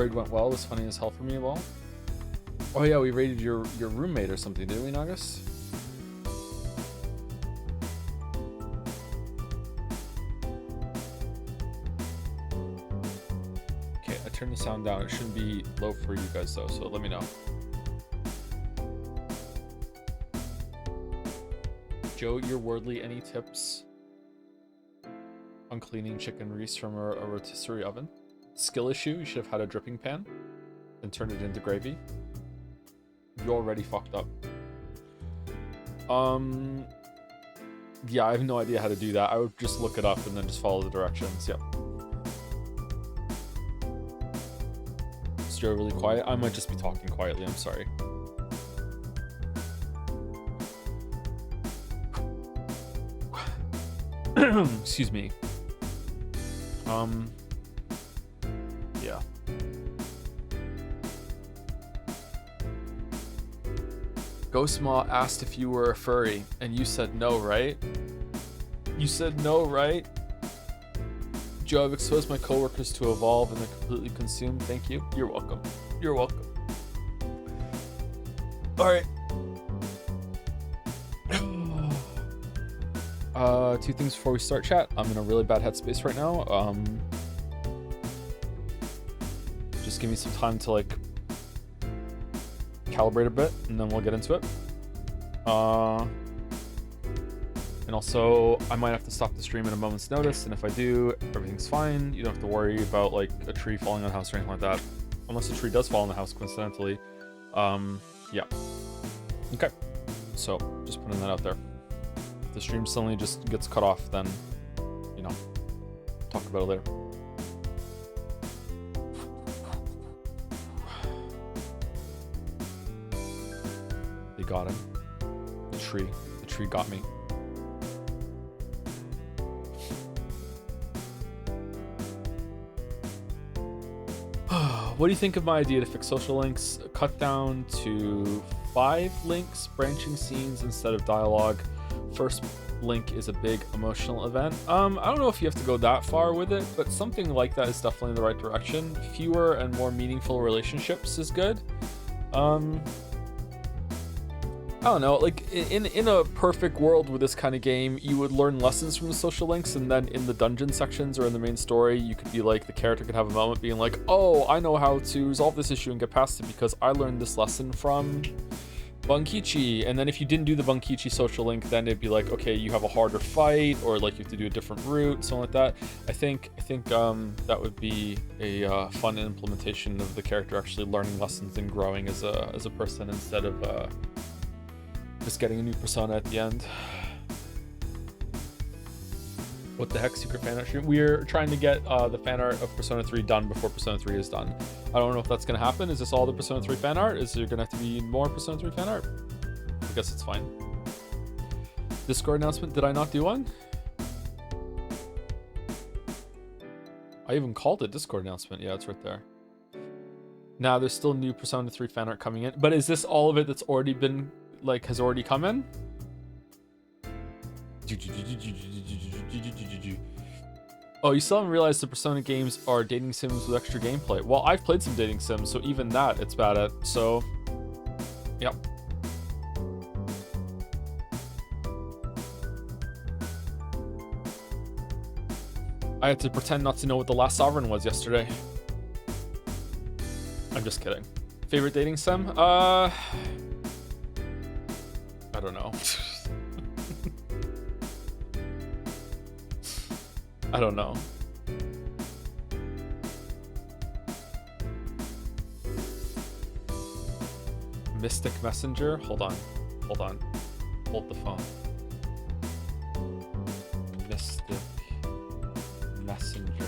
raid went well. It was funny as hell for me. Well, oh yeah, we raided your roommate or something, didn't we, Nagus? Okay, I turned the sound down. It shouldn't be low for you guys though, so let me know. Joe, you're Wordly, any tips on cleaning chicken grease from a rotisserie oven? Skill issue, you should have had a dripping pan and turned it into gravy. You already fucked up. Yeah, I have no idea how to do that. I would just look it up and then just follow the directions. Yep. Is Joe really quiet? I might just be talking quietly, I'm sorry. Excuse me. Yeah. Ghostmaw asked if you were a furry, and you said no, right? You said no, right? Joe, I've exposed my coworkers to evolve and they're completely consumed. Thank you. You're welcome. You're welcome. Alright. Two things before we start, chat. I'm in a really bad headspace right now. Just give me some time to like calibrate a bit, and then we'll get into it. And also, I might have to stop the stream at a moment's notice, and if I do, everything's fine. You don't have to worry about like a tree falling on the house or anything like that, unless a tree does fall on the house coincidentally. Yeah. Okay. So just putting that out there. If the stream suddenly just gets cut off, then, you know, talk about it later. They got him. The tree got me. What do you think of my idea to fix social links? Cut down to 5 links, branching scenes instead of dialogue. First link is a big emotional event. I don't know if you have to go that far with it, but something like that is definitely the right direction. Fewer and more meaningful relationships is good. I don't know, like in a perfect world with this kind of game, you would learn lessons from the social links, and then in the dungeon sections or in the main story, you could be like, the character could have a moment being like, oh, I know how to resolve this issue and get past it because I learned this lesson from Bunkichi. And then if you didn't do the Bunkichi social link, then it'd be like, okay, you have a harder fight, or like you have to do a different route, something like that. I think that would be a fun implementation of the character actually learning lessons and growing as a person instead of just getting a new persona at the end. What the heck, secret fan art stream? We're trying to get the fan art of Persona 3 done before Persona 3 is done. I don't know if that's going to happen. Is this all the Persona 3 fan art? Is there going to have to be more Persona 3 fan art? I guess it's fine. Discord announcement, did I not do one? I even called it Discord announcement. Yeah, it's right there. Now there's still new Persona 3 fan art coming in. But is this all of it that's already been, like, has already come in? Oh, you still haven't realized the Persona games are dating sims with extra gameplay. Well, I've played some dating sims, so even that it's bad at. So, yep. I had to pretend not to know what the last sovereign was yesterday. I'm just kidding. Favorite dating sim? I don't know. I don't know. Mystic Messenger? Hold on. Hold the phone. Mystic Messenger.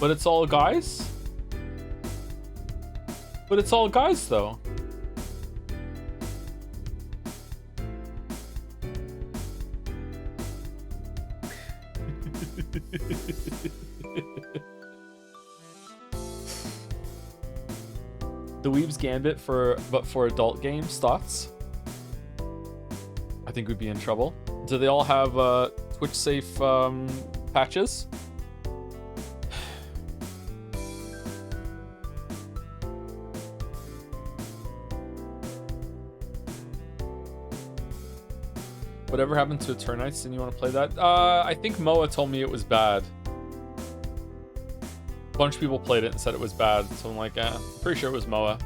But it's all guys? But it's all guys, though. The Weeb's Gambit for adult games, thoughts? I think we'd be in trouble. Do they all have Twitch safe patches? Whatever happened to Eternites? Didn't you want to play that? I think Moa told me it was bad. A bunch of people played it and said it was bad, so I'm like, I'm pretty sure it was Moa.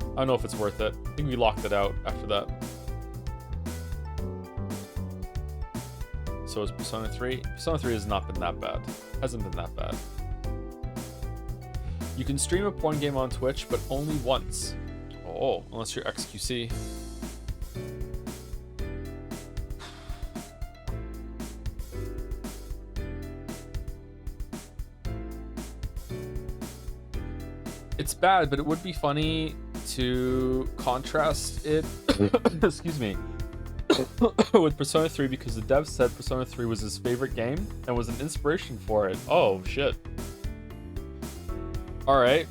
I don't know if it's worth it. I think we locked it out after that. So is Persona 3. Persona 3 has not been that bad. Hasn't been that bad. You can stream a porn game on Twitch, but only once. Oh, unless you're XQC. It's bad, but it would be funny to contrast it, excuse me, with Persona 3 because the dev said Persona 3 was his favorite game and was an inspiration for it. Oh, shit. Alright.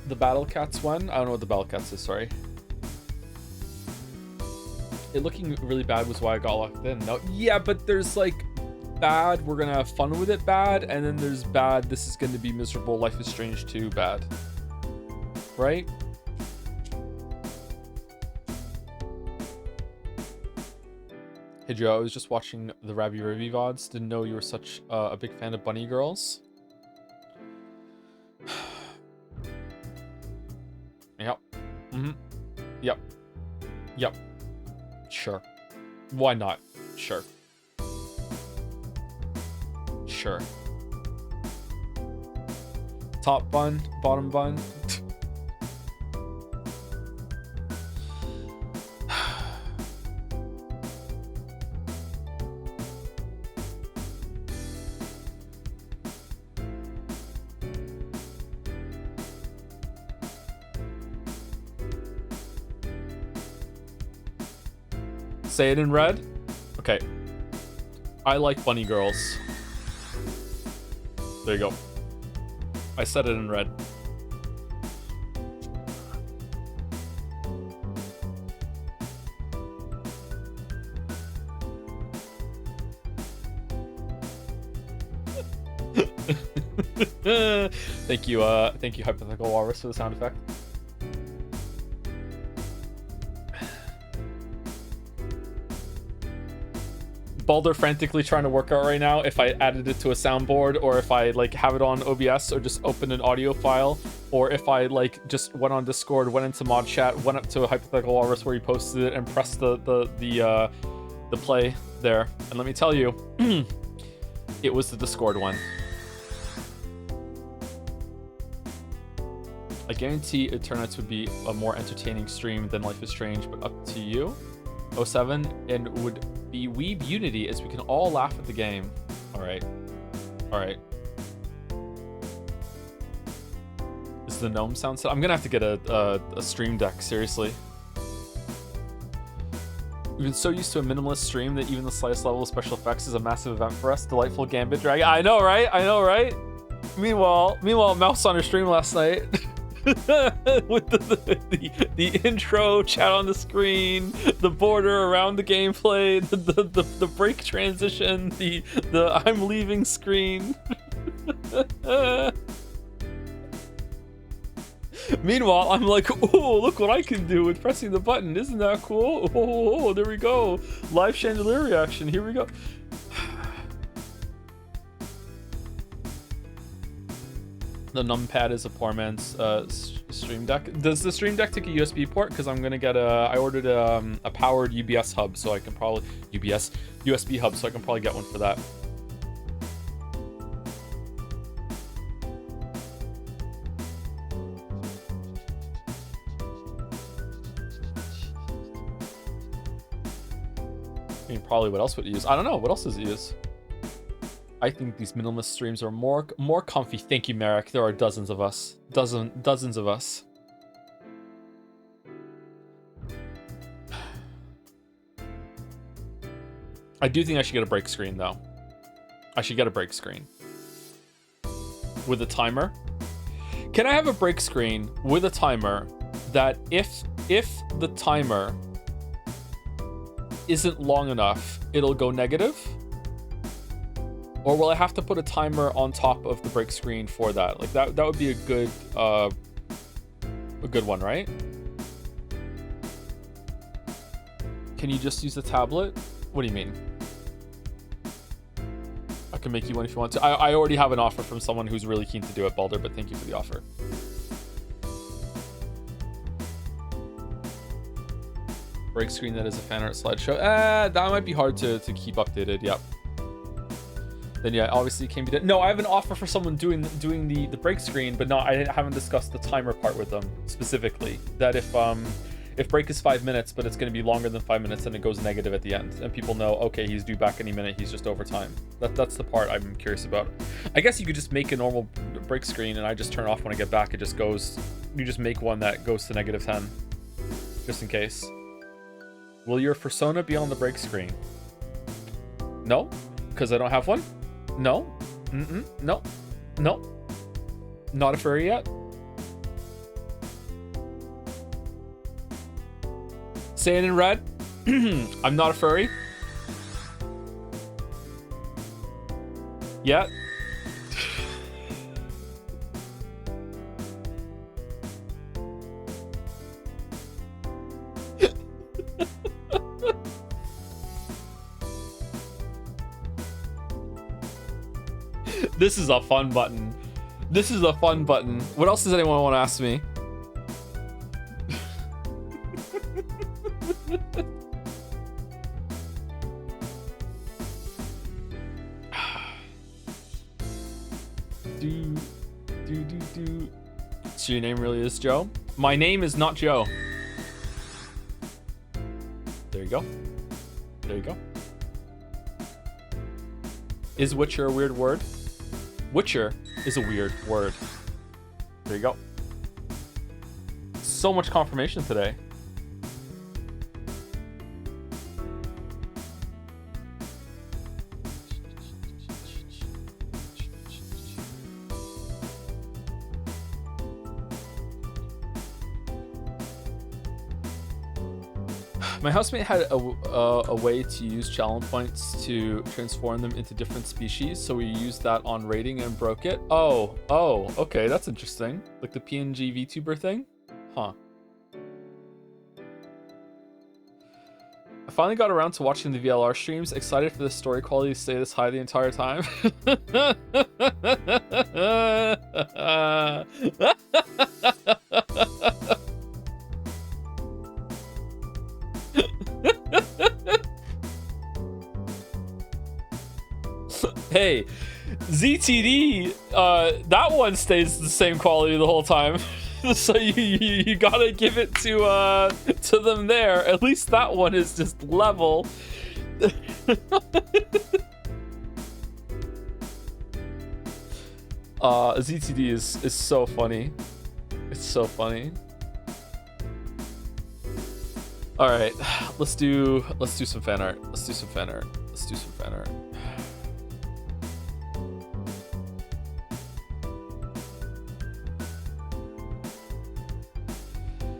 The Battle Cats one? I don't know what the Battle Cats is, sorry. It looking really bad was why I got locked in. No, yeah, but there's like bad, we're gonna have fun with it bad, and then there's bad, this is gonna be miserable, Life is Strange 2 bad. Right? Hey Joe, I was just watching the Rabby Ribby VODs. Didn't know you were such a big fan of bunny girls. Yep. Mm-hmm. Yep. Yep. Sure. Why not? Sure. Sure. Top bun, bottom bun. Say it in red? Okay. I like bunny girls. There you go. I said it in red. Thank you, Hypothetical Walrus, for the sound effect. Balder frantically trying to work out right now if I added it to a soundboard, or if I like have it on OBS, or just open an audio file, or if I like just went on Discord, went into mod chat, went up to a Hypothetical Walrus where he posted it and pressed the play there. And let me tell you, it was the Discord one. I guarantee Eternites would be a more entertaining stream than Life is Strange, but up to you. 07 and would be Weeb Unity as we can all laugh at the game. Alright. Alright. Is the gnome sound set? I'm gonna have to get a stream deck, seriously. We've been so used to a minimalist stream that even the slightest level of special effects is a massive event for us. Delightful Gambit Dragon. I know, right? I know, right? Meanwhile, Mouse on her stream last night. With the intro, chat on the screen, the border around the gameplay, the break transition, the I'm leaving screen. Meanwhile, I'm like, oh, look what I can do with pressing the button. Isn't that cool? Oh, there we go. Live chandelier reaction. Here we go. The numpad is a poor man's stream deck. Does the stream deck take a USB port? Because I'm gonna get I ordered a powered UBS hub, so I can probably USB hub, so I can probably get one for that. I mean, probably what else would it use? I don't know. What else does it use? I think these minimalist streams are more comfy. Thank you, Merrick. There are dozens of us. Dozens of us. I do think I should get a break screen, though. I should get a break screen. With a timer. Can I have a break screen with a timer that if the timer isn't long enough, it'll go negative? Or will I have to put a timer on top of the break screen for that? Like that would be a good one, right? Can you just use the tablet? What do you mean? I can make you one if you want to. I already have an offer from someone who's really keen to do it, Balder, but thank you for the offer. Break screen that is a fan art slideshow. That might be hard to keep updated. Yep. Then yeah, obviously it can be done. No, I have an offer for someone doing the break screen, but no, I haven't discussed the timer part with them specifically. That if break is 5 minutes, but it's going to be longer than 5 minutes, and it goes negative at the end, and people know, okay, he's due back any minute, he's just over time. That's the part I'm curious about. I guess you could just make a normal break screen, and I just turn off when I get back. It just goes. You just make one that goes to -10, just in case. Will your persona be on the break screen? No, because I don't have one. No. No. No. Not a furry yet. Say it in red. I'm not a furry. Yet. This is a fun button. This is a fun button. What else does anyone want to ask me? So your name really is Joe? My name is not Joe. There you go. There you go. Is Witcher a weird word? Witcher is a weird word. There you go. So much confirmation today. My housemate had a way to use challenge points to transform them into different species, so we used that on rating and broke it. Oh, okay, that's interesting. Like the PNG VTuber thing? Huh. I finally got around to watching the VLR streams, excited for the story quality to stay this high the entire time. Hey, ZTD, that one stays the same quality the whole time. So you gotta give it to them there. At least that one is just level. ZTD is so funny. It's so funny. All right, let's do some fan art. Let's do some fan art. Let's do some fan art.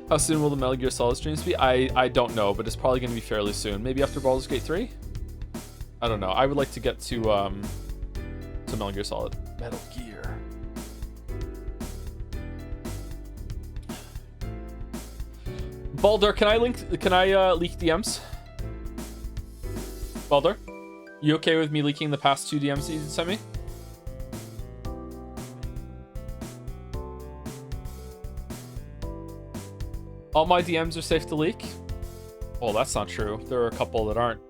How soon will the Metal Gear Solid streams be? I don't know, but it's probably going to be fairly soon. Maybe after Baldur's Gate 3? I don't know. I would like to get to Metal Gear Solid. Metal Gear. Baldur, can I leak DMs? Baldur? You okay with me leaking the past 2 DMs that you sent me? All my DMs are safe to leak? Well, that's not true. There are a couple that aren't.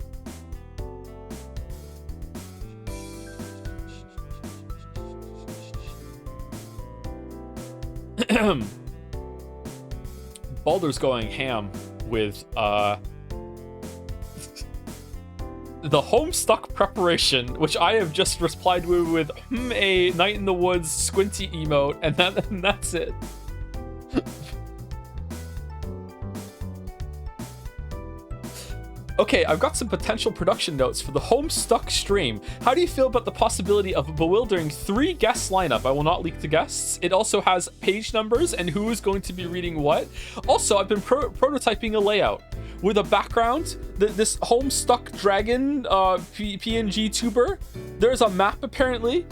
Baldur's going ham with the Homestuck preparation, which I have just replied with a Night in the Woods squinty emote, and that's it. Okay, I've got some potential production notes for the Homestuck stream. How do you feel about the possibility of a bewildering 3 guest lineup? I will not leak the guests. It also has page numbers and who is going to be reading what. Also, I've been prototyping a layout. with a background, this Homestuck dragon PNG tuber. There's a map apparently.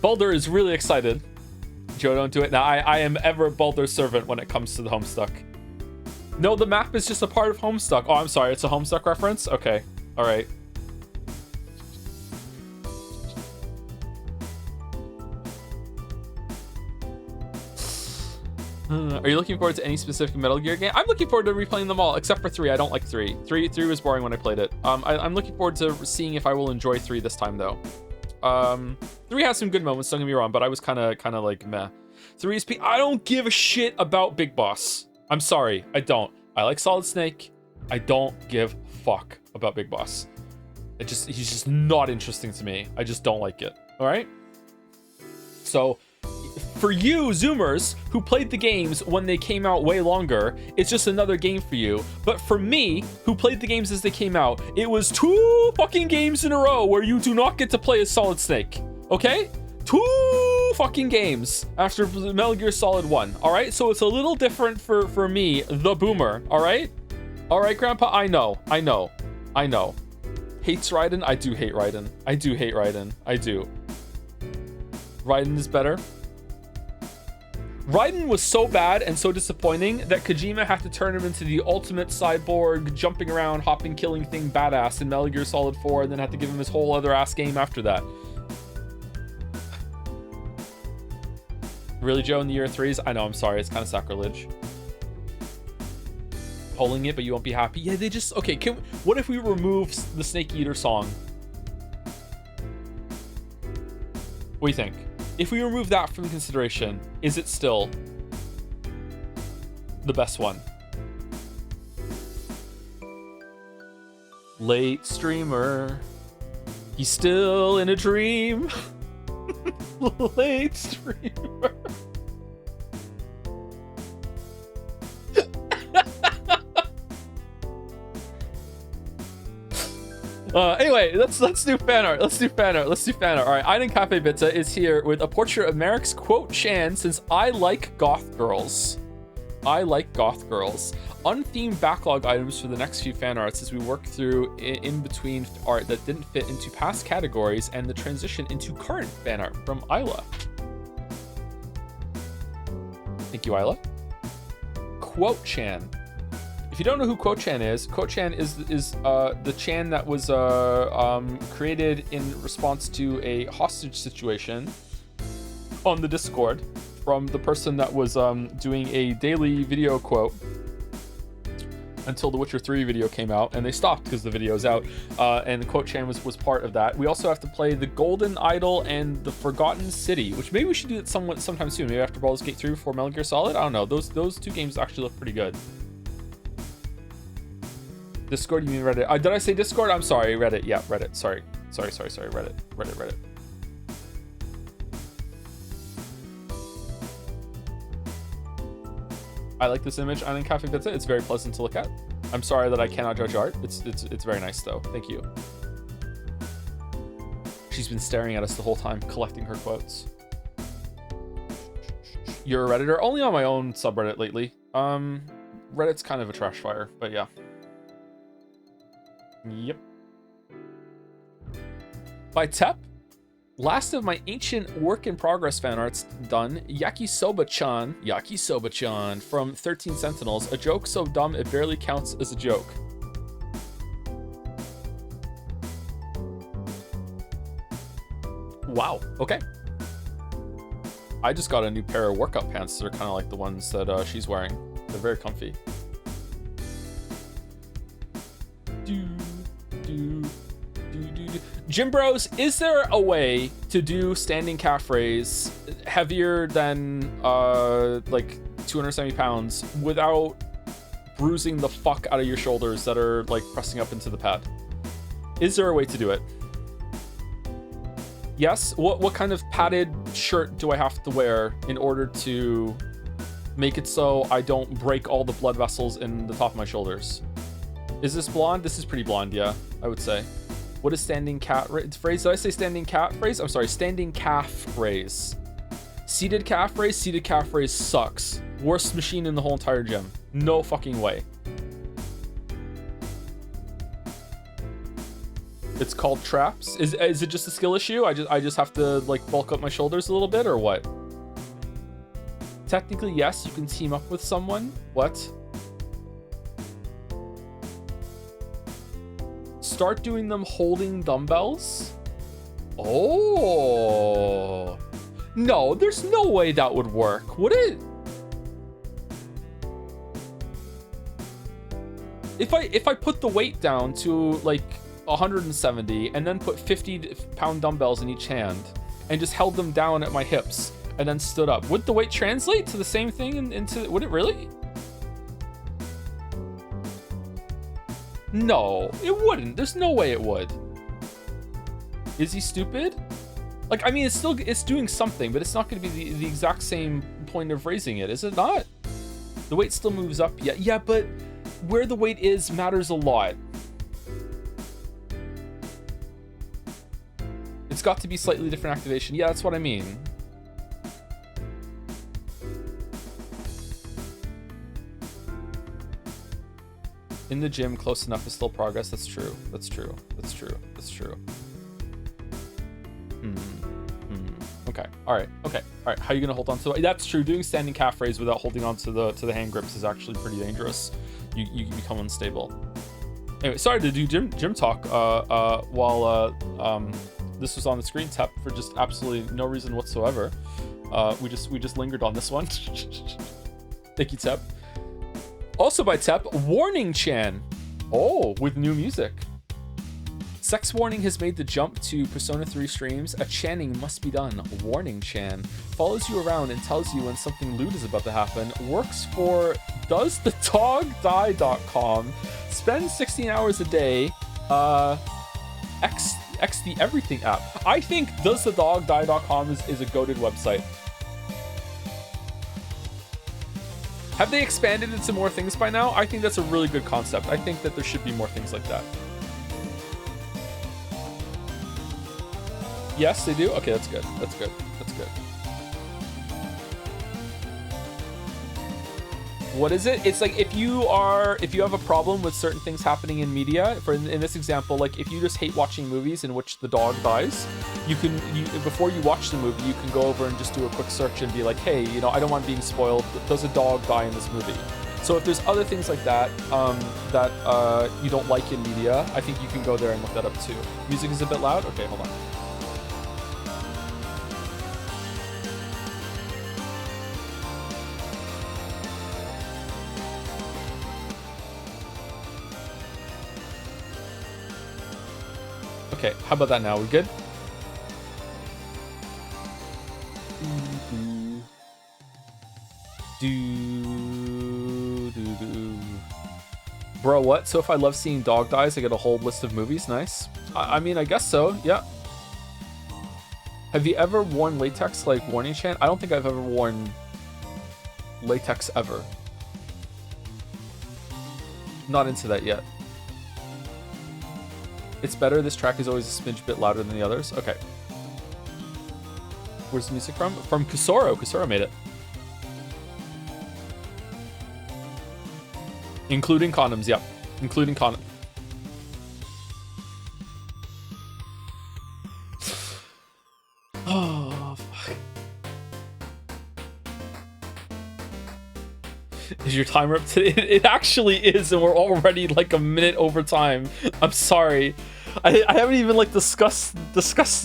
Baldur is really excited. Joe, don't do it. Now, I am ever Baldur's servant when it comes to the Homestuck. No, the map is just a part of Homestuck. Oh, I'm sorry. It's a Homestuck reference? Okay. All right. Are you looking forward to any specific Metal Gear game? I'm looking forward to replaying them all, except for 3. I don't like 3. 3 was boring when I played it. I'm looking forward to seeing if I will enjoy 3 this time, though. 3 has some good moments, don't get me wrong, but I was kind of like meh. 3 is I don't give a shit about Big Boss. I'm sorry, I don't. I like Solid Snake. I don't give a fuck about Big Boss. He's just not interesting to me. I just don't like it. All right. So, for you Zoomers who played the games when they came out way longer, it's just another game for you. But for me, who played the games as they came out, it was 2 fucking games in a row where you do not get to play as Solid Snake. Okay? 2 fucking games after Metal Gear Solid 1. All right? So it's a little different for me, the boomer. All right? All right, Grandpa? I know. Hates Raiden? I do hate Raiden. I do. Raiden is better. Raiden was so bad and so disappointing that Kojima had to turn him into the ultimate cyborg, jumping around, hopping, killing thing badass in Metal Gear Solid 4, and then had to give him his whole other ass game after that. Really, Joe, in the year 3s? I know, I'm sorry, it's kind of sacrilege. Pulling it, but you won't be happy. Yeah, they just... Okay, what if we remove the Snake Eater song? What do you think? If we remove that from consideration, is it still the best one? Late streamer. He's still in a dream. Late streamer. Anyway, let's do fan art. Let's do fan art. All right, Aiden Cafe Pizza is here with a portrait of Merrick's quote Chan since I like goth girls. Unthemed backlog items for the next few fan arts as we work through in between art that didn't fit into past categories and the transition into current fan art from Isla. Thank you, Isla. Quote Chan. If you don't know who Quote Chan is the Chan that was created in response to a hostage situation on the Discord from the person that was doing a daily video quote until the Witcher 3 video came out, and they stopped because the video's out, and the Quote Chan was part of that. We also have to play the Golden Idol and the Forgotten City, which maybe we should do it sometime soon, maybe after Baldur's Gate 3 before Metal Gear Solid. I don't know, those 2 games actually look pretty good. Discord, you mean Reddit? Did I say Discord? I'm sorry, Reddit. Yeah, Reddit. Sorry. Reddit. I like this image on Cafe Pizza. It's very pleasant to look at. I'm sorry that I cannot judge art. It's very nice though. Thank you. She's been staring at us the whole time, collecting her quotes. You're a Redditor? Only on my own subreddit lately. Reddit's kind of a trash fire, but yeah. Yep. By Tep, last of my ancient work in progress fan arts done. Yakisoba-chan from 13 Sentinels. A joke so dumb it barely counts as a joke. Wow. Okay. I just got a new pair of workout pants that are kind of like the ones that she's wearing. They're very comfy. Gym Bros, is there a way to do standing calf raise heavier than like 270 pounds without bruising the fuck out of your shoulders that are like pressing up into the pad? Is there a way to do it? Yes. What kind of padded shirt do I have to wear in order to make it so I don't break all the blood vessels in the top of my shoulders? Is this blonde? This is pretty blonde, yeah, I would say. What is standing cat phrase? Did I say standing cat phrase? I'm sorry, standing calf raise. Seated calf raise sucks. Worst machine in the whole entire gym. No fucking way. It's called traps. Is it just a skill issue? I just have to like bulk up my shoulders a little bit or what? Technically, yes, you can team up with someone. What? Start doing them holding dumbbells? Oh. No, there's no way that would work, would it? If I put the weight down to like 170 and then put 50-pound dumbbells in each hand and just held them down at my hips and then stood up, would the weight translate to the same thing would it really? No, it wouldn't. There's no way it would. Is he stupid? Like, I mean, it's doing something, but it's not going to be the exact same point of raising it, is it not? The weight still moves up. Yeah, but where the weight is matters a lot. It's got to be slightly different activation. Yeah, that's what I mean. In the gym, close enough is still progress. That's true. That's true. That's true. That's true. Okay. All right. Okay. All right. How are you gonna hold on to it? That's true. Doing standing calf raise without holding on to the hand grips is actually pretty dangerous. You become unstable. Anyway, sorry to do gym talk while this was on the screen, Tep, for just absolutely no reason whatsoever. We just lingered on this one. Thank you, Tep. Also by Tep, Warning Chan. Oh, with new music. Sex Warning has made the jump to Persona 3 streams. A channing must be done. Warning Chan follows you around and tells you when something lewd is about to happen. Works for doesthedogdie.com. Spends 16 hours a day. X the Everything app. I think doesthedogdie.com is a goated website. Have they expanded into more things by now? I think that's a really good concept. I think that there should be more things like that. Yes, they do? Okay, that's good. That's good. That's good. What is it? It's like if you have a problem with certain things happening in media, in this example, like if you just hate watching movies in which the dog dies, before you watch the movie, you can go over and just do a quick search and be like, hey, I don't want being spoiled. Does a dog die in this movie? So if there's other things like that that you don't like in media, I think you can go there and look that up too. Music is a bit loud? Okay, hold on. Okay, how about that now? We good? Bro, what? So if I love seeing dog dies, I get a whole list of movies? Nice. I mean, I guess so, yeah. Have you ever worn latex like Warning Chan? I don't think I've ever worn latex ever. Not into that yet. It's better. This track is always a smidge bit louder than the others. Okay. Where's the music from? From Kusoro. Kusoro made it. Including condoms, yep. Including condoms. Oh, fuck. Is your timer up today? It actually is, and we're already like a minute over time. I'm sorry. I haven't even like discussed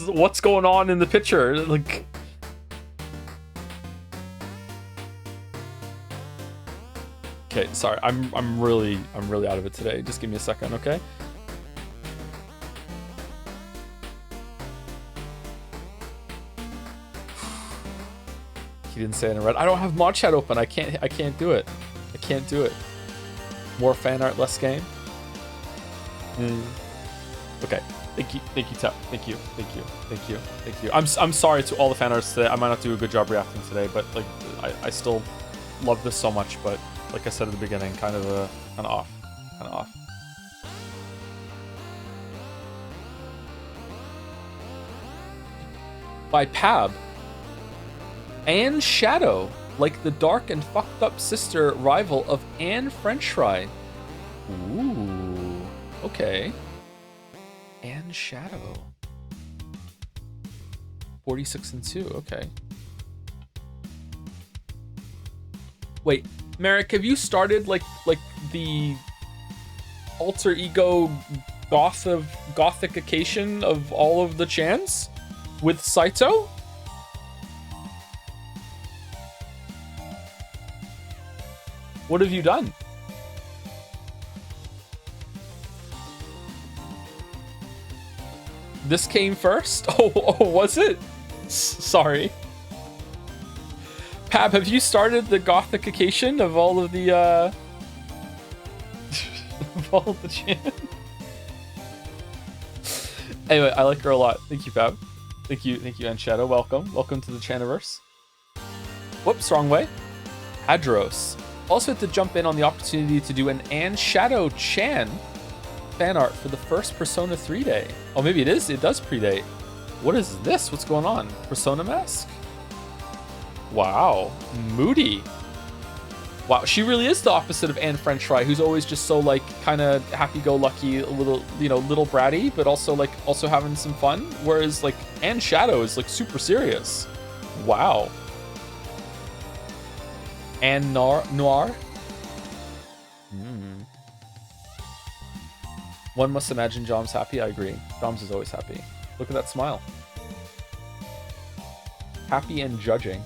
what's going on in the picture. Like, okay, sorry. I'm really out of it today. Just give me a second, okay? He didn't say it in red. I don't have mod chat open. I can't do it. I can't do it. More fan art, less game. Okay. Thank you, Tep. Thank you. I'm sorry to all the fan artists today. I might not do a good job reacting today, but like I still love this so much. But like I said at the beginning, kind of off. By Pab. Anne Shadow, like the dark and fucked up sister rival of Anne French Fry. Ooh, okay. Anne Shadow. 46 and 2, okay. Wait, Merrick, have you started like the alter ego gothification of all of the chans with Saito? What have you done? This came first? Oh, was it? Sorry. Pab, have you started the gothification of all of the of all of the chan? Anyway, I like her a lot. Thank you, Pab. Thank you, Anne Shadow. Welcome to the Chaniverse. Whoops, wrong way. Hadros. Also had to jump in on the opportunity to do an Anne Shadow Chan fan art for the first Persona 3 day. Oh, maybe it is. It does predate. What is this? What's going on? Persona mask? Wow. Moody. Wow, she really is the opposite of Anne French Fry, who's always just so like kind of happy-go-lucky, a little, you know, little bratty, but also like also having some fun. Whereas like Anne Shadow is like super serious. Wow. Anne Noir. One must imagine Jom's happy. I agree. Jom's is always happy. Look at that smile. Happy and judging.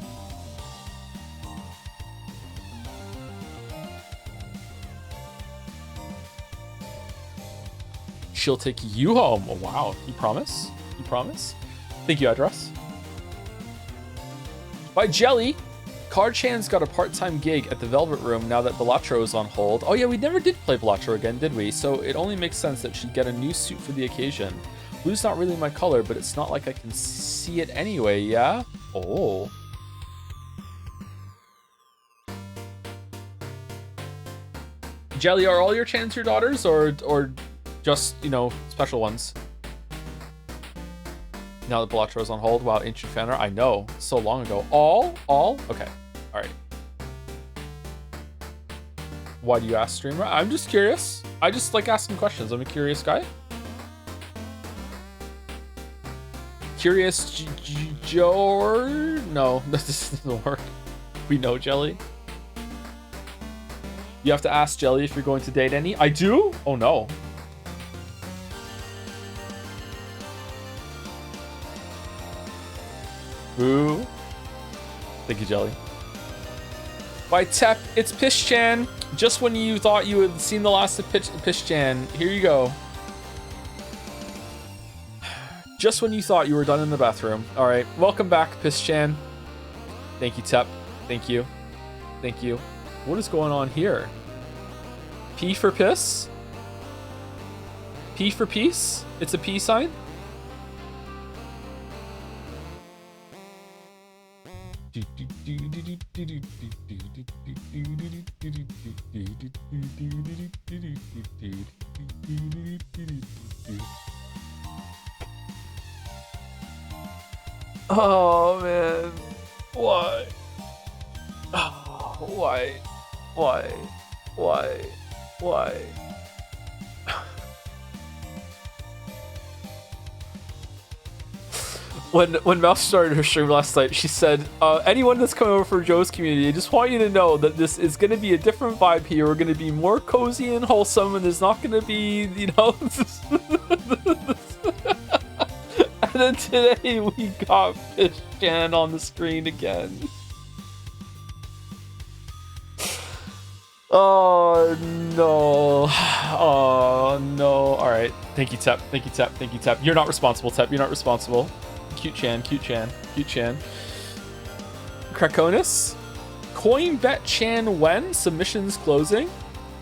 She'll take you home. Oh, wow. You promise? You promise? Thank you, Address. By Jelly. Card-chan's got a part-time gig at the Velvet Room now that Balatro is on hold. Oh yeah, we never did play Balatro again, did we? So it only makes sense that she'd get a new suit for the occasion. Blue's not really my color, but it's not like I can see it anyway, yeah? Oh. Jelly, are all your chans your daughters, or just, you know, special ones? Now that Balatro's on hold, wow, ancient fan art. I know, so long ago. All? Okay, all right. Why do you ask, streamer? I'm just curious. I just like asking questions. I'm a curious guy. Curious Joe? No, this doesn't work. We know Jelly. You have to ask Jelly if you're going to date any. I do? Oh no. Ooh. Thank you, Jelly. By Tep, it's Pish-chan. Just when you thought you had seen the last of Pish-chan, here you go. Just when you thought you were done in the bathroom. All right, welcome back, Pish-chan. Thank you, Tep. Thank you. Thank you. What is going on here? P for piss? P for peace? It's a P sign? Oh man, why? Oh, why? When Mouse started her stream last night, she said, anyone that's coming over for Joe's community, I just want you to know that this is going to be a different vibe here. We're going to be more cozy and wholesome, and there's not going to be, you know... And then today we got Fish-chan on the screen again. Oh, no. Oh, no. All right. Thank you, Tep. Thank you, Tep. Thank you, Tep. You're not responsible, Tep. You're not responsible. Cute Chan. Krakonis. Coin bet Chan when? Submissions closing.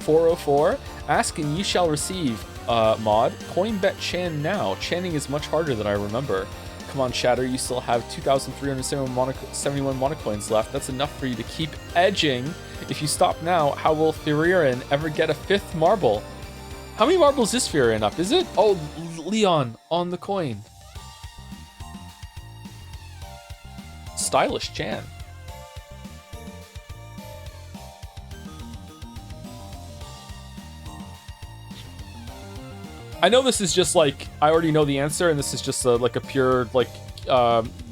404. Asking ye shall receive. Mod. Coin bet Chan now. Channing is much harder than I remember. Come on, Shatter. You still have 2,371 monocoins left. That's enough for you to keep edging. If you stop now, how will Furirin ever get a 5th marble? How many marbles is Furirin up? Is it? Oh, Leon on the coin. Stylish Chan. I know this is just like, I already know the answer, and this is just like a pure like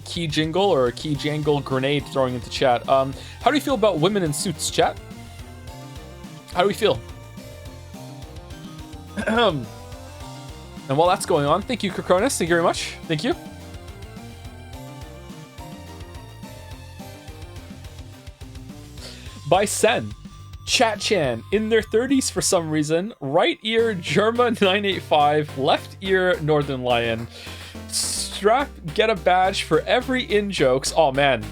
key jingle or a key jangle grenade throwing into chat. How do you feel about women in suits, chat? How do we feel? And while that's going on, thank you, Krokonis. Thank you very much. Thank you. By Sen. Chat Chan, in their 30s for some reason. Right ear, Germa985. Left ear, Northern Lion. Strap, get a badge for every in-jokes. Oh, man.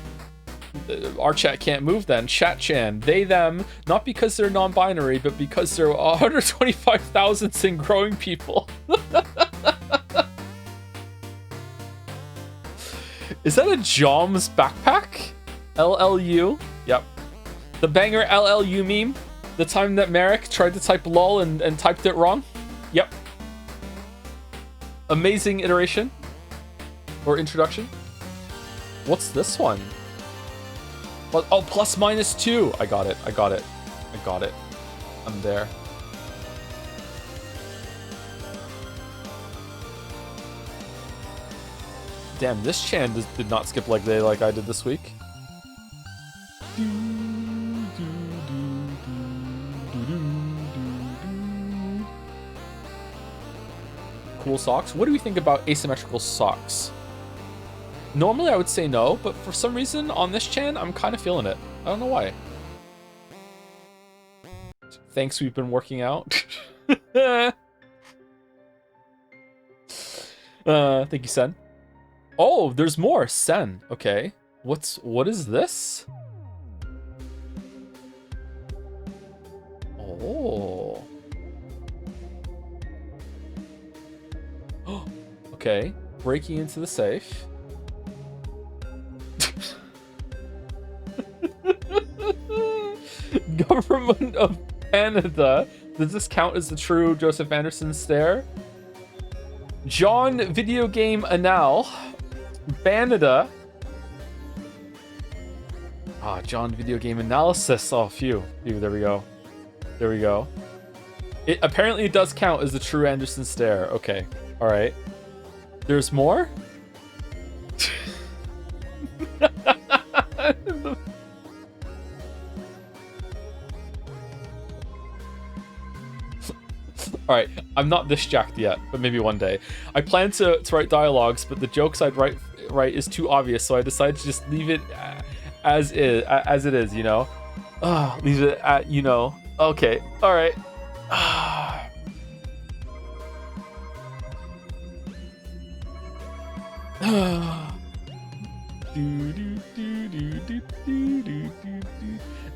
Our chat can't move then. Chat Chan, they, them, not because they're non-binary, but because they're 125,000 and growing people. Is that a Joms backpack? LLU? Yep. The banger LLU meme? The time that Merrick tried to type lol and typed it wrong? Yep. Amazing iteration. Or introduction. What's this one? Oh, +/-2. I got it. I got it. I got it. I'm there. Damn, this Chan did not skip leg day like I did this week. Cool socks. What do we think about asymmetrical socks? Normally I would say no, but for some reason on this Chan, I'm kind of feeling it. I don't know why. Thanks, we've been working out. Thank you, Sen. Oh, there's more. Sen. Okay. What is this? Oh. Okay. Breaking into the safe. Government of Canada. Does this count as the true Joseph Anderson stare? John Video Game Anal. Canada. Ah, John Video Game Analysis. Oh, phew. There we go. There we go. Apparently it does count as the true Anderson stare. Okay. All right. There's more? Alright, I'm not this jacked yet, but maybe one day. I plan to write dialogues, but the jokes I'd write is too obvious, so I decided to just leave it as it is, you know? Leave it at, you know. Okay, alright.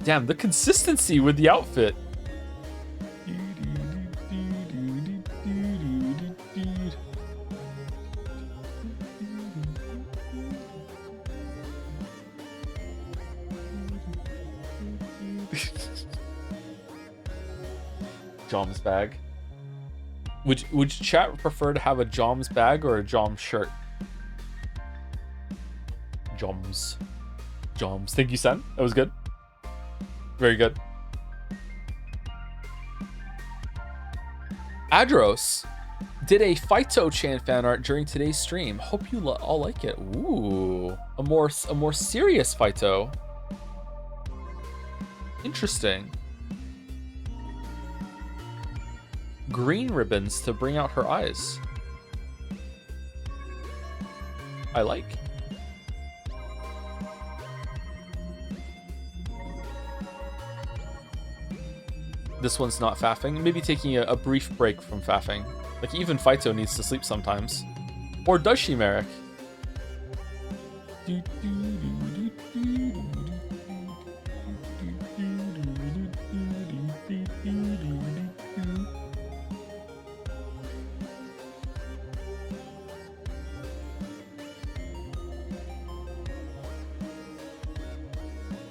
Damn, the consistency with the outfit. Jom's bag. Would chat prefer to have a Jom's bag or a Jom shirt? Joms. Thank you, Sen. That was good. Very good. Adros did a Phyto-chan fan art during today's stream. Hope you all like it. Ooh, a more serious Phyto. Interesting. Green ribbons to bring out her eyes. I like. This one's not faffing. Maybe taking a brief break from faffing. Like, even Phyto needs to sleep sometimes. Or does she, Merrick?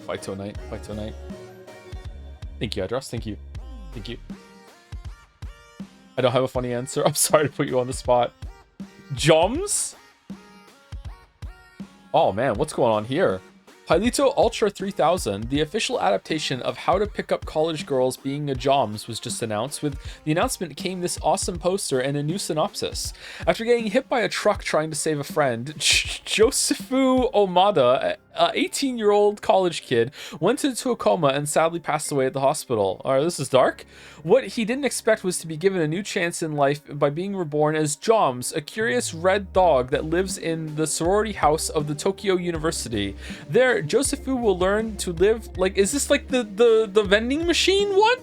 Phyto night. Thank you, Adros. Thank you. I don't have a funny answer. I'm sorry to put you on the spot. Joms? Oh man, what's going on here? Pilito Ultra 3000, the official adaptation of How to Pick Up College Girls Being a Joms, was just announced. With the announcement came this awesome poster and a new synopsis. After getting hit by a truck trying to save a friend, Josephu Omada, an 18-year-old college kid, went into a coma and sadly passed away at the hospital. Alright, this is dark. What he didn't expect was to be given a new chance in life by being reborn as Joms, a curious red dog that lives in the sorority house of the Tokyo University. There, Josephu will learn to live like, is this like the vending machine one?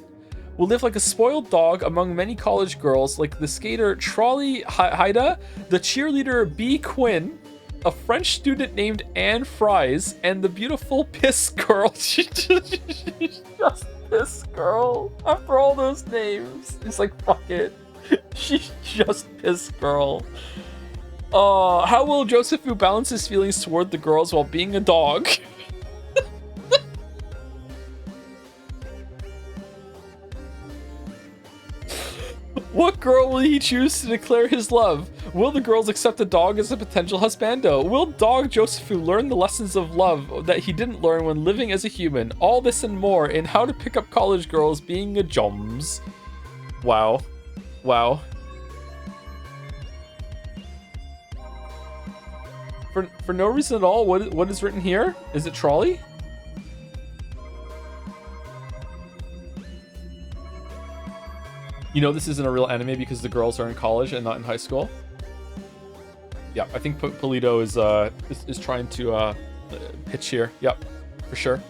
Will live like a spoiled dog among many college girls, like the skater Trolley Haida, the cheerleader B. Quinn, a French student named Anne Fries, and the beautiful Piss Girl. She's just Piss Girl. After all those names, it's like, fuck it. She's just Piss Girl. How will Josephu balance his feelings toward the girls while being a dog? What girl will he choose to declare his love? Will the girls accept the dog as a potential husbando? Will dog Josephu learn the lessons of love that he didn't learn when living as a human? All this and more in How to Pick Up College Girls Being a Joms. Wow. Wow. For no reason at all, what is written here? Is it Trolley? You know this isn't a real anime because the girls are in college and not in high school. Yeah, I think Polito is trying to pitch here. Yep, for sure.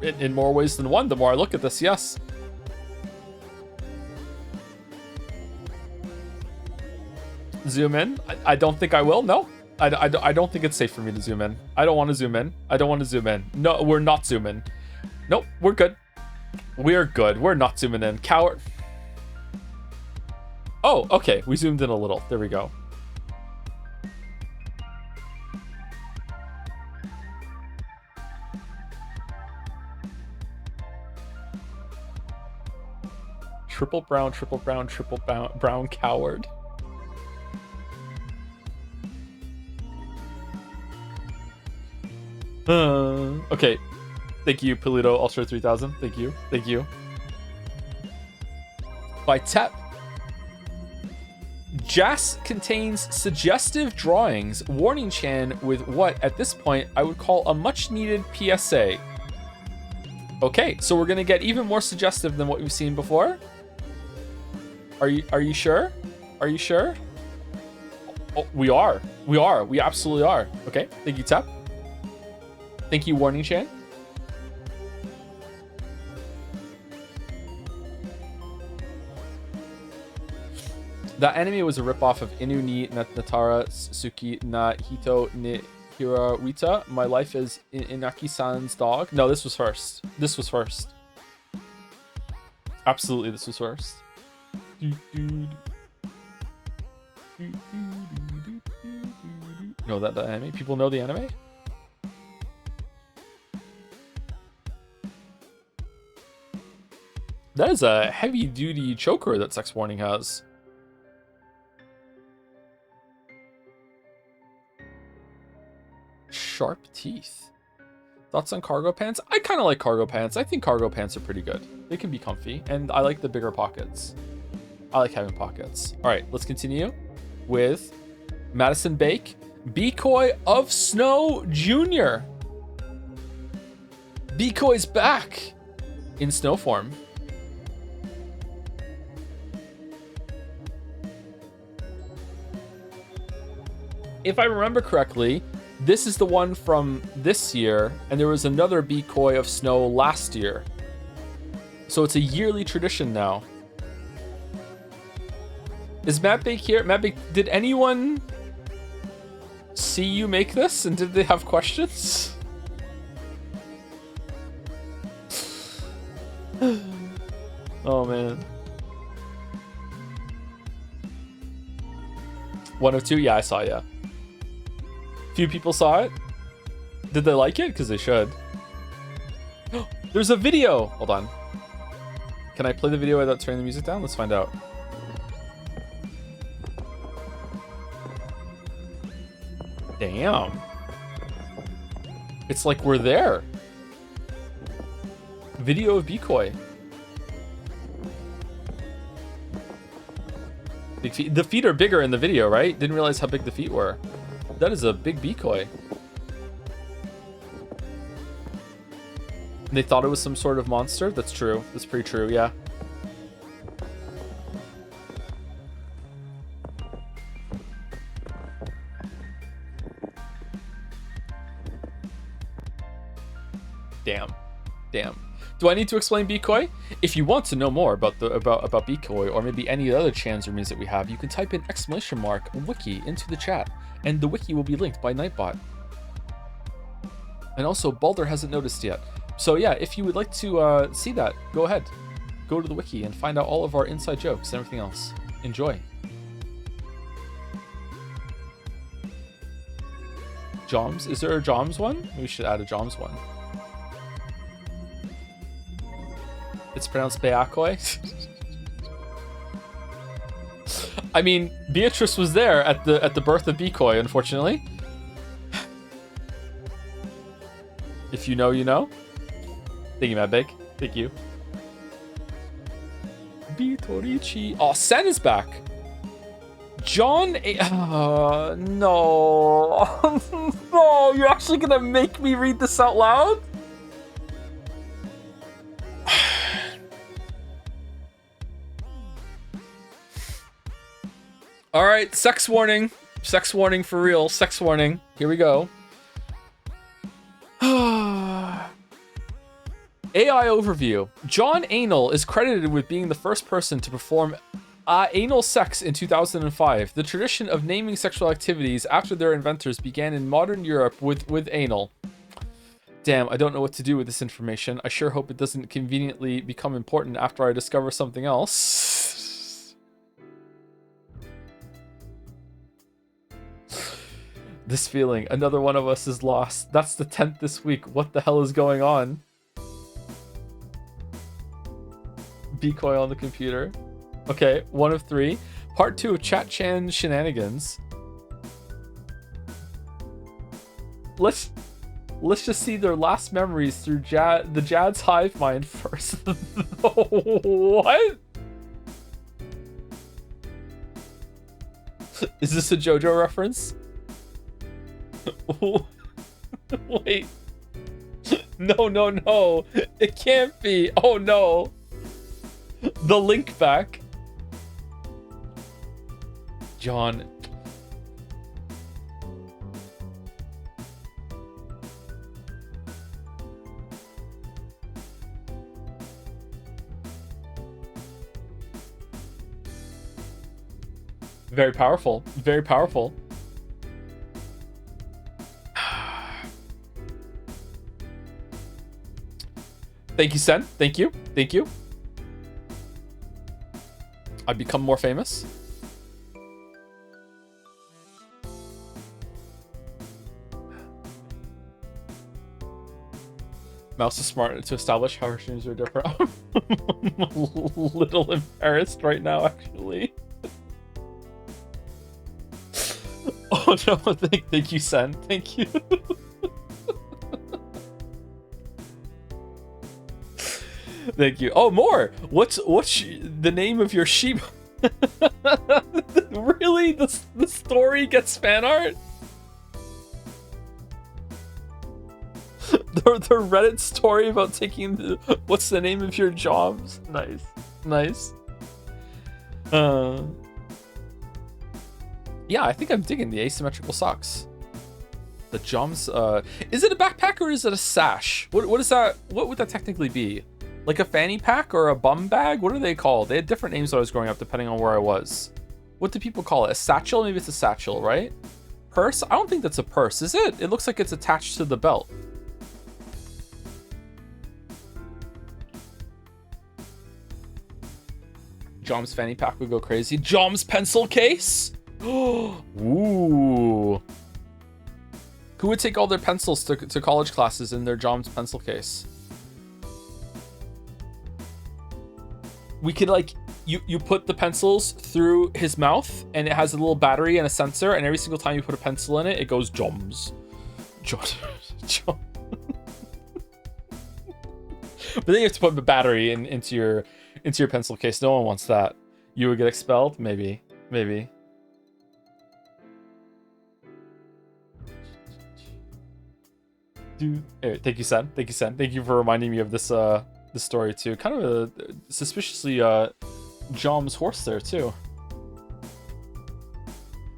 In more ways than one, the more I look at this, yes. Zoom in? I don't think I will. No, I don't think it's safe for me to zoom in. I don't want to zoom in. I don't want to zoom in. No, we're not zooming. Nope, we're good. We're good. We're not zooming in. Coward. Oh, okay. We zoomed in a little. There we go. Triple brown, brown coward. Okay. Thank you, Polito Ultra 3000. Thank you. Thank you. By Tep. Jas contains suggestive drawings, warning Chan with what, at this point, I would call a much-needed PSA. Okay, so we're gonna get even more suggestive than what we've seen before. Are you sure? Are you sure? Oh, we are. We absolutely are. Okay, thank you, Tep. Thank you, Warning Chan. That anime was a ripoff of Inu ni Natara Suki na Hito ni Hirawita. My life is Inaki-san's dog. No, this was first. This was first. Absolutely, this was first. Know that the anime? People know the anime? That is a heavy-duty choker that Sex Warning has. Sharp teeth. Thoughts on cargo pants? I kind of like cargo pants. I think cargo pants are pretty good. They can be comfy, and I like the bigger pockets. I like having pockets. All right, let's continue with Madison Bake, Becoy of Snow Jr. Becoy's back in snow form. If I remember correctly, this is the one from this year, and there was another Becoy of Snow last year. So it's a yearly tradition now. Is Matt Bake here? Matt Bake, did anyone see you make this, and did they have questions? Oh man. 1 of 2? Yeah, I saw, yeah. Few people saw it. Did they like it? Because they should. There's a video! Hold on. Can I play the video without turning the music down? Let's find out. Damn. It's like we're there. Video of Bikoi. Big feet. The feet are bigger in the video, right? Didn't realize how big the feet were. That is a big Bikoi. They thought it was some sort of monster. That's true. That's pretty true, yeah. Damn. Do I need to explain Bikoi? If you want to know more about Bikoi, or maybe any other chans or means that we have, you can type in !wiki into the chat, and the wiki will be linked by Nightbot. And also, Balder hasn't noticed yet. So yeah, if you would like to see that, go ahead. Go to the wiki and find out all of our inside jokes and everything else. Enjoy. Joms? Is there a Joms one? Maybe we should add a Joms one. It's pronounced Beakoi. I mean, Beatrice was there at the birth of Bikoi, unfortunately. If you know, you know. Thank you, Mad Bake. Thank you. Bitorichi. Oh, Sen is back. John no. No, you're actually gonna make me read this out loud? All right, sex warning. Sex warning for real. Sex warning. Here we go. AI overview. John Anal is credited with being the first person to perform anal sex in 2005. The tradition of naming sexual activities after their inventors began in modern Europe with anal. Damn, I don't know what to do with this information. I sure hope it doesn't conveniently become important after I discover something else. This feeling, another one of us is lost. That's the 10th this week. What the hell is going on? Bikoi on the computer. Okay, 1 of 3. Part 2 of Chat Chan shenanigans. Let's just see their last memories through the Jad's hive mind first. What? Is this a JoJo reference? Wait. No. It can't be. Oh no. The link back. John. Very powerful. Very powerful. Thank you, Sen. Thank you. Thank you. I've become more famous. Mouse is smart to establish how her streams are different. I'm a little embarrassed right now, actually. Oh no, thank you, Sen. Thank you. Thank you. Oh, more. What's the name of your sheep? Really? The story gets fan art? The Reddit story about taking what's the name of your jobs? Nice. Yeah, I think I'm digging the asymmetrical socks. The joms. Is it a backpack or is it a sash? What is that? What would that technically be? Like a fanny pack or a bum bag? What are they called? They had different names when I was growing up depending on where I was. What do people call it? A satchel? Maybe it's a satchel, right? Purse? I don't think that's a purse, is it? It looks like it's attached to the belt. Jom's fanny pack would go crazy. Jom's pencil case? Ooh. Who would take all their pencils to college classes in their Jom's pencil case? We could like, you put the pencils through his mouth and it has a little battery and a sensor, and every single time you put a pencil in it, it goes Joms. But then you have to put the battery into your pencil case. No one wants that. You would get expelled? Maybe. Maybe. Dude. Anyway, thank you, Sen. Thank you, Sen. Thank you for reminding me of this this story too. Kind of a suspiciously Jom's horse there too.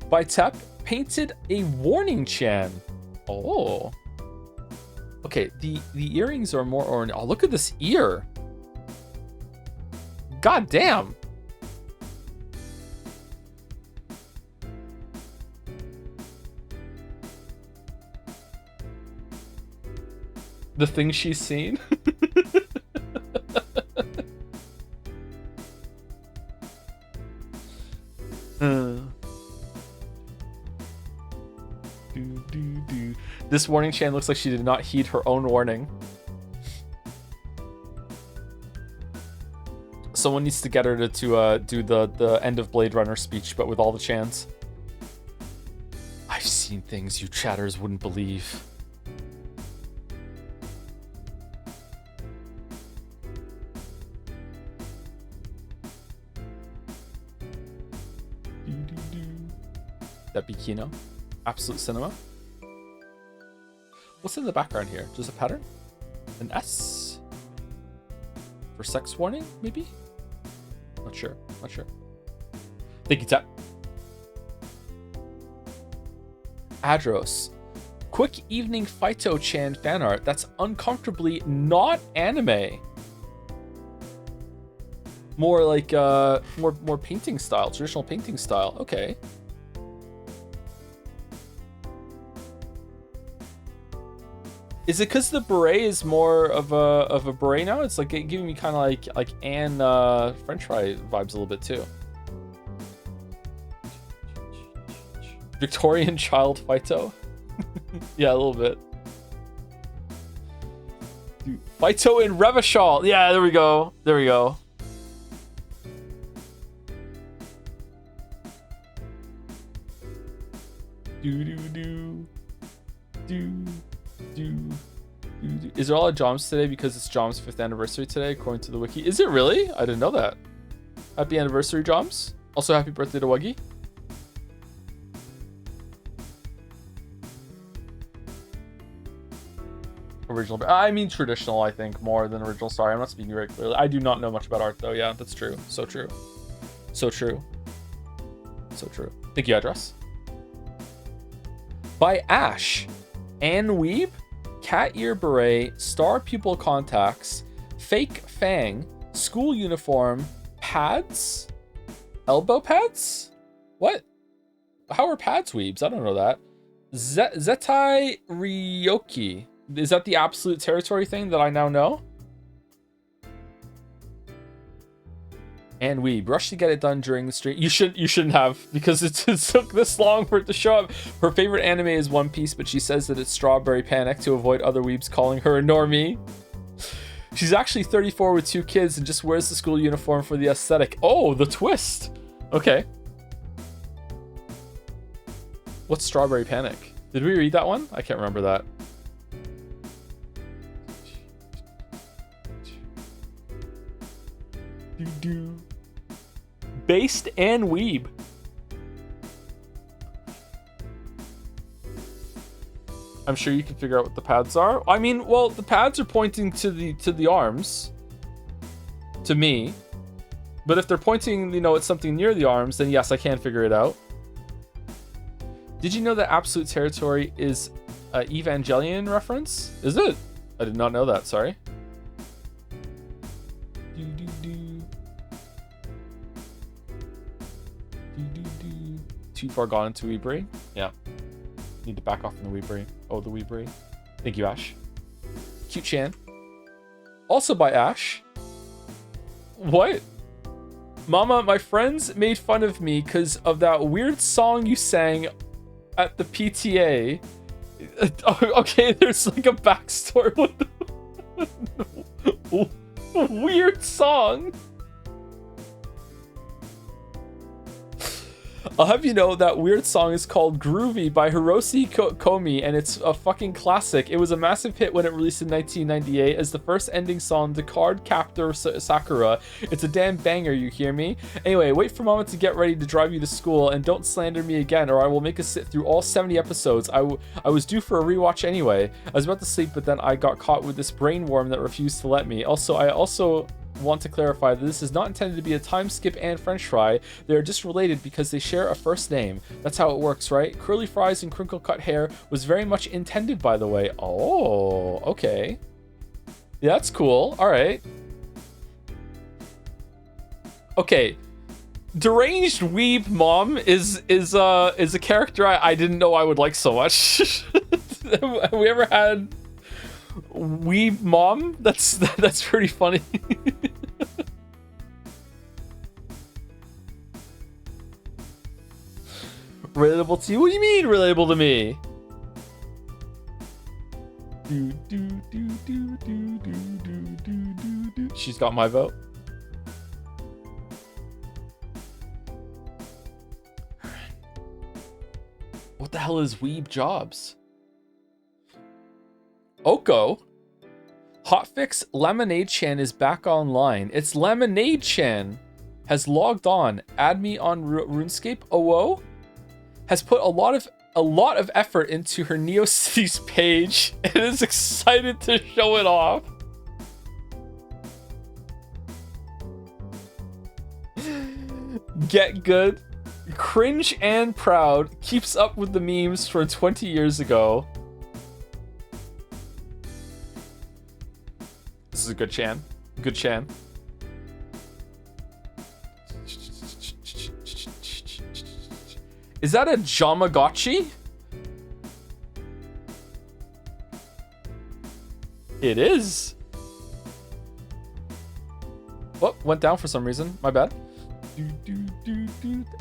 By Tep, painted a warning Chan. Oh. Okay, the earrings are more orange. Oh, look at this ear. God damn. The thing she's seen. This warning Chan looks like she did not heed her own warning. Someone needs to get her to do the end of Blade Runner speech, but with all the Chans. I've seen things you chatters wouldn't believe. That be Kino. Absolute Cinema. What's in the background here? Just a pattern? An S? For sex warning, maybe? Not sure. Not sure. Thank you, Tap. Adros. Quick evening Phyto-chan fan art that's uncomfortably not anime. More like more painting style, traditional painting style. Okay. Is it because the beret is more of a beret now? It's like giving me kind of like Anne French fry vibes a little bit too. Victorian child Phyto. Yeah, a little bit. Dude, Phyto in Revachol. Yeah, there we go. There we go. Is there all Joms today because it's Jom's 5th anniversary today, according to the wiki? Is it really? I didn't know that. Happy anniversary, Joms. Also, happy birthday to Wuggy. Original. I mean traditional, I think, more than original. Sorry, I'm not speaking very clearly. I do not know much about art, though. Yeah, that's true. So true. So true. So true. Thank you, address. By Ash. Anne Weeb. Cat ear beret, star pupil contacts, fake fang, school uniform, pads, elbow pads? What? How are pads weebs? I don't know that. Zetai Ryoki. Is that the absolute territory thing that I now know? And we rush to get it done during the stream. You shouldn't have, because it took this long for it to show up. Her favorite anime is One Piece, but she says that it's Strawberry Panic to avoid other weebs calling her a normie. She's actually 34 with 2 kids and just wears the school uniform for the aesthetic. Oh, the twist. Okay. What's Strawberry Panic? Did we read that one? I can't remember that. Based and weeb. I'm sure you can figure out what the pads are. I mean, well, the pads are pointing to the arms. To me. But if they're pointing, you know, at something near the arms, then yes, I can figure it out. Did you know that Absolute Territory is an Evangelion reference? Is it? I did not know that, sorry. Too far gone into Weebury. Yeah. Need to back off from the Weebury. Oh, the Weebury. Thank you, Ash. Cute Chan. Also by Ash. What? Mama, my friends made fun of me because of that weird song you sang at the PTA. Okay, there's like a backstory. What the... Weird song. I'll have you know that weird song is called Groovy by Hiroshi Komi, and it's a fucking classic. It was a massive hit when it released in 1998 as the first ending song to Card Captor Sakura. It's a damn banger, you hear me? Anyway, wait for Mama to get ready to drive you to school, and don't slander me again, or I will make us sit through all 70 episodes. I was due for a rewatch anyway. I was about to sleep, but then I got caught with this brain worm that refused to let me. I also want to clarify that this is not intended to be a time skip and french fry. They are just related because they share a first name. That's how it works, right? Curly fries and crinkle cut hair was very much intended, by the way. Oh, okay. Yeah, that's cool. All right. Okay. Deranged weeb mom is a character I didn't know I would like so much. Have we ever had weeb mom? That's pretty funny. Relatable to you? What do you mean relatable to me? She's got my vote. What the hell is weeb jobs? Oko? Hotfix Lemonade Chan is back online. It's Lemonade Chan has logged on. Add me on RuneScape. Oh, has put a lot of effort into her NeoCities page and is excited to show it off. Get good. Cringe and proud. Keeps up with the memes from 20 years ago. This is a good Chan. Good Chan. Is that a Jamagotchi? It is. Oh, went down for some reason. My bad.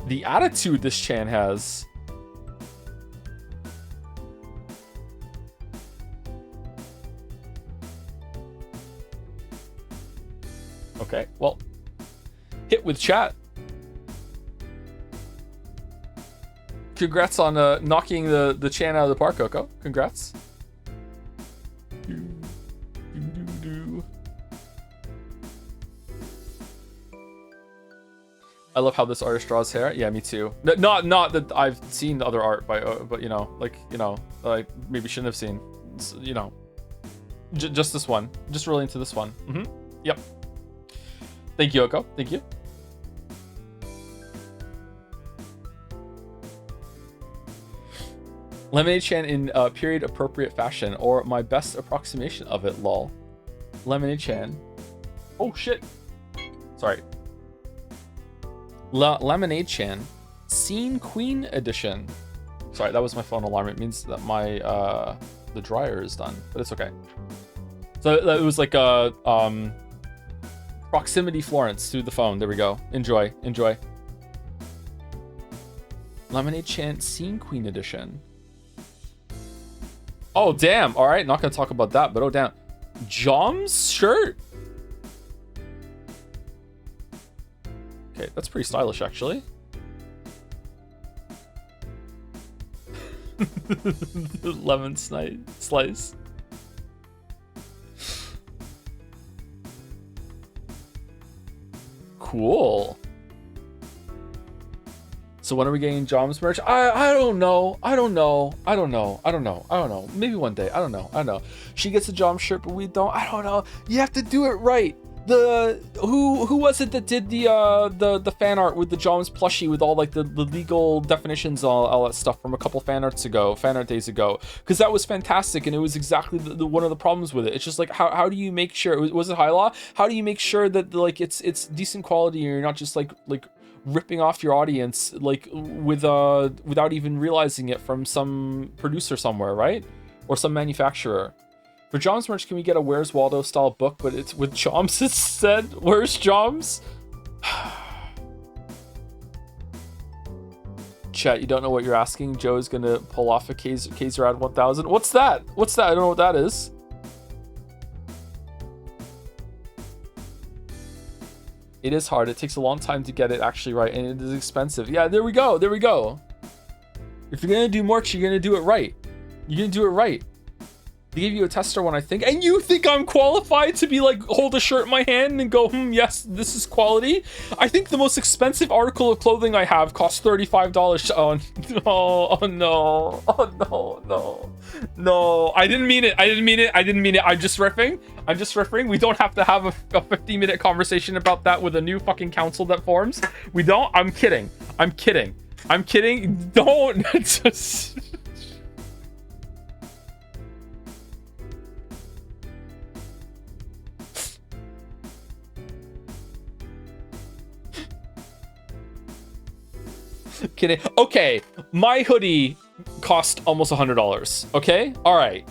The attitude this Chan has. Okay, well, hit with chat. Congrats on knocking the Chan out of the park, Coco. Congrats. I love how this artist draws hair. Yeah, me too. Not that I've seen other art by, but you know, like maybe shouldn't have seen. You know, just this one. Just really into this one. Yep. Thank you, Oko. Thank you. Lemonade Chan in period appropriate fashion, or my best approximation of it, lol. Lemonade Chan. Oh shit. Sorry. Lemonade Chan. Scene Queen Edition. Sorry, that was my phone alarm. It means that my the dryer is done, but it's okay. So it was like a proximity Florence through the phone. There we go. Enjoy. Lemonade Chan Scene Queen Edition. Oh, damn. All right. Not going to talk about that, but oh, damn. Jom's shirt? Okay, that's pretty stylish, actually. Lemon slice. Cool. So when are we getting Jom's merch? I don't know. Maybe one day. I don't know. She gets a Jom shirt, but we don't. I don't know. You have to do it right. Who was it that did the fan art with the Jom's plushie with all like the legal definitions, all that stuff from a couple fan art days ago? Because that was fantastic, and it was exactly the one of the problems with it. It's just like how do you make sure, was it High Law? How do you make sure that like it's decent quality, and you're not just like ripping off your audience like without even realizing it from some producer somewhere, right? Or some manufacturer. For Jom's merch, can we get a Where's Waldo style book, but it's with Joms instead? Where's Joms? Chat, you don't know what you're asking. Joe is gonna pull off a Kaiser ad 1000. What's that? I don't know what that is. It is hard. It takes a long time to get it actually right, and it is expensive. Yeah, there we go. There we go. If you're gonna do merch, you're gonna do it right. You're gonna do it right. They gave you a tester one, I think, and you think I'm qualified to be like, hold a shirt in my hand and go, yes, this is quality? I think the most expensive article of clothing I have costs $35. Oh no, oh no, oh no, no, no. I didn't mean it. I didn't mean it. I didn't mean it. I'm just riffing. I'm just riffing. We don't have to have a 50-minute conversation about that with a new fucking council that forms. We don't. I'm kidding. I'm kidding. I'm kidding. Don't. Just... Kidding. Okay, my hoodie cost almost $100. Okay, all right.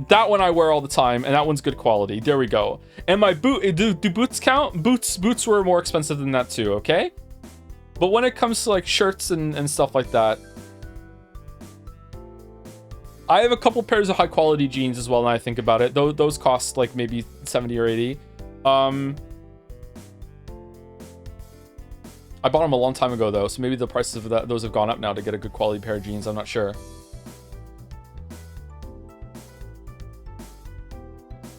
That one I wear all the time, and that one's good quality. There we go. And my boot, do boots count? Boots were more expensive than that too. Okay, but when it comes to like shirts and stuff like that, I have a couple pairs of high quality jeans as well. Now I think about it, those cost like maybe 70 or 80. I bought them a long time ago though, so maybe the prices of those have gone up now to get a good quality pair of jeans. I'm not sure.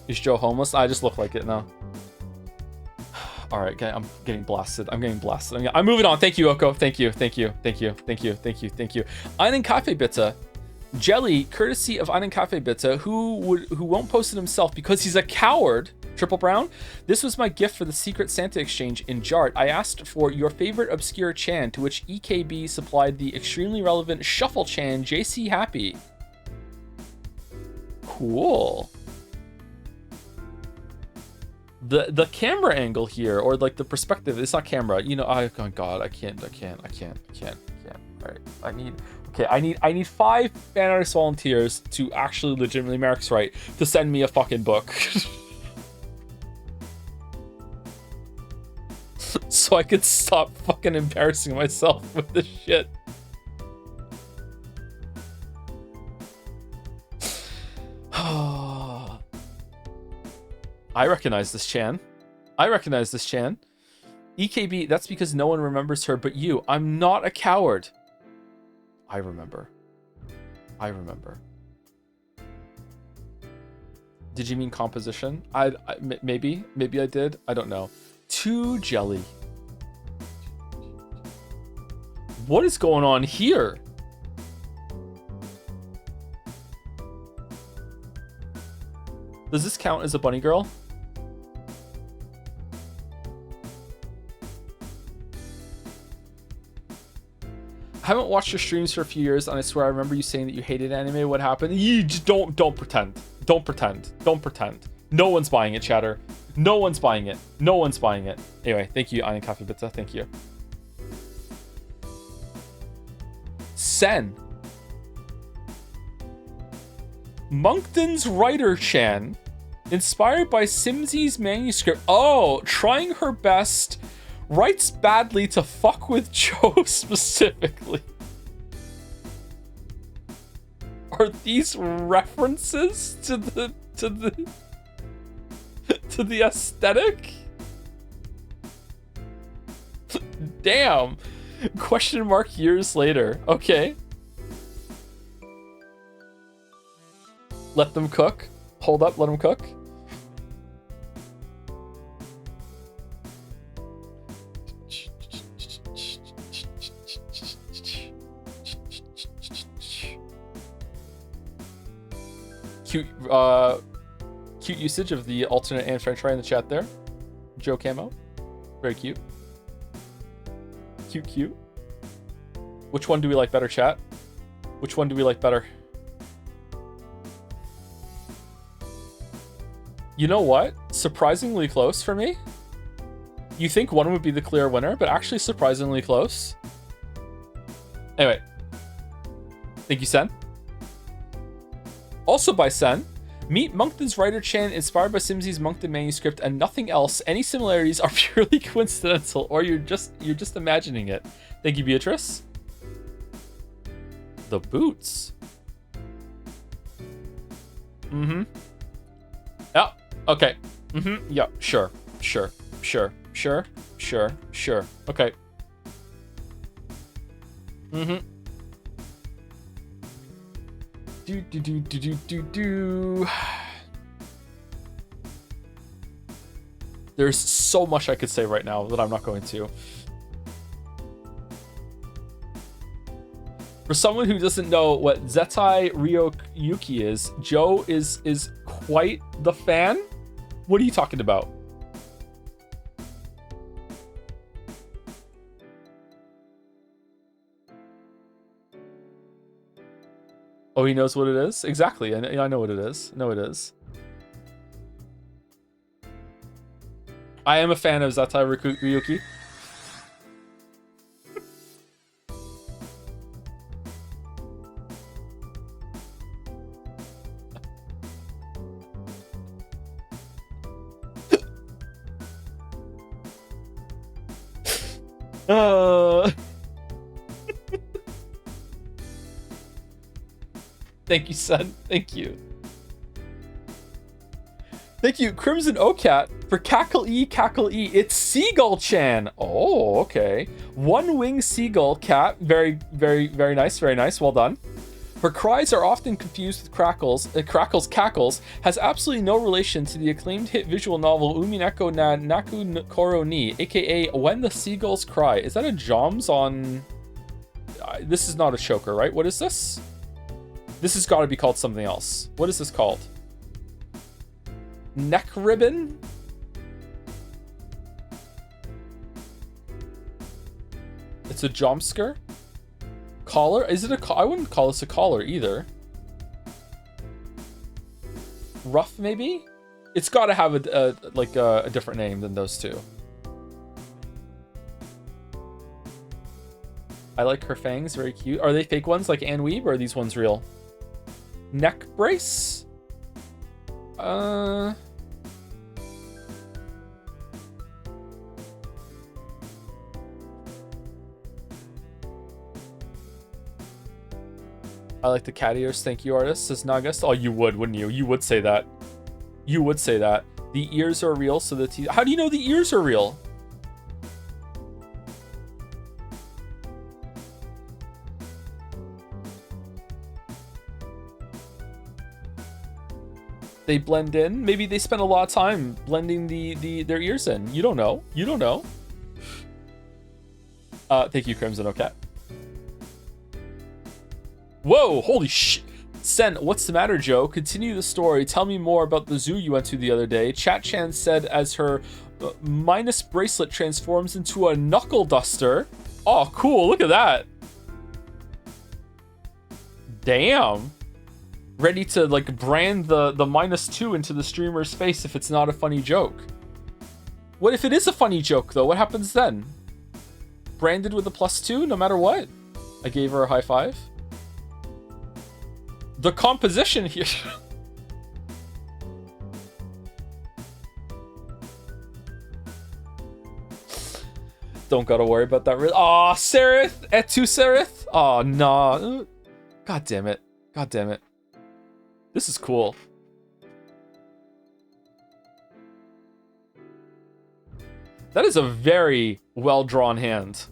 Is Joe homeless? I just look like it now. All right, I'm getting blasted. I'm getting blasted. I'm moving on. Thank you, Oko. Thank you. Thank you. Thank you. Thank you. Thank you. Thank you. Einen Kaffee bitte. Jelly, courtesy of Einen Kaffee bitte, who won't post it himself because he's a coward. Triple Brown, this was my gift for the Secret Santa exchange in Jart. I asked for your favorite obscure Chan, to which EKB supplied the extremely relevant Shuffle Chan JC Happy. Cool. The camera angle here, or like the perspective, it's not camera. You know, oh god, I can't. All right, I need 5 fan artist volunteers to actually legitimately, Merrick's right, to send me a fucking book. So I could stop fucking embarrassing myself with this shit. I recognize this Chan. I recognize this Chan. EKB, that's because no one remembers her but you. I'm not a coward. I remember. I remember. Did you mean composition? Maybe I did. I don't know. 2 jelly. What is going on here? Does this count as a bunny girl? I haven't watched your streams for a few years, and I swear I remember you saying that you hated anime. What happened? You just don't pretend. Don't pretend. Don't pretend. No one's buying it, chatter. No one's buying it. No one's buying it. Anyway, thank you, Einen Kaffee Pizza. Thank you. Sen. Monkton's writer Chan, inspired by Simsy's manuscript. Oh, trying her best. Writes badly to fuck with Joe specifically. Are these references to the aesthetic? Damn. Question mark years later. Okay. Let them cook. Hold up, let them cook. Cute usage of the alternate and French fry in the chat there. Joe Camo. Very cute. Cute. Which one do we like better, chat? Which one do we like better? You know what? Surprisingly close for me. You think one would be the clear winner, but actually surprisingly close. Anyway. Thank you, Sen. Also by Sen, meet Monkton's writer Chan, inspired by Simsy's Monkton manuscript and nothing else. Any similarities are purely coincidental, or you're just imagining it. Thank you, Beatrice. The boots. Mm-hmm. Yeah. Okay. Mm-hmm. Yeah. Sure. Sure. Okay. Mm-hmm. Do. There's so much I could say right now that I'm not going to. For someone who doesn't know what Zettai Ryoyuki is, Joe is quite the fan. What are you talking about? Oh, he knows what it is? Exactly. I know what it is. No, it is. I am a fan of Zettai Ryoyuki. Thank you, son. Thank you. Thank you, Crimson Ocat, for Cackle E. It's Seagull Chan. Oh, okay. One wing seagull cat. Very nice. Very nice. Well done. Her cries are often confused with crackles. Crackles cackles has absolutely no relation to the acclaimed hit visual novel Umineko na Naku Koro ni, aka When the Seagulls Cry. Is that a Joms on? This is not a choker, right? What is this? This has got to be called something else. What is this called? Neck ribbon? It's a jomsker? Collar? Is it a I wouldn't call this a collar either. Ruff, maybe? It's got to have a different name than those two. I like her fangs, very cute. Are they fake ones like Anne Weeb, or are these ones real? Neck brace? I like the cat ears. Thank you, artist, says Nagas. Oh, you would, wouldn't you? You would say that. You would say that. The ears are real, so the teeth. How do you know the ears are real? They blend in. Maybe they spend a lot of time blending their ears in. You don't know. You don't know. Thank you, Crimson Ocat. Whoa, holy shit. Sen, what's the matter, Joe? Continue the story. Tell me more about the zoo you went to the other day. Chat-chan said as her minus bracelet transforms into a knuckle duster. Oh, cool. Look at that. Damn. Ready to like brand the -2 into the streamer's face if it's not a funny joke. What if it is a funny joke though? What happens then? Branded with a +2 no matter what? I gave her a high five. The composition here. Don't gotta worry about that. Aw, Sereth! Etu Sereth! Aw, nah. God damn it. God damn it. This is cool. That is a very well-drawn hand.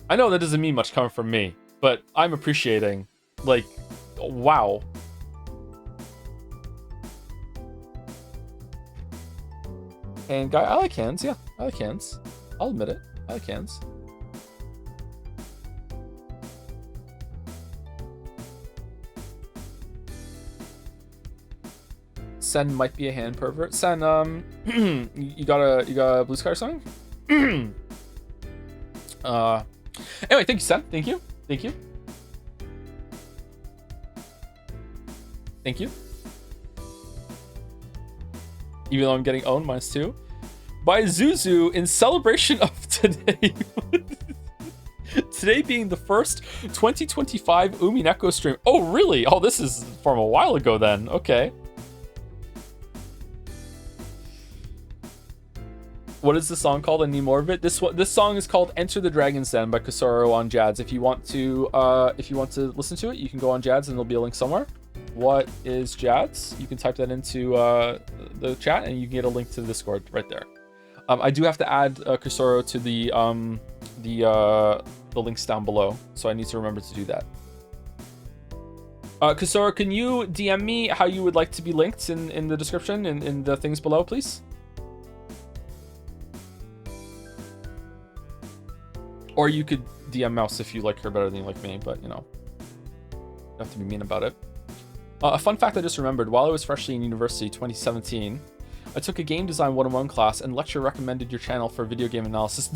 I know that doesn't mean much coming from me, but I'm appreciating, like, wow. And guy, I like hands, yeah. I like hands. I'll admit it. I like hands. Sen might be a hand pervert. Sen, you got a Blue Sky song? Anyway, thank you, Sen. Thank you. Thank you. Thank you. Even though I'm getting owned, -2. By Zuzu in celebration of today. Today being the first 2025 Umineko stream. Oh, really? Oh, this is from a while ago then. Okay. What is the song called? I need more of it. This song is called "Enter the Dragon's Den" by Kusaro on Jads. If you want to listen to it, you can go on Jads, and there'll be a link somewhere. what is Jads? You can type that into the chat, and you can get a link to the Discord right there. I do have to add Kusoro to the links down below, so I need to remember to do that. Kusoro, can you DM me how you would like to be linked in the description in the things below, please? Or you could DM Mouse if you like her better than you like me, but you know, you have to be mean about it. A fun fact I just remembered, while I was freshly in university 2017, I took a game design 101 class and lecturer recommended your channel for video game analysis.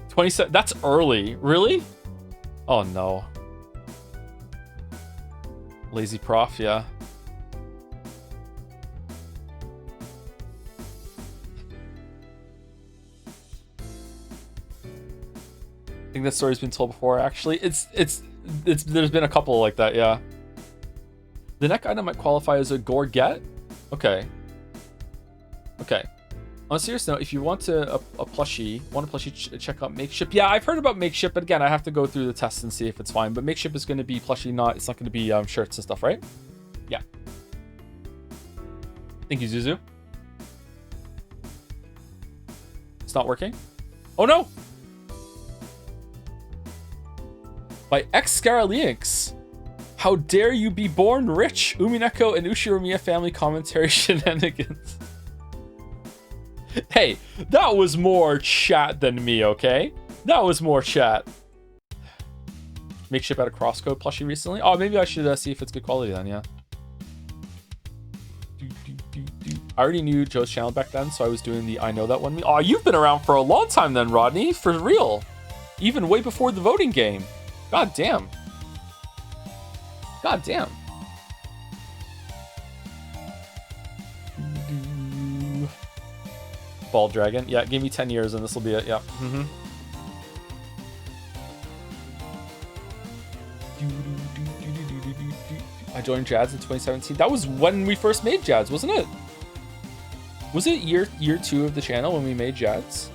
27, that's early, really? Oh no. Lazy prof, yeah. I think that story's been told before, actually. There's been a couple like that, yeah. The neck item might qualify as a Gorget? Okay. Okay. On a serious note, if you want a plushie, check out Makeship. Yeah, I've heard about Makeship, but again, I have to go through the test and see if it's fine. But Makeship is going to be plushie, it's not going to be shirts and stuff, right? Yeah. Thank you, Zuzu. It's not working? Oh no! By X Scaralienx. How dare you be born rich? Umineko and Ushiromiya family commentary shenanigans. Hey, that was more chat than me, okay? That was more chat. Makeship had a crosscode plushie recently. Oh, maybe I should see if it's good quality then, yeah. I already knew Joe's channel back then, so I was doing the I know that one. Oh, you've been around for a long time then, Rodney. For real. Even way before the voting game. God damn. God damn. Ball Dragon. Yeah, give me 10 years and this will be it. Yeah. I joined Jads in 2017. That was when we first made Jads, wasn't it? Was it year 2 of the channel when we made Jads?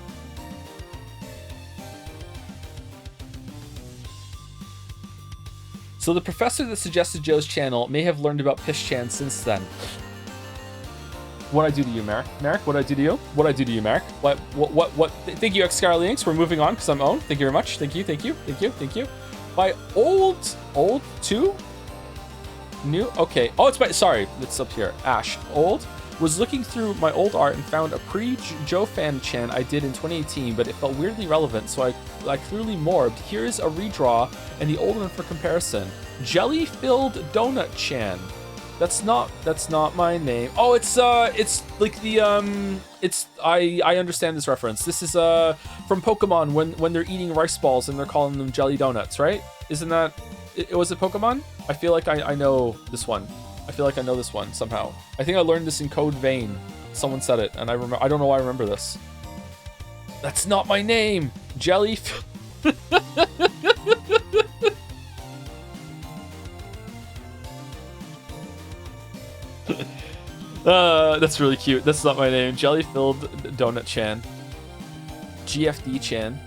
So the professor that suggested Joe's channel may have learned about Pish-chan since then. What'd I do to you, Merrick? Merrick, what'd I do to you? What'd I do to you, Merrick? What? Thank you, X Scarlinks. We're moving on because I'm owned. Thank you very much. Thank you. By old 2? New? Okay. Oh, it's by, sorry. It's up here. Ash. Old. Was looking through my old art and found a pre-Joe fan chan I did in 2018, but it felt weirdly relevant, so I clearly morbed. Here's a redraw and the old one for comparison. Jelly-filled donut chan. That's not my name. Oh, it's like the I understand this reference. This is from Pokemon when they're eating rice balls and they're calling them jelly donuts, right? Isn't that was it Pokemon? I feel like I know this one. I feel like I know this one somehow. I think I learned this in Code Vein. Someone said it, and I don't know why I remember this. That's not my name. Jelly. That's really cute. That's not my name. Jelly-filled donut chan. GFD chan.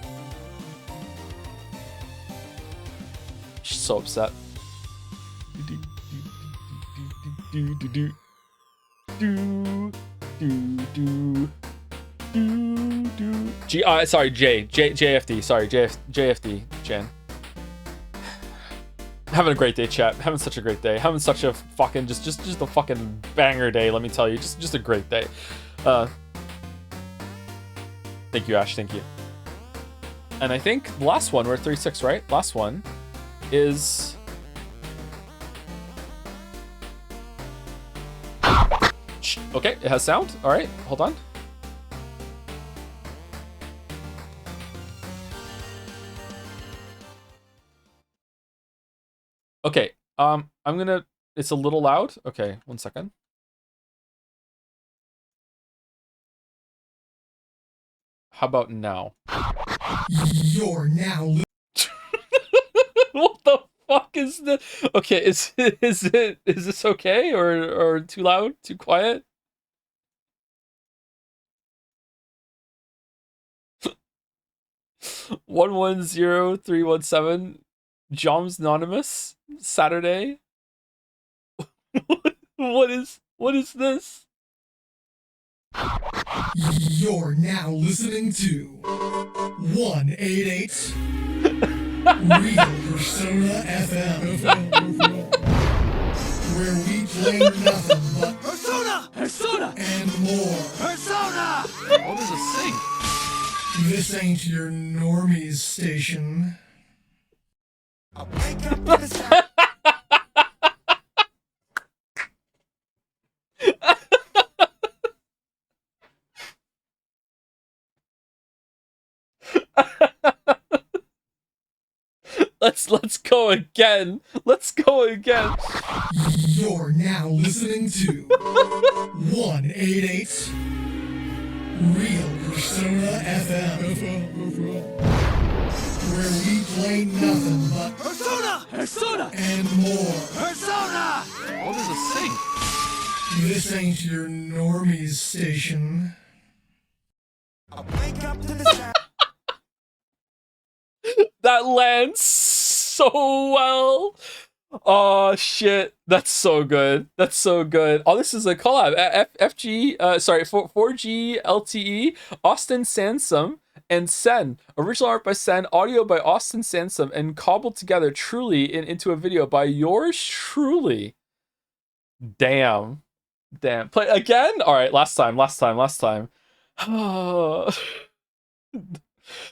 She's so upset. Sorry, JFD. Sorry, JFD chan. Having a great day, chat. Having such a great day. Having such a fucking just a fucking banger day. Let me tell you, just a great day. Thank you, Ash. Thank you. And I think the last one, we're at 36, right? Last one is. Okay, it has sound. All right, hold on. Okay, I'm gonna. It's a little loud. Okay, 1 second. How about now? You're now. What the fuck is this? Okay, is this okay or too loud? Too quiet? 110317 Joms Anonymous Saturday. What is this? You're now listening to 188 Real Persona FM, where we play nothing but Persona and more. Persona! Oh, there's a sync. This ain't your normies station. I wake up to the sound. Let's go again. Let's go again. You're now listening to 188 Real Persona FM, where we play nothing but Persona! and more. Persona! Oh, there's a sync. This ain't your normies station. I wake up to the sound. That lands so well. Oh shit, that's so good. That's so good. Oh, this is a collab. FG, 4G LTE, Austin Sansom and Sen. Original art by Sen, audio by Austin Sansom, and cobbled together truly into a video by yours truly. Damn. Play again? All right, last time.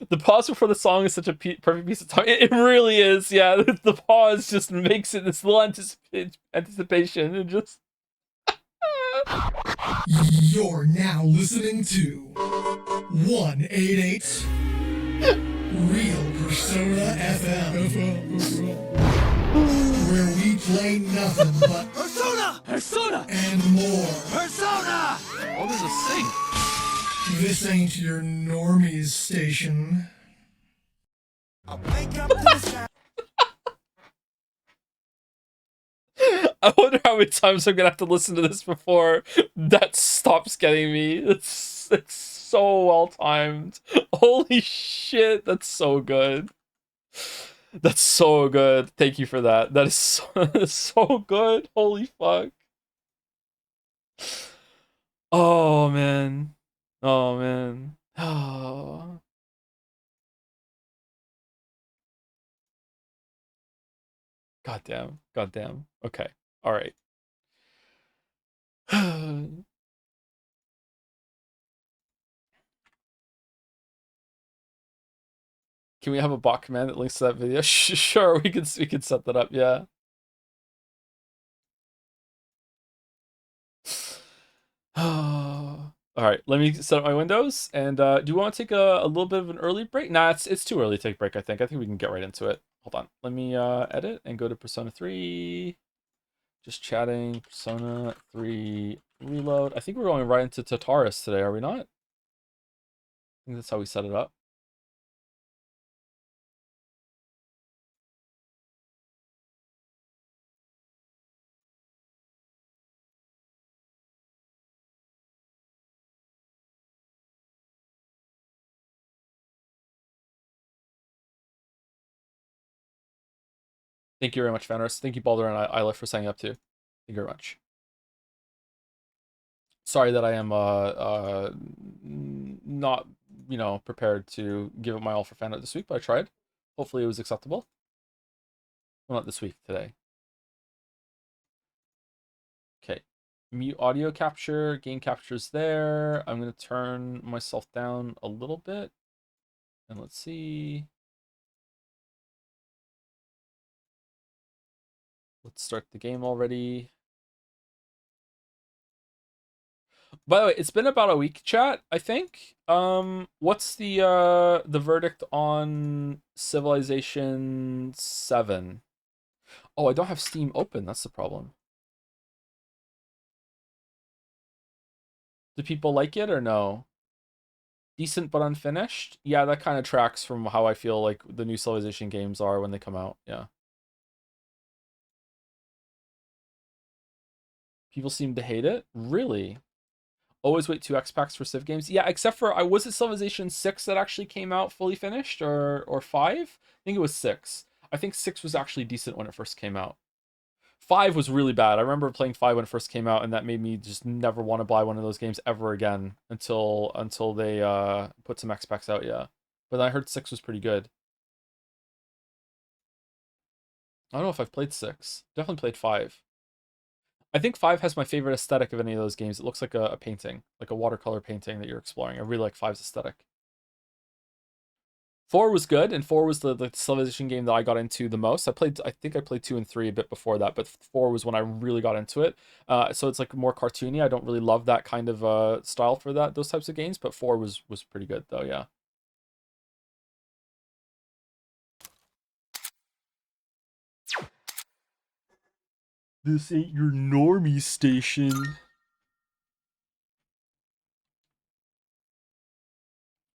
The pause before the song is such a perfect piece of time. It really is, yeah. The pause just makes it this little anticipation and just. You're now listening to 188 Real Persona FM, where we play nothing but Persona! and more. Persona! Oh, there's a sync. This ain't your normies station. I wake up to the sound. I wonder how many times I'm gonna have to listen to this before that stops getting me. It's so well timed. Holy shit, that's so good. That's so good. Thank you for that. That is so good. Holy fuck. Oh man. Oh man. Oh. Goddamn. Okay. All right. Can we have a bot command that links to that video? Sure, we can set that up. Yeah. All right, let me set up my windows. And do you want to take a little bit of an early break? Nah, it's too early to take a break. I think we can get right into it. Hold on. Let me edit and go to Persona 3. Just chatting. Persona 3 reload. I think we're going right into Tartarus today, are we not? I think that's how we set it up. Thank you very much, Fanart. Thank you, Baldur and Isla, for signing up too. Thank you very much. Sorry that I am not prepared to give it my all for Fanart this week, but I tried. Hopefully it was acceptable. Well, not this week, today. Okay. Mute audio capture, gain capture's there. I'm gonna turn myself down a little bit. And let's see. Let's start the game already. By the way, it's been about a week, chat, I think. What's the verdict on Civilization 7? Oh, I don't have Steam open, that's the problem. Do people like it or no? Decent but unfinished? Yeah, that kind of tracks from how I feel like the new Civilization games are when they come out, yeah. People seem to hate it? Really? Always wait 2 X packs for Civ games. Yeah, except for was it Civilization 6 that actually came out fully finished, or 5? I think it was 6. I think 6 was actually decent when it first came out. 5 was really bad. I remember playing 5 when it first came out, and that made me just never want to buy one of those games ever again until they put some X packs out. Yeah, but I heard 6 was pretty good. I don't know if I've played 6. Definitely played 5. I think 5 has my favorite aesthetic of any of those games. It looks like a painting, like a watercolor painting that you're exploring. I really like 5's aesthetic. 4 was good, and 4 was the Civilization game that I got into the most. I think I played 2 and 3 a bit before that, but 4 was when I really got into it. So it's like more cartoony. I don't really love that kind of style for those types of games, but 4 was pretty good though, yeah. This ain't your normie station.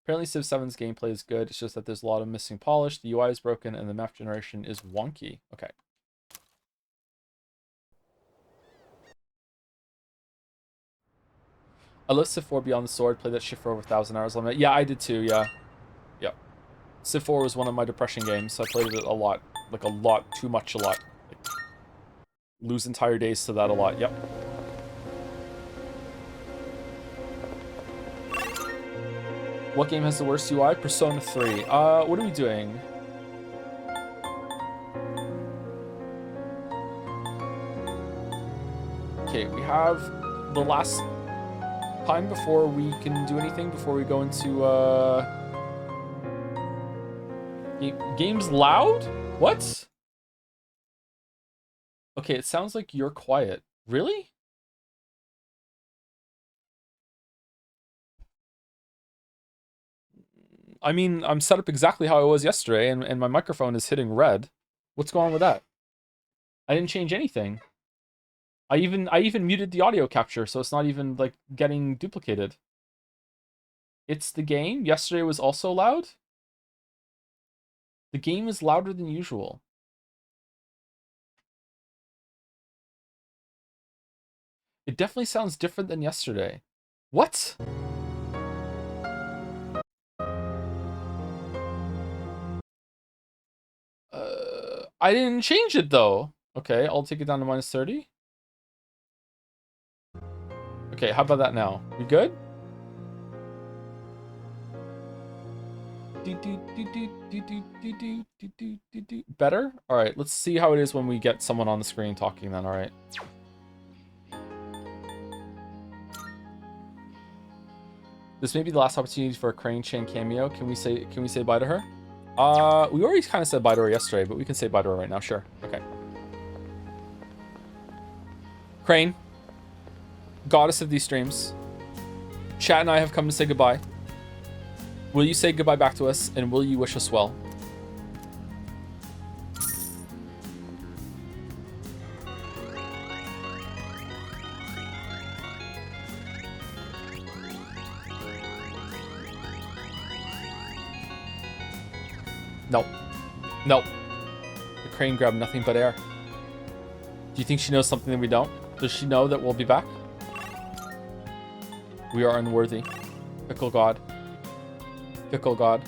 Apparently Civ 7's gameplay is good, it's just that there's a lot of missing polish, the UI is broken, and the map generation is wonky. Okay. I love Civ 4 Beyond the Sword, played that shit for over 1,000 hours limit. Yeah, I did too, yeah. Yep. Civ 4 was one of my depression games, so I played it a lot. Like a lot, too much a lot. Like, lose entire days to that a lot, yep. What game has the worst UI? Persona 3. What are we doing? Okay, we have the last time before we can do anything, before we go into, game's loud? What? Okay, it sounds like you're quiet. Really? I mean, I'm set up exactly how I was yesterday, and my microphone is hitting red. What's going on with that? I didn't change anything. I even muted the audio capture, so it's not even, like, getting duplicated. It's the game? Yesterday was also loud? The game is louder than usual. It definitely sounds different than yesterday. What? I didn't change it though. Okay, I'll take it down to minus 30. Okay, how about that now? We good? Better? All right, let's see how it is when we get someone on the screen talking then, all right. This may be the last opportunity for a Crane Chain cameo. Can we say bye to her? We already kind of said bye to her yesterday, but we can say bye to her right now, sure. Okay. Crane, goddess of these streams, Chat and I have come to say goodbye. Will you say goodbye back to us, and will you wish us well? No. No. The crane grabbed nothing but air. Do you think she knows something that we don't? Does she know that we'll be back? We are unworthy. Fickle God. Fickle God.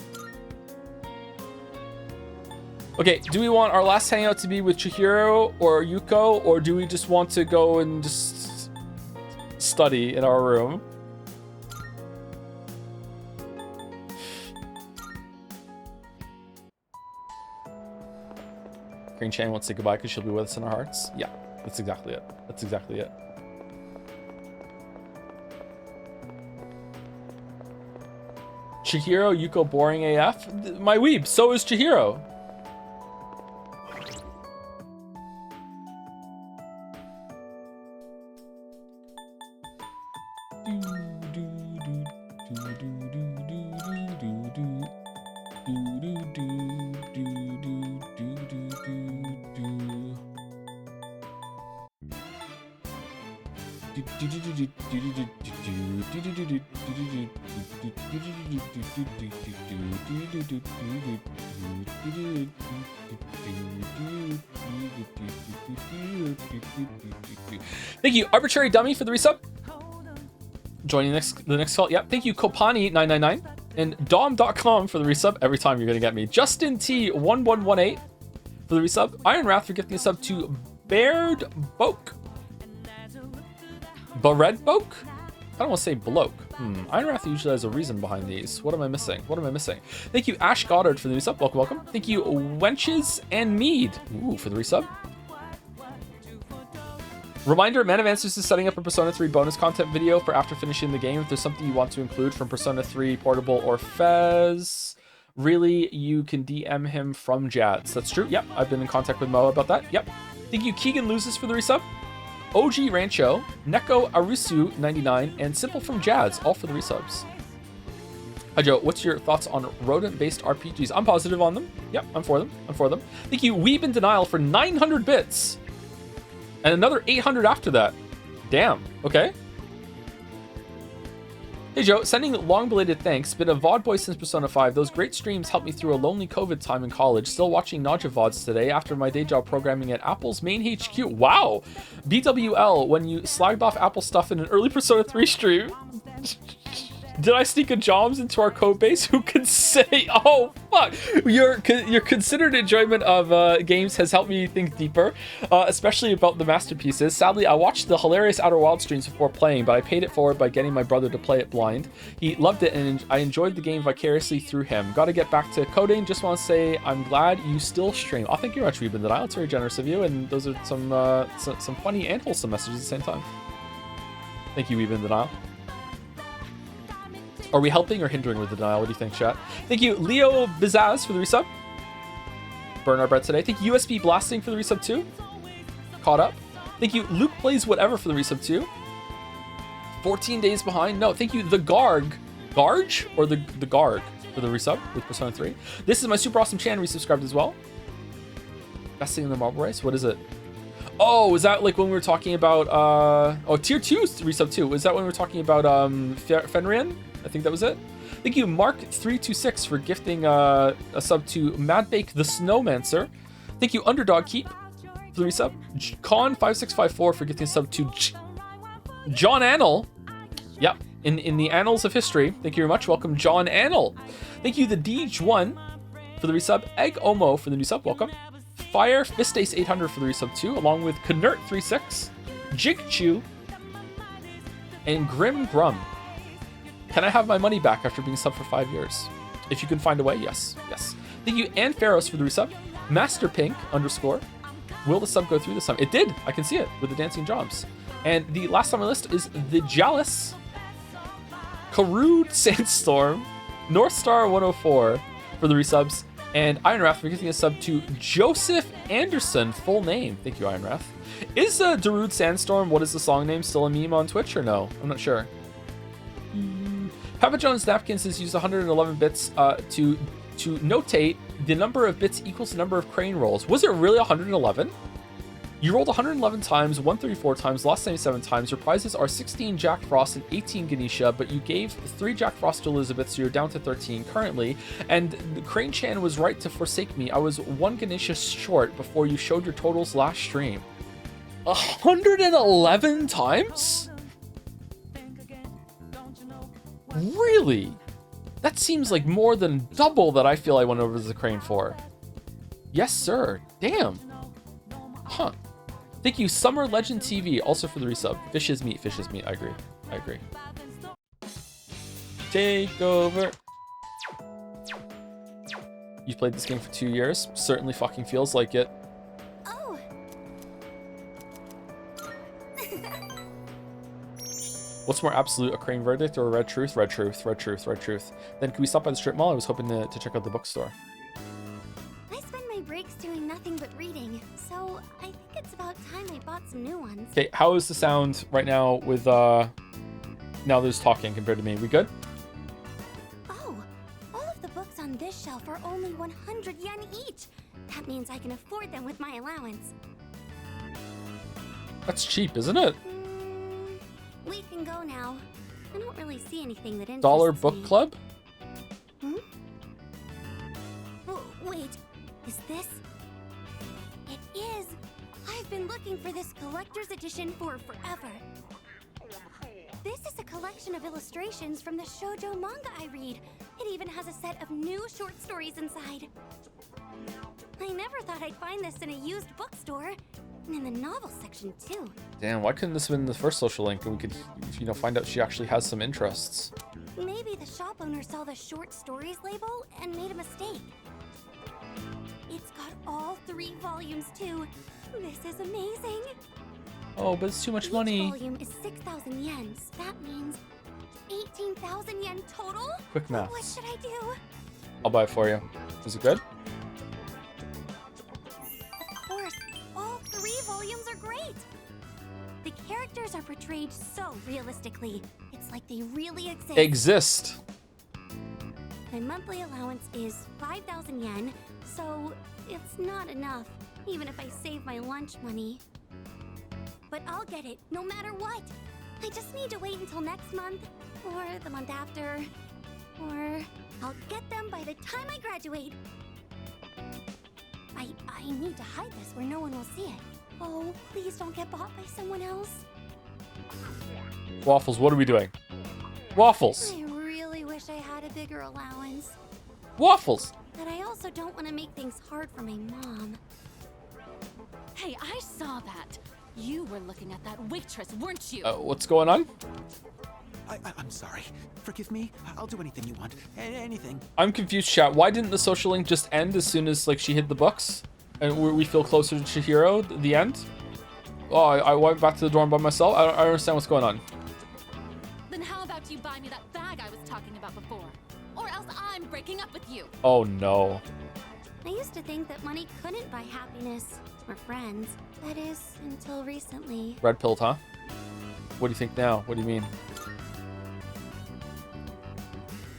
Okay, do we want our last hangout to be with Chihiro or Yuko, or do we just want to go and just study in our room? Green Chain wants to say goodbye because she'll be with us in our hearts. Yeah, that's exactly it. That's exactly it. Chihiro, Yuko boring AF? My weeb, so is Chihiro. Thank you, Arbitrary Dummy, for the resub. Joining the next call. Yep. Thank you, Kopani999 and Dom.com for the resub. Every time you're gonna get me. Justin T1118 for the resub. Iron Wrath for gifting a sub to Baird Boke. Bared Boke? I don't want to say bloke. Iron Wrath usually has a reason behind these. What am I missing? What am I missing? Thank you, Ash Goddard, for the resub. Welcome, welcome. Thank you, Wenches and Mead. Ooh, for the resub. Reminder, Man of Answers is setting up a Persona 3 bonus content video for after finishing the game. If there's something you want to include from Persona 3 Portable or Fez, really, you can DM him from Jads. That's true. Yep, I've been in contact with Mo about that. Yep. Thank you, Keegan Loses, for the resub. OG Rancho, Neko Arusu 99, and Simple from Jads, all for the resubs. Hi Joe, what's your thoughts on rodent-based RPGs? I'm positive on them. Yep, I'm for them. I'm for them. Thank you, Weeb in Denial, for 900 bits. And another 800 after that. Damn, okay. Hey Joe, sending long-belated thanks. Been a VOD boy since Persona 5. Those great streams helped me through a lonely COVID time in college. Still watching Naja VODs today after my day job programming at Apple's main HQ. Wow! BWL, when you slagged off Apple stuff in an early Persona 3 stream. Did I sneak a Joms into our code base? Who can say? Oh, fuck. Your considered enjoyment of games has helped me think deeper, especially about the masterpieces. Sadly, I watched the hilarious Outer Wild streams before playing, but I paid it forward by getting my brother to play it blind. He loved it, and I enjoyed the game vicariously through him. Got to get back to coding. Just want to say I'm glad you still stream. Oh, thank you very much, We've been Denial. It's very generous of you, and those are some funny and wholesome messages at the same time. Thank you, We've been Denial. Are we helping or hindering with the denial? What do you think, chat? Thank you, Leo Bizaz, for the resub. Burn our bread today. Thank you, USB Blasting, for the resub too. Caught up. Thank you, Luke Plays Whatever, for the resub too. 14 days behind. No, thank you, the Garg. Garge? Or the Garg for the resub with Persona 3. This is my super awesome Chan resubscribed as well. Best thing in the marble race? What is it? Oh, is that like when we were talking about tier 2 resub too? Was that when we were talking about Fenrian? I think that was it. Thank you, Mark326, for gifting a sub to Madbake the Snowmancer. Thank you, Underdog Keep, for the resub. Con5654 for gifting a sub to John Annal. Yep, in the annals of history. Thank you very much. Welcome, John Annal. Thank you, the Deej1, for the resub. Egg Omo for the new sub. Welcome. Fire Fistace 800 for the resub too, along with Knert36, Jig Chew, and Grim Grum. Can I have my money back after being subbed for 5 years? If you can find a way, yes. Yes. Thank you, Ann Farros, for the resub. Master Pink _ Will the sub go through this time? It did. I can see it with the dancing drums. And the last on my list is the Jalis, Karood Sandstorm, North Star 104 for the resubs, and Iron Wrath for giving a sub to Joseph Anderson, full name. Thank you, Iron Wrath. Is Darude Sandstorm, what is the song name, still a meme on Twitch or no? I'm not sure. Papa Jones Napkins has used 111 bits to notate the number of bits equals the number of crane rolls. Was it really 111? You rolled 111 times, 134 times, lost 77 times. Your prizes are 16 Jack Frost and 18 Ganesha, but you gave 3 Jack Frost to Elizabeth, so you're down to 13 currently. And Crane Chan was right to forsake me. I was 1 Ganesha short before you showed your totals last stream. 111 times? Really? That seems like more than double that I feel I went over as a crane for. Yes, sir. Damn. Huh. Thank you, Summer Legend TV, also for the resub. Fish is meat, fish is meat. I agree. I agree. Take over. You've played this game for 2 years. Certainly fucking feels like it. Oh. What's more absolute, a crane verdict or a red truth? Red truth, red truth, red truth. Then can we stop by the strip mall? I was hoping to check out the bookstore. I spend my breaks doing nothing but reading, so I think it's about time I bought some new ones. Okay, how is the sound right now with now there's talking compared to me? We good? Oh, all of the books on this shelf are only 100 yen each. That means I can afford them with my allowance. That's cheap, isn't it? We can go now. I don't really see anything that interests Dollar me. Book Club? Hmm? Oh, wait, is this? It is! I've been looking for this collector's edition for forever. This is a collection of illustrations from the shoujo manga I read. It even has a set of new short stories inside. I never thought I'd find this in a used bookstore. And in the novel section, too. Damn, why couldn't this have been the first social link and we could, you know, find out she actually has some interests? Maybe the shop owner saw the short stories label and made a mistake. It's got all 3 volumes, too. This is amazing. Oh, but it's too much Each money. volume is 6,000 yen. So that means 18,000 yen total? Quick math. What should I do? I'll buy it for you. Is it good? Of course, all 3 volumes are great. The characters are portrayed so realistically. It's like they really Exist. My monthly allowance is 5,000 yen, so it's not enough, even if I save my lunch money. But I'll get it, no matter what. I just need to wait until next month, or the month after, or I'll get them by the time I graduate. I need to hide this where no one will see it. Oh, please don't get bought by someone else. Waffles, what are we doing? Waffles. I really wish I had a bigger allowance. Waffles. But I also don't want to make things hard for my mom. Hey, I saw that. You were looking at that waitress, weren't you? What's going on? I'm sorry. Forgive me. I'll do anything you want. Anything. I'm confused, chat. Why didn't the social link just end as soon as like she hid the books? And we feel closer to Chihiro, the end? Oh, I went back to the dorm by myself? I don't understand what's going on. Then how about you buy me that bag I was talking about before? Or else I'm breaking up with you. Oh no. I used to think that money couldn't buy happiness or friends. That is, until recently. Red pilled, huh? What do you think now? What do you mean?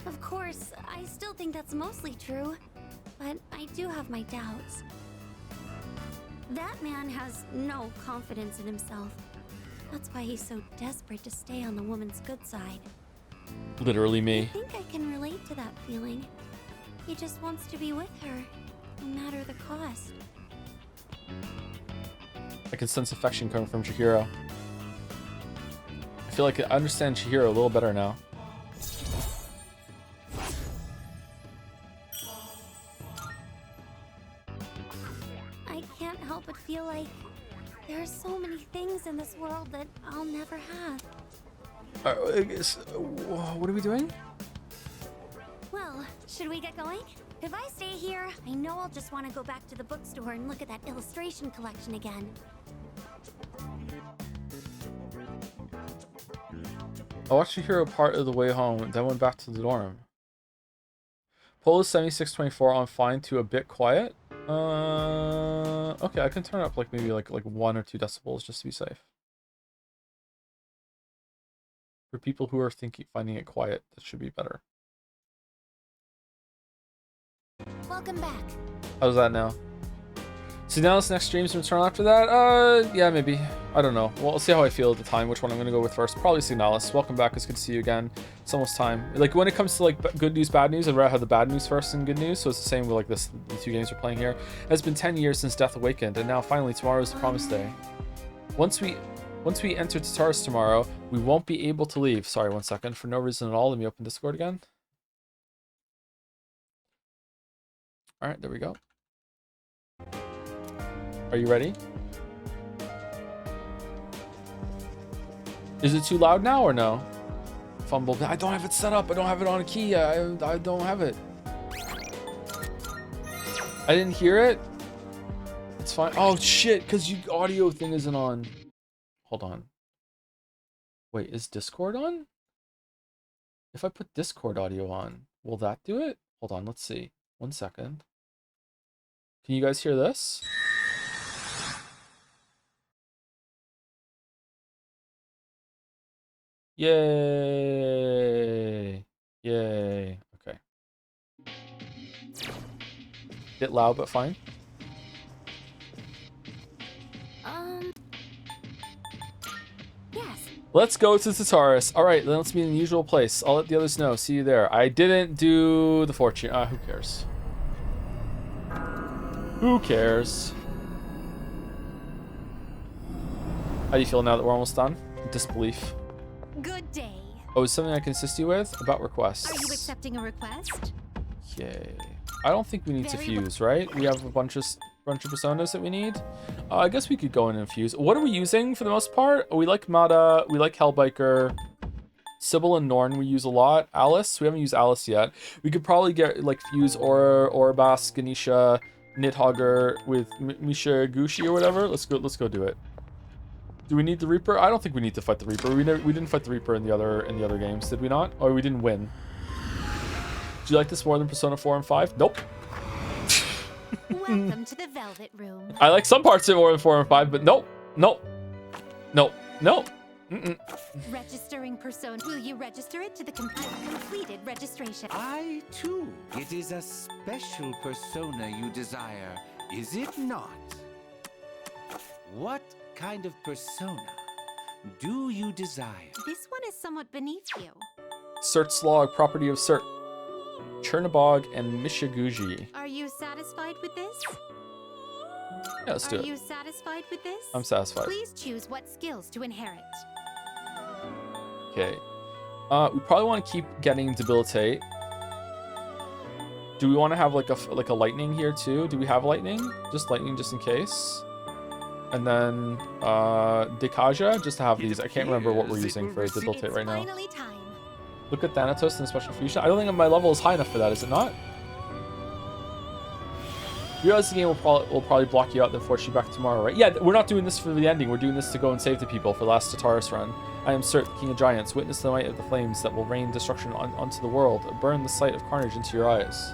Of course, I still think that's mostly true, but I do have my doubts. That man has no confidence in himself. That's why he's so desperate to stay on the woman's good side. Literally I me. think I can relate to that feeling. He just wants to be with her, no matter the cost. I can sense affection coming from Chihiro. I feel like I understand Chihiro a little better now. I can't help but feel like there are so many things in this world that I'll never have. What are we doing? Well, should we get going? If I stay here, I know I'll just want to go back to the bookstore and look at that illustration collection again. I watched Chihiro part of the way home, then went back to the dorm. Poll is 7624 on fine to a bit quiet. Okay, I can turn it up like maybe like 1 or 2 decibels just to be safe. For people who are finding it quiet, that should be better. Welcome back. How's that now? So now this next stream's return after that? Yeah, maybe. I don't know. Well, I'll see how I feel at the time, which one I'm gonna go with first. Probably Signalis. Welcome back, it's good to see you again. It's almost time. Like, when it comes to, like, good news, bad news, I'd rather have the bad news first than good news, so it's the same with, like, the 2 games we're playing here. It's been 10 years since Death Awakened, and now, finally, tomorrow is the promised day. Once we enter Tartarus tomorrow, we won't be able to leave. Sorry, 1 second. For no reason at all, let me open Discord again. Alright, there we go. Are you ready? Is it too loud now or no? Fumble. I don't have it set up. I don't have it on a key. I don't have it. I didn't hear it. It's fine. Oh shit, because your audio thing isn't on. Hold on. Wait, is Discord on? If I put Discord audio on, will that do it? Hold on, let's see. 1 second. Can you guys hear this? Yay! Yay. Okay. Bit loud, but fine. Yes. Let's go to Tartarus. Alright, then let's meet in the usual place. I'll let the others know. See you there. I didn't do the fortune. Who cares? Who cares? How do you feel now that we're almost done? Disbelief. Good day. Oh, is something I can assist you with? About requests. Are you accepting a request? Yay. I don't think we need to Very well. fuse, right? We have a bunch of personas that we need. I guess we could go in and fuse. What are we using for the most part? We like Mata, we like Hellbiker. Sybil and Norn we use a lot. Alice, we haven't used Alice yet. We could probably get like fuse Orabas, Ganesha, Nidhogger with Misha Gushi or whatever. Let's go do it. Do we need the Reaper? I don't think we need to fight the Reaper. We didn't fight the Reaper in the other games, did we not? Or we didn't win. Do you like this more than Persona 4 and 5? Nope. Welcome to the Velvet Room. I like some parts of it more than 4 and 5, but nope. Nope. Nope. Nope. Registering persona. Will you register it to the completed registration? I too. It is a special persona you desire, is it not? What kind of persona do you desire? This one is somewhat beneath you. Cert's log, property of Cert. Chernobog and Mishaguji. Are you satisfied with this? Yeah, let's do Are it. you satisfied with this? I'm satisfied. Please choose what skills to inherit. Okay. We probably want to keep getting debilitate. Do we want to have like a lightning here too? Do we have lightning? Just lightning, just in case. And then Dekaja, just to have these. I can't remember what we're using for debilitate right now. Finally time. Look at Thanatos and special fusion. I don't think my level is high enough for that. Is it not? You realize the game will probably block you out, then force you back tomorrow, right? Yeah, we're not doing this for the ending. We're doing this to go and save the people for last Tataris run. I am Cert, the King of Giants. Witness the might of the flames that will rain destruction onto the world. Burn the sight of carnage into your eyes.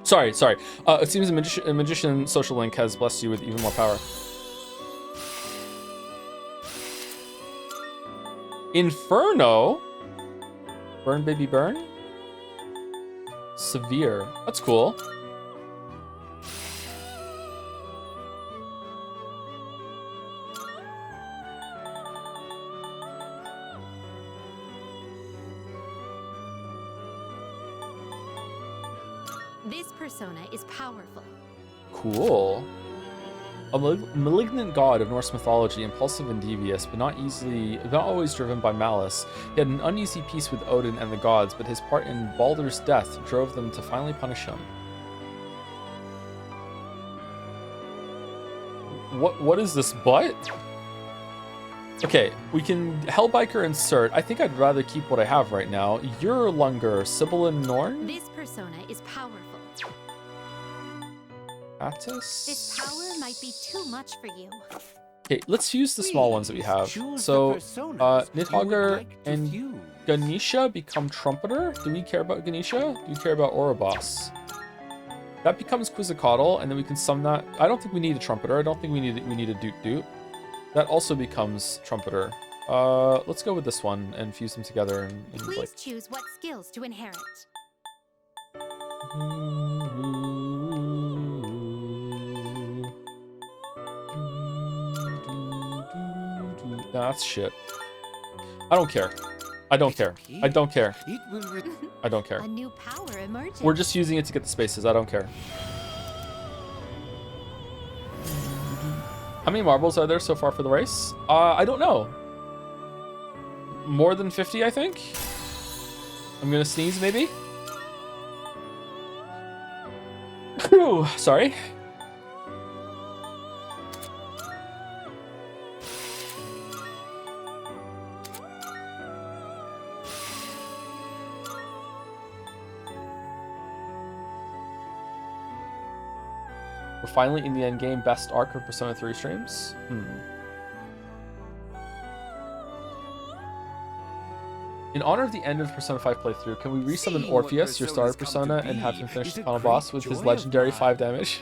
Sorry. It seems a magician social link has blessed you with even more power. Inferno? Burn, baby, burn? Severe. That's cool. This persona is powerful. Cool. A malignant god of Norse mythology, impulsive and devious, but not always driven by malice. He had an uneasy peace with Odin and the gods, but his part in Baldur's death drove them to finally punish him. What is this butt? Okay, we can Hellbiker and Cert. I think I'd rather keep what I have right now. Urlunger, Sybil and Norn? This persona is powerful. Attis? Its power might be too much for you. Okay, let's use the small ones that we have. Choose So, the personas you would Nidhogger like to and fuse. Ganesha become Trumpeter. Do we care about Ganesha? Do we care about Orabas? That becomes Quizzicatle, and then we can sum that. I don't think we need a Trumpeter. I don't think we need a Doot. That also becomes Trumpeter. Let's go with this one and fuse them together. And Please like... choose what skills to inherit. Nah, that's shit. I don't care. I don't care. I don't care. It will I don't care. A new power emerges. We're just using it to get the spaces. I don't care. How many marbles are there so far for the race? I don't know. More than 50, I think. I'm gonna sneeze, maybe. Whew, sorry. We're finally in the end game. Best arc of Persona 3 streams. In honor of the end of Persona 5 playthrough, can we resummon Seeing what Orpheus, your starter personas come persona, to and have be him finish is the a final great boss with his joy of legendary mine. 5 damage?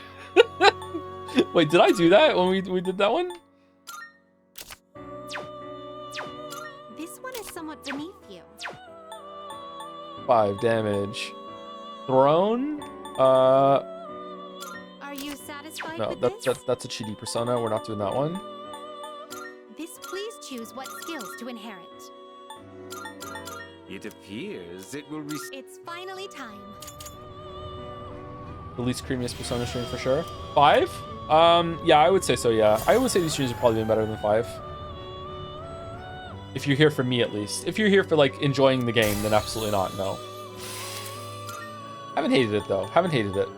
Wait, did I do that when we did that one? This one is somewhat beneath you. 5 damage. Throne. Are you satisfied No, with that's a cheaty persona. We're not doing that one. this? Please choose what skills to inherit. It appears it will It's finally time. The least creamiest persona stream for sure. 5? Yeah, I would say so. Yeah, I would say these streams are probably been better than 5. If you're here for me, at least. If you're here for like enjoying the game, then absolutely not. No. Haven't hated it though. Haven't hated it.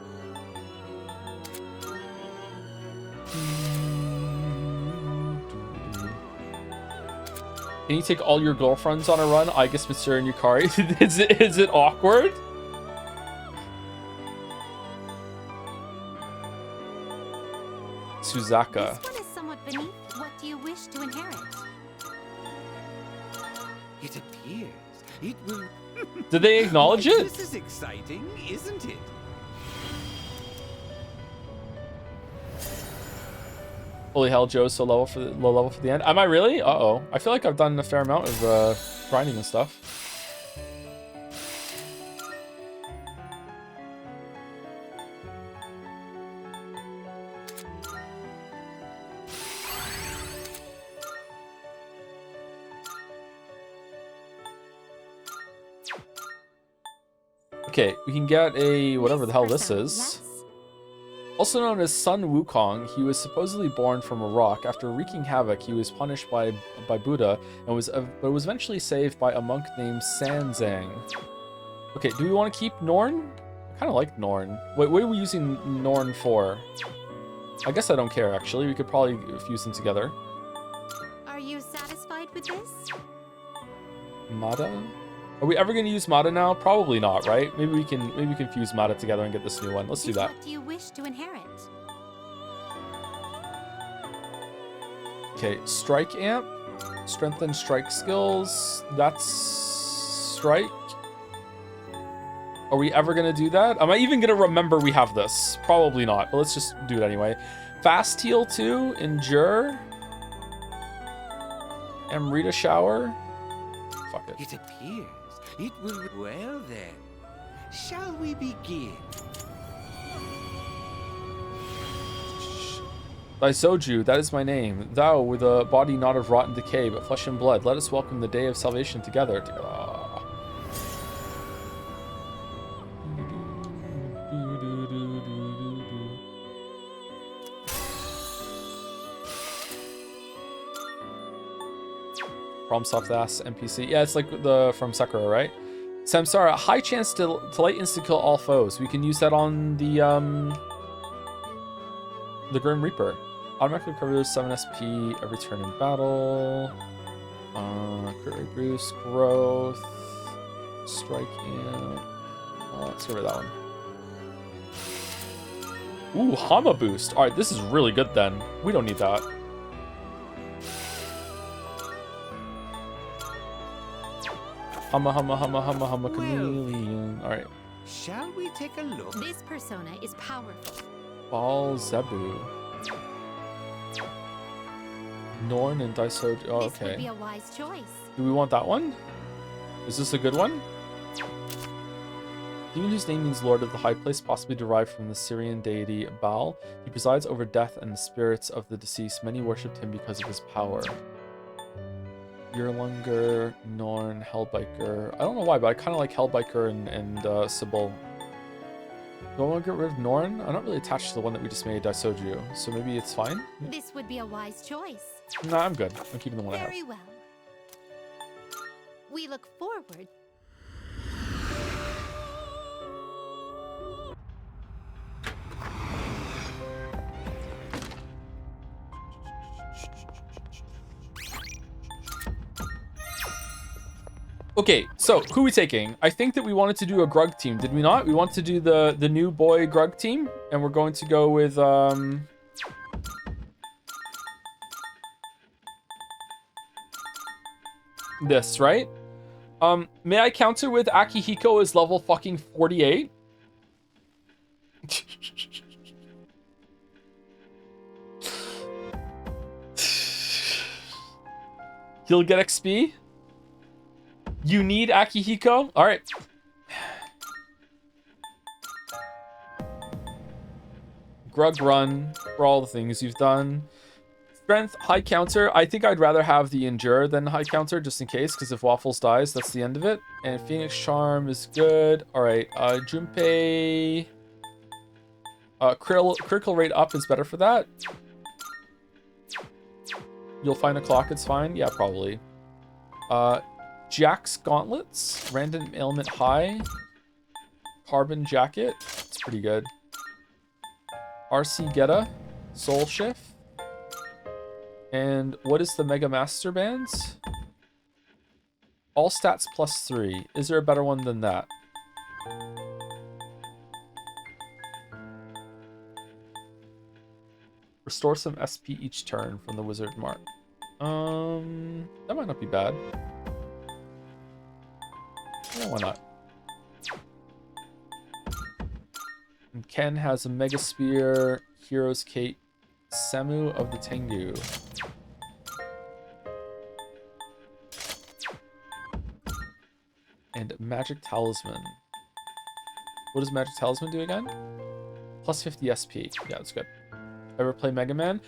Can you take all your girlfriends on a run? I guess Mitsuru and Yukari. Is it awkward? Suzaka. This one is somewhat beneath. What do you wish to inherit? It appears it will. Did they acknowledge Why, it? This is exciting, isn't it? Holy hell, Joe's so low level for the end. Am I really? Uh-oh. I feel like I've done a fair amount of grinding and stuff. Okay, we can get a whatever the hell this persona, is. yes? Also known as Sun Wukong, he was supposedly born from a rock. After wreaking havoc, he was punished by Buddha and was eventually saved by a monk named Sanzang. Okay, do we want to keep Norn? I kind of like Norn. Wait, what are we using Norn for? I guess I don't care, actually. We could probably fuse them together. Are you satisfied with this? Mata? Are we ever going to use Mata now? Probably not, right? Maybe we can fuse Mata together and get this new one. Let's do that. What do you wish to inherit? Okay, Strike Amp. Strengthen strike skills. That's strike. Are we ever going to do that? Am I even going to remember we have this? Probably not, but let's just do it anyway. Fast Heal 2. Endure. Amrita Shower. Fuck it. It appears it will. Well then, shall we begin? Daisoju, that is my name. Thou, with a body not of rotten decay, but flesh and blood, let us welcome the day of salvation together. FromSoft ass NPC. Yeah, it's like the from Sakura, right? Samsara, high chance to light insta kill all foes. We can use that on the Grim Reaper. Automatically recovers 7 SP every turn in battle. Crit rate boost, growth, strike amp. Let's get rid of that one. Ooh, Hama boost. All right, this is really good then. We don't need that. Hama chameleon. All right. Shall we take a look? This persona is powerful. Ball Zebu. Norn and Daisoju. Oh, This would be okay. a wise choice. Do we want that one? Is this a good one? Demon whose name means Lord of the High Place, possibly derived from the Syrian deity Baal. He presides over death and the spirits of the deceased. Many worshipped him because of his power. Yerlunger, Norn, Hellbiker. I don't know why, but I kind of like Hellbiker and Sybil. Do I want to get rid of Norn? I'm not really attached to the one that we just made, Daisoju, so maybe it's fine? This would be a wise choice. Nah, I'm good. I'm keeping the one I have. Very well. We look forward. Okay, so who are we taking? I think that we wanted to do a Grug team, did we not? We want to do the new boy Grug team, and we're going to go with this, right? May I counter with Akihiko is level fucking 48? He'll get XP? You need Akihiko? All right. Grug Run for all the things you've done. Strength, high counter. I think I'd rather have the Endure than high counter, just in case, because if Waffles dies, that's the end of it. And Phoenix Charm is good. All right, Junpei. Critical rate up is better for that. You'll find a clock, it's fine. Yeah, probably. Jack's Gauntlets. Random ailment high. Carbon Jacket. It's pretty good. RC Geta. Soul Shift. And what is the Mega Master Bands? All stats +3. Is there a better one than that? Restore some SP each turn from the Wizard Mark. That might not be bad. Yeah, why not? And Ken has a Mega Spear, Hero's Cape, Semu of the Tengu. And Magic Talisman. What does Magic Talisman do again? +50 SP. Yeah, that's good. Ever play Mega Man?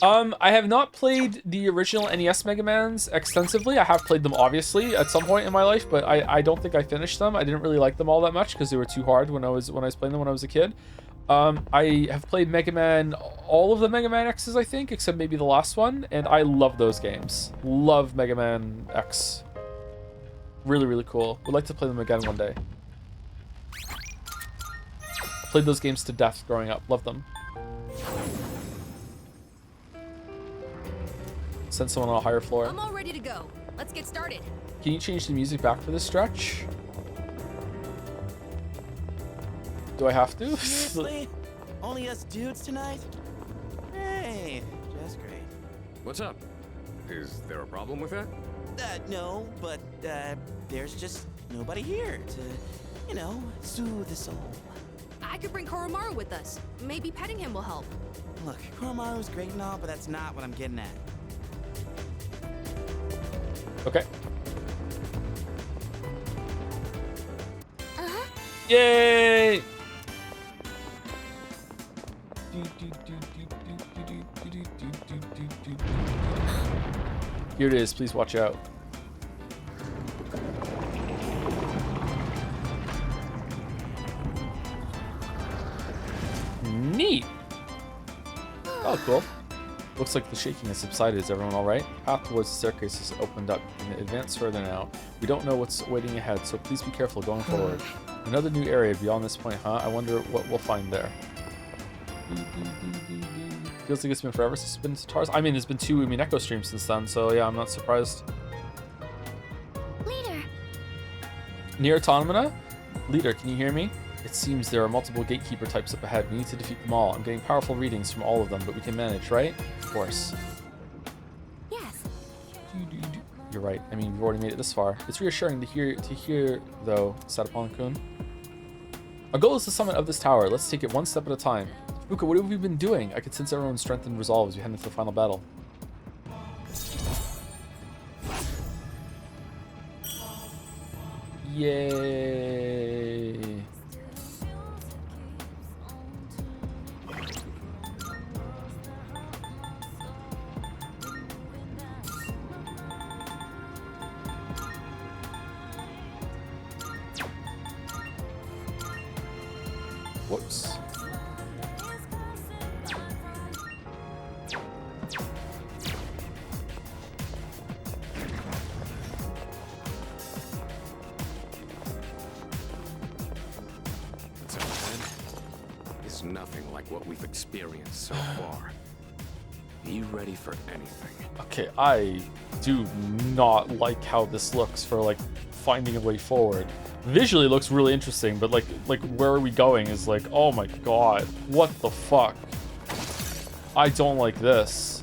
I have not played the original NES Mega Mans extensively. I have played them, obviously, at some point in my life, but I don't think I finished them. I didn't really like them all that much because they were too hard when I was playing them when I was a kid. I have played Mega Man, all of the Mega Man X's, I think, except maybe the last one, and I love those games. Love Mega Man X. Really, really cool. Would like to play them again one day. Played those games to death growing up. Love them. Send someone on a higher floor. I'm all ready to go. Let's get started. Can you change the music back for this stretch? Do I have to? Seriously? Only us dudes tonight? Hey, just great. What's up? Is there a problem with that? No, but there's just nobody here to, you know, soothe the soul. I could bring Koromaru with us. Maybe petting him will help. Look, Koromaru's great and all, but that's not what I'm getting at. Okay. Yay! Here it is. Please watch out. Neat. Oh, cool. Looks like the shaking has subsided. Is everyone all right? Path towards the staircase has opened up. You can advance further now. We don't know what's waiting ahead, so please be careful going forward. Another new area beyond this point, huh? I wonder what we'll find there. Feels like it's been forever since it's been to Tars. I mean, there's been 2 Echo streams since then, so yeah, I'm not surprised. Leader. Near Automata? Leader, can you hear me? It seems there are multiple gatekeeper types up ahead. We need to defeat them all. I'm getting powerful readings from all of them, but we can manage, right? Of course. Yes. You're right. I mean, we've already made it this far. It's reassuring to hear though, Satapon-kun. Our goal is the summit of this tower. Let's take it one step at a time. Fuka, what have we been doing? I can sense everyone's strength and resolve as we head into the final battle. Yay! Whoops. What's up, man? It's nothing like what we've experienced so far. Be ready for anything. Okay, I do not like how this looks for like finding a way forward. Visually it looks really interesting, but like where are we going is like, oh my god, what the fuck? I don't like this.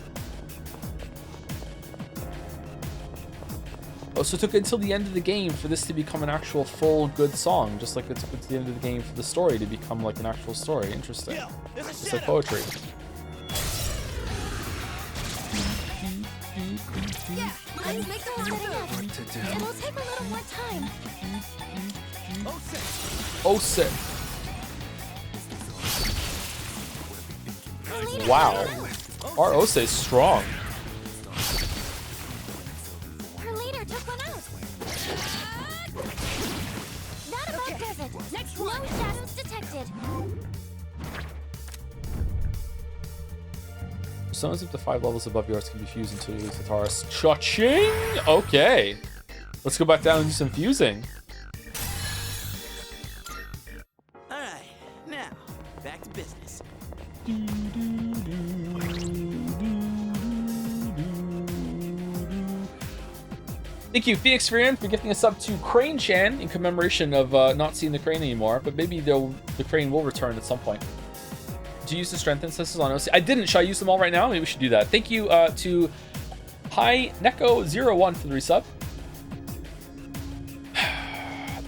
Oh, so it took until the end of the game for this to become an actual full good song, just like it took to the end of the game for the story to become like an actual story. Interesting. It's like poetry. Yeah, let's make the setting up. It'll take a little more time. Oh, sick. Wow. Our Ose is strong. Her leader took one out. That about does it. Next one. No shadows detected. Personas up to 5 levels above yours can be fused until you release the Taurus. Cha-ching! Okay. Let's go back down and do some fusing. Alright, now, back to business. Thank you, Phoenix Freeman, for gifting us up to Crane Chan in commemoration of not seeing the crane anymore, but maybe the crane will return at some point. Do you use the strength instances on OC? I didn't. Should I use them all right now? Maybe we should do that. Thank you to Hi Neko01 for the resub.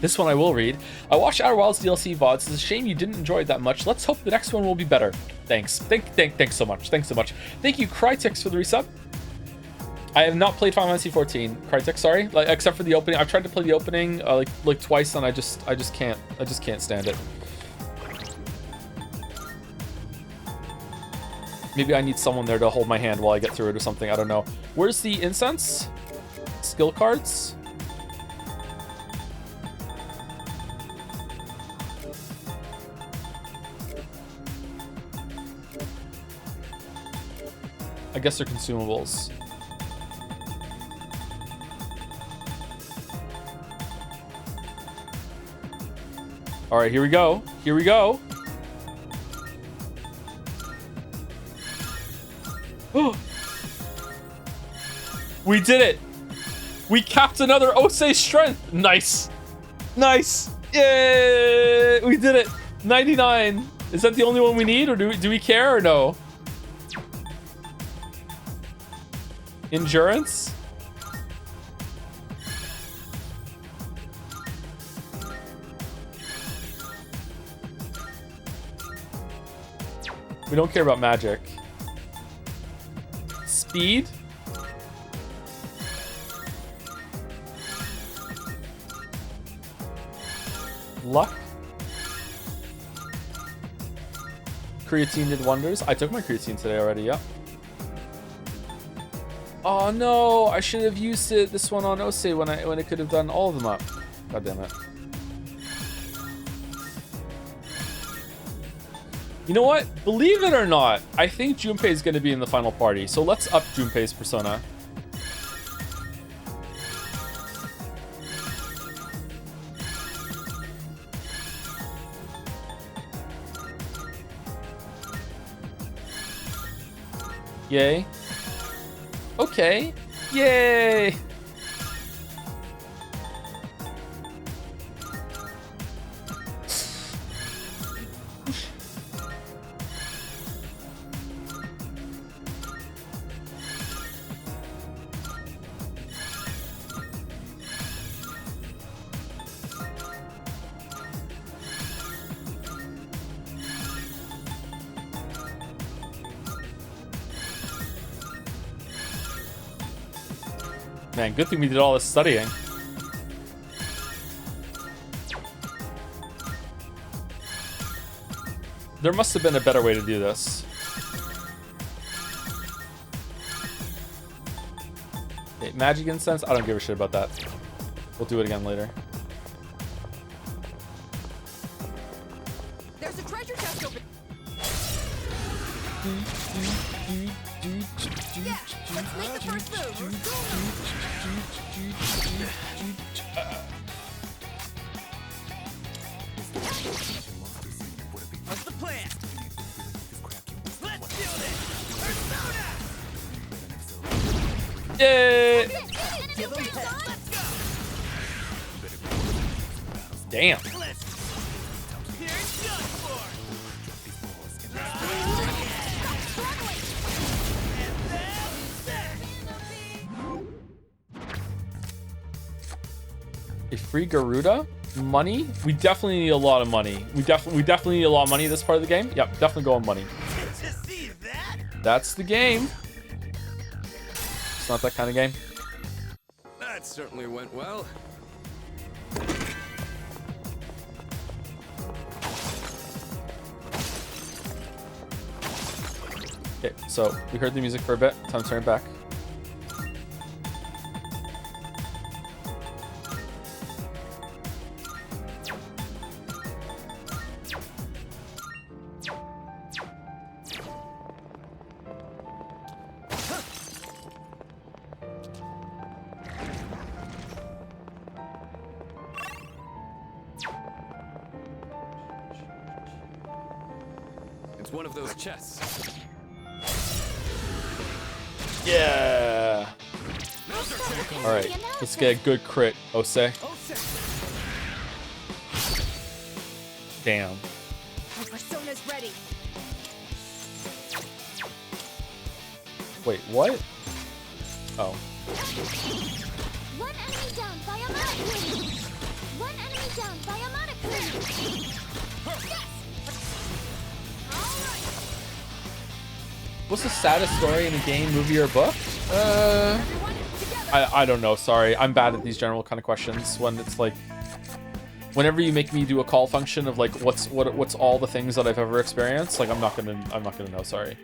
This one I will read. I watched Outer Wilds DLC VODs. It's a shame you didn't enjoy it that much. Let's hope the next one will be better. Thanks. Thanks so much. Thanks so much. Thank you, Crytex, for the resub. I have not played Final Fantasy 14. Crytex, sorry. Like, except for the opening. I've tried to play the opening like twice, and I just can't. I just can't stand it. Maybe I need someone there to hold my hand while I get through it or something. I don't know. Where's the incense? Skill cards? I guess they're consumables. All right, here we go. Here we go. We did it. We capped another Osei strength. Nice. Nice. Yay. We did it. 99. Is that the only one we need, or do we care or no? Endurance? We don't care about magic. Speed? Luck? Creatine did wonders. I took my creatine today already, yeah. Oh no, I should have used this one on Ose when it could have done all of them up. God damn it. You know what? Believe it or not, I think Junpei is going to be in the final party. So let's up Junpei's persona. Yay. Okay. Yay. Man, good thing we did all this studying. There must have been a better way to do this. Okay, magic incense? I don't give a shit about that. We'll do it again later. There's a treasure chest over. Yeah, let's make the first move. What's the plan? Let's do this! Persona! Yay! Give them hell. Let's go! Damn. Let's... Here's done for! And then... A free Garuda? Money? We definitely need a lot of money. We definitely need a lot of money in this part of the game. Yep, definitely go on money. Did you see that? That's the game. It's not that kind of game. That certainly went well. Okay, so we heard the music for a bit. Time to turn it back. It's one of those chests. Yeah. All right, let's get a good crit, Ose. Damn. My persona's ready. Wait, what? Oh. One enemy down by a Monocune. One enemy down by a Monocune. Yes! What's the saddest story in a game, movie, or book? I don't know. Sorry, I'm bad at these general kind of questions. When it's like, whenever you make me do a call function of like, what's all the things that I've ever experienced, like I'm not gonna know. Sorry.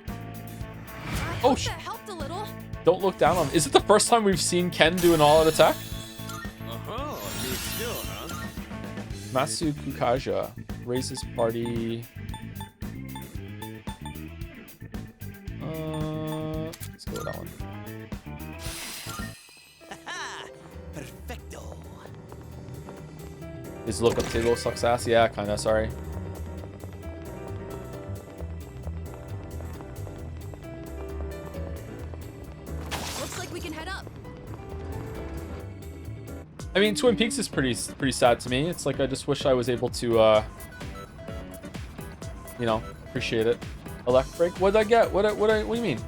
Oh, that helped a little. don't look down on. Is it the first time we've seen Ken do an all-out attack? New skill, huh? Matsu Kukaja raises party. Let's go with that one. Perfecto. His lookup table sucks ass. Yeah, kinda. Sorry. Looks like we can head up. I mean, Twin Peaks is pretty sad to me. It's like I just wish I was able to, you know, appreciate it. Elect break. What did I get? What do you mean?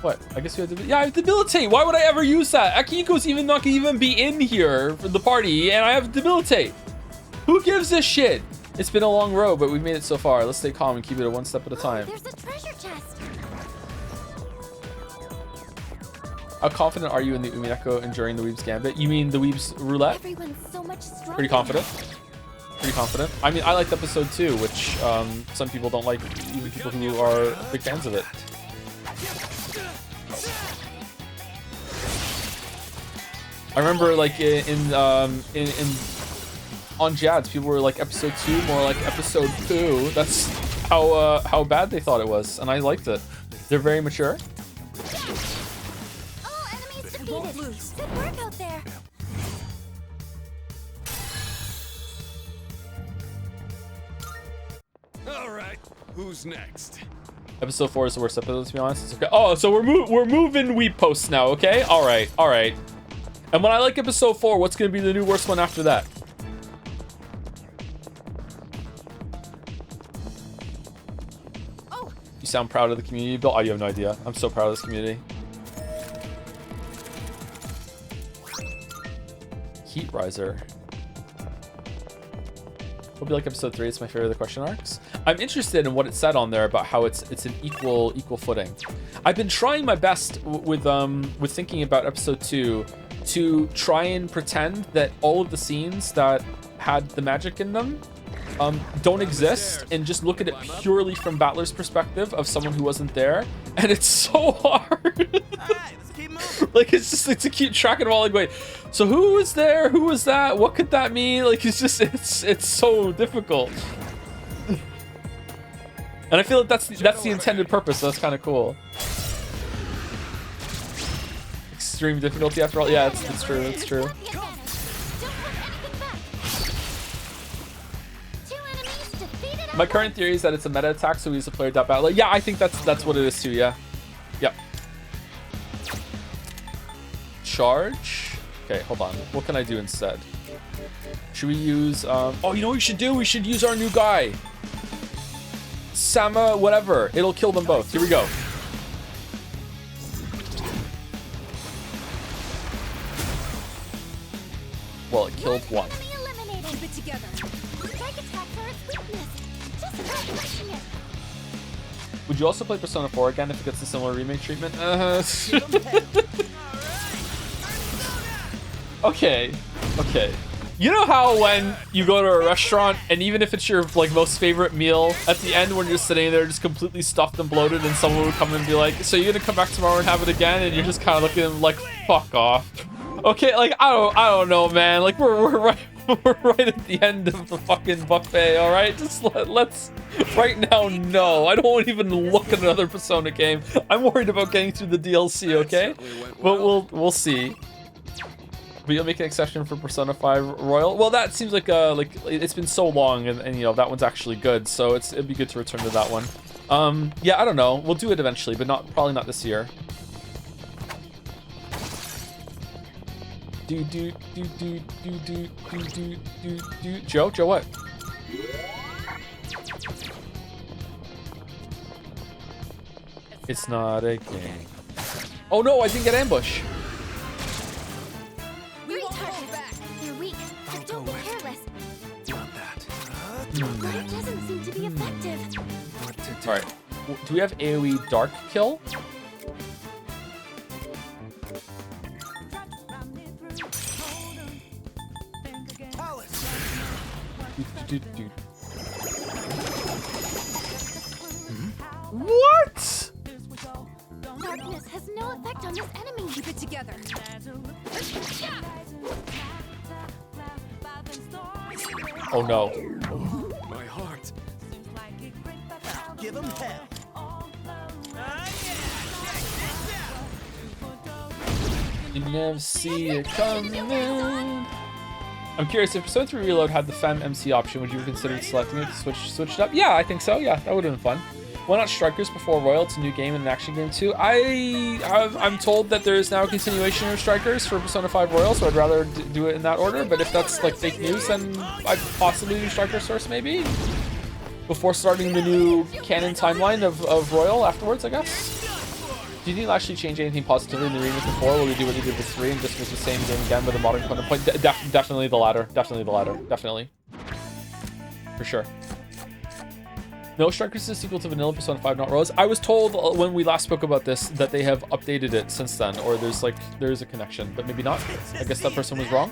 What? I guess you have to. Yeah, I have debilitate. Why would I ever use that? Akihiko's even not gonna even be in here for the party, and I have debilitate. Who gives a shit? It's been a long road, but we've made it so far. Let's stay calm and keep it a one step at a time. There's a treasure chest. How confident are you in the Umineko enduring the Weeb's Gambit? You mean the Weeb's Roulette? Everyone's so much stronger. Pretty confident. Pretty confident. I mean, I liked episode 2, which some people don't like, even people who are big fans of it. I remember, like in on Jads, people were like episode 2, more like episode 2. That's how bad they thought it was, and I liked it. They're very mature. All enemies defeated. Good work out there. All right, who's next? Episode 4 is the worst episode, to be honest. It's okay. Oh, so we're moving Weeb posts now, okay? All right. And when I like episode 4, what's gonna be the new worst one after that? Oh, You sound proud of the community, Bill? Oh, you have no idea. I'm so proud of this community. Heat Riser. Hope you like episode 3. It's my favorite of the question arcs. I'm interested in what it said on there about how it's an equal footing. I've been trying my best with thinking about episode 2 to try and pretend that all of the scenes that had the magic in them don't exist, and just look at it purely from Battler's perspective of someone who wasn't there, and it's so hard. Alright, let's keep moving. Like, it's just like to keep track of all, like, wait, so who was there, who was that, what could that mean? Like, it's just it's so difficult. And I feel like that's the intended purpose, so that's kind of cool. Extreme difficulty after all. Yeah, it's true. It's true. My current theory is that it's a meta attack, so we use a player battle. Yeah, I think that's what it is too. Yeah. Yep. Charge. Okay, hold on. What can I do instead? Should we use? Oh, you know what we should do? We should use our new guy. Sama, whatever. It'll kill them both. Here we go. Well, it killed one. keep it together. Strike attacks are its weakness. Just try pushing it. Would you also play Persona 4 again if it gets a similar remake treatment? Okay. You know how when you go to a restaurant and even if it's your like most favorite meal, at the end when you're sitting there just completely stuffed and bloated and someone would come and be like, so you're gonna come back tomorrow and have it again, and you're just kind of looking at them like, fuck off. Okay, like I don't know, man. Like we're right we're right at the end of the fucking buffet, all right? Just let's right now. No, I don't want to even look at another Persona game. I'm worried about getting through the DLC, okay? But we'll see. But you'll make an exception for Persona 5 Royal. Well, that seems like it's been so long, and you know that one's actually good, so it'd be good to return to that one. Yeah, I don't know. We'll do it eventually, but probably not this year. Joe, what? It's not a game. Oh no, I didn't get ambush. We won't hold back. You're weak. Just don't be careless. Not that. But it doesn't seem to be effective. What to do? All right. Do we have AoE Dark Kill? What? Darkness has no effect on this enemy. Keep it together. Oh no. My heart. Give him hell. You never see it coming. I'm curious, if Persona 3 Reload had the Fem MC option, would you have considered selecting it to switch it up? Yeah, I think so. Yeah, that would have been fun. Why not Strikers before Royal? It's a new game and an action game too. I'm told that there is now a continuation of Strikers for Persona 5 Royal, so I'd rather do it in that order. But if that's like fake news, then I'd possibly do Strikers first, maybe before starting the new canon timeline of Royal afterwards, I guess. Do you think they'll actually change anything positively in the remake of 4? Will they do what they did with 3 and just make the same game again with a modern counterpoint? Definitely the latter. Definitely the latter. Definitely. For sure. No, Strikers is a sequel to Vanilla Persona 5, not Royals. I was told when we last spoke about this that they have updated it since then, or there's a connection, but maybe not. I guess that person was wrong.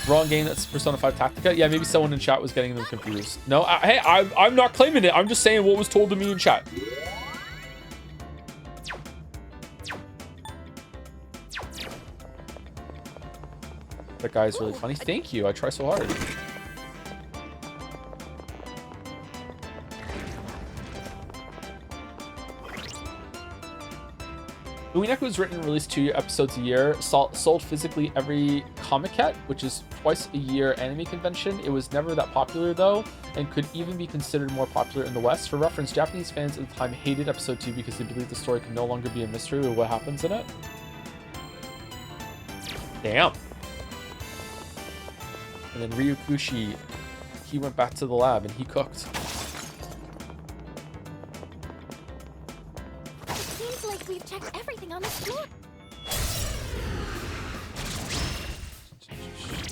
Wrong game, that's Persona 5 Tactica. Yeah, maybe someone in chat was getting them confused. No, hey, I'm not claiming it. I'm just saying what was told to me in chat. That guy is really funny. Thank you. I try so hard. Uineko was written and released 2 episodes a year, sold physically every Comic-Con, which is twice a year anime convention. It was never that popular though, and could even be considered more popular in the West. For reference, Japanese fans at the time hated episode 2 because they believed the story could no longer be a mystery of what happens in it. Damn. And then Ryukushi, he went back to the lab and he cooked. Seems like we've checked everything on this floor.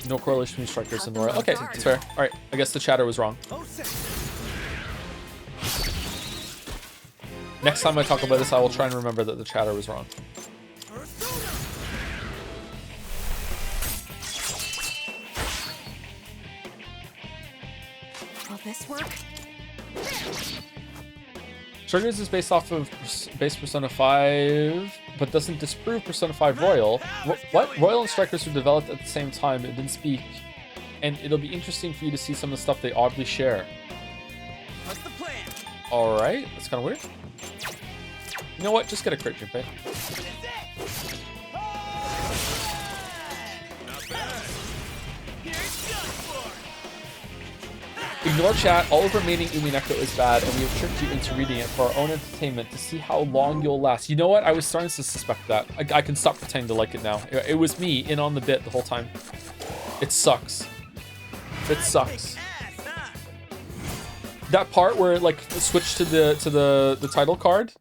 No correlation between Strikers and Royal. Okay, it's fair. All right, I guess the chatter was wrong. Next time I talk about this, I will try and remember that the chatter was wrong. Will this work? Strikers is based off of base Persona 5, but doesn't disprove Persona 5 Royal. What? Royal and Strikers were developed at the same time. It didn't speak. And it'll be interesting for you to see some of the stuff they oddly share. What's the plan? Alright, that's kind of weird. You know what? Just get a crit, Junpei. Ignore chat. All of remaining Umineko is bad, and we have tricked you into reading it for our own entertainment to see how long you'll last. You know what? I was starting to suspect that. I can stop pretending to like it now. It was me in on the bit the whole time. It sucks. It sucks. That part where it like switched to the title card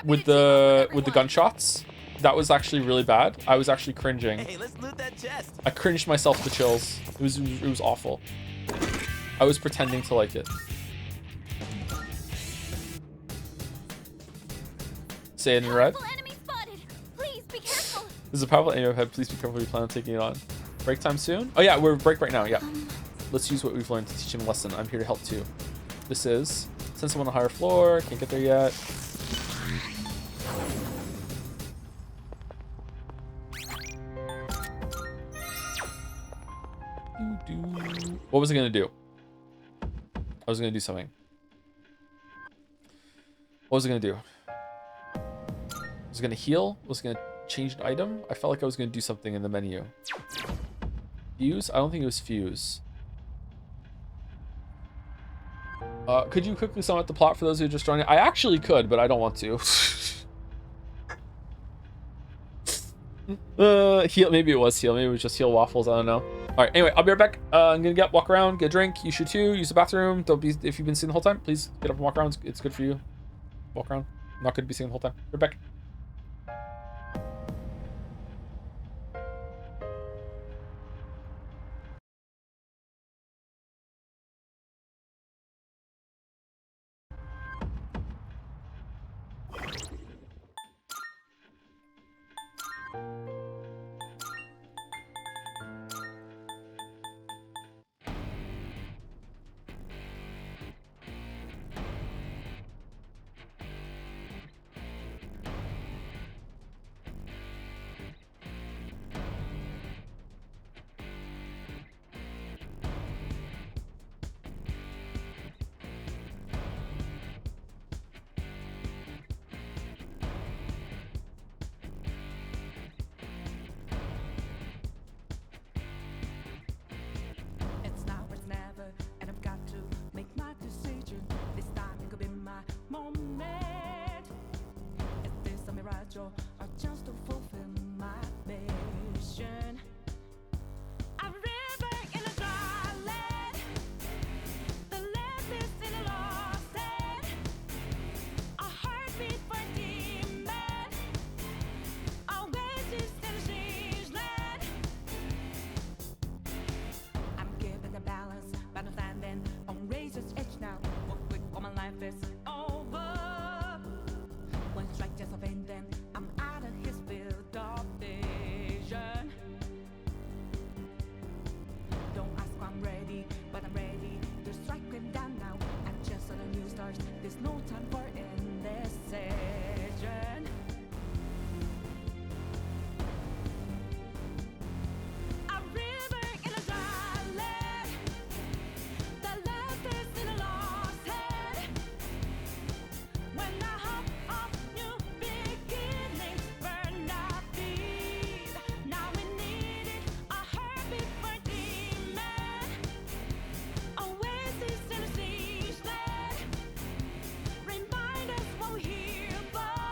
with the gunshots. That was actually really bad. I was actually cringing. Hey, let's loot that chest. I cringed myself to chills. It was awful. I was pretending to like it. Say it in red. Enemy spotted. Please be careful. There's a powerful aim overhead. Please be careful if you plan on taking it on. Break time soon? Oh yeah, we're break right now. Yeah. Let's use what we've learned to teach him a lesson. I'm here to help too. This is send someone on a higher floor. Can't get there yet. What was I gonna do? I was gonna do something. What was I gonna do? I was gonna heal. I was gonna change an item. I felt like I was gonna do something in the menu. Fuse? I don't think it was fuse. Could you quickly sum up the plot for those who are just joining? I actually could, but I don't want to. Heal. Maybe it was heal. Maybe it was just heal waffles. I don't know. All right. Anyway, I'll be right back. I'm gonna walk around, get a drink. You should too. Use the bathroom. Don't be if you've been sitting the whole time. Please get up and walk around. It's good for you. Walk around. Not good to be sitting the whole time. Right back. It's now or it's never, and I've got to make my decision. This time it could be my moment. Is this a mirage or a chance to fulfill my mission? A river in a dry land, the land is in a lost land. A heartbeat for a demon, oasis in a strange land. I'm giving the balance, but I'm standing on razor's edge now. What quick, all my life is over. One strike just a pain, then I'm out of his field of vision. Don't ask why I'm ready, but I'm ready to strike him down now. I'm just on a new start. There's no time for indecision. A river in a dry land, the last is in a lost head. When I hop off new beginnings, burn our feet. Now we need it, a heartbeat for demon, oasis in a siege land. Remind us what we're here for,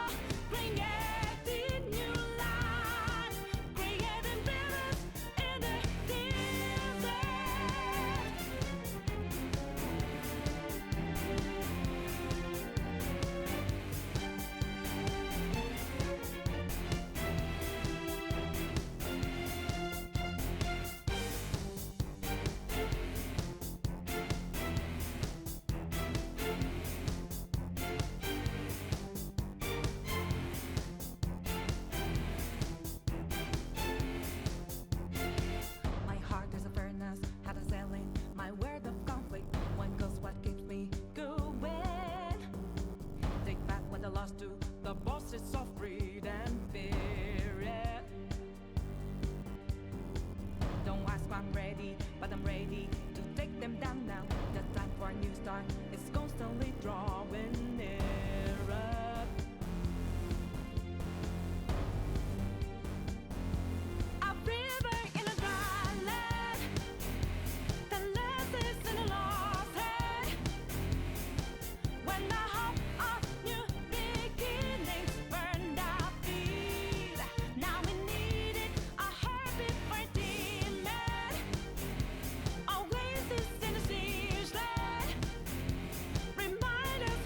creating new life, creating rivers in the desert. My heart is a furnace, had a selling my word of conflict. One goes what keeps me going. Take back what I lost to the bosses of greed and fear. Yeah. Don't ask why I'm ready, but I'm ready to take them down now. The time for a new start is constantly drawing nearer. A river in a dry land, the last is in a lost head. When I hop off new beginnings, burned our feet. Now we need it, a heartbeat for demon, oasis in a siege land. Remind us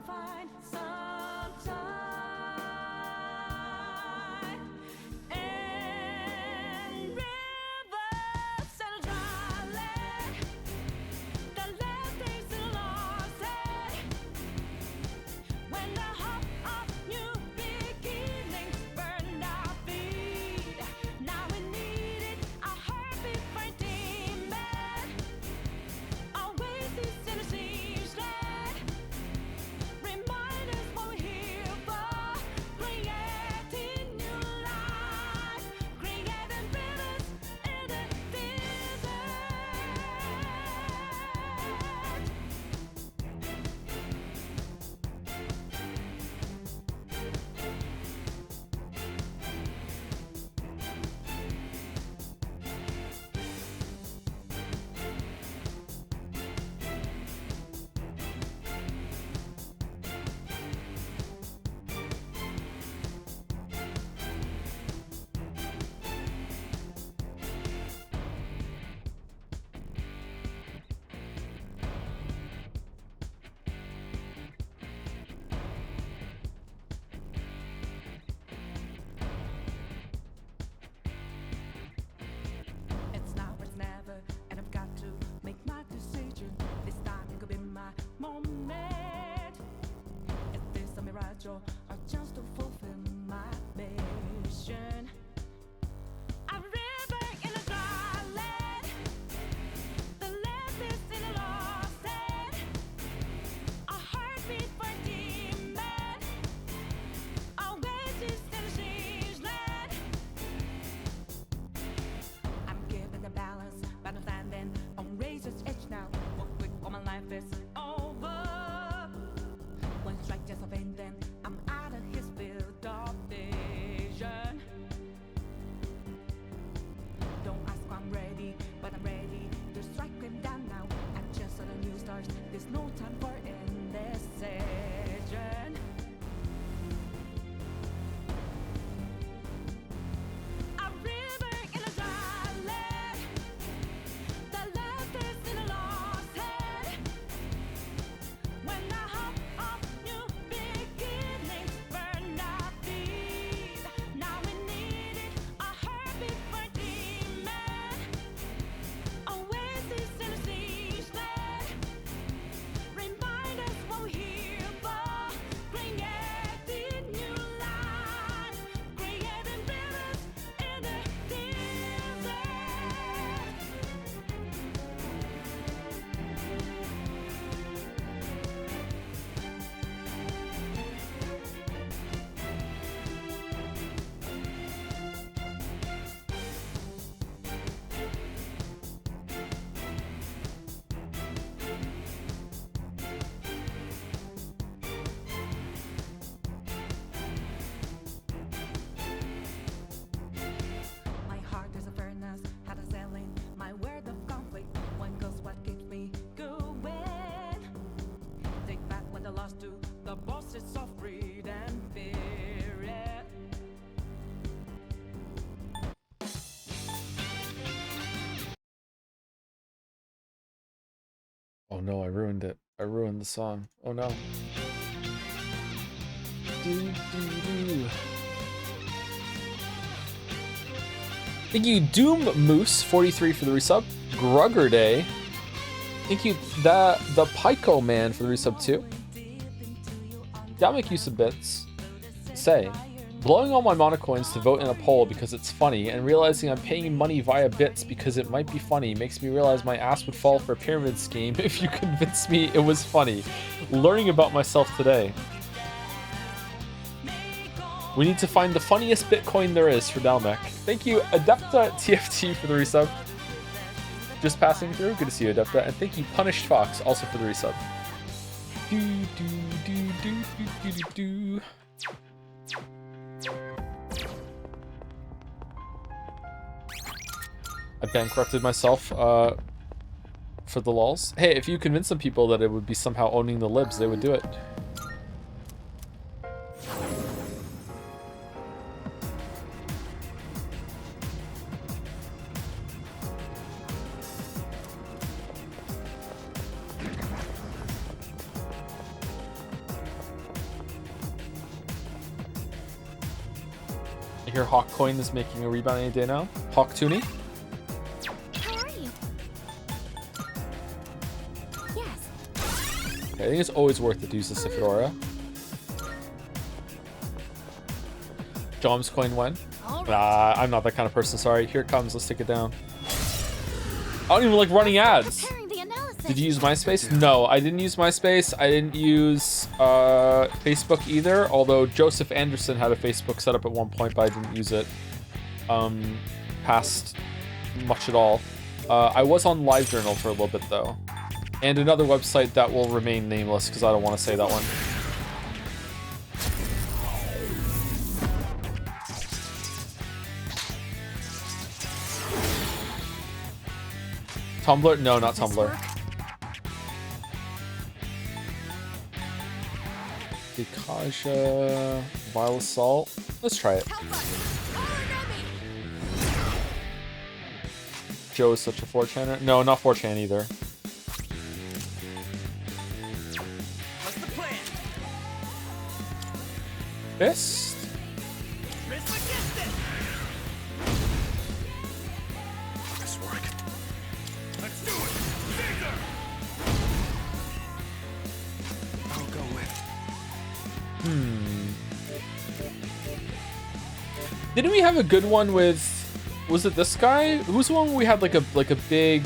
find some time. And rivers and dry land, the last days and lost it. When the hope of new beginnings burned our feet, now we needed a heartbeat for demon. Oasis in the seas that remind us what we're here for. Creating new life, creating rivers in the desert. It's now or it's never, and I've got to make my decision. This time could be my moment. Is this a mirage or a chance to fulfill my mission? A river in a dry land, the last is in a lost end. A heartbeat for demon, oasis in the seas land. I'm giving the balance, but I'm standing on razor's edge now. One quick for my life is over. One strike just a vein, then I'm out of his field of vision. Don't ask why I'm ready, but I'm ready to strike him down now. I just saw the new stars, there's no time for indecision. A river in a dry land, the last is in a lost head. When the hope of new beginnings burned our feet, now we needed a heartbeat for demon. Oasis in the seas land, remind us what we're here for. Creating new life, creating rivers in the desert. My heart is a furnace, had a selling my word of conflict. One goes what keeps me going. Take back what I lost to the bosses of greed and fear. Yeah. Oh no, I ruined it. I ruined the song. Oh no. Thank you, Doom Moose 43 for the resub. Grugger Day. Thank you, the Pico Man for the resub too. I'll make use of bits. Say, blowing all my monocoins to vote in a poll because it's funny, and realizing I'm paying money via bits because it might be funny makes me realize my ass would fall for a pyramid scheme if you convinced me it was funny. Learning about myself today. We need to find the funniest Bitcoin there is for Dalmec. Thank you, Adepta TFT for the resub. Just passing through. Good to see you, Adepta. And thank you, Punished Fox, also for the resub. Do, do, do, do, do, do, do. I bankrupted myself for the lulz. Hey, if you convince some people that it would be somehow owning the libs, they would do it. hear Hawk Coin is making a rebound any day now. Hawk Tooney. How are you? Yes. Okay, I think it's always worth it to use the Fedora. Jom's Coin when? I'm not that kind of person, sorry. Here it comes, let's take it down. I don't even like running ads. Did you use MySpace? No, I didn't use MySpace. I didn't use Facebook either, although Joseph Anderson had a Facebook set up at one point, but I didn't use it past much at all. I was on LiveJournal for a little bit, though. And another website that will remain nameless, because I don't want to say that one. Tumblr? No, not Tumblr. Dekaja, Vile Assault. Let's try it. Joe is such a 4chaner. No, not 4chan either. What's the plan? Fist? Fist against it. This work. Let's do it! Bigger! I'll go with. Didn't we have a good one with? Was it this guy? Who's the one where we had like a big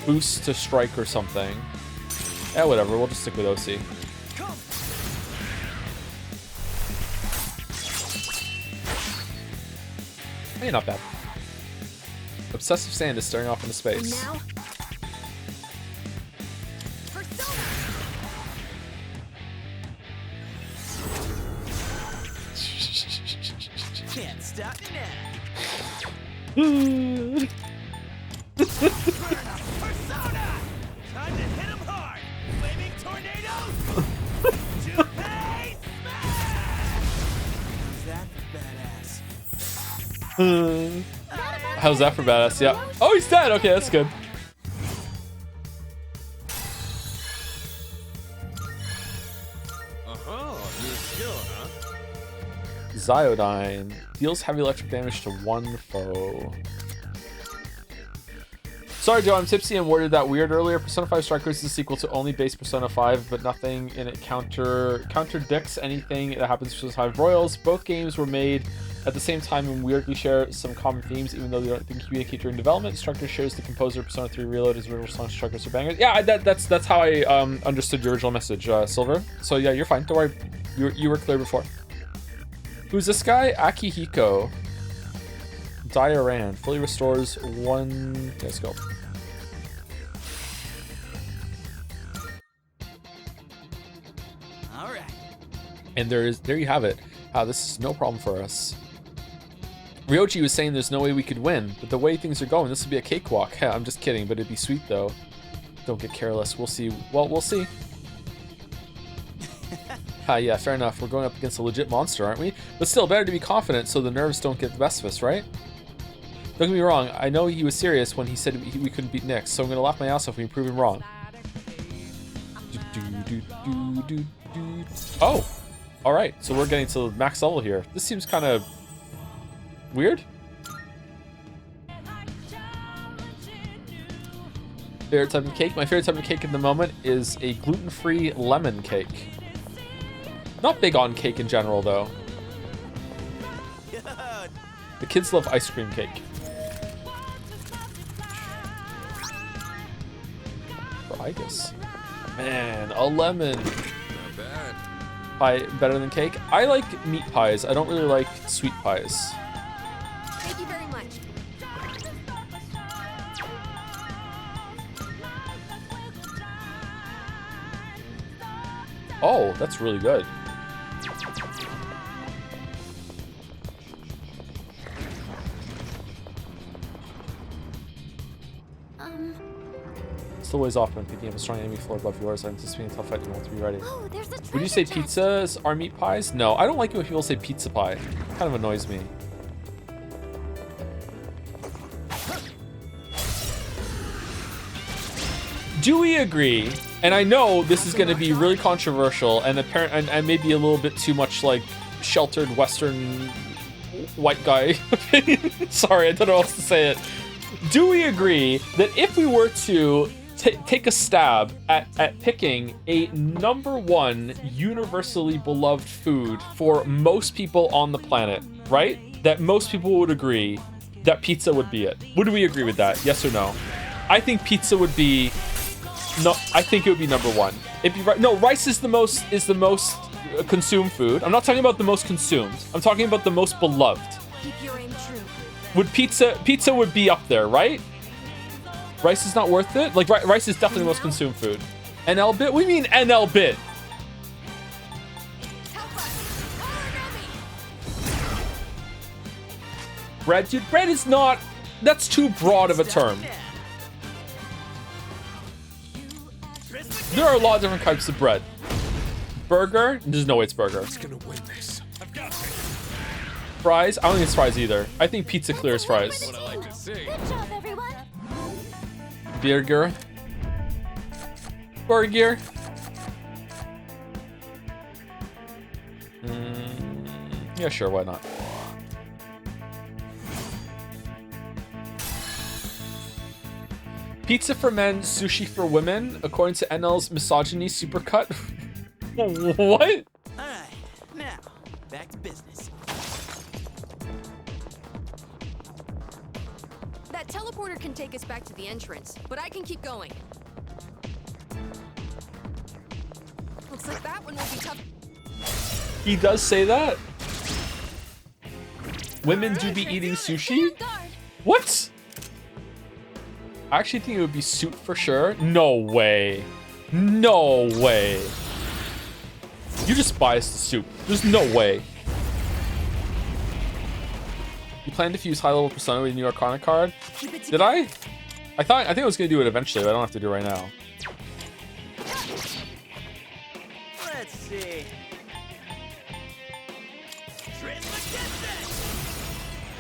boost to strike or something? Yeah, whatever. We'll just stick with OC. Hey, not bad. Obsessive Sand is staring off into space. Now, Can't stop me now. Persona! Time to hit him hard! Flaming tornadoes! Toupee smash! How's that for badass? How's that for badass? Yeah. Oh, he's dead. Okay, that's good. New skill, huh? Ziodyne deals heavy electric damage to one foe. Sorry, Joe, I'm tipsy and worded that weird earlier. Persona 5 Strikers is a sequel to only base Persona 5, but nothing in it contradicts anything that happens in Persona 5 Royals. Both games were made at the same time and weirdly share some common themes, even though they don't communicate during development. Strikers shares the composer. Persona 3 Reload is original songs. Strikers are bangers. Yeah, that's how I understood your original message, Silver. So yeah, you're fine. Don't worry. You were clear before. Who's this guy? Akihiko. Diaran. Fully restores one... Let's go. Alright. And there you have it. This is no problem for us. Ryoji was saying there's no way we could win, but the way things are going, this will be a cakewalk. I'm just kidding, but it'd be sweet though. Don't get careless. We'll see. Well, we'll see. Yeah, fair enough. We're going up against a legit monster, aren't we? But still, better to be confident so the nerves don't get the best of us, right? Don't get me wrong. I know he was serious when he said we couldn't beat Nyx, so I'm gonna laugh my ass off when we prove him wrong. Oh, all right. So we're getting to max level here. This seems kind of weird. Favorite type of cake? My favorite type of cake at the moment is a gluten-free lemon cake. Not big on cake in general, though. The kids love ice cream cake. Braigus. Man, a lemon. Not bad. Pie better than cake? I like meat pies. I don't really like sweet pies. thank you very much. Oh, that's really good. Still ways off when picking up a strong enemy floor above yours. I'm anticipating a tough fight and want to be ready. Oh, there's a Would you say treasure chest. pizzas are meat pies? No, I don't like it when people say pizza pie. It kind of annoys me. Do we agree? And I know this is going to be really controversial and apparent and maybe a little bit too much like sheltered Western white guy opinion. Sorry, I don't know how else to say it. Do we agree that if we were to take a stab at picking a #1 universally beloved food for most people on the planet, right? That most people would agree that pizza would be it. Would we agree with that? Yes or no? I think pizza would be no. I think it would be #1. It'd be right. No, rice is the most consumed food. I'm not talking about the most consumed. I'm talking about the most beloved. Keep your aim true. Would pizza would be up there, right? Rice is not worth it? Like, rice is definitely the most consumed food. NL bit? We mean NL bit. Bread? Dude, bread is not... That's too broad of a term. There are a lot of different types of bread. Burger? There's no way it's burger. Gonna win this. I've got this. Fries? I don't think it's fries either. I think pizza clears fries. What I like to see. Good job, everyone. Burger. Burger. Yeah, sure, why not? Pizza for men, sushi for women, according to NL's misogyny supercut. What? Alright, now, back to business. That teleporter can take us back to the entrance, but I can keep going. Looks like that one will be tough. He does say that? Women do be eating sushi? What? I actually think it would be soup for sure. No way. No way. You just biased the soup. There's no way. You plan to fuse high-level persona with a new Arcana card? Did I? I think I was gonna do it eventually, but I don't have to do it right now. Let's see.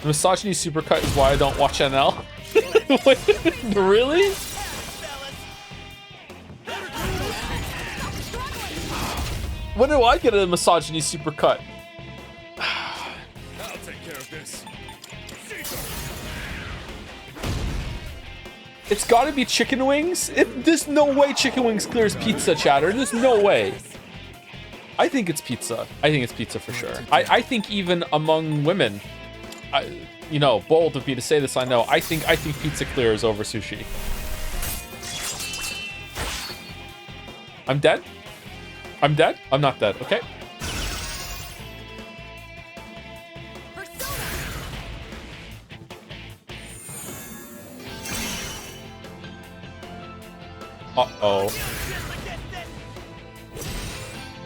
The misogyny supercut is why I don't watch NL. Wait, really? When do I get a misogyny supercut? I'll take care of this. It's gotta be chicken wings. There's no way chicken wings clears pizza, chatter. There's no way. I think it's pizza. I think it's pizza for sure. I think even among women, you know, bold of me to say this, I know. I think pizza clears over sushi. I'm dead? I'm dead? I'm not dead, okay? Uh-oh.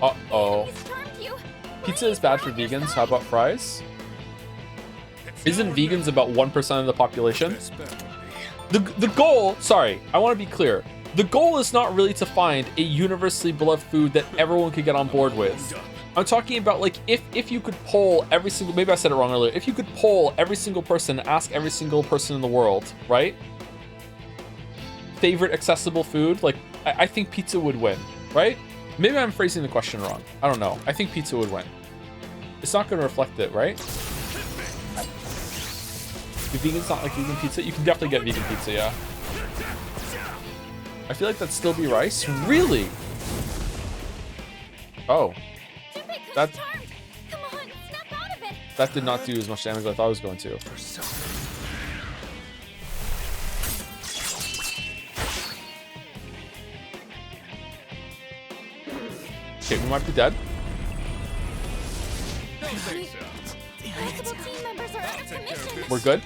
Uh-oh. Pizza is bad for vegans. How about fries? Isn't vegans about 1% of the population? The goal, sorry, I want to be clear. The goal is not really to find a universally beloved food that everyone could get on board with. I'm talking about, like, if you could poll every single, maybe I said it wrong earlier, if you could poll every single person, ask every single person in the world, right? Favorite accessible food, like, I think pizza would win, right? Maybe I'm phrasing the question wrong. I don't know. I think pizza would win. It's not going to reflect it, right? If vegans not like vegan pizza, you can definitely get vegan pizza, yeah. I feel like that'd still be rice. Really? Oh. That did not do as much damage as I thought it was going to. Okay, we might be dead. Multiple team members are out of commission. We're good.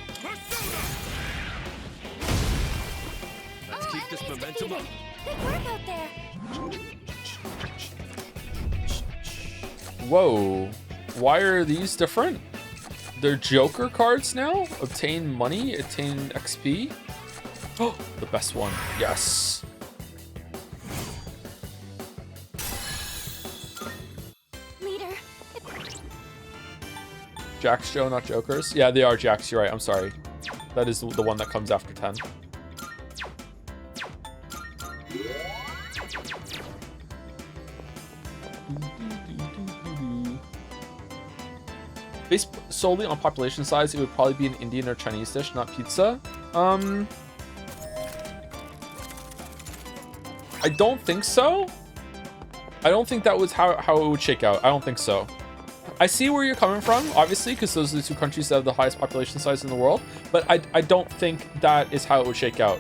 Let's keep this momentum up. Good work out there. Whoa. Why are these different? They're Joker cards now? Obtain money, attain XP. Oh, the best one. Yes. Leader. Jacks, Joe, not Jokers. Yeah, they are Jacks. You're right. I'm sorry. That is the one that comes after 10. Based solely on population size, it would probably be an Indian or Chinese dish, not pizza. I don't think so. I don't think that was how it would shake out. I don't think so. I see where you're coming from, obviously, because those are the two countries that have the highest population size in the world, but I don't think that is how it would shake out.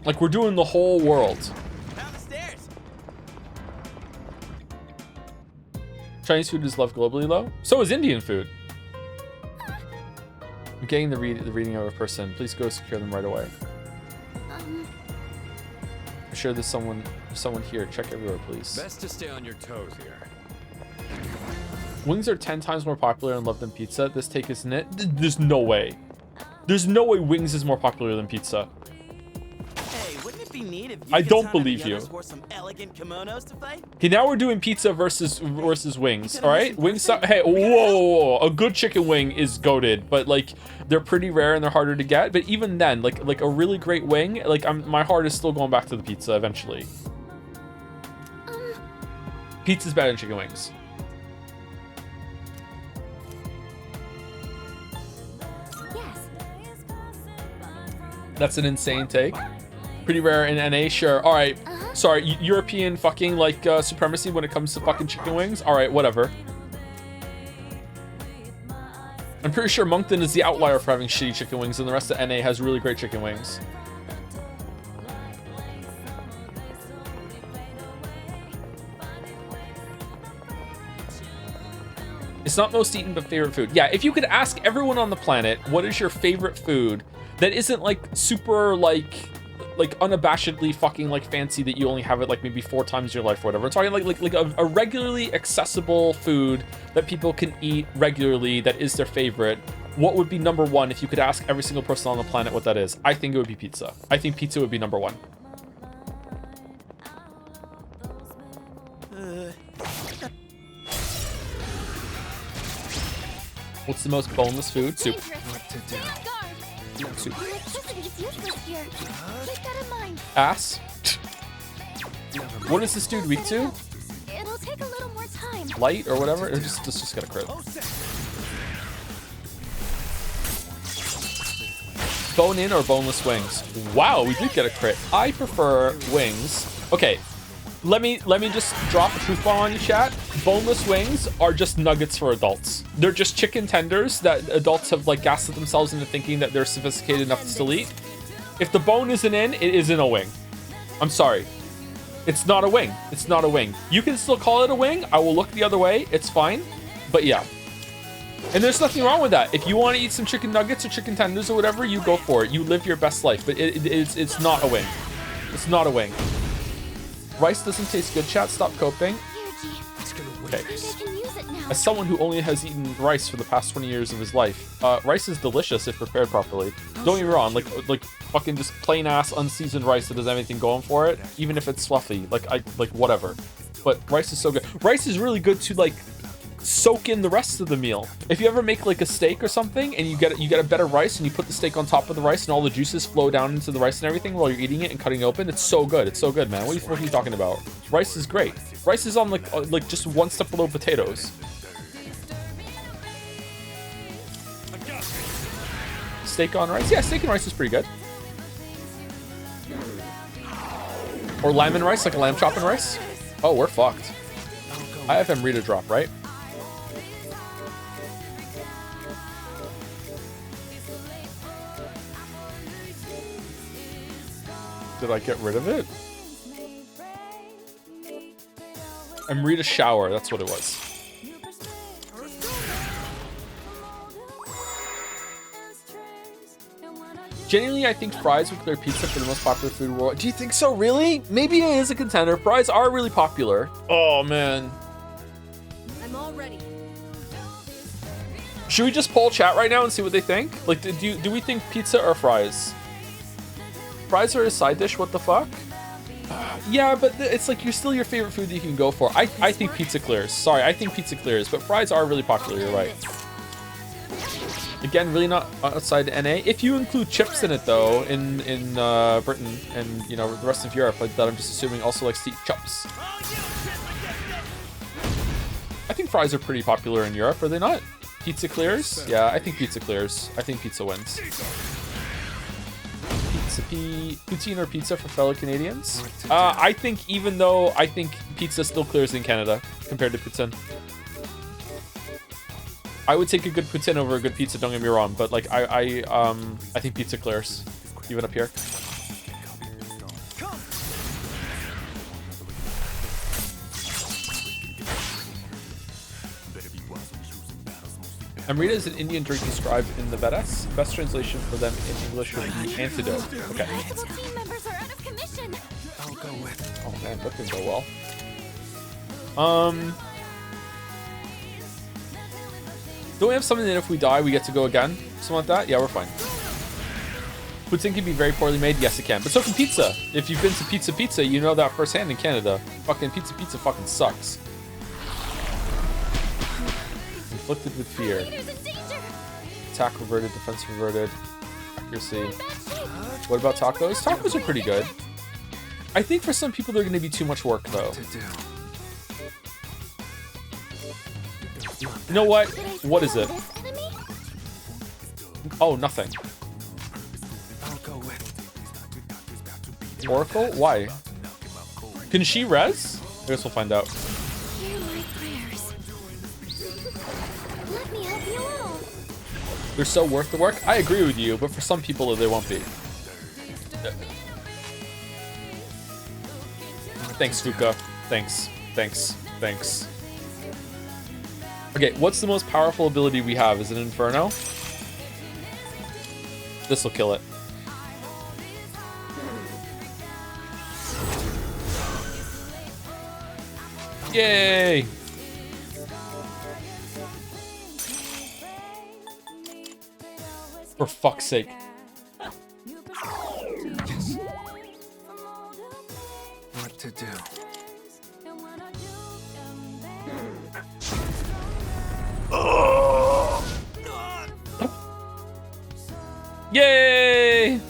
Like, we're doing the whole world. Down the stairs. Chinese food is loved globally, though. So is Indian food. I'm getting the reading of a person. Please go secure them right away. I'm sure there's someone here. Check everywhere, please. Best to stay on your toes here. Wings are 10 times more popular and loved than pizza. This take, isn't it? There's no way. There's no way wings is more popular than pizza. Hey, wouldn't it be neat if you I could don't sign believe up the you. others wore some elegant kimonos to fight? Okay, now we're doing pizza versus wings. All right, wings. Hey, whoa, a good chicken wing is goated, but like they're pretty rare and they're harder to get. But even then, like a really great wing, like my heart is still going back to the pizza eventually. Pizza's better than chicken wings. That's an insane take. Pretty rare in NA, sure. All right. Sorry, European fucking like supremacy when it comes to fucking chicken wings. All right, whatever. I'm pretty sure Moncton is the outlier for having shitty chicken wings, and the rest of NA has really great chicken wings. It's not most eaten, but favorite food. Yeah, if you could ask everyone on the planet, what is your favorite food that isn't like super like unabashedly fucking like fancy that you only have it like maybe 4 times in your life or whatever. I'm talking like a regularly accessible food that people can eat regularly that is their favorite. What would be number 1 if you could ask every single person on the planet what that is? I think it would be pizza. I think pizza would be number 1. What's the most boneless food? Soup. What to do? Soup. Electricity's useless here. Keep that in mind. Ass. What is this dude weak to? It'll take a little more time. Light or whatever? Or just got a crit. Bone in or boneless wings? Wow, we did get a crit. I prefer wings. Okay, let me just drop a truth bomb on you, chat. Boneless wings are just nuggets for adults. They're just chicken tenders that adults have like gaslit themselves into thinking that they're sophisticated enough to still eat. If the bone isn't in, it isn't a wing. I'm sorry. It's not a wing. It's not a wing. You can still call it a wing. I will look the other way. It's fine. But yeah. And there's nothing wrong with that. If you want to eat some chicken nuggets or chicken tenders or whatever, you go for it. You live your best life. But it's not a wing. It's not a wing. Rice doesn't taste good, chat. Stop coping. Okay. As someone who only has eaten rice for the past 20 years of his life, rice is delicious if prepared properly. Don't get me wrong, like fucking just plain ass unseasoned rice that doesn't have anything going for it, even if it's fluffy, like whatever. But rice is so good. Rice is really good to like soak in the rest of the meal. If you ever make like a steak or something and you get a better rice and you put the steak on top of the rice and all the juices flow down into the rice and everything while you're eating it and cutting it open, it's so good. It's so good, man. What are you talking about? Rice is great. Rice is on like just one step below potatoes. Steak on rice? Yeah, steak and rice is pretty good. Or lamb and rice, like a lamb chop and rice. Oh, we're fucked. I have him read a drop, right? Did I get rid of it? I'm read a shower, that's what it was. Genuinely, I think fries would clear pizza for the most popular food in the world. Do you think so, really? Maybe it is a contender. Fries are really popular. Oh, man. I'm all ready. Should we just poll chat right now and see what they think? Like, do we think pizza or fries? Fries are a side dish, what the fuck? Yeah, but it's like you're still your favorite food that you can go for. I think pizza clears. Sorry, I think pizza clears, but fries are really popular, you're right. Again, really not outside NA. If you include chips in it, though, in Britain and, you know, the rest of Europe, like that, I'm just assuming also likes to eat chops. I think fries are pretty popular in Europe, are they not? Pizza clears? Yeah, I think pizza clears. I think pizza wins. Poutine or pizza for fellow Canadians? I think even though I think pizza still clears in Canada compared to poutine. I would take a good poutine over a good pizza, don't get me wrong, but like I think pizza clears, even up here. Amrita is an Indian drink described in the Vedas. Best translation for them in English would be antidote. Okay. Multiple team members are out of commission. I'll go with it. Oh man, that didn't go well. Don't we have something that if we die, we get to go again? Something like that? Yeah, we're fine. Poutine can be very poorly made. Yes, it can. But so can pizza. If you've been to Pizza, you know that firsthand in Canada. Fucking pizza fucking sucks. Inflicted with fear. Attack reverted, defense reverted. Accuracy. What about tacos? Tacos are pretty good. I think for some people they're going to be too much work, though. You know what? What is it? Oh, nothing. Oracle? Why? Can she res? I guess we'll find out. Hear my prayers. Let me help you all. They're so worth the work. I agree with you, but for some people they won't be. Thanks, Fuka. Thanks. Okay, what's the most powerful ability we have? Is it Inferno? This'll kill it. Yay! For fuck's sake. What to do? Yay!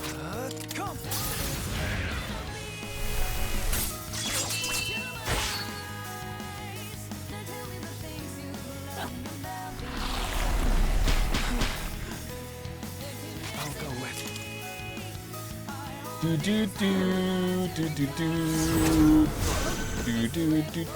Do do do do do do do do do do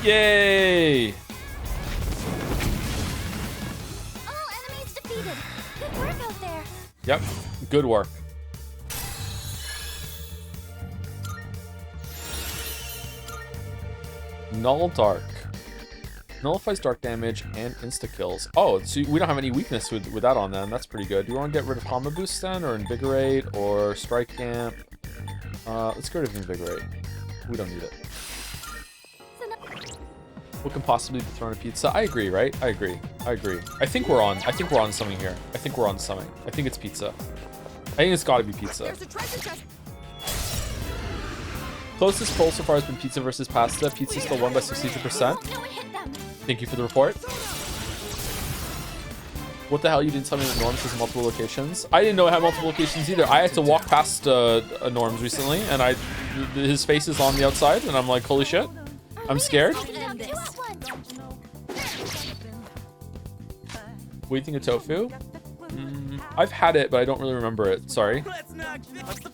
Yay! All enemies defeated. Good work out there. Yep, good work. Null Dark. Nullifies dark damage and insta-kills. Oh, so we don't have any weakness with that on then. That's pretty good. Do you want to get rid of Hama Boost then? Or Invigorate? Or Strike Camp? Let's get rid of Invigorate. We don't need it. What can possibly be thrown a pizza? I agree, right? I agree. I think we're on something here. I think it's pizza. I think it's gotta be pizza. Closest poll so far has been pizza versus pasta. Pizza still won by 62%. Thank you for the report. What the hell? You didn't tell me that Norms has multiple locations? I didn't know it had multiple locations either. I had to walk past Norms recently, and his face is on the outside, and I'm like, holy shit. I'm scared. What do you think of tofu? I've had it, but I don't really remember it. Sorry.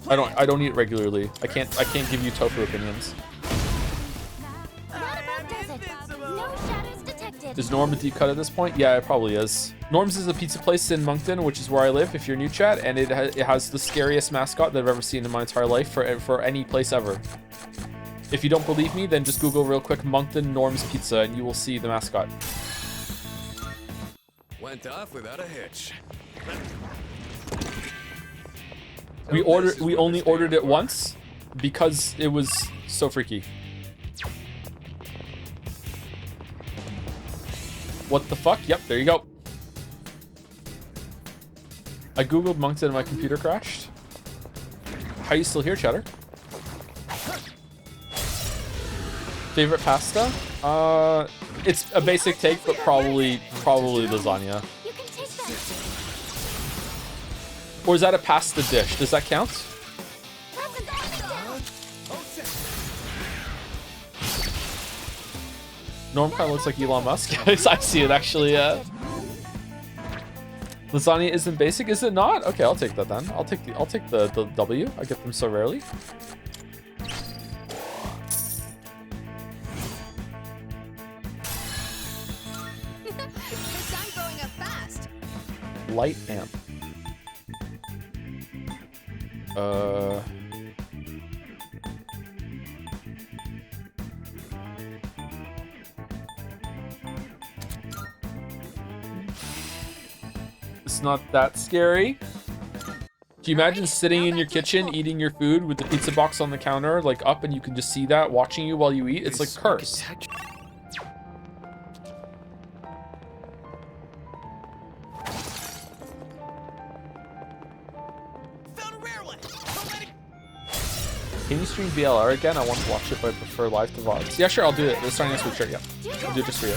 I don't eat it regularly. I can't give you tofu opinions. Is Norm a deep cut at this point? Yeah, it probably is. Norm's is a pizza place in Moncton, which is where I live, if you're new, chat, and it has the scariest mascot that I've ever seen in my entire life for any place ever. If you don't believe me, then just Google real quick Moncton Norm's Pizza, and you will see the mascot. Went off without a hitch. We only ordered it once because it was so freaky. What the fuck? Yep, there you go. I googled Moncton and my computer crashed. How you still here, Cheddar? Favorite pasta? It's a basic take, but probably lasagna. You can take that. Or is that a pasta dish? Does that count? That's a down. Norm kind of looks like Elon Musk. I see it actually. Lasagna isn't basic, is it not? Okay, I'll take that then. I'll take the W. I get them so rarely. This I'm growing up fast. Light amp. It's not that scary. Do you imagine sitting in your kitchen eating your food with the pizza box on the counter, like up, and you can just see that watching you while you eat? It's like Curse. Found a rare one. Don't let it. Can you stream BLR again? I want to watch it, but I prefer live to VODs. Yeah, sure, I'll do it. This starting next week, sure, yeah. I'll do it just for you.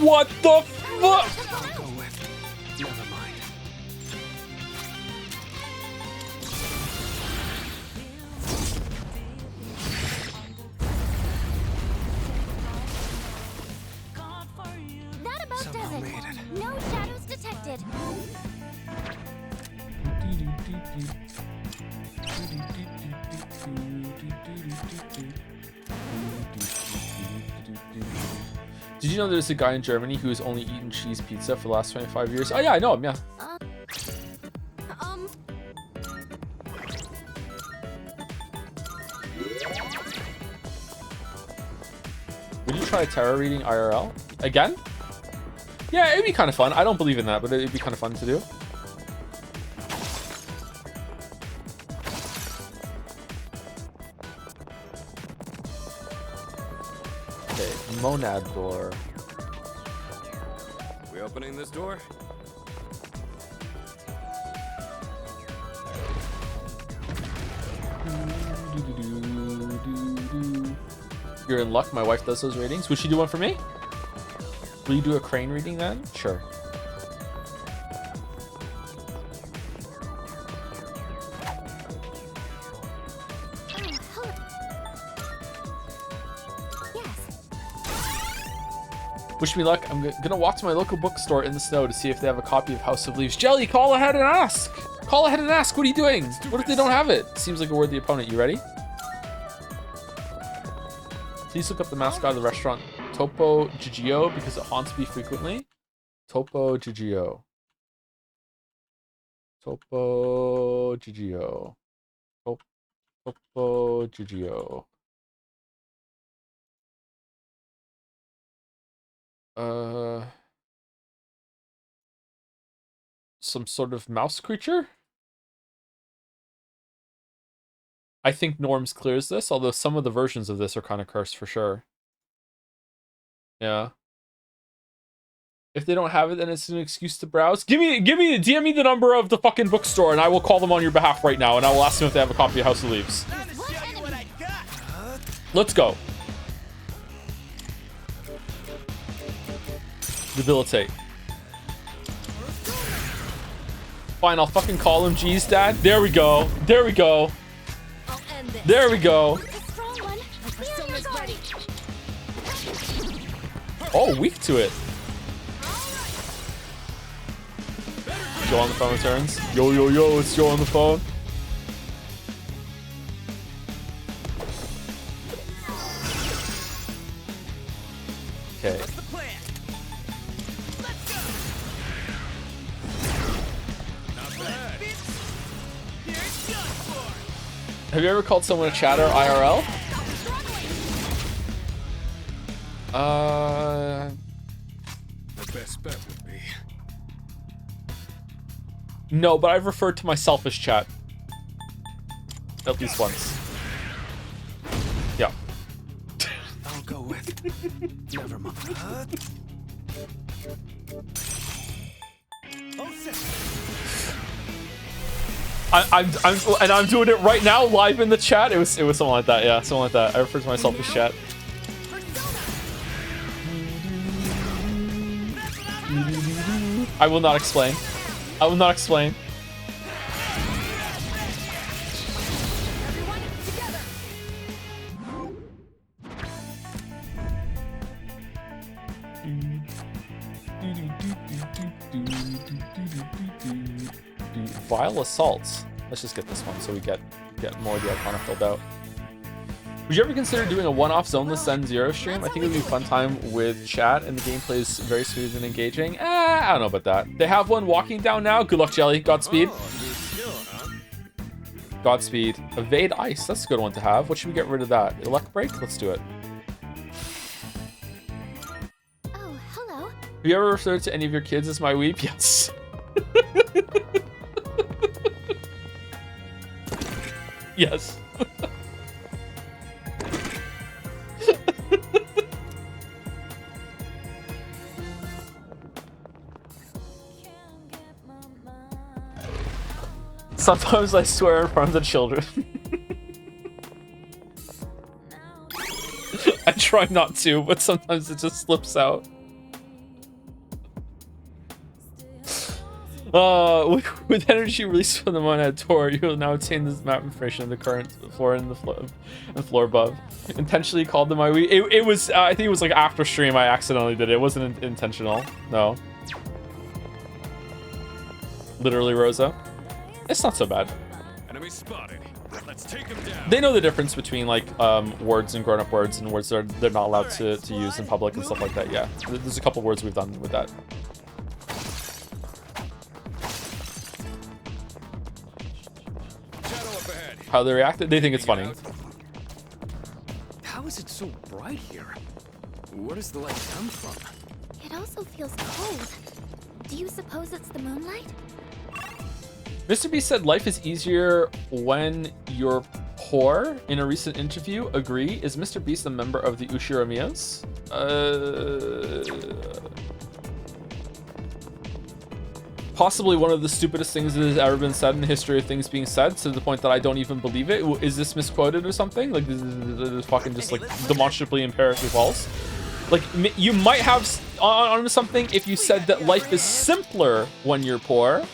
What the fuck? Never mind. That about does it. No shadows detected. Did you know there's a guy in Germany who has only eaten cheese pizza for the last 25 years? Oh yeah, I know him, yeah. Would you try tarot reading IRL? Again? Yeah, it'd be kind of fun. I don't believe in that, but it'd be kind of fun to do. Okay, monad door. We opening this door? You're in luck. My wife does those readings. Would she do one for me? Will you do a crane reading then? Sure. Wish me luck. I'm gonna walk to my local bookstore in the snow to see if they have a copy of House of Leaves. Jelly, call ahead and ask. Call ahead and ask. What are you doing? What if they don't have it? Seems like a worthy opponent. You ready? Please look up the mascot of the restaurant Topo Gigio because it haunts me frequently. Topo Gigio. Topo Gigio. Topo Gigio. Some sort of mouse creature? I think Norms clears this, although some of the versions of this are kind of cursed for sure. Yeah. If they don't have it, then it's an excuse to browse. DM me the number of the fucking bookstore, and I will call them on your behalf right now, and I will ask them if they have a copy of House of Leaves. Let's go. Debilitate. Fine, I'll fucking call him. Jeez, Dad. There we go. There we go. There we go. Oh, weak to it. Joe on the phone returns. Yo, yo, yo, it's Joe on the phone. Okay. What's the plan? Let's go. Not bad. Here it's done for. Have you ever called someone a chatter IRL? The best bet would be. No, but I've referred to myself as chat. At least once. Yeah. I'll go with. Never mind. Oh, shit. I'm doing it right now live in the chat. It was something like that. Yeah, something like that. I refer to myself as chat. I will not explain. I will not explain. Vile assaults. Let's just get this one so we get more of the icona filled out. Would you ever consider doing a one-off zoneless Zen Zero stream? I think it would be a fun time with chat, and the gameplay is very smooth and engaging. I don't know about that. They have one walking down now. Good luck, Jelly. Godspeed. Godspeed. Evade ice. That's a good one to have. What should we get rid of that? Elect break? Let's do it. Oh, hello. Have you ever referred to any of your kids as my weep? Yes. Yes. Sometimes I swear in front of the children. I try not to, but sometimes it just slips out. With energy released from the Monad Tour, you will now obtain this map information of the current floor and the floor above. Intentionally called them my week. It was I think it was like after stream I accidentally did it. It wasn't intentional. No. Literally, Rosa. It's not so bad. Enemy spotted. Let's take him down. They know the difference between like words and grown-up words and words that they're not allowed to use in public and stuff like that. Yeah, there's a couple words we've done with that. How they reacted? They think it's funny. How is it so bright here? Where does the light come from? It also feels cold. Do you suppose it's the moonlight? Mr. B said life is easier when you're poor in a recent interview. Agree. Is Mr. Beast a member of the Ushiramiyas? Possibly one of the stupidest things that has ever been said in the history of things being said, to the point that I don't even believe it. Is this misquoted or something? Like, this is fucking just like demonstrably empirically false. Like, you might have on something if you said that life is simpler when you're poor,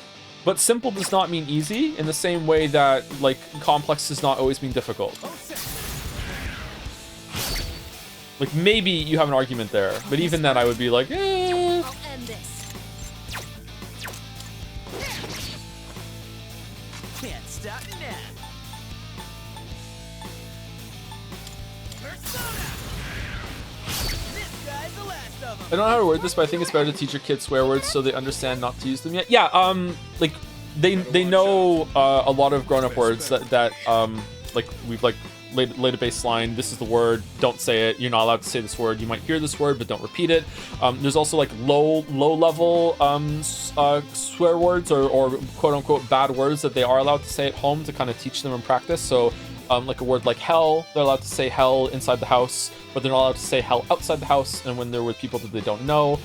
but simple does not mean easy, in the same way that like complex does not always mean difficult. Like, maybe you have an argument there, but even then I would be like, eh. I'll end this. Can't stop now. This guy's the last of them. I don't know how to word this, but I think it's better to teach your kids swear words so they understand not to use them yet. Yeah, like they know a lot of grown-up words that like we've like laid a baseline. This is the word. Don't say it. You're not allowed to say this word. You might hear this word, but don't repeat it. There's also like low level swear words or quote unquote bad words that they are allowed to say at home to kind of teach them and practice. So like a word like hell, they're allowed to say hell inside the house, but they're not allowed to say hell outside the house and when they're with people that they don't know.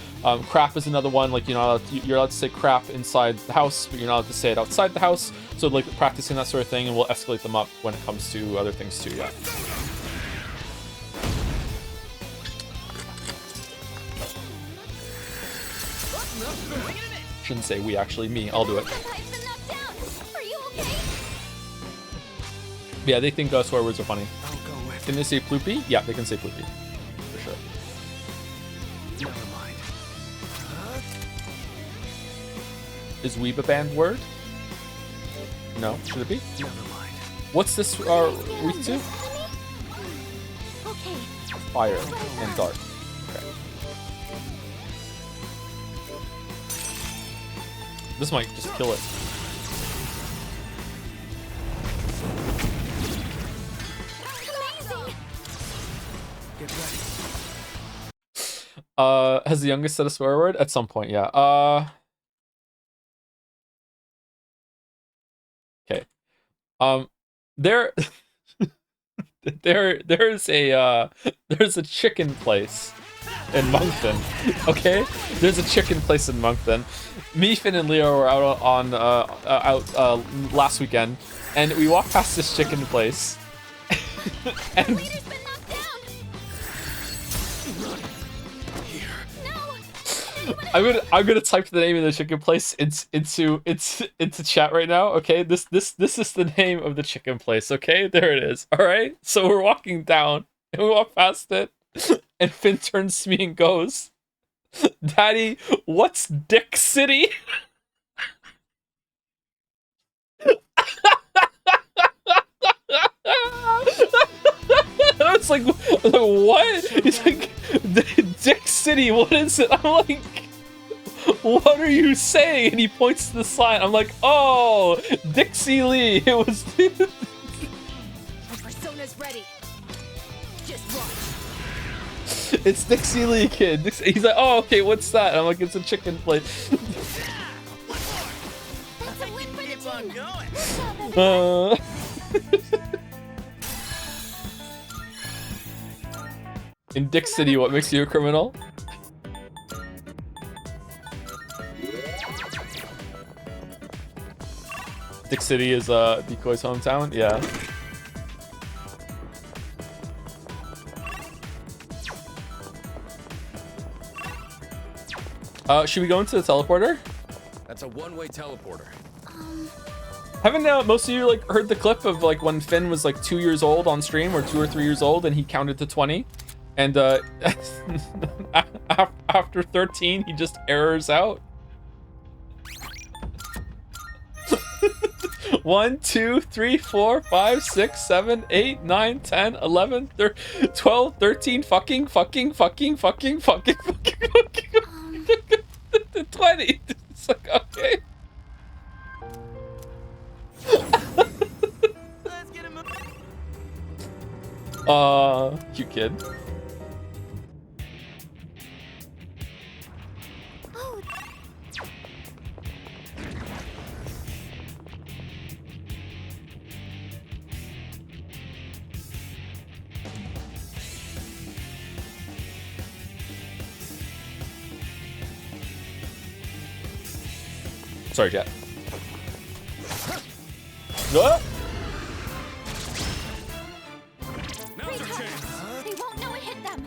Crap is another one. Like you're allowed to say crap inside the house, but you're not allowed to say it outside the house. So like practicing that sort of thing, and we'll escalate them up when it comes to other things too. Yeah. Shouldn't say we, actually me. I'll do it. I've been knocked down. Are you okay? Yeah, they think swear words are funny. I'll go with. Can they say ploopy? Yeah, they can say ploopy. For sure. Never mind. Is weeb a banned word? No. Should it be? Never mind. What's this week 2? Okay. Fire and dark. Okay. This might just kill it. Amazing. Get ready. Has the youngest said a swear word? At some point, yeah. Okay. There there's a chicken place in Moncton. Okay, there's a chicken place in Moncton. Me, Finn, and Leo were out on last weekend, and we walked past this chicken place. And I'm gonna type the name of the chicken place into chat right now. Okay, this is the name of the chicken place. Okay, there it is. All right, so we're walking down and we walk past it, and Finn turns to me and goes, "Daddy, what's Dick City?" I was like, what? He's like, Dick City, what is it? I'm like, what are you saying? And he points to the sign. I'm like, oh, Dixie Lee. It was. My persona's ready. Just watch. It's Dixie Lee, kid. He's like, oh, okay, what's that? And I'm like, it's a chicken place. Keep on going. In Dick City, what makes you a criminal? Dick City is Decoy's hometown? Yeah. Should we go into the teleporter? That's a one-way teleporter. Haven't most of you like heard the clip of like when Finn was like 2 years old on stream, or 2 or 3 years old, and he counted to 20, and after 13 he just errors out. 1, 2, 3, 4, 5, 6, 7, 8, 9, 10, 11, 12, 13, fucking 20. It's like, okay. Let's get him moving. Cute kid. Sorry, chat. What? Now's our chance. They won't know it hit them.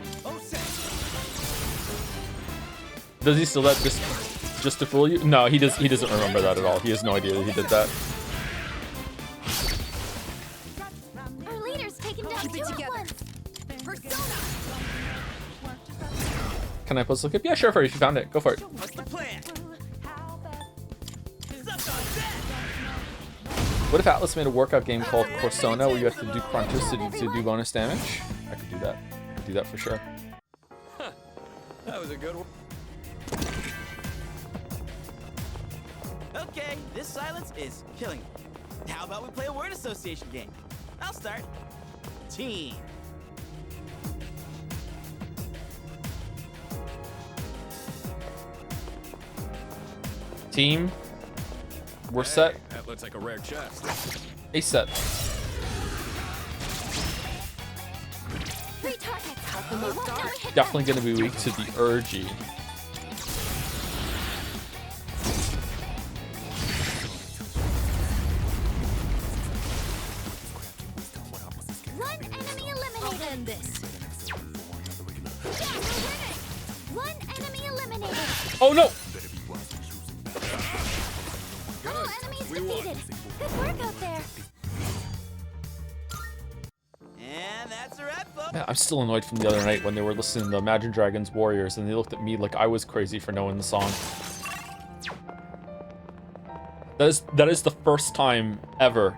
Does he still that just to fool you? No, he doesn't remember that at all. He has no idea that he did that. Our leader's taken down Keep it two at together. once. Persona. Can I post a clip? Yeah, sure, Furry, if you found it. Go for it. What's the plan? What if Atlas made a workout game called Persona where you have to do crunches to do bonus damage? I could do that. I could do that for sure. That was a good one. Okay, this silence is killing me. How about we play a word association game? I'll start. Team. Team. We're set. That looks like a rare chest. A set. Three targets. They won't know it hit Definitely gonna be weak to the Urgy. them. One enemy eliminated. I'll end this. One enemy eliminated. Oh no! All enemies defeated. Good work out there. And that's a wrap, folks. Man, I'm still annoyed from the other night when they were listening to Imagine Dragons Warriors and they looked at me like I was crazy for knowing the song. That is the first time ever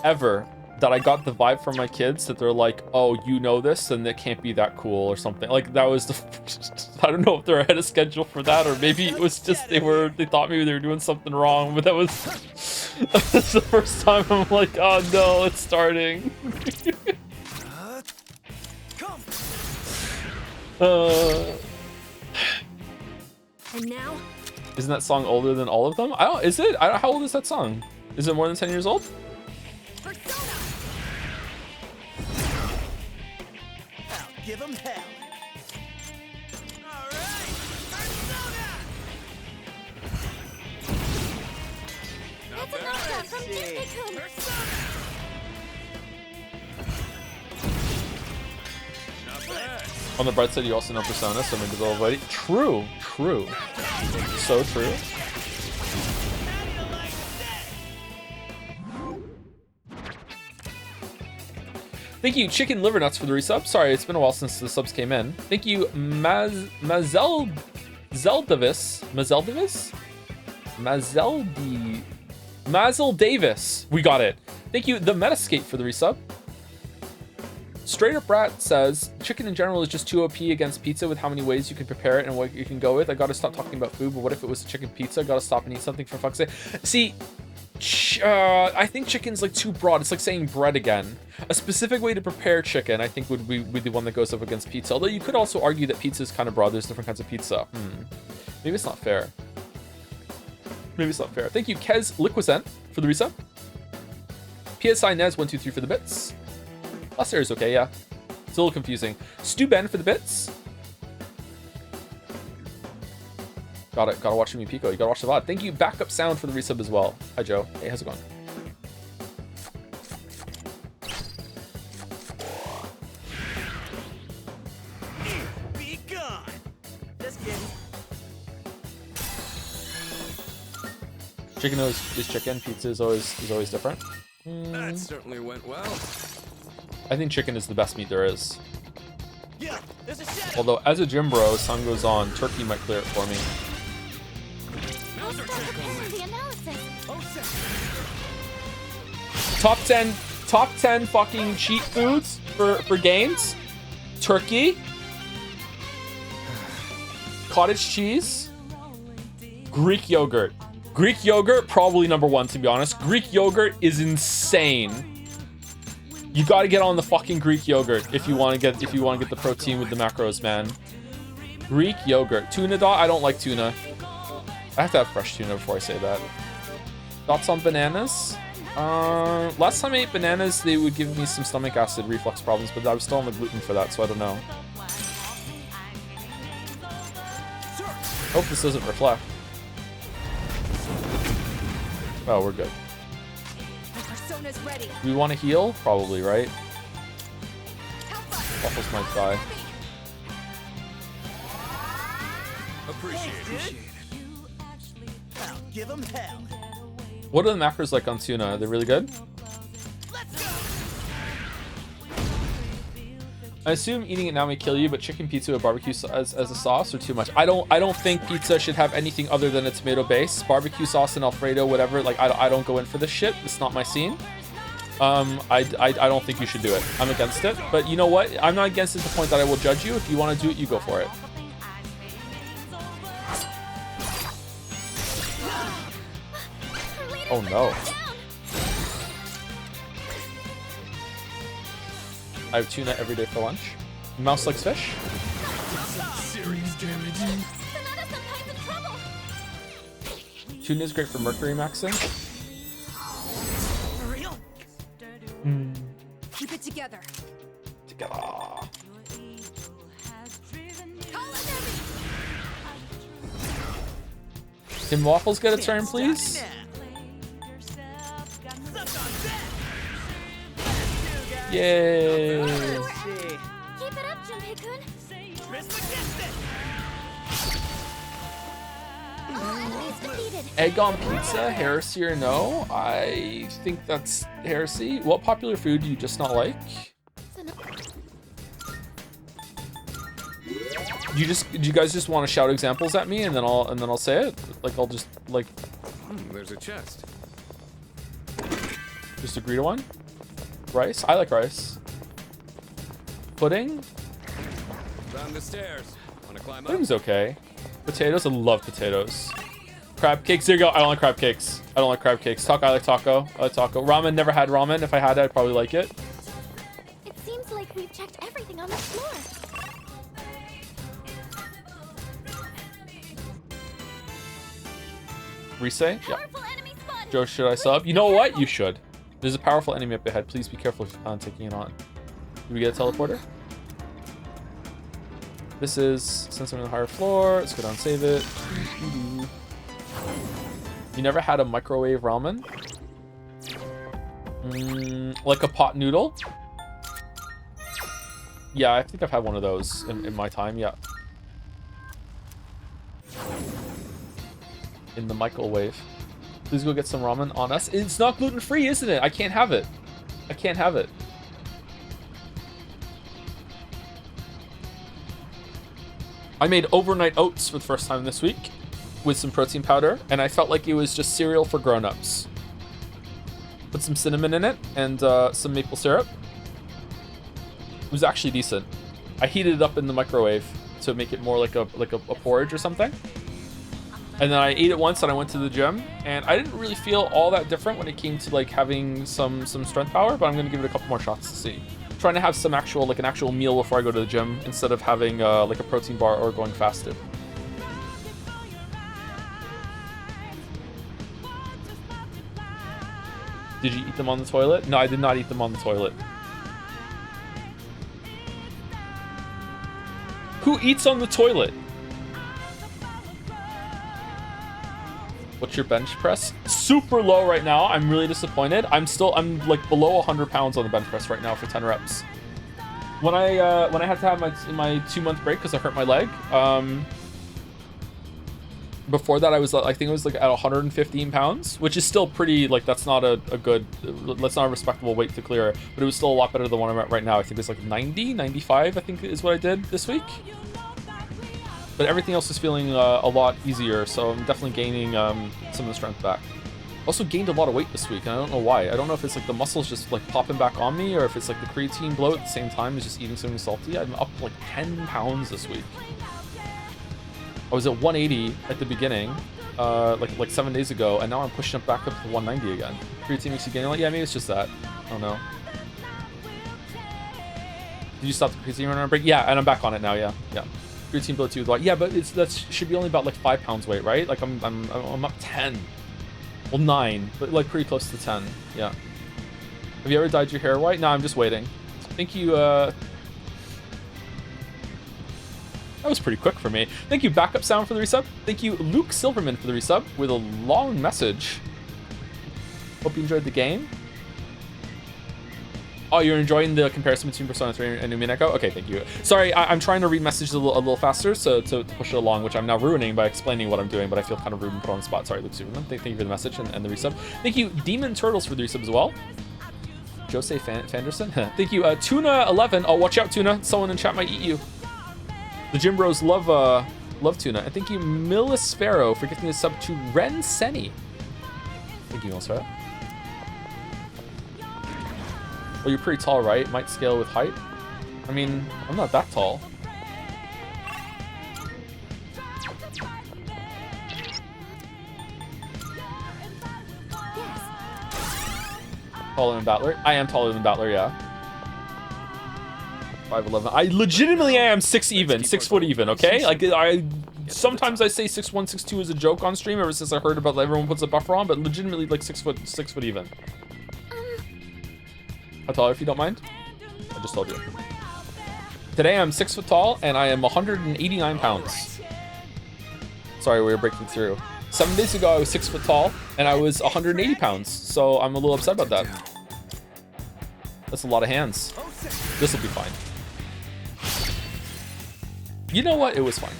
that I got the vibe from my kids that they're like, oh, you know this, and it can't be that cool or something. Like that was the I don't know if they're ahead of schedule for that, or maybe it was just they thought maybe they were doing something wrong, but that was the first time I'm like, oh no, it's starting. And now, Isn't that song older than all of them? Is it? How old is that song? Is it more than 10 years old? Persona. I'll give him hell. On the bright side, you also know Persona, so maybe they'll avoid it. True. True. So true. Thank you, Chicken Liver Nuts, for the resub. Sorry, it's been a while since the subs came in. Thank you, Mazel Davis. We got it. Thank you, the Metascape, for the resub. Straight Up Rat says, chicken in general is just too OP against pizza with how many ways you can prepare it and what you can go with. I gotta stop talking about food, but what if it was a chicken pizza? Gotta stop and eat something for fuck's sake. See, I think chicken's like too broad. It's like saying bread again. A specific way to prepare chicken, I think, would be the one that goes up against pizza. Although you could also argue that pizza is kind of broad. There's different kinds of pizza. Maybe it's not fair. Maybe it's not fair. Thank you, Kez Liquizent, for the resub. PSI Nez 123 for the bits. Last area is okay, yeah. It's a little confusing. Stu Ben for the bits. Got it. Gotta watch me Pico. You gotta watch the VOD. Thank you, Backup Sound, for the resub as well. Hi, Joe. Hey, how's it going? Be gone. Just kidding. Chicken is chicken. Pizza is always different. That certainly went well. I think chicken is the best meat there is. Yeah, there's a shadow. Although, as a gym bro, as time goes on, turkey might clear it for me. Now's our chance. The analysis. Top 10 fucking cheat foods for games. Turkey. Cottage cheese. Greek yogurt. Greek yogurt, probably number 1, to be honest. Greek yogurt is insane. You gotta get on the fucking Greek yogurt if you want to get the protein with the macros, man. Greek yogurt. Tuna dot. I don't like tuna. I have to have fresh tuna before I say that. Thoughts on bananas? Last time I ate bananas, they would give me some stomach acid reflux problems, but I was still on the gluten for that, so I don't know. Hope this doesn't reflect. Oh, we're good. Persona's ready. We want to heal? Probably, right? Waffles might die. Appreciate it. I'll give him hell. What are the macros like on tuna? Are they really good? Let's go. I assume eating it now may kill you, but chicken pizza with barbecue as a sauce or too much? I don't think pizza should have anything other than a tomato base. Barbecue sauce and Alfredo, whatever. Like I don't go in for this shit. It's not my scene. I don't think you should do it. I'm against it. But you know what? I'm not against it to the point that I will judge you. If you want to do it, you go for it. Oh no. I have tuna every day for lunch. Mouse likes fish. Serious damage. Tuna is great for mercury maxing. For real? Keep it together. Together. Can Waffles get a turn, please? Yay! Keep it up, Junpei-kun. All enemies defeated. Egg on pizza, heresy or no? I think that's heresy. What popular food do you just not like? Do you guys just want to shout examples at me and then I'll say it? Like I'll just like There's a chest. just agree to one? Rice? I like rice. Pudding? Down the stairs. Wanna climb up? Pudding's okay. Potatoes? I love potatoes. Crab cakes? There you go. I don't like crab cakes. I don't like crab cakes. Taco? I like taco. I like taco. Ramen? Never had ramen. If I had it, I'd probably like it. It seems like we've checked everything on the floor. Resay? Yeah. Powerful enemy spotted. Joe, should I sub? You know what? You should. There's a powerful enemy up ahead. Please be careful on taking it on. Did we get a teleporter? This is, since I'm on the higher floor, let's go down and save it. You never had a microwave ramen? Like a pot noodle? Yeah, I think I've had one of those in my time, yeah. In the microwave. Please go get some ramen on us. It's not gluten-free, isn't it? I can't have it. I can't have it. I made overnight oats for the first time this week with some protein powder, and I felt like it was just cereal for grown-ups. Put some cinnamon in it and some maple syrup. It was actually decent. I heated it up in the microwave to make it more like a porridge or something. And then I ate it once and I went to the gym, and I didn't really feel all that different when it came to like having some strength power, but I'm gonna give it a couple more shots to see. I'm trying to have some actual, like an actual meal before I go to the gym instead of having like a protein bar or going fasted. Did you eat them on the toilet? No, I did not eat them on the toilet. Who eats on the toilet? What's your bench press? Super low right now. I'm really disappointed. I'm like below 100 pounds on the bench press right now for 10 reps. When I had to have my 2-month break because I hurt my leg, before that I think it was like at 115 pounds, which is still pretty, like that's not a respectable weight to clear, but it was still a lot better than what I'm at right now. I think it's like 90, 95, I think is what I did this week. But everything else is feeling a lot easier, so I'm definitely gaining some of the strength back. Also gained a lot of weight this week, and I don't know why. I don't know if it's like the muscles just like popping back on me, or if it's like the creatine bloat at the same time as just eating something salty. I'm up like 10 pounds this week. I was at 180 at the beginning, like 7 days ago, and now I'm pushing it back up to 190 again. Creatine makes you gain a lot. Yeah, maybe it's just that. I don't know. Did you stop the creatine run on a break? Yeah, and I'm back on it now. Yeah. Creatine bloat too. Yeah, but that should be only about like 5 pounds weight, right? Like I'm up 10. Well, 9, but like pretty close to 10. Yeah. Have you ever dyed your hair white? No, I'm just waiting. Thank you. That was pretty quick for me. Thank you, Backup Sound, for the resub. Thank you, Luke Silverman, for the resub with a long message. Hope you enjoyed the game. Oh, you're enjoying the comparison between Persona 3 and Numeneko? Okay, thank you. Sorry, I'm trying to read messages a little faster, so to push it along, which I'm now ruining by explaining what I'm doing, but I feel kind of rude and put on the spot. Sorry, Luke Superman. Thank you for the message and the resub. Thank you, Demon Turtles, for the resub as well. Jose Fanderson. Thank you, Tuna11. Oh, watch out, Tuna. Someone in chat might eat you. The Gym Bros love Tuna. And thank you, Millisphero, for gifting a sub to Ren Seni. Thank you, Millisphero. Well, you're pretty tall, right? Might scale with height. I mean, I'm not that tall. Taller than Battler? I am taller than Battler, yeah. 5'11". I legitimately am 6 foot even, okay? Like, sometimes I say 6'1", 6'2" as a joke on stream ever since I heard about everyone puts a buffer on, but legitimately like 6 foot even. How tall, if you don't mind? I just told you. Today I'm 6 foot tall and I am 189 pounds. Sorry, we were breaking through. 7 days ago I was 6 foot tall and I was 180 pounds, so I'm a little upset about that. That's a lot of hands. This will be fine. You know what? It was fine.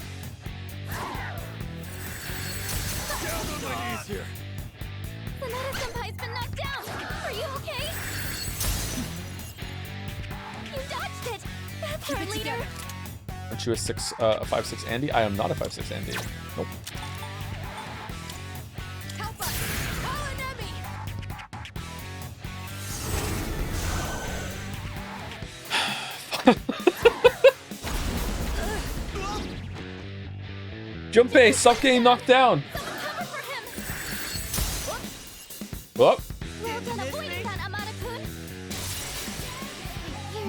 Fanart-senpai's been knocked down. Are you okay? You dodged it. That's our leader. Aren't you a 5'6" Andy? I am not a 5'6" Andy. Nope. Help us. Call an enemy. Junpei, stop getting knocked down. Cover for him. Whoop. Well done avoiding that, Amada-kun.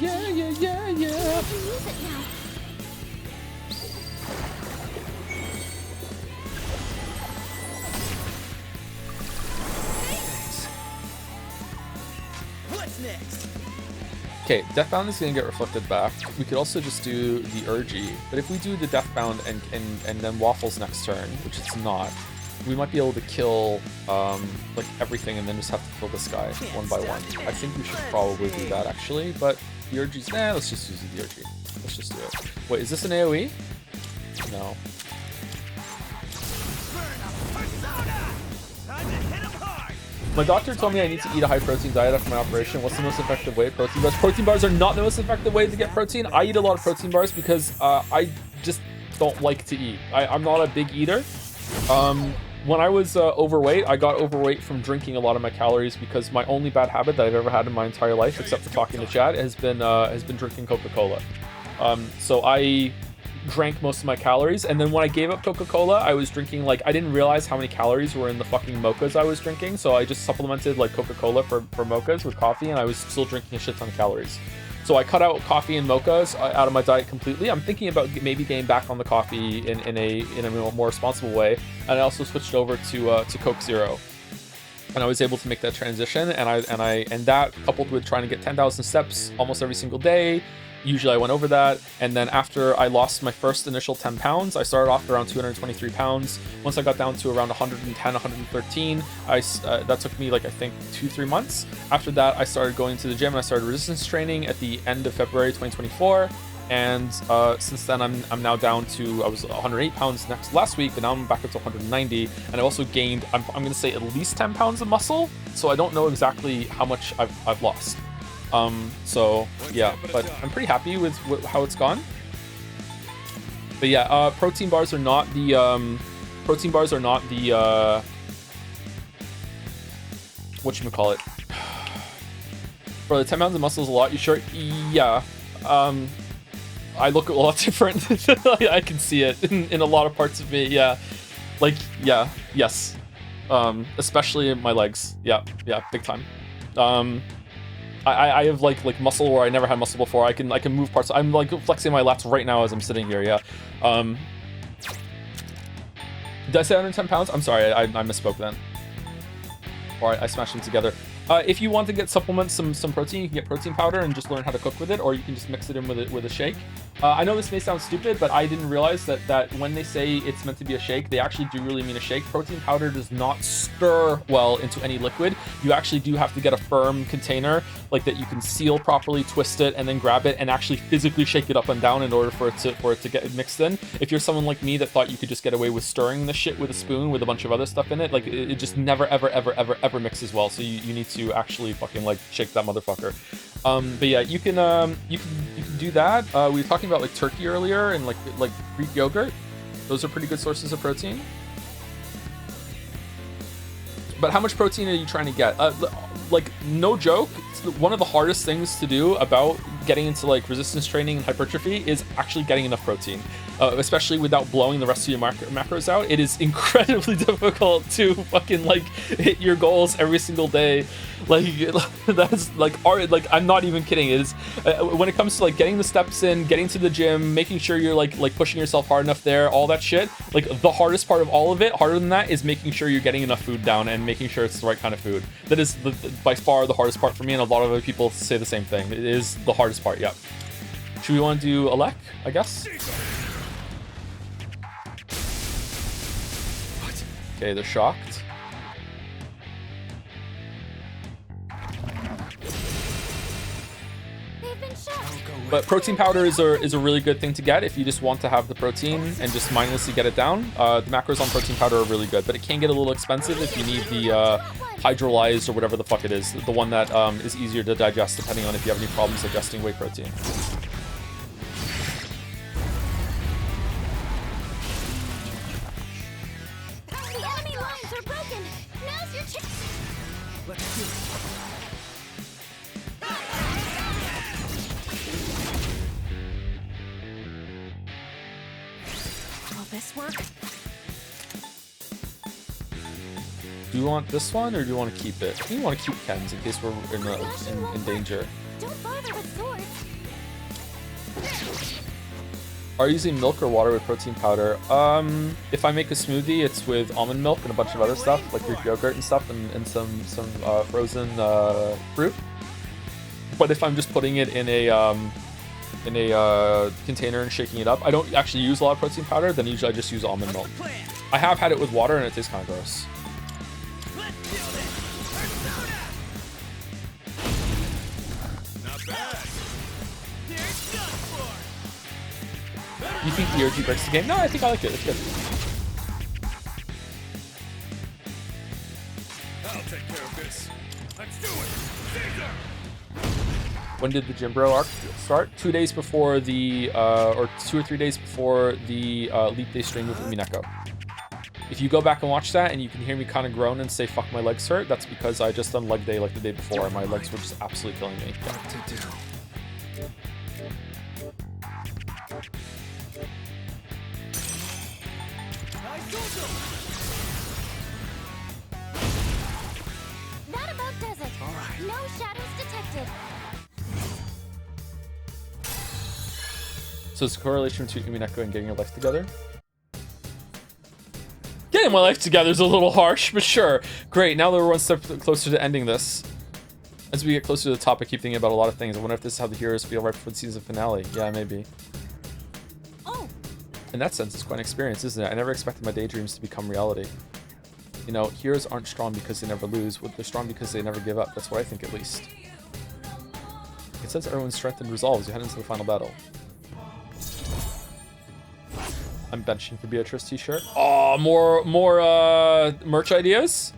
Yeah. I can use it now. What's next? Okay, Deathbound is gonna get reflected back. We could also just do the Urgy, but if we do the Deathbound and then Waffles next turn, which it's not, we might be able to kill like everything and then just have to kill this guy one by one. I think we should probably do that actually, but The Urgy's, let's just use the Urgy. Let's just do it. Wait, is this an AoE? No. My doctor told me I need to eat a high protein diet after my operation. What's the most effective way? Protein bars. Protein bars are not the most effective way to get protein. I eat a lot of protein bars because I just don't like to eat. I'm not a big eater. When I was overweight, I got overweight from drinking a lot of my calories because my only bad habit that I've ever had in my entire life, except for talking to Chad, has been drinking Coca-Cola. So I drank most of my calories, and then when I gave up Coca-Cola, I was drinking, like, I didn't realize how many calories were in the fucking mochas I was drinking, so I just supplemented like Coca-Cola for mochas with coffee, and I was still drinking a shit ton of calories. So I cut out coffee and mochas out of my diet completely. I'm thinking about maybe getting back on the coffee in a more responsible way, and I also switched over to Coke Zero, and I was able to make that transition, and that coupled with trying to get 10,000 steps almost every single day. Usually I went over that, and then after I lost my first initial 10 pounds, I started off around 223 pounds. Once I got down to around 110, 113, that took me like I think 2-3 months. After that, I started going to the gym and I started resistance training at the end of February 2024. And since then, I'm now down to, I was 108 pounds last week, but now I'm back up to 190. And I also gained, I'm gonna say at least 10 pounds of muscle. So I don't know exactly how much I've lost. So yeah, but I'm pretty happy with how it's gone. But yeah, protein bars are not the whatchamacallit. Bro, the 10 pounds of muscle is a lot, you sure? Yeah. I look a lot different. I can see it in a lot of parts of me, yeah. Like, yeah, yes. Especially in my legs. Yeah, big time. I have like muscle where I never had muscle before. I can move parts. I'm like flexing my lats right now as I'm sitting here. Yeah. Did I say 110 pounds? I'm sorry, I misspoke then. Or I smashed them together. If you want to get supplements, some protein, you can get protein powder and just learn how to cook with it, or you can just mix it in with a shake. I know this may sound stupid, but I didn't realize that when they say it's meant to be a shake, they actually do really mean a shake. Protein powder does not stir well into any liquid. You actually do have to get a firm container, like that you can seal properly, twist it, and then grab it and actually physically shake it up and down in order for it to get mixed in. If you're someone like me that thought you could just get away with stirring the shit with a spoon with a bunch of other stuff in it, like it just never ever mixes well. So you need to actually fucking like shake that motherfucker. But yeah, you can do that. We were talking about like turkey earlier and like Greek yogurt. Those are pretty good sources of protein. But how much protein are you trying to get? Like, no joke, one of the hardest things to do about getting into like resistance training and hypertrophy is actually getting enough protein, especially without blowing the rest of your macros out. It is incredibly difficult to fucking like hit your goals every single day. Like that's like art. Like, I'm not even kidding. It is when it comes to like getting the steps in, getting to the gym, making sure you're like pushing yourself hard enough there, all that shit. Like, the hardest part of all of it, harder than that, is making sure you're getting enough food down and making sure it's the right kind of food. That is by far the hardest part for me, and a lot of other people say the same thing. It is the hardest part. Yeah. Should we want to do Alec? I guess. Okay, they're shocked. But protein powder is a really good thing to get if you just want to have the protein and just mindlessly get it down. The macros on protein powder are really good, but it can get a little expensive if you need the hydrolyzed or whatever the fuck it is, the one that is easier to digest depending on if you have any problems digesting whey protein. The enemy lines are broken. Now's your chance. Let's do it. Will this work? Do you want this one or do you want to keep it? I think you want to keep Ken's in case we're in danger. Don't bother with swords. Are you using milk or water with protein powder? If I make a smoothie, it's with almond milk and a bunch of other stuff like Greek yogurt and stuff, and some frozen fruit. But if I'm just putting it in a container and shaking it up, I don't actually use a lot of protein powder. Then usually I just use almond milk. I have had it with water and it tastes kind of gross. Not bad. You think the ERG breaks the game? No, I think I like it. It's good. I'll take care of this. Let's do it. Caesar! When did the Jim Bro arc start? 2 days before the, or 2 or 3 days before the Leap Day stream with Mineko. If you go back and watch that and you can hear me kind of groan and say, fuck, my legs hurt, that's because I just done leg day like the day before and my legs were just absolutely killing me. Yeah. What to do? That about does it. All right. No shadows detected. So it's a correlation between Mineko and getting your life together? Getting my life together is a little harsh, but sure. Great, now that we're one step closer to ending this. As we get closer to the top, I keep thinking about a lot of things. I wonder if this is how the heroes feel right before the season finale. Yeah, maybe. Oh, In that sense, it's quite an experience, isn't it? I never expected my daydreams to become reality. You know, heroes aren't strong because they never lose. They're strong because they never give up. That's what I think, at least. It says everyone's strength and resolve as you head into the final battle. I'm benching for Beatrice t-shirt. Oh, more merch ideas?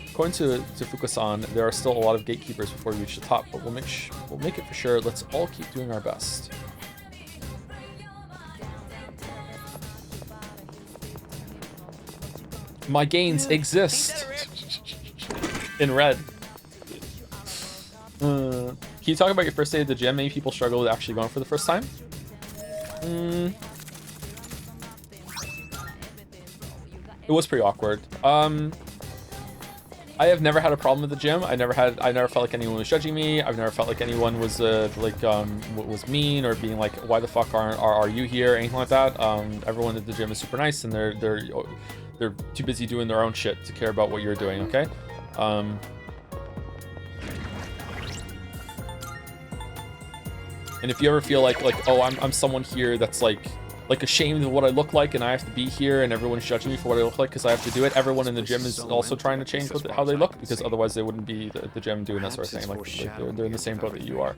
According to Fukusan, there are still a lot of gatekeepers before we reach the top, but we'll make it for sure. Let's all keep doing our best. My gains exist in red. Can you talk about your first day at the gym? Many people struggle with actually going for the first time. It was pretty awkward. I have never had a problem at the gym. I never felt like anyone was judging me. I've never felt like anyone was was mean or being like, why the fuck are you here, anything like that. Everyone at the gym is super nice, and they're too busy doing their own shit to care about what you're doing. Okay. And if you ever feel like oh, I'm someone here that's like ashamed of what I look like and I have to be here and everyone's judging me for what I look like because I have to do it, everyone in the gym is also trying to change how they look, because otherwise they wouldn't be at the gym doing that sort of thing. Like they're in the same boat that you are.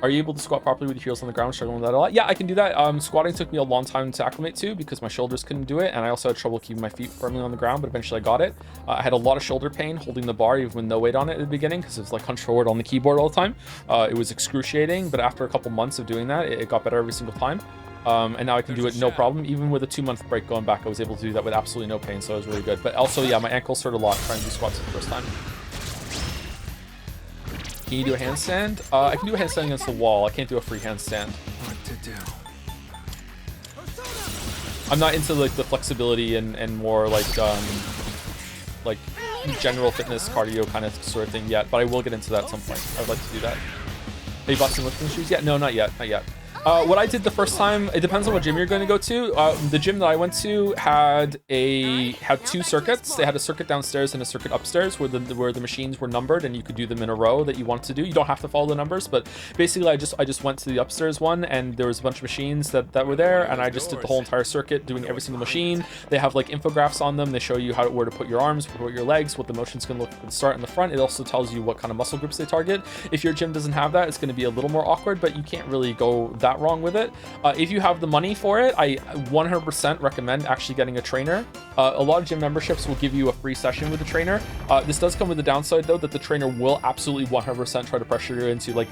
Are you able to squat properly with your heels on the ground? Struggling with that a lot? Yeah, I can do that. Squatting took me a long time to acclimate to because my shoulders couldn't do it, and I also had trouble keeping my feet firmly on the ground, but eventually I got it. I had a lot of shoulder pain holding the bar even with no weight on it at the beginning because it was like hunched forward on the keyboard all the time. It was excruciating, but after a couple months of doing that, it got better every single time. And now I can do it no problem. Even with a 2-month break going back, I was able to do that with absolutely no pain, so it was really good. But also, yeah, my ankles hurt a lot trying to do squats for the first time. Can you do a handstand? I can do a handstand against the wall. I can't do a free handstand. What to do? I'm not into like the flexibility and more like general fitness cardio kind of sort of thing yet, but I will get into that at some point. I would like to do that. Have you bought some lifting shoes yet? No, not yet. Not yet. What I did the first time, it depends on what gym you're going to go to. The gym that I went to had 2 circuits. They had a circuit downstairs and a circuit upstairs where the machines were numbered and you could do them in a row that you wanted to do. You don't have to follow the numbers, but basically I just went to the upstairs one and there was a bunch of machines that were there, and I just did the whole entire circuit doing every single machine. They have like infographics on them. They show you where to put your arms, where to put your legs, what the motion's going to look at the start and the front. It also tells you what kind of muscle groups they target. If your gym doesn't have that, it's going to be a little more awkward, but you can't really go that wrong with it. If you have the money for it, I 100% recommend actually getting a trainer. A lot of gym memberships will give you a free session with a trainer. This does come with the downside though, that the trainer will absolutely 100% try to pressure you into like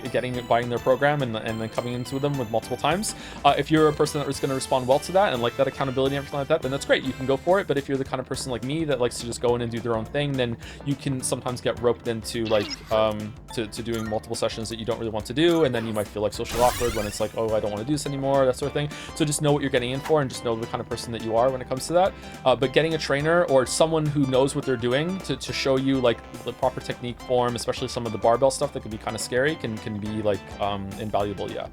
buying their program and then coming into them with multiple times. If you're a person that is going to respond well to that and like that accountability and everything like that, then that's great. You can go for it. But if you're the kind of person like me that likes to just go in and do their own thing, then you can sometimes get roped into like to doing multiple sessions that you don't really want to do, and then you might feel like socially awkward when it's like, oh, I don't want to do this anymore, that sort of thing. So just know what you're getting in for and just know the kind of person that you are when it comes to that. But getting a trainer or someone who knows what they're doing to show you like the proper technique form, especially some of the barbell stuff that can be kind of scary, can be like invaluable. Yeah.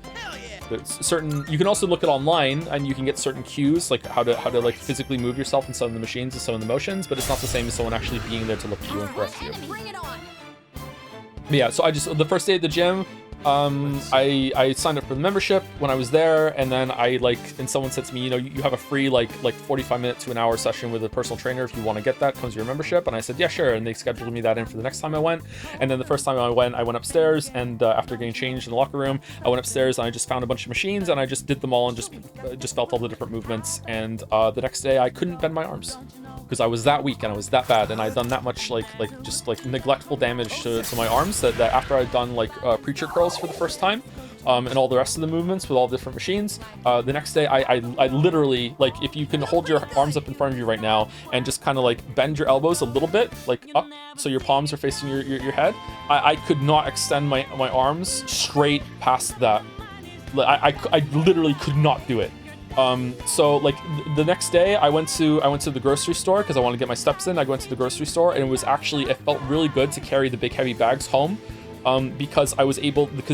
You can also look at online and you can get certain cues like how to like physically move yourself in some of the machines and some of the motions, but it's not the same as someone actually being there to look at you and correct you. Bring it on. But yeah, so the first day at the gym, I signed up for the membership when I was there, and then and someone said to me, you know, you have a free like 45-minute to an hour session with a personal trainer if you want to get that, comes with your membership. And I said, yeah, sure. And they scheduled me that in for the next time I went. And then the first time I went upstairs, and after getting changed in the locker room, I went upstairs and I just found a bunch of machines and I just did them all and just felt all the different movements. And the next day I couldn't bend my arms because I was that weak and I was that bad, and I'd done that much just neglectful damage to my arms that after I'd done preacher curls for the first time, and all the rest of the movements with all the different machines, the next day I literally, like, if you can hold your arms up in front of you right now and just kind of like bend your elbows a little bit, like up so your palms are facing your head, I could not extend my arms straight past that. I literally could not do it. So like the next day I went to the grocery store because I wanted to get my steps in. I went to the grocery store, and it felt really good to carry the big heavy bags home, because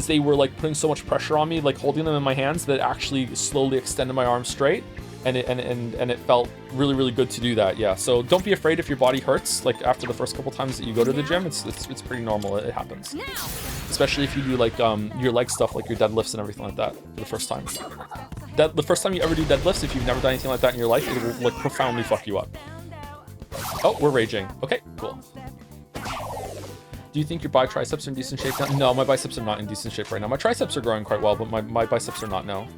they were like putting so much pressure on me, like holding them in my hands, that it actually slowly extended my arms straight, and it felt really, really good to do that. Yeah, so don't be afraid if your body hurts like after the first couple times that you go to the gym. It's pretty normal. It happens, especially if you do like your leg stuff, like your deadlifts and everything like that for the first time. The first time you ever do deadlifts, if you've never done anything like that in your life, it will like profoundly fuck you up. Oh, we're raging. Okay, cool. Do you think your triceps are in decent shape now? No, my biceps are not in decent shape right now. My triceps are growing quite well, but my biceps are not now.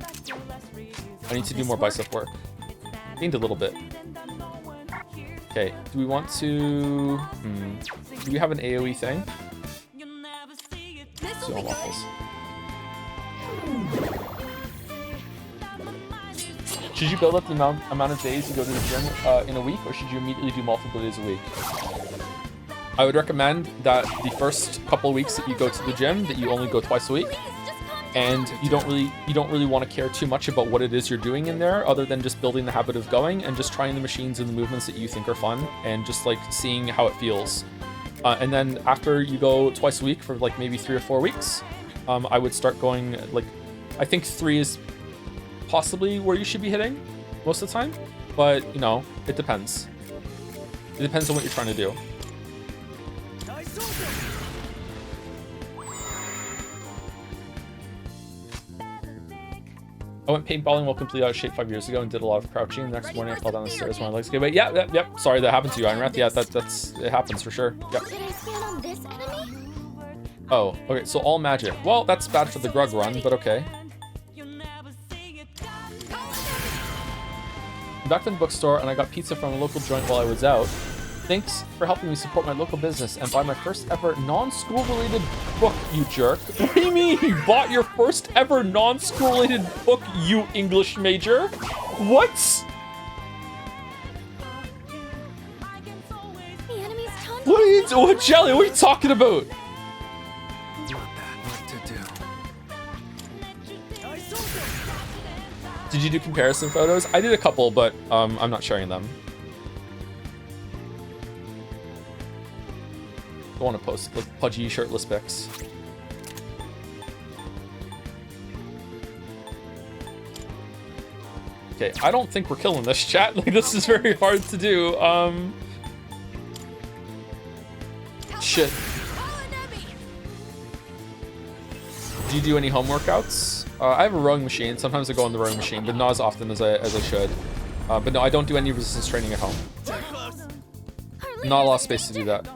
I need to do more bicep work. Gained a little bit. Okay, do we want to... Do we have an AoE thing? Let's do all waffles. Should you build up the amount of days you go to the gym in a week, or should you immediately do multiple days a week? I would recommend that the first couple of weeks that you go to the gym, that you only go twice a week, and you don't really want to care too much about what it is you're doing in there, other than just building the habit of going and just trying the machines and the movements that you think are fun, and just like seeing how it feels. And then after you go twice a week for like maybe 3 or 4 weeks, I would start going like, I think 3 is possibly where you should be hitting most of the time, but you know, it depends. It depends on what you're trying to do. I went paintballing while completely out of shape 5 years ago and did a lot of crouching. The next morning I fell down the stairs when my legs gave way. Yep. Sorry that happened to you, Ironrath. Yeah, it happens for sure. Yep. Did I stand on this enemy? Oh, okay, so all magic. Well, that's bad for the Grug run, but okay. I'm back from the bookstore, and I got pizza from a local joint while I was out. Thanks for helping me support my local business and buy my first ever non-school related book, you jerk. What do you mean you bought your first ever non-school related book, you English major? What? The enemy's What are you doing, Jelly? What are you talking about? Did you do comparison photos? I did a couple, but I'm not sharing them. I want to post like pudgy shirtless pics. Okay, I don't think we're killing this, chat. Like, this is very hard to do. Shit. Do you do any home workouts? I have a rowing machine. Sometimes I go on the rowing machine, but not as often as I should. But no, I don't do any resistance training at home. Not a lot of space to do that.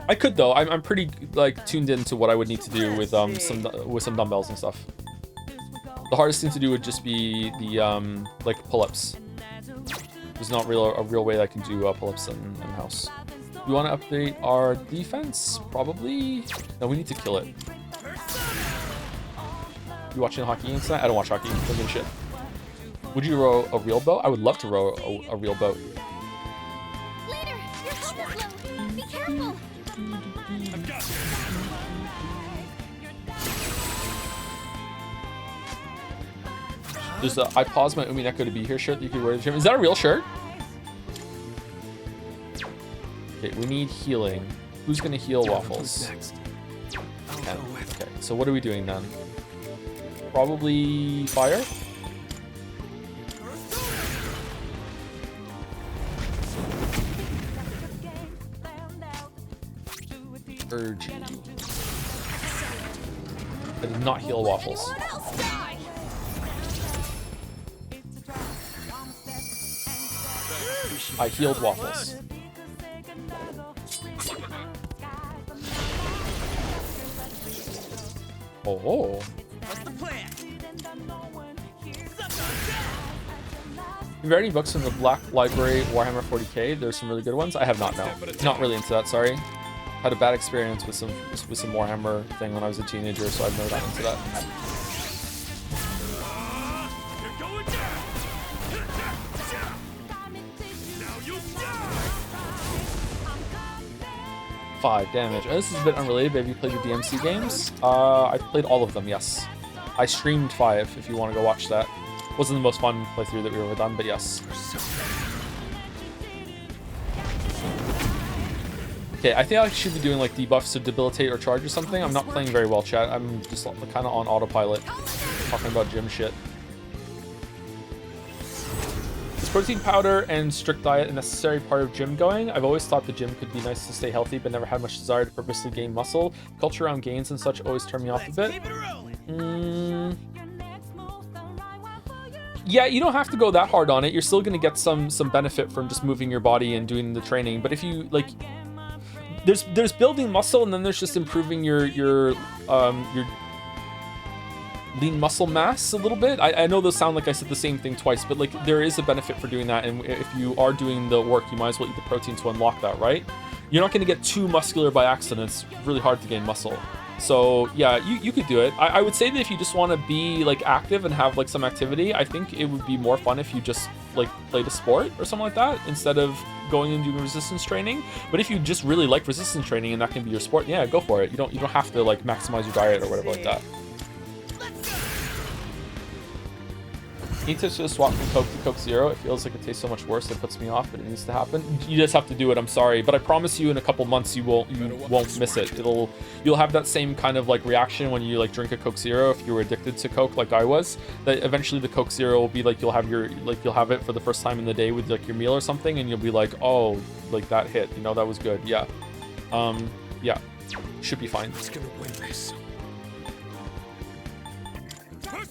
I could though. I'm pretty like tuned into what I would need to do with some dumbbells and stuff. The hardest thing to do would just be the like pull-ups. There's not a real way that I can do pull-ups in house. We want to update our defense? Probably. No, we need to kill it. You watching the hockey game tonight? I don't watch hockey. Don't give a shit. Would you row a real boat? I would love to row a real boat. Leader, your health is low. Be careful. There's a I paused my Umineko to be here shirt that you could wear to the gym. Is that a real shirt? Okay, we need healing. Who's gonna heal Waffles? Ken. Okay, so what are we doing then? Probably fire? Urge you. I did not heal waffles. Anyone else die? I healed waffles. Oh. What's the plan? Have you read any books from the Black Library Warhammer 40k? There's some really good ones. I have not, no. Not really into that, sorry. Had a bad experience with some Warhammer thing when I was a teenager, so I've never gotten into that. You're going down. Now you die. 5 damage. This is a bit unrelated, but have you played the DMC games? I played all of them, yes. I streamed 5 if you want to go watch that. Wasn't the most fun playthrough that we've ever done, but yes. Okay, I think I should be doing like debuffs to debilitate or charge or something. I'm not playing very well, chat. I'm just kind of on autopilot, talking about gym shit. Is protein powder and strict diet a necessary part of gym going? I've always thought the gym could be nice to stay healthy, but never had much desire to purposely gain muscle. Culture around gains and such always turn me off a bit. Yeah, you don't have to go that hard on it. You're still going to get some benefit from just moving your body and doing the training. But if you like, there's building muscle, and then there's just improving your lean muscle mass a little bit. I know those sound like I said the same thing twice, but like there is a benefit for doing that. And if you are doing the work, you might as well eat the protein to unlock that, right? You're not going to get too muscular by accident. It's really hard to gain muscle. So yeah, you could do it. I would say that if you just want to be like active and have like some activity, I think it would be more fun if you just like played a sport or something like that instead of going and doing resistance training. But if you just really like resistance training and that can be your sport, yeah, go for it. You don't have to like maximize your diet or whatever like that. Need to just swap from Coke to Coke Zero. It feels like it tastes so much worse. It puts me off, but it needs to happen. You just have to do it. I'm sorry, but I promise you, in a couple months, you won't miss it. You'll have that same kind of like reaction when you like drink a Coke Zero if you were addicted to Coke like I was. That eventually the Coke Zero will be like you'll have it for the first time in the day with like your meal or something, and you'll be like, oh, like that hit. You know, that was good. Yeah, yeah, should be fine. Who's gonna win this?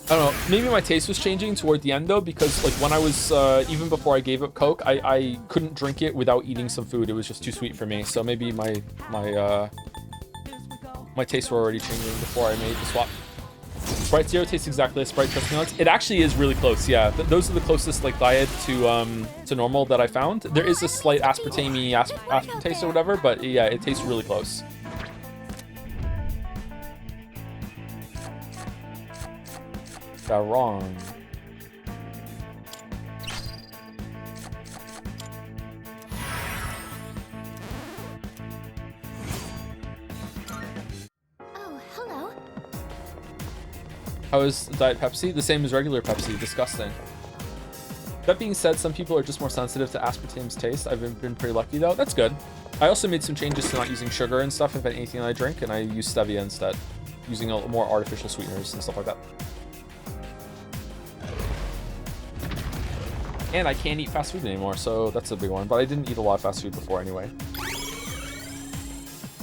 I don't know, maybe my taste was changing toward the end though, because like when I was, even before I gave up Coke, I couldn't drink it without eating some food. It was just too sweet for me. So maybe my tastes were already changing before I made the swap. Sprite Zero tastes exactly like Sprite Trust Me Nuts. It actually is really close, yeah. Those are the closest like diet to normal that I found. There is a slight aspartame-y taste or whatever, but yeah, it tastes really close. Got wrong. Oh, hello. How is Diet Pepsi? The same as regular Pepsi. Disgusting. That being said, some people are just more sensitive to aspartame's taste. I've been pretty lucky though. That's good. I also made some changes to not using sugar and stuff if anything I drink, and I use stevia instead, using a more artificial sweeteners and stuff like that. And I can't eat fast food anymore, so that's a big one. But I didn't eat a lot of fast food before anyway.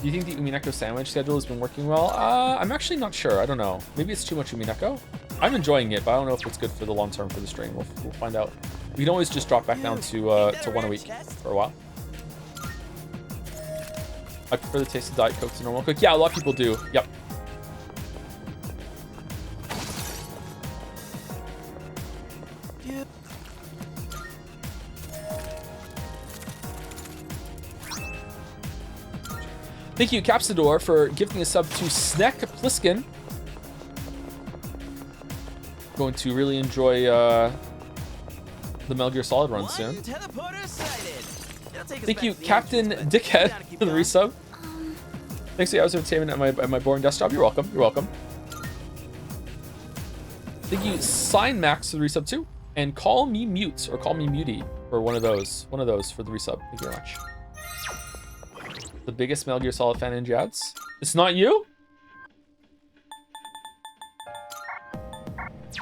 Do you think the Umineko sandwich schedule has been working well? I'm actually not sure. I don't know. Maybe it's too much Umineko. I'm enjoying it, but I don't know if it's good for the long term for the stream. We'll find out. We can always just drop back down to 1 a week for a while. I prefer the taste of Diet Coke to normal Coke. Yeah, a lot of people do. Yep. Thank you, Capsador, for gifting a sub to Snack Pliskin. Going to really enjoy the Metal Gear Solid run soon. Thank you, Captain Dickhead, for the resub. Thanks for the hours of entertainment at my boring desk job. You're welcome. You're welcome. Thank you, Sign Max, for the resub too, and Call Me Mute or Call Me Muty for one of those for the resub. Thank you very much. The biggest Metal Gear Solid fan in Jads. It's not you?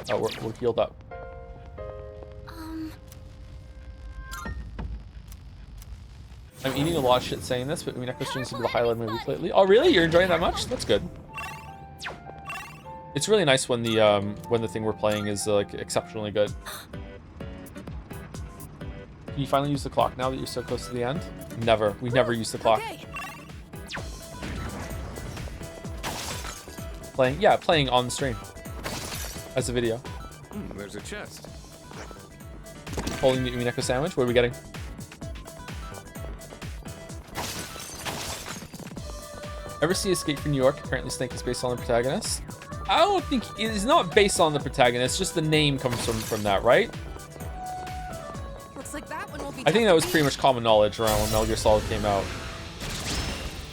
Oh, we're healed up. I'm eating a lot of shit saying this, but Umineko streams have been the highlight of my week lately. Oh, really? You're enjoying that much? That's good. It's really nice when the thing we're playing is like exceptionally good. Can you finally use the clock now that you're so close to the end? Never. We never use the clock. Okay. Playing on stream as a video. There's a chest. Holding the Umineko sandwich. What are we getting? Ever see Escape from New York? Apparently Snake is based on the protagonist. I don't think it is not based on the protagonist, just the name comes from that, right? Looks like that one will be I think tough that to was beat. pretty much common knowledge around when Metal Gear Solid came out.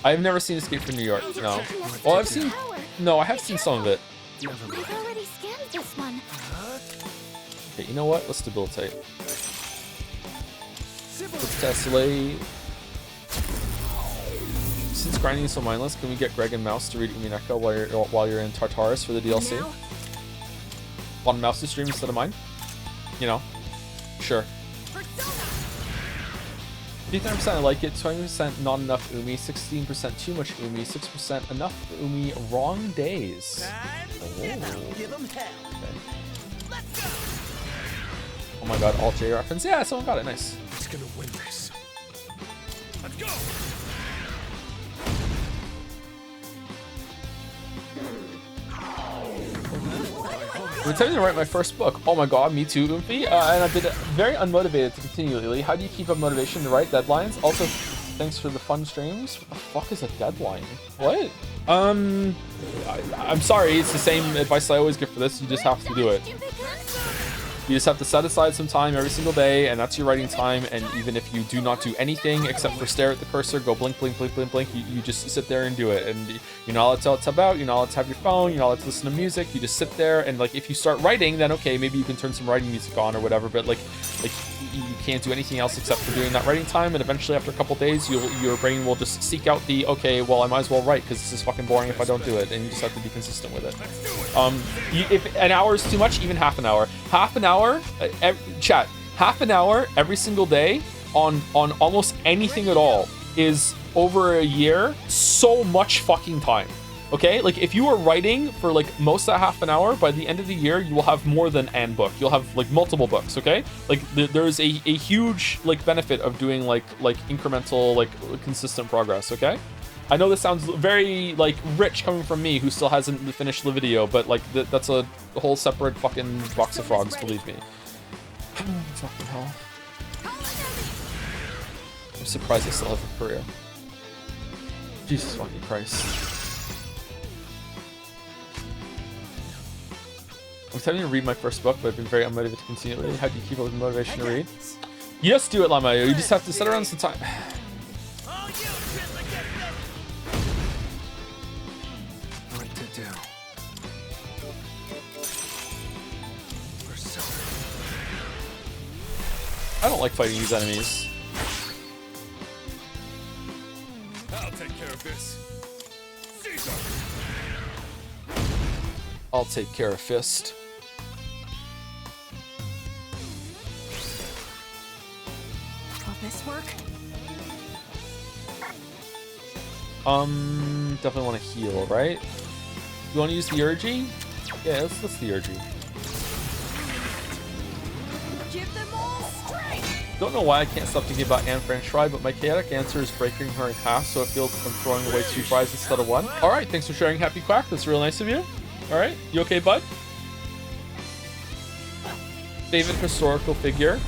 I've never seen Escape from New York, no. Well, I've seen... No, I have seen some of it. I've already scanned this one. Okay, you know what? Let's debilitate. Let's tessellate. Since grinding is so mindless, can we get Greg and Mouse to read Umineko while you're in Tartarus for the DLC? Now? On Mouse's stream instead of mine? You know? Sure. 59% I like it, 20% not enough Umi, 16% too much Umi, 6% enough Umi, wrong days. Okay. Oh my god, Alt J reference. Yeah, someone got it, nice. Who's gonna win this? Let's go! I'm attempting to write my first book. Oh my god, me too, Oomphy. And I've been very unmotivated to continue lately. How do you keep up motivation to write deadlines? Also, thanks for the fun streams. What the fuck is a deadline? What? I'm sorry, it's the same advice I always give for this. You just have to do it. You just have to set aside some time every single day, and that's your writing time. And even if you do not do anything except for stare at the cursor, go blink, blink, blink, blink, blink, you just sit there and do it. And you're not allowed to tab out, you're not allowed to have your phone, you're not allowed to listen to music. You just sit there, and like if you start writing, then okay, maybe you can turn some writing music on or whatever. But like you can't do anything else except for doing that writing time. And eventually, after a couple days, your brain will just seek out the okay, well, I might as well write because this is fucking boring if I don't do it. And you just have to be consistent with it. If an hour is too much, even half an hour. Half an hour, chat. Half an hour every single day on almost anything at all is over a year. So much fucking time. Okay, like if you are writing for like most of that half an hour, by the end of the year you will have more than an book. You'll have like multiple books. Okay, like there's a huge like benefit of doing like incremental like consistent progress. Okay. I know this sounds very like rich coming from me who still hasn't finished the video, but like that's a whole separate fucking box of frogs, believe me. Fucking hell. I'm surprised I still have a career. Jesus fucking Christ. I'm starting to read my first book, but I've been very unmotivated to continue it. How do you keep up with motivation to read? You just do it, Lamayo. You just have to sit around some time. What to do? I don't like fighting these enemies. I'll take care of this. Caesar! I'll take care of Fist. Will this work? Definitely want to heal, right? You want to use the Urgy? Yeah, let's the Urgy. Give them all strength! Don't know why I can't stop thinking about Anne French fry, but my chaotic answer is breaking her in half, so it feels like I'm throwing away 2 fries instead of 1. Alright, thanks for sharing, Happy Quack. That's real nice of you. Alright, you okay, bud? Favorite historical figure?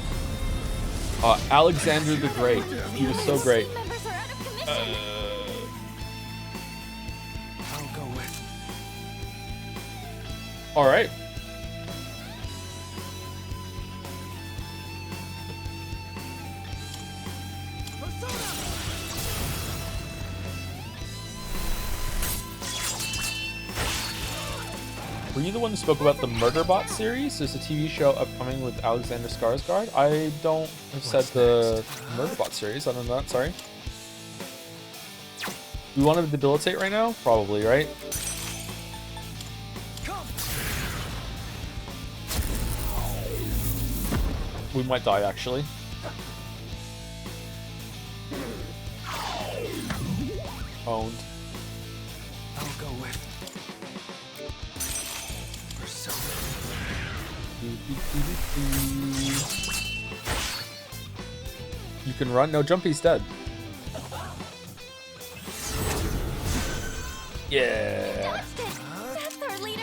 Alexander the Great. He was so great. I'll go with. Alright. Were you the one who spoke about the Murderbot series? There's a TV show upcoming with Alexander Skarsgård. I don't have said the Murderbot series. I don't know that, sorry. We want to debilitate right now? Probably, right? We might die, actually. Owned. I'll go with. You can run. No, Jumpy's dead. Yeah. That's our leader.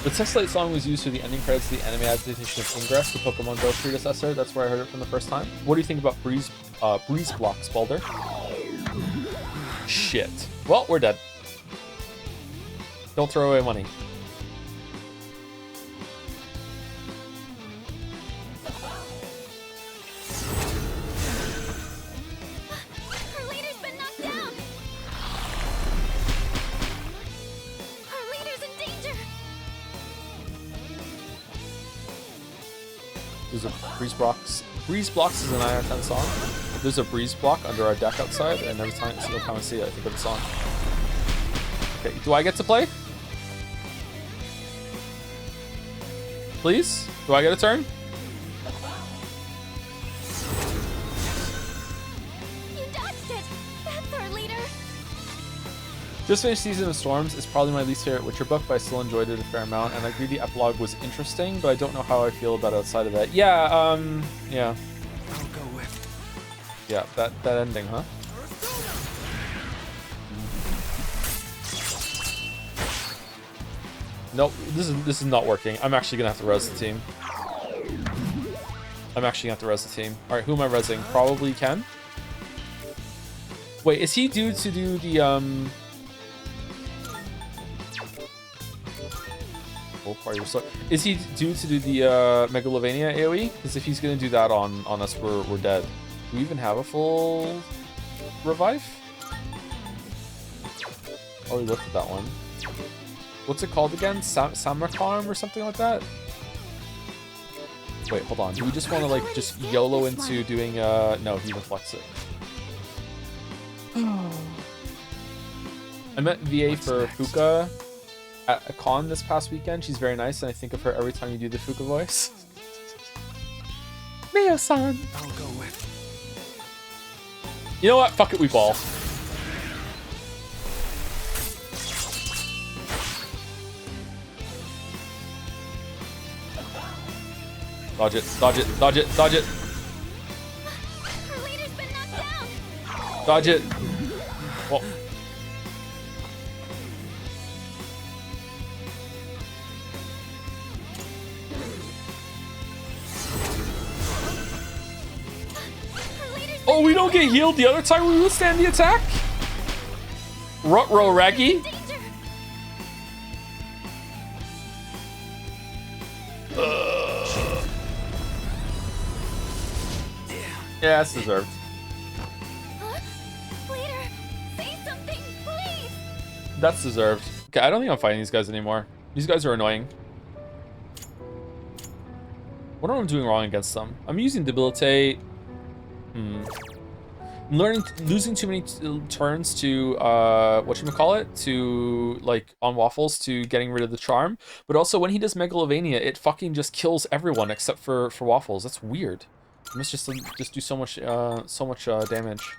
The Tessellate song was used for the ending credits of the anime adaptation of Ingress, the Pokemon Go predecessor. That's where I heard it from the first time. What do you think about Breeze Blocks, Balder? Shit. Well, we're dead. Don't throw away money. Our leader's been knocked down. Our leader's in danger. There's a Breeze Blocks. Breeze Blocks is a 9 out of 10 song. There's a breeze block under our deck outside, and every single time I see it, I think of the song. Okay, do I get to play? Please? Do I get a turn? You dodged it. That's our leader. Just finished Season of Storms. It's probably my least favorite Witcher book, but I still enjoyed it a fair amount, and I agree the epilogue was interesting, but I don't know how I feel about outside of that. Yeah, yeah. I'll go with. Yeah, that ending, huh? Nope, this is not working. I'm actually gonna have to res the team. I'm actually gonna have to res the team. Alright, who am I resing? Probably Ken? Wait, is he due to do the full party restore? Is he due to do the Megalovania AoE? Because if he's gonna do that on us, we're dead. Do we even have a full revive? Oh, we looked at that one. What's it called again? Samarkarm or something like that? Wait, hold on. Do we just want to like just YOLO into doing no, he even flex it. I met VA for Fuka at a con this past weekend. She's very nice, and I think of her every time you do the Fuka voice. Mio-san! I'll go with. You know what? Fuck it, we ball. Dodge it, dodge it, dodge it, dodge it. Our leader's been knocked down. Dodge it. Well. Oh, we don't get healed the other time we withstand the attack? Rutro Raggy? Yeah, that's deserved. Huh? Leader, say something, please. That's deserved. Okay, I don't think I'm fighting these guys anymore. These guys are annoying. What am I doing wrong against them? I'm using Debilitate. I'm losing too many turns to whatchamacallit, to like on Waffles, to getting rid of the charm. But also when he does Megalovania, it fucking just kills everyone except for Waffles. That's weird. It must just do so much damage.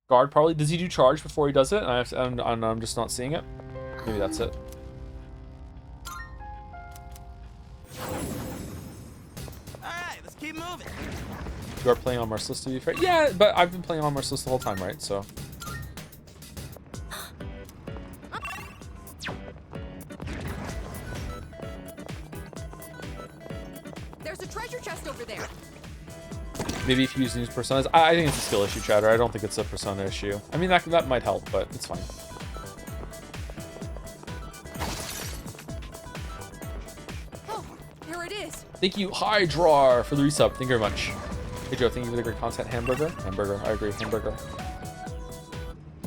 Guard probably. Does he do charge before he does it? And I'm just not seeing it. Maybe that's it. Alright, let's keep moving. You are playing on Merciless to be fair. Yeah, but I've been playing on Merciless the whole time, right? So. There's a treasure chest over there. Maybe if you use new personas. I think it's a skill issue, Chatter. I don't think it's a persona issue. I mean, that might help, but it's fine. Oh, there it is. Thank you, Hydrar, for the resub. Thank you very much. Hey, Joe, thank you for the great content. Hamburger? Hamburger. I agree. Hamburger.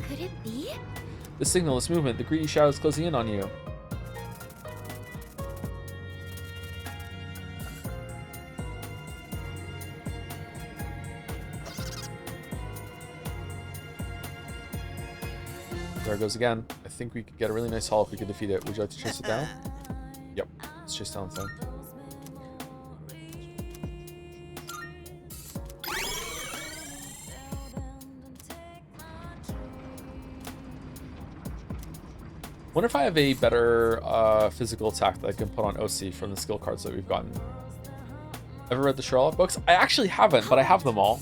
Could it be? The signal, this movement. The greedy shadow is closing in on you. There it goes again. I think we could get a really nice haul if we could defeat it. Would you like to chase it down? Yep. Let's chase down the thing. Wonder if I have a better physical attack that I can put on OC from the skill cards that we've gotten. Ever read the Sherlock books? I actually haven't, but I have them all.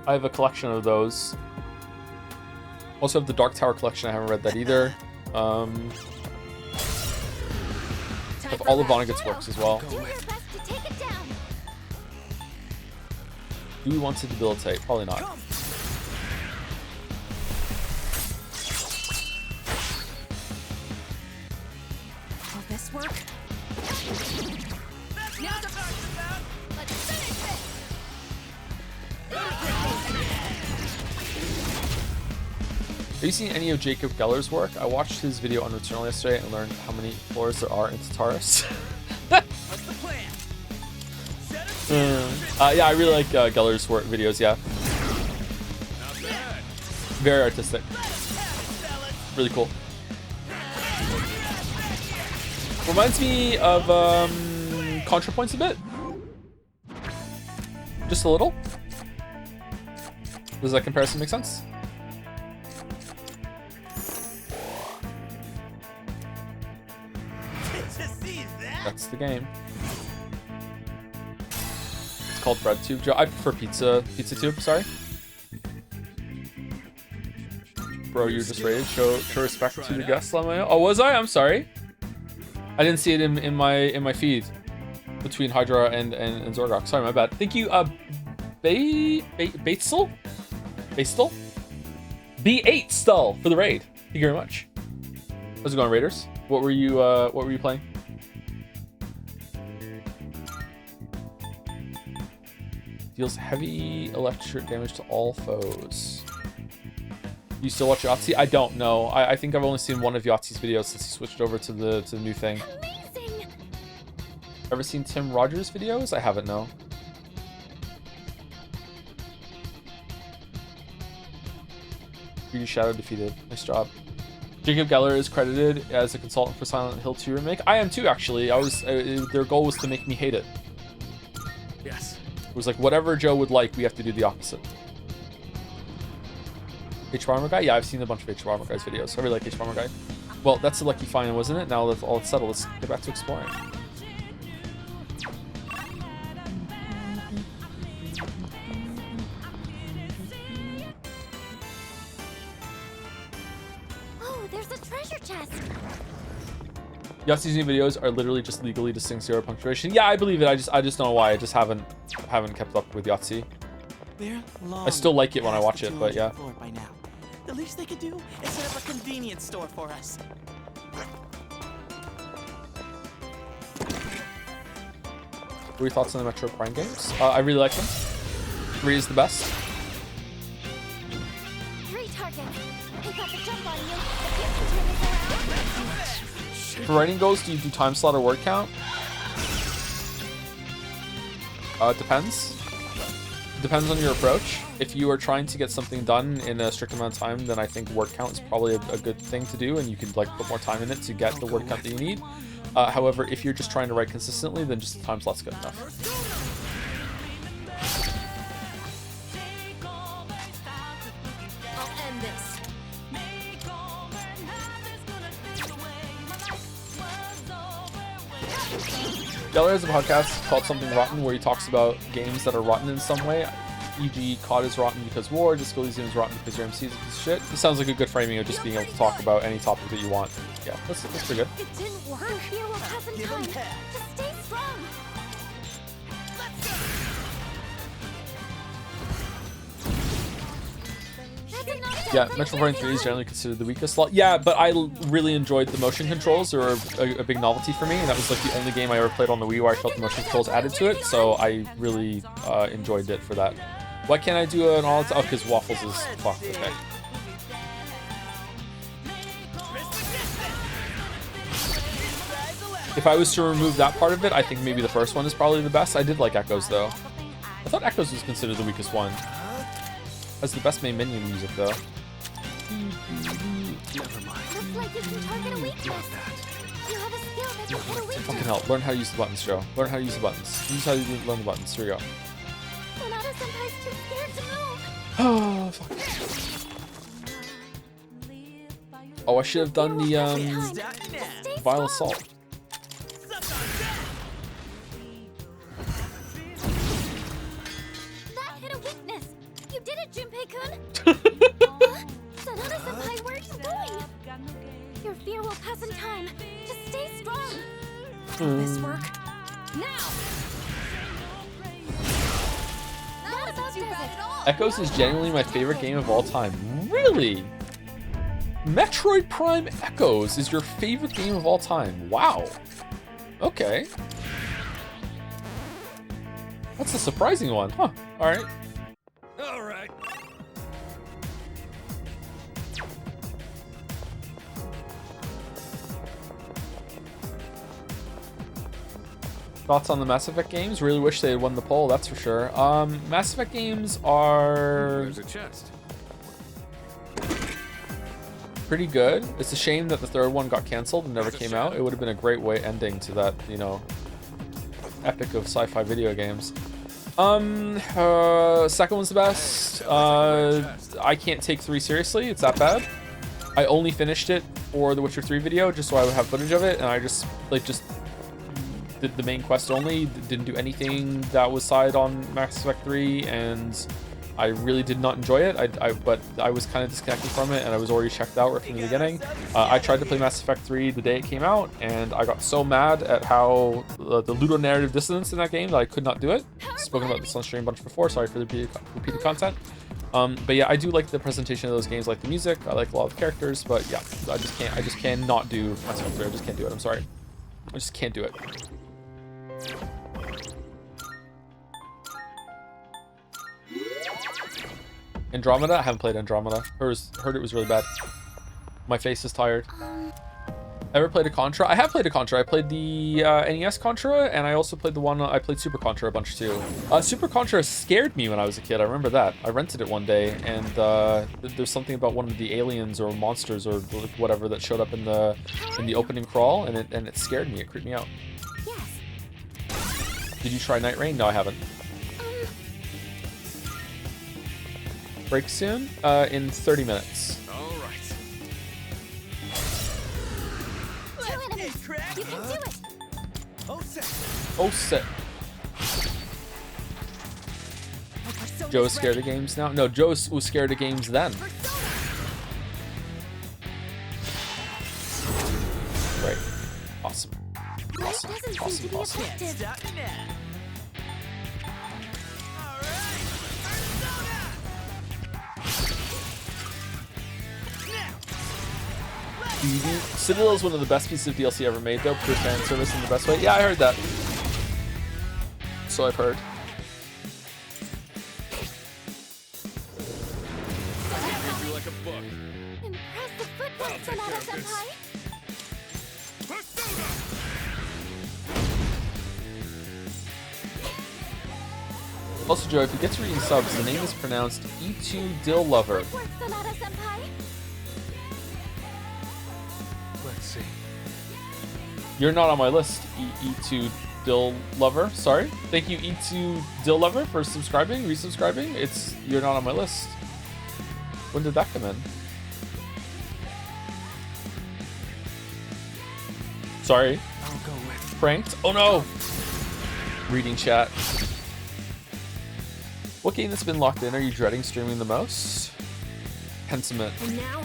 I have a collection of those. Also have the Dark Tower collection. I haven't read that either. Of all of Vonnegut's works as well. Do your best to take it down. Do we want to debilitate? Probably not. Will this work? Let's finish this! Have you seen any of Jacob Geller's work? I watched his video on Returnal yesterday and learned how many floors there are in Tartarus. What's the plan? Yeah, I really like Geller's work videos, yeah. Not bad. Very artistic. Really cool. Reminds me of ContraPoints a bit. Just a little. Does that comparison make sense? That's the game. It's called Bread Tube. Joe, I prefer Pizza Tube, sorry. Bro, you're just raided. Show respect to the guest, Lamayo. Oh, was I? I'm sorry. I didn't see it in my feed between Hydra and Zorgok. Sorry, my bad. Thank you, Batestel? B8 Stull for the raid. Thank you very much. How's it going, Raiders? What were you playing? Deals heavy electric damage to all foes. You still watch Yahtzee? I don't know. I think I've only seen one of Yahtzee's videos since he switched over to the new thing. Amazing. Ever seen Tim Rogers' videos? I haven't, no. Beauty Shadow defeated. Nice job. Jacob Geller is credited as a consultant for Silent Hill 2 remake. I am too, actually. Their goal was to make me hate it. Yes. It was like, whatever Joe would like, we have to do the opposite. H Bomber Guy? Yeah, I've seen a bunch of H Bomber Guy's videos. I really like H Bomber Guy. Well, that's a lucky find, wasn't it? Now that all it's settled, let's get back to exploring. Oh, there's a treasure chest. Yahtzee's new videos are literally just legally distinct 0 punctuation. Yeah, I believe it. I just don't know why. I just haven't kept up with Yahtzee. I still like it when I watch it, but yeah. By now. The least they could do is set up a convenience store for us. What are your thoughts on the Metro Prime games? I really like them. 3 is the best. 3 targets. I got the jump on you. If you can turn this around. For writing goals, do you do time slot or word count? Depends. Depends on your approach. If you are trying to get something done in a strict amount of time, then I think word count is probably a good thing to do, and you can like put more time in it to get the word count that you need. However, if you're just trying to write consistently, then just the time slot's good enough. I'll end this. Geller has a podcast called Something Rotten where he talks about games that are rotten in some way. E.g., COD is rotten because war, Disco Elysium is rotten because your MC is a piece of shit. This sounds like a good framing of just being able to talk about any topic that you want. Yeah, that's pretty good. It didn't work. Here will have some time. Just stay strong. Yeah, Metro Prime 3 is generally considered the weakest slot. Yeah, but I really enjoyed the motion controls. They were a big novelty for me, and that was like the only game I ever played on the Wii where I felt the motion controls added to it, so I really enjoyed it for that. Why can't I do an all? Oh, because Waffles is fucked. Okay. If I was to remove that part of it, I think maybe the first one is probably the best. I did like Echoes though. I thought Echoes was considered the weakest one. Has the best main menu music though. Never mind. Looks like you can target a weakness. You have a skill that can hit a weakness. Fucking hell. Learn how to use the buttons, Joe. Learn how to use the buttons. Use how you learn the buttons. Here we go. Sonata-senpai's too scared to move. Oh, fuck. Oh, I should have done the Just stay vile strong. assault. That hit a weakness. You did it, Junpei-kun. Sanada-senpai, where are you going? Your fear will pass in time. Just stay strong. Will this work? Now! That about does it. Echoes is genuinely my favorite game of all time. Really? Metroid Prime Echoes is your favorite game of all time. Wow. Okay. That's a surprising one, huh? Alright. All right. Thoughts on the Mass Effect games? Really wish they had won the poll, that's for sure. Mass Effect games are There's a chest. pretty good. It's a shame that the third one got canceled and never came out. It would have been a great way ending to that, you know, epic of sci-fi video games. Second one's the best. I can't take 3 seriously. It's that bad. I only finished it for the Witcher 3 video just so I would have footage of it, and I just did the main quest only. Didn't do anything that was side on Mass Effect 3, and I really did not enjoy it. But I was kind of disconnected from it, and I was already checked out right from the beginning. I tried to play Mass Effect 3 the day it came out, and I got so mad at how the ludonarrative dissonance in that game that I could not do it. Spoken about this on stream a bunch before. Sorry for the repeated content. But yeah, I do like the presentation of those games, like the music. I like a lot of the characters, but yeah, I just cannot do Mass Effect 3. I just can't do it. I'm sorry. I just can't do it. Andromeda? I haven't played Andromeda. Heard it was really bad. My face is tired. Ever played a Contra? I have played a Contra. I played the NES Contra, and I also played the one, I played Super Contra a bunch too. Super Contra scared me when I was a kid. I remember that. I rented it one day, and there's something about one of the aliens or monsters or whatever that showed up in the opening crawl, and it scared me. It creeped me out. Yes. Did you try Night Rain? No, I haven't. Break soon? In 30 minutes. All right. Two enemies. You can do it. Oh, shit. Joe's scared of games now? No, Joe was scared of games then. Great. Awesome. Light Awesome. doesn't seem Awesome. to be Awesome. effective. Citadel is one of the best pieces of DLC ever made, though. Pure fan service in the best way. Yeah, I heard that. So I've heard. Like a book. Impressive footwork, Sanada-senpai. Persona! Also, Joe, if you get to reading subs, the name is pronounced E2 Dill Lover. Footwork, Sanada-senpai. Let's see. You're not on my list, E2 Dill Lover. Sorry. Thank you, E2 Dill Lover, for subscribing, resubscribing. You're not on my list. When did that come in? Sorry. I'll go with. Pranked? Oh no! Reading chat. What game that's been locked in are you dreading streaming the most? Pensiment. And now,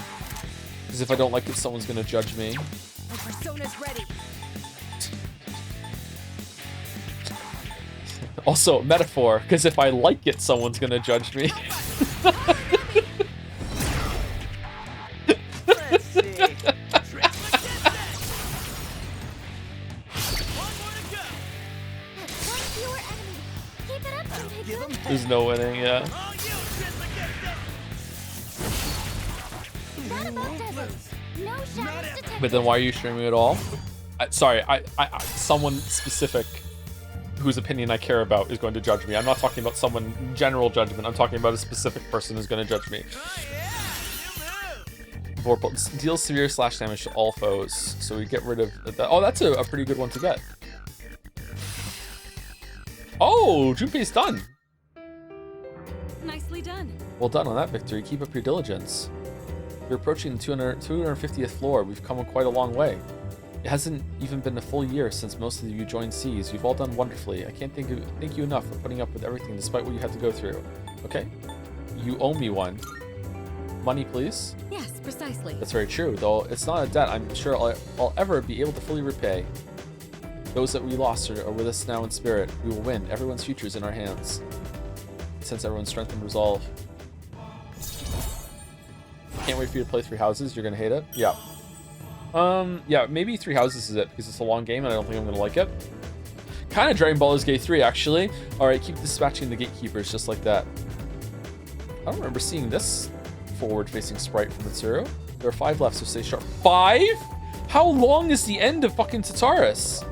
Because if I don't like it, someone's gonna judge me. my persona's ready. Also, metaphor, because if I like it, someone's gonna judge me. Let's see. One fewer enemy. Keep it up, Junpei-kun. There's no winning, yeah. That about does it. No shadows detected. But then why are you streaming at all? Sorry, someone specific whose opinion I care about is going to judge me. I'm not talking about someone general judgment. I'm talking about a specific person who's going to judge me. Vorpal deals severe slash damage to all foes, so we get rid of that. Oh, that's a pretty good one to get. Oh, Junpei's done. Nicely done. Well done on that victory. Keep up your diligence. You're approaching the 250th floor. We've come quite a long way. It hasn't even been a full year since most of you joined Seas. You've all done wonderfully. I can't thank you enough for putting up with everything despite what you had to go through. Okay? You owe me one. Money, please? Yes, precisely. That's very true, though it's not a debt I'm sure I'll ever be able to fully repay. Those that we lost are with us now in spirit. We will win. Everyone's future is in our hands. Sense everyone's strength and resolve. Can't wait for you to play Three Houses. You're gonna hate it. Yeah. Yeah, maybe Three Houses is it because it's a long game and I don't think I'm gonna like it. Kind of Dragon Ball is Gate 3 actually. All right, keep dispatching the gatekeepers just like that. I don't remember seeing this forward-facing sprite from Mitsuru. There are 5 left, so stay sharp. 5? How long is the end of fucking Tataris?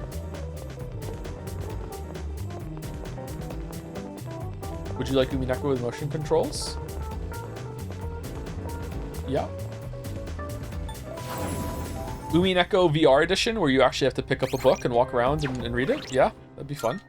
Would you like Umineko with motion controls? Yeah. Umineko VR edition, where you actually have to pick up a book and walk around and read it? Yeah, that'd be fun.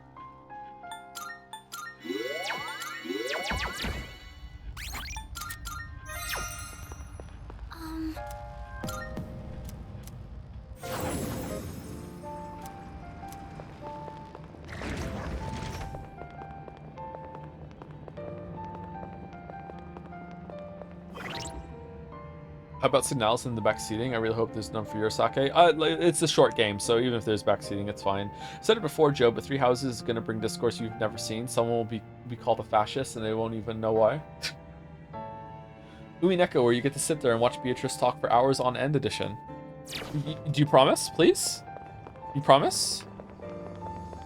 How about signals in the back seating? I really hope there's none for your sake. It's a short game, so even if there's back seating, it's fine. I said it before, Joe, but Three Houses is going to bring discourse you've never seen. Someone will be called a fascist, and they won't even know why. Umineko, where you get to sit there and watch Beatrice talk for hours on end edition. Do you promise, please? You promise?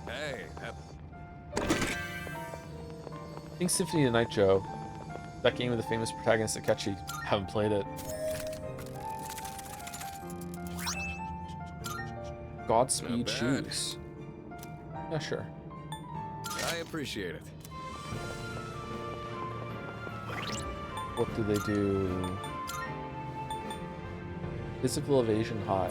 Hey. Think Symphony of the Night, Joe. That game with the famous protagonist Akechi. Haven't played it. Godspeed shoes. Yeah, sure. I appreciate it. What do they do? Physical evasion high.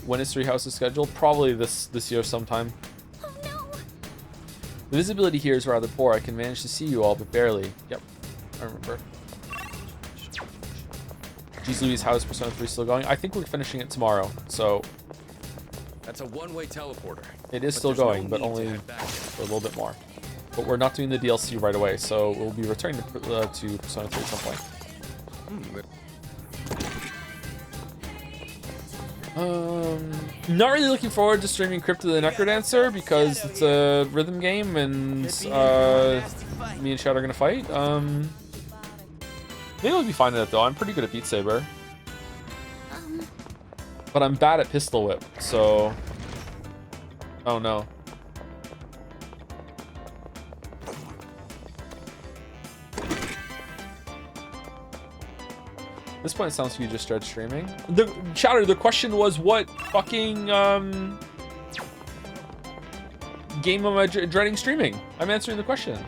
When is Three Houses scheduled? Probably this year sometime. Oh no! The visibility here is rather poor. I can manage to see you all, but barely. Yep, I remember. Geez Louise, how is Persona 3 still going? I think we're finishing it tomorrow, so... That's a one-way teleporter. It is still going, but only for a little bit more. But we're not doing the DLC right away, so we'll be returning to Persona 3 at some point. Not really looking forward to streaming Crypt of the Necrodancer because it's a rhythm game and me and Chad are gonna fight. Maybe I'll be fine at it though. I'm pretty good at Beat Saber. But I'm bad at Pistol Whip, so... Oh no. At this point it sounds like you just dread streaming. Chatter, the question was what fucking game am I dreading streaming? I'm answering the question.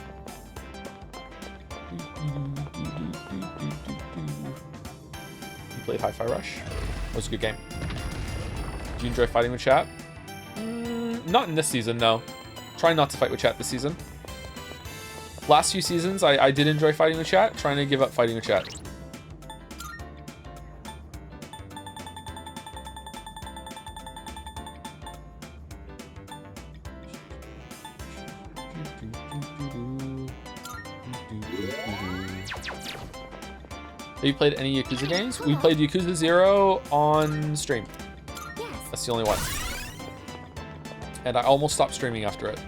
Played Hi-Fi Rush. That was a good game. Do you enjoy fighting with chat? Not in this season, no. Trying not to fight with chat this season. Last few seasons, I did enjoy fighting with chat. Trying to give up fighting with chat. Have you played any Yakuza games? We played Yakuza 0 on stream. Yes. That's the only one. And I almost stopped streaming after it.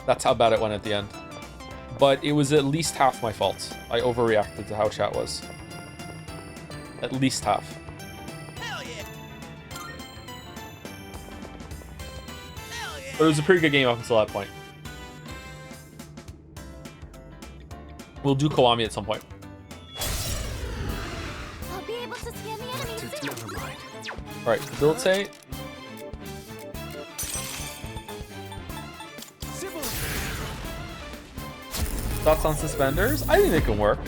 That's how bad it went at the end. But it was at least half my fault. I overreacted to how chat was. At least half. Hell yeah! Hell yeah! But it was a pretty good game up until that point. We'll do Kiwami at some point. I'll be able to scan the enemies. Never mind. Alright, debilitate. Thoughts on suspenders? I think they can work.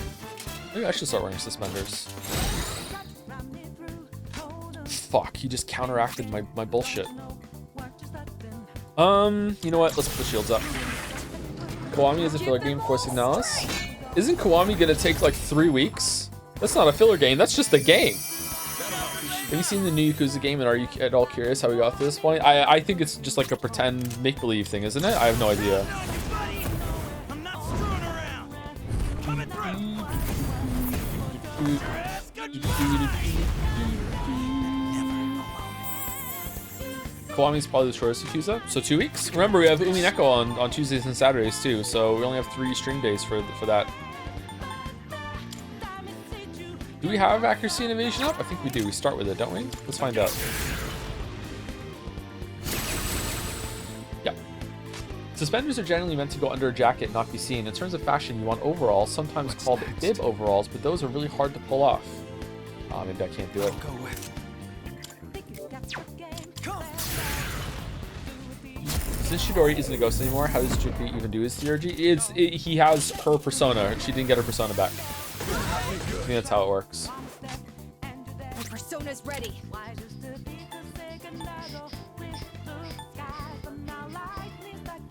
Maybe I should start wearing suspenders. Fuck, he just counteracted my bullshit. You know what? Let's put the shields up. Kiwami is a filler game for Signalis. Isn't Kiwami gonna take like 3 weeks? That's not a filler game, that's just a game. Have you seen the new Yakuza game, and are you at all curious how we got to this point? I think it's just like a pretend make-believe thing, isn't it? I have no idea. I'm not screwing around. Coming Kiwami's probably the shortest Yakuza, so 2 weeks. Remember, we have Umineko on Tuesdays and Saturdays too, so we only have 3 stream days for that. Do we have accuracy and evasion up? I think we do. We start with it, don't we? Let's find out. Yeah. Suspenders are generally meant to go under a jacket, not be seen. In terms of fashion, you want overalls, sometimes called bib overalls, but those are really hard to pull off. Oh, maybe I can't do it. Go with. Since Chidori isn't a ghost anymore, how does Juki even do his theurgy? He has her persona. She didn't get her persona back. I think that's how it works. My persona's ready.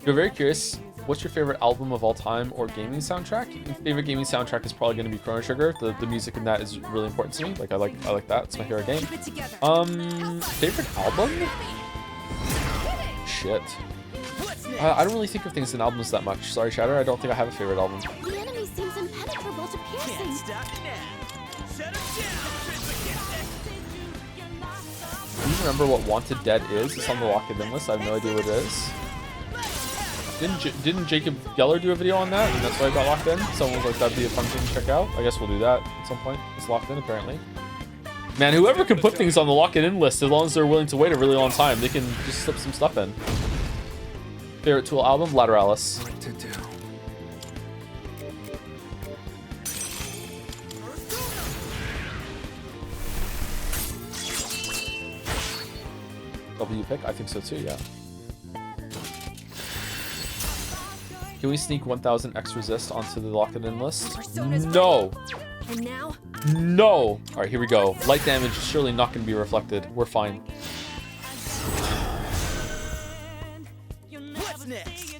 You're very curious. What's your favorite album of all time or gaming soundtrack? Favorite gaming soundtrack is probably going to be Chrono Trigger. The music in that is really important to me. Like I like that. It's my favorite game. Favorite album? Shit. I don't really think of things in albums that much. Sorry, Shatter. I don't think I have a favorite album. The enemy seems impenetrable to piercing. Do you remember what Wanted Dead is? It's on the Lock It In list. I have no idea what it is. Didn't Jacob Geller do a video on that? And that's why I got locked in? Someone was like, that'd be a fun thing to check out. I guess we'll do that at some point. It's locked in, apparently. Man, whoever can put things on the Lock It In list, as long as they're willing to wait a really long time, they can just slip some stuff in. Favorite Tool album? Lateralis. What to do? W pick? I think so too, yeah. Can we sneak 1000 X resist onto the Lock It In list? No! And now? No! Alright, here we go. Light damage is surely not going to be reflected. We're fine. What's next?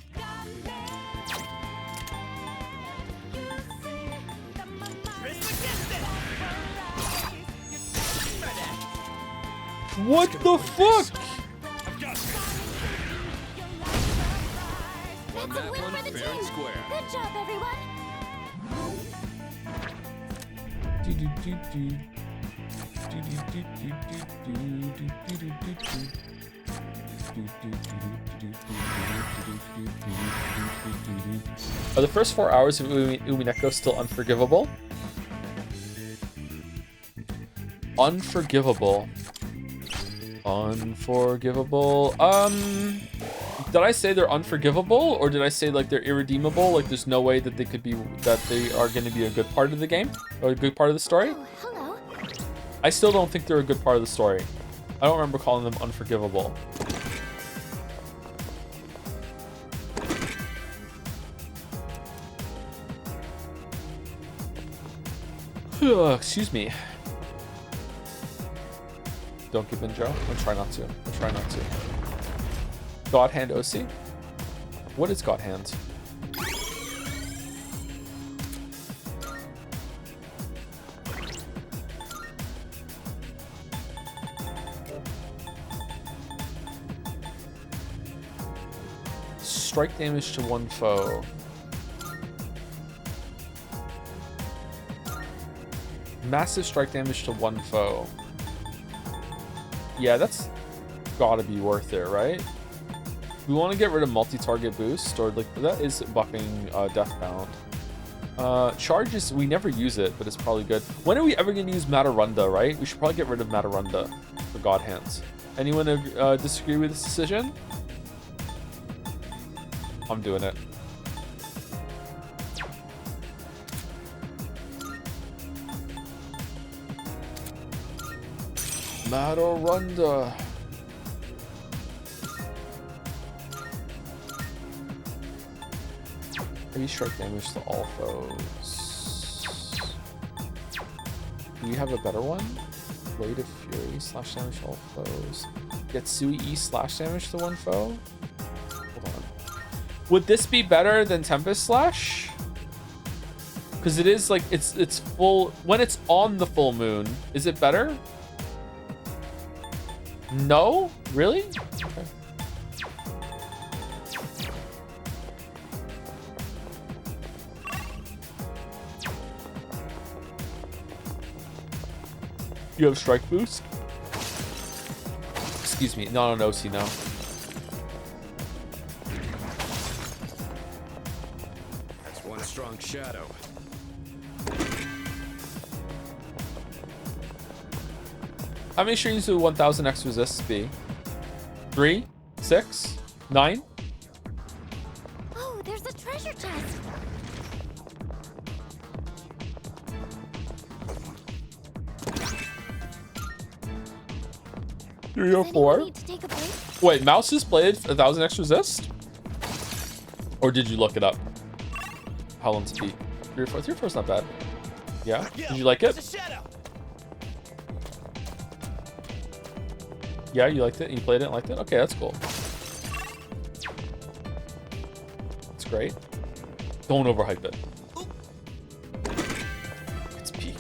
What the fuck? Won that one fair and square. Good job, everyone. Are the first 4 hours of Umineko still unforgivable? Unforgivable. Unforgivable. Did I say they're unforgivable, or did I say like they're irredeemable? Like there's no way that they could be, that they are going to be a good part of the game or a good part of the story? Oh, hello. I still don't think they're a good part of the story. I don't remember calling them unforgivable. Excuse me. Don't give in, Joe. I'll try not to. I'll try not to. God Hand OC? What is God Hand? Strike damage to one foe. Massive strike damage to one foe. Yeah, that's gotta be worth it, right? We want to get rid of multi-target boost, or like that is buffing Deathbound. Charges, we never use it, but it's probably good. When are we ever going to use Matarunda, right? We should probably get rid of Matarunda for God Hands. Anyone disagree with this decision? I'm doing it. Matarunda. Heavy strike damage to all foes. Do we have a better one? Blade of Fury, slash damage to all foes. Get Sui E slash damage to one foe? Hold on. Would this be better than Tempest Slash? Because it is like it's full when it's on the full moon. Is it better? No? Really? Okay. You have strike boost? Excuse me. No, see, no. That's one strong shadow. How many strings do 1000 X resists be? 3, 6, 9? Oh, there's a treasure chest. 3 or 4? Need to take a break? Wait, Mouse has played 1000 X resist? Or did you look it up? Helen's Peak. 3 or 4? 3 or 4 is not bad. Yeah? Did you like it? Yeah, you liked it? You played it and liked it? Okay, that's cool. That's great. Don't overhype it. It's Peak.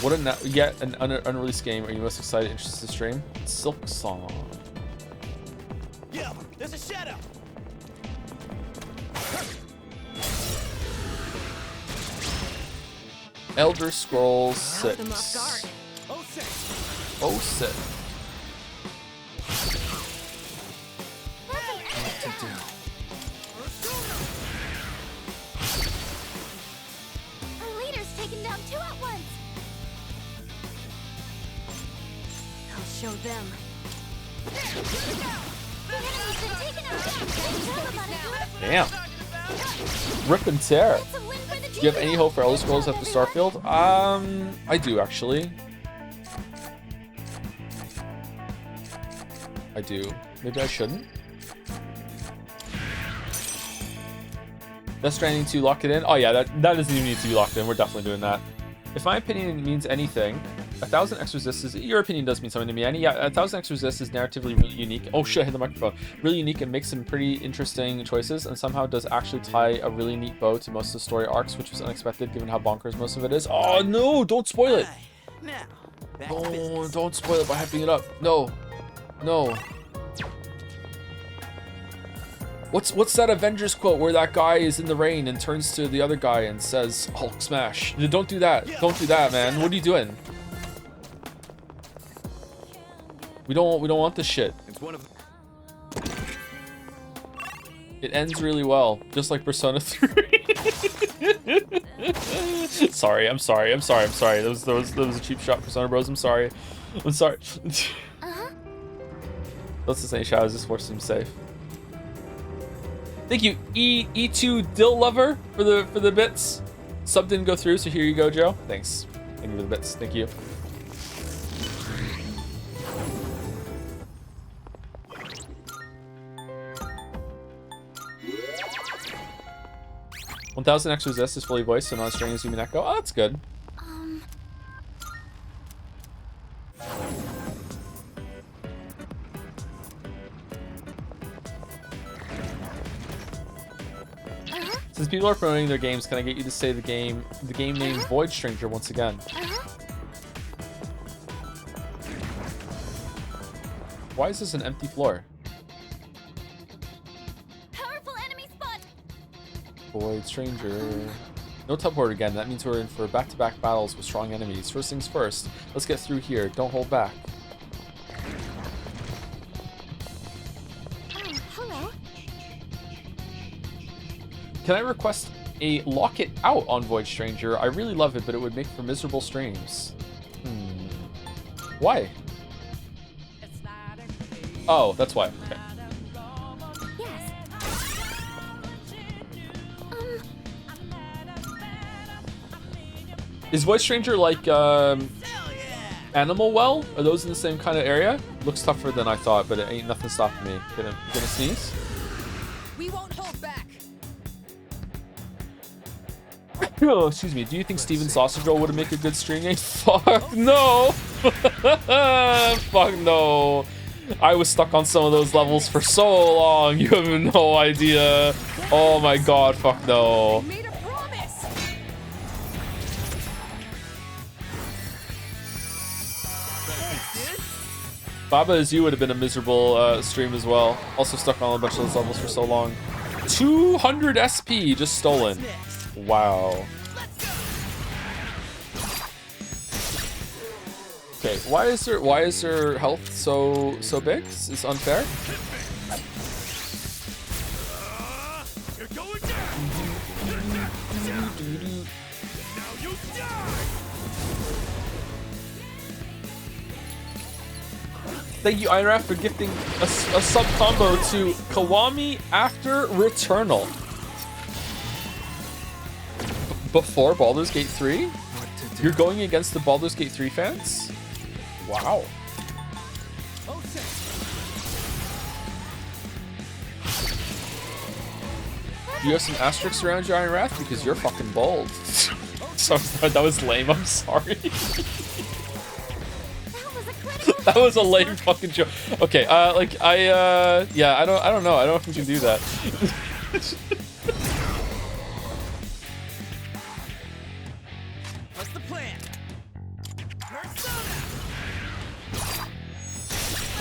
What yet an unreleased game are you most excited, interested to stream? Silk Song. Yeah, there's a shadow. Elder Scrolls 6. Them off guard. Oh, 6. Our leader's taken down 2 at once. I'll show them. The enemy's been taken out. Tell about it. Damn. Rip and tear. It's a win for the Do you have any hope for Elder Scrolls after Starfield? I do actually. I do. Maybe I shouldn't. Death Stranding 2, lock it in. Oh yeah, that doesn't even need to be locked in. We're definitely doing that. If my opinion means anything, 1000 X resist is, your opinion does mean something to me. And yeah, 1000 X resist is narratively really unique. Oh shit, I hit the microphone. Really unique and makes some pretty interesting choices, and somehow does actually tie a really neat bow to most of the story arcs, which was unexpected given how bonkers most of it is. Oh no, don't spoil it. Now, back to Oh, business. don't spoil it by hyping it up. No. No. What's that Avengers quote where that guy is in the rain and turns to the other guy and says Hulk smash? Don't do that. Don't do that, man. What are you doing? We don't want this shit. It's one of. It ends really well, just like Persona 3. Sorry. That was a cheap shot, Persona Bros. I'm sorry. Let's just say shadows just force him safe. Thank you, E2 Dill Lover for the bits. Sub didn't go through, so here you go, Joe. Thanks. Thank you for the bits. Thank you. $1,000 X resist is fully voiced, so not string as Zoom Echo. Oh, that's good. Since people are promoting their games, can I get you to say the game name Void Stranger once again? Why is this an empty floor? Powerful enemy spot. Void Stranger. No teleport again. That means we're in for back-to-back battles with strong enemies. First things first. Let's get through here. Don't hold back. Hello. Can I request a lock it out on Void Stranger? I really love it, but it would make for miserable streams. Why? Oh, that's why. Okay. Yes. Is Void Stranger like Animal Well? Are those in the same kind of area? Looks tougher than I thought, but it ain't nothing stopping me. Gonna sneeze? We won't hold back. Oh, excuse me. Do you think Steven Sausage Roll would make a good stream name? Fuck no. Fuck no. I was stuck on some of those levels for so long. You have no idea. Oh my god, fuck no. Made a promise. Baba as you would have been a miserable stream as well. Also stuck on a bunch of those levels for so long. 200 SP just stolen. Wow. Okay, why is her health so big? It's unfair. You're going down. Now you die. Thank you, Iraf, for gifting a sub combo to Kawami after Returnal. Before Baldur's Gate 3? You're going against the Baldur's Gate 3 fans? Wow. Do you have some asterisks around your Iron Wrath? Because you're fucking bold. Sorry, that was lame, I'm sorry. That was a lame fucking joke. Okay, yeah, I don't know. I don't know if we can do that. What's the plan?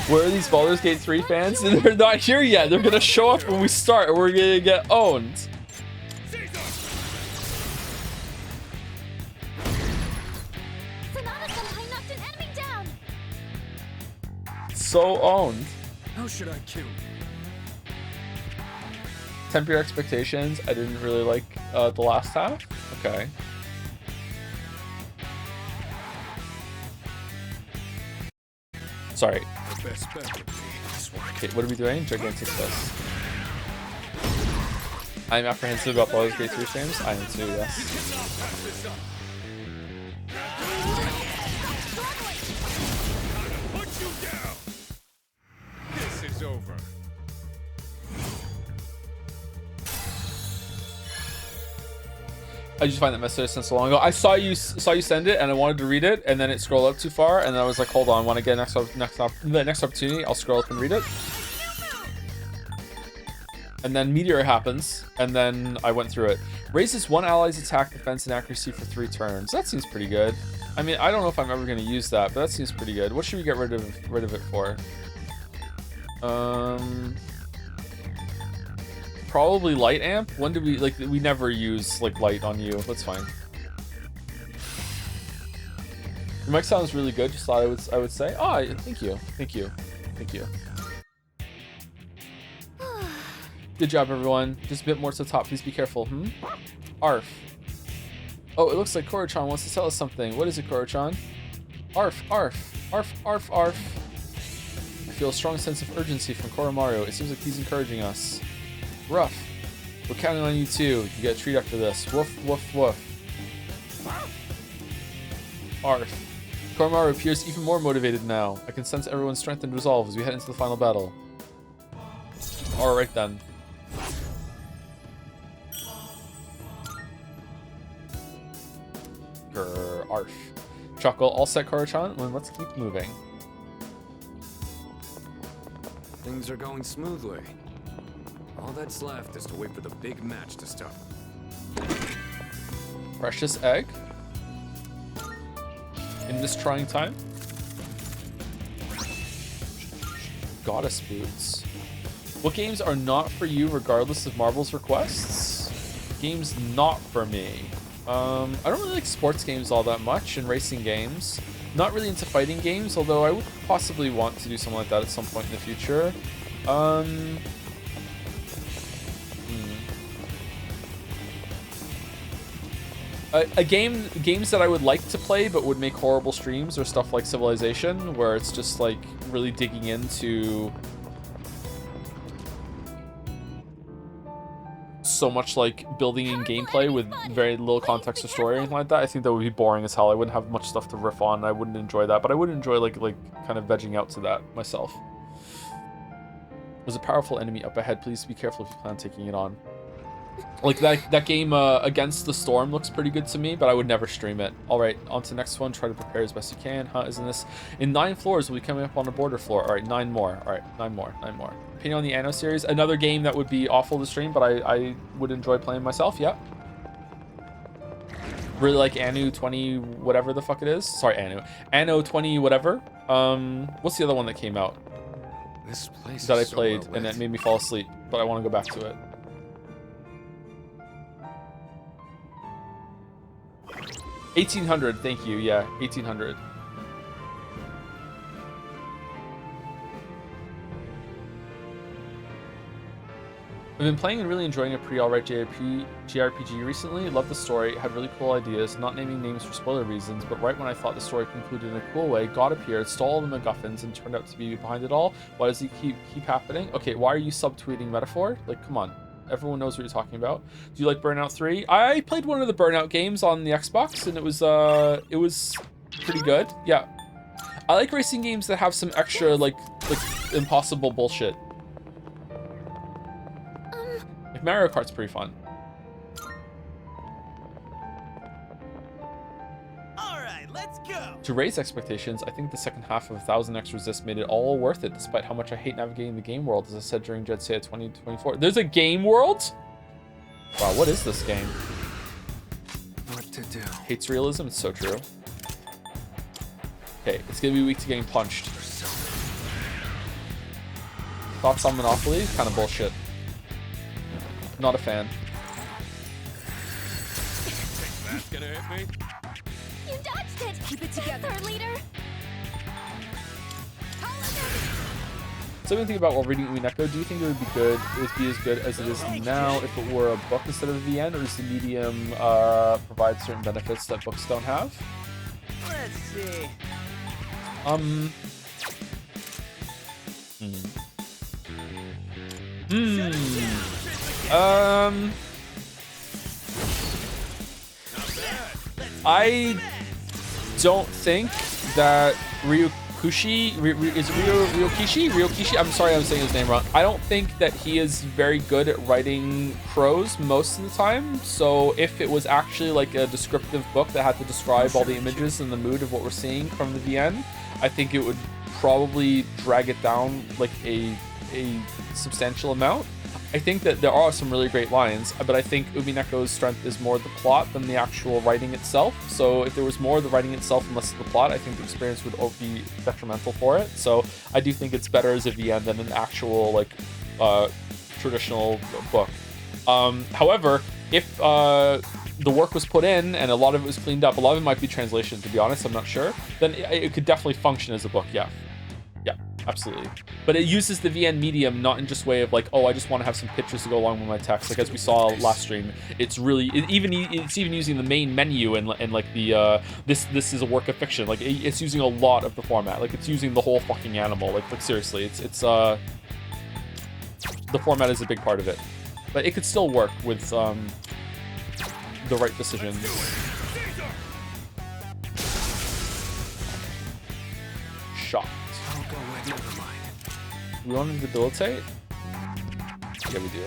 Where are these Baldur's Gate 3 fans? They're not here yet. They're gonna show up when we start, and we're gonna get owned. So owned. How should I kill you? Temper your expectations. I didn't really like the last half. Okay. Sorry. The best bet would be this one. Okay, what are we doing? Gigantic Fist. I'm apprehensive about Baldur's Gate 3 streams. I am too, yes. Put you down. This is over. I just find that message sent so long ago. I saw you send it, and I wanted to read it, and then it scrolled up too far, and I was like, hold on, when I get the next opportunity, I'll scroll up and read it. And then Meteor happens, and then I went through it. Raises one ally's attack, defense, and accuracy for 3 turns. That seems pretty good. I mean, I don't know if I'm ever going to use that, but that seems pretty good. What should we get rid of it for? Probably light amp. When did we we never use like light on you. That's fine. Your mic sounds really good. Just thought I would say. Oh, thank you. Good job, everyone. Just a bit more to the top. Please be careful. Arf. Oh, it looks like Koro-chan wants to tell us something. What is it, Koro-chan? Arf, arf, arf, arf, arf. I feel a strong sense of urgency from Koromaru. It seems like he's encouraging us. Rough. We're counting on you too. You get a treat after this. Woof, woof, woof. Arf. Koromaru appears even more motivated now. I can sense everyone's strength and resolve as we head into the final battle. Alright then. Grr, arf. Chuckle, all set, Koro-chan. Well, let's keep moving. Things are going smoothly. All that's left is to wait for the big match to start. Precious egg. In this trying time. Goddess boots. What games are not for you regardless of Marble's requests? Games not for me. I don't really like sports games all that much and racing games. Not really into fighting games, although I would possibly want to do something like that at some point in the future. Games that I would like to play but would make horrible streams are stuff like Civilization, where it's just like really digging into so much like building in gameplay with very little context or story or anything like that. I think that would be boring as hell. I wouldn't have much stuff to riff on. I wouldn't enjoy that, but I would enjoy like kind of vegging out to that myself. There's a powerful enemy up ahead. Please be careful if you plan on taking it on. Like that game Against the Storm looks pretty good to me, but I would never stream it. All right, on to the next one. Try to prepare as best you can. Huh? Isn't this in 9 floors? We'll be coming up on a border floor. All right, 9 more. All right, 9 more. Opinion on the Anno series? Another game that would be awful to stream, but I would enjoy playing myself. Yeah. Really like Anno 20 whatever the fuck it is. Sorry, Anno 20 whatever. What's the other one that came out This place that I is so played well and lit. it made me fall asleep, but I want to go back to it. 1800, thank you. Yeah, 1800. I've been playing and really enjoying a pretty alright JRPG recently. Love the story, had really cool ideas, not naming names for spoiler reasons, but right when I thought the story concluded in a cool way, God appeared, stole all the MacGuffins, and turned out to be behind it all. Why does he keep happening? Okay, why are you subtweeting Metaphor? Like, come on. Everyone knows what you're talking about. Do you like Burnout 3? I played one of the Burnout games on the Xbox, and it was pretty good. Yeah. I like racing games that have some extra, like impossible bullshit. Like Mario Kart's pretty fun. Alright, let's go! To raise expectations, I think the second half of 1000 X Resist made it all worth it, despite how much I hate navigating the game world, as I said during Jet Set 2024. There's a game world? Wow, what is this game? What to do? Hates realism, it's so true. Okay, it's gonna be weak to getting punched. Thoughts on Monopoly? Kind of bullshit. Not a fan. That's gonna hit me. You dodged it! Keep it together. Third leader! So when you think about while reading Umineko, do you think it would be as good as it is now if it were a book instead of a VN, or does the medium provide certain benefits that books don't have? Let's see. I don't think that Ryokishi, I'm sorry I'm saying his name wrong. I don't think that he is very good at writing prose most of the time. So if it was actually like a descriptive book that had to describe all the images and the mood of what we're seeing from the VN, I think it would probably drag it down like a substantial amount. I think that there are some really great lines, but I think Umineko's strength is more the plot than the actual writing itself. So if there was more of the writing itself and less of the plot, I think the experience would be detrimental for it. So I do think it's better as a VN than an actual like traditional book. However, if the work was put in and a lot of it was cleaned up, a lot of it might be translation, to be honest, I'm not sure, then it could definitely function as a book. Yeah, absolutely. But it uses the VN medium not in just way of like, oh, I just want to have some pictures to go along with my text. Like as we saw last stream, it's really it's even using the main menu and like the this is a work of fiction. Like it's using a lot of the format. Like it's using the whole fucking animal. Like seriously, it's the format is a big part of it. But it could still work with the right decisions. Shocked. I'll go with. Never mind. We want to debilitate? Yeah, we do.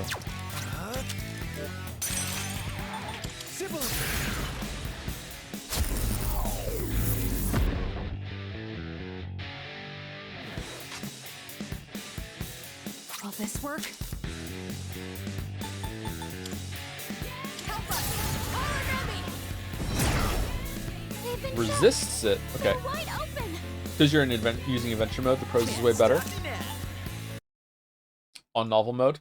Will this work? Help us! They've been Resists it. shot. Okay. They're wide open! Because you're using adventure mode, the prose is way better. On novel mode.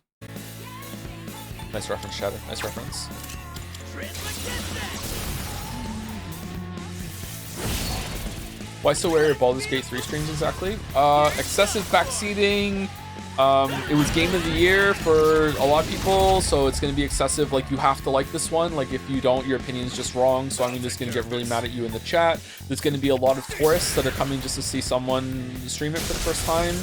Nice reference, Shadow. Nice reference. Why so wary of Baldur's Gate 3 streams exactly? Excessive backseating. It was game of the year for a lot of people, so it's going to be excessive. Like, you have to like this one. Like, if you don't, your opinion's just wrong. So I'm just going to get really mad at you in the chat. There's going to be a lot of tourists that are coming just to see someone stream it for the first time.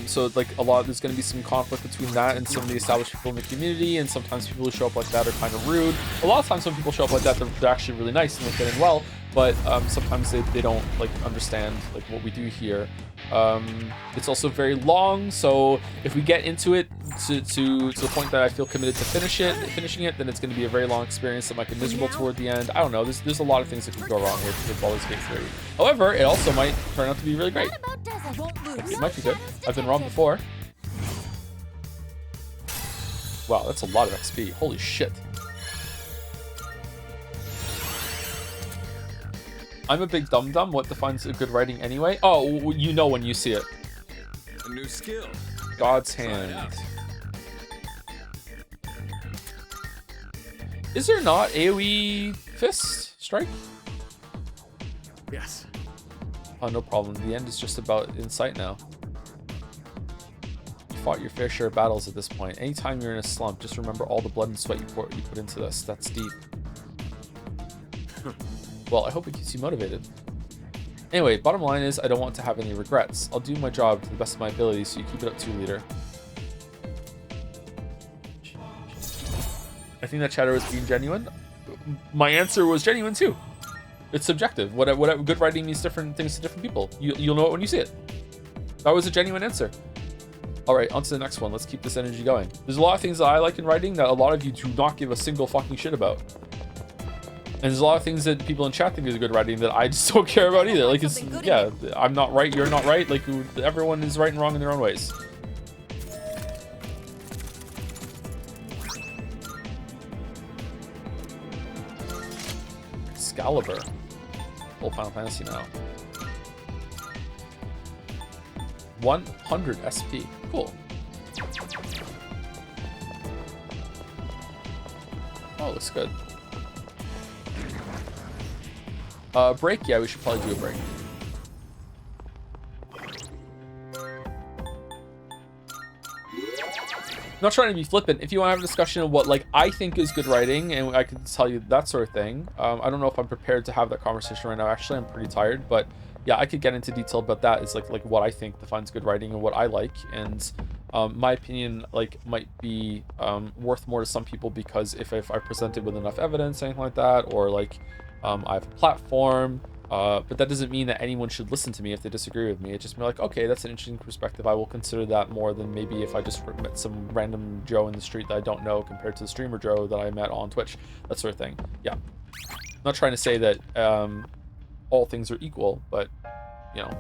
So like there's going to be some conflict between that and some of the established people in the community, and sometimes people who show up like that are kind of rude. A lot of times when people show up like that, they're actually really nice and they fit in well. but sometimes they don't like understand like what we do here. It's also very long, so if we get into it to the point that I feel committed to finishing it, then it's going to be a very long experience that might get miserable toward the end. I don't know. There's a lot of things that could go wrong here with Baldur's Gate 3. However, it also might turn out to be really great. It might be good. I've been wrong before. Wow, that's a lot of XP. Holy shit. I'm a big dum-dum. What defines a good writing anyway? Oh, you know when you see it. A new skill. God's hand. Is there not AoE fist strike? Yes. Oh, no problem. The end is just about insight now. You fought your fair share of battles at this point. Anytime you're in a slump, just remember all the blood and sweat you put into this. That's deep. Well, I hope it keeps you motivated. Anyway, bottom line is I don't want to have any regrets. I'll do my job to the best of my ability, so you keep it up too, leader. I think that chatter was being genuine. My answer was genuine too. It's subjective. What good writing means different things to different people. You'll know it when you see it. That was a genuine answer. All right, on to the next one. Let's keep this energy going. There's a lot of things that I like in writing that a lot of you do not give a single fucking shit about. And there's a lot of things that people in chat think is good writing that I just don't care about either. Like, it's, yeah, I'm not right, you're not right. Like, everyone is right and wrong in their own ways. Excalibur. Full Final Fantasy now. 100 SP. Cool. Oh, looks good. Break? Yeah, we should probably do a break. I'm not trying to be flippant. If you want to have a discussion of what like I think is good writing, and I can tell you that sort of thing. I don't know if I'm prepared to have that conversation right now. Actually, I'm pretty tired, but yeah, I could get into detail about that. It's like what I think defines good writing and what I like, and my opinion like might be worth more to some people because if I present it with enough evidence, anything like that, or like I have a platform. But that doesn't mean that anyone should listen to me if they disagree with me. It's just be like, okay, that's an interesting perspective. I will consider that more than maybe if I just met some random Joe in the street that I don't know compared to the streamer Joe that I met on Twitch, that sort of thing. Yeah. I'm not trying to say that all things are equal, but, you know,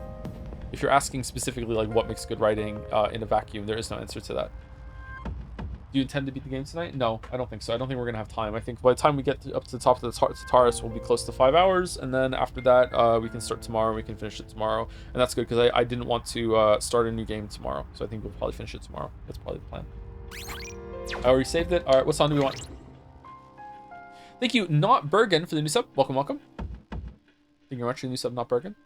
if you're asking specifically like what makes good writing in a vacuum, there is no answer to that. Do you intend to beat the game tonight? No, I don't think so. I don't think we're going to have time. I think by the time we get up to the top of the Taurus, we'll be close to 5 hours. And then after that, we can start tomorrow. We can finish it tomorrow. And that's good because I didn't want to start a new game tomorrow. So I think we'll probably finish it tomorrow. That's probably the plan. I already saved it. All right, what song do we want? Thank you, Not Bergen, for the new sub. Welcome, welcome. Thank you very much for the new sub, Not Bergen.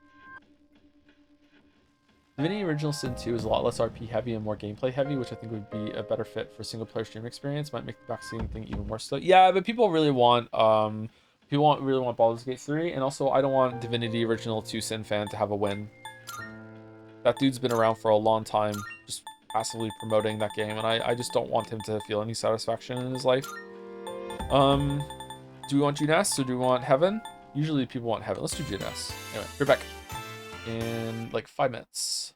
Divinity Original Sin 2 is a lot less RP heavy and more gameplay heavy, which I think would be a better fit for single player stream experience. Might make the backseating thing even more slow. Yeah, but people really want really want Baldur's Gate 3, and also I don't want Divinity Original 2 Sin fan to have a win. That dude's been around for a long time, just passively promoting that game, and I just don't want him to feel any satisfaction in his life. Do we want Junes or do we want Heaven? Usually people want Heaven. Let's do Junes. Anyway, we're back in like 5 minutes.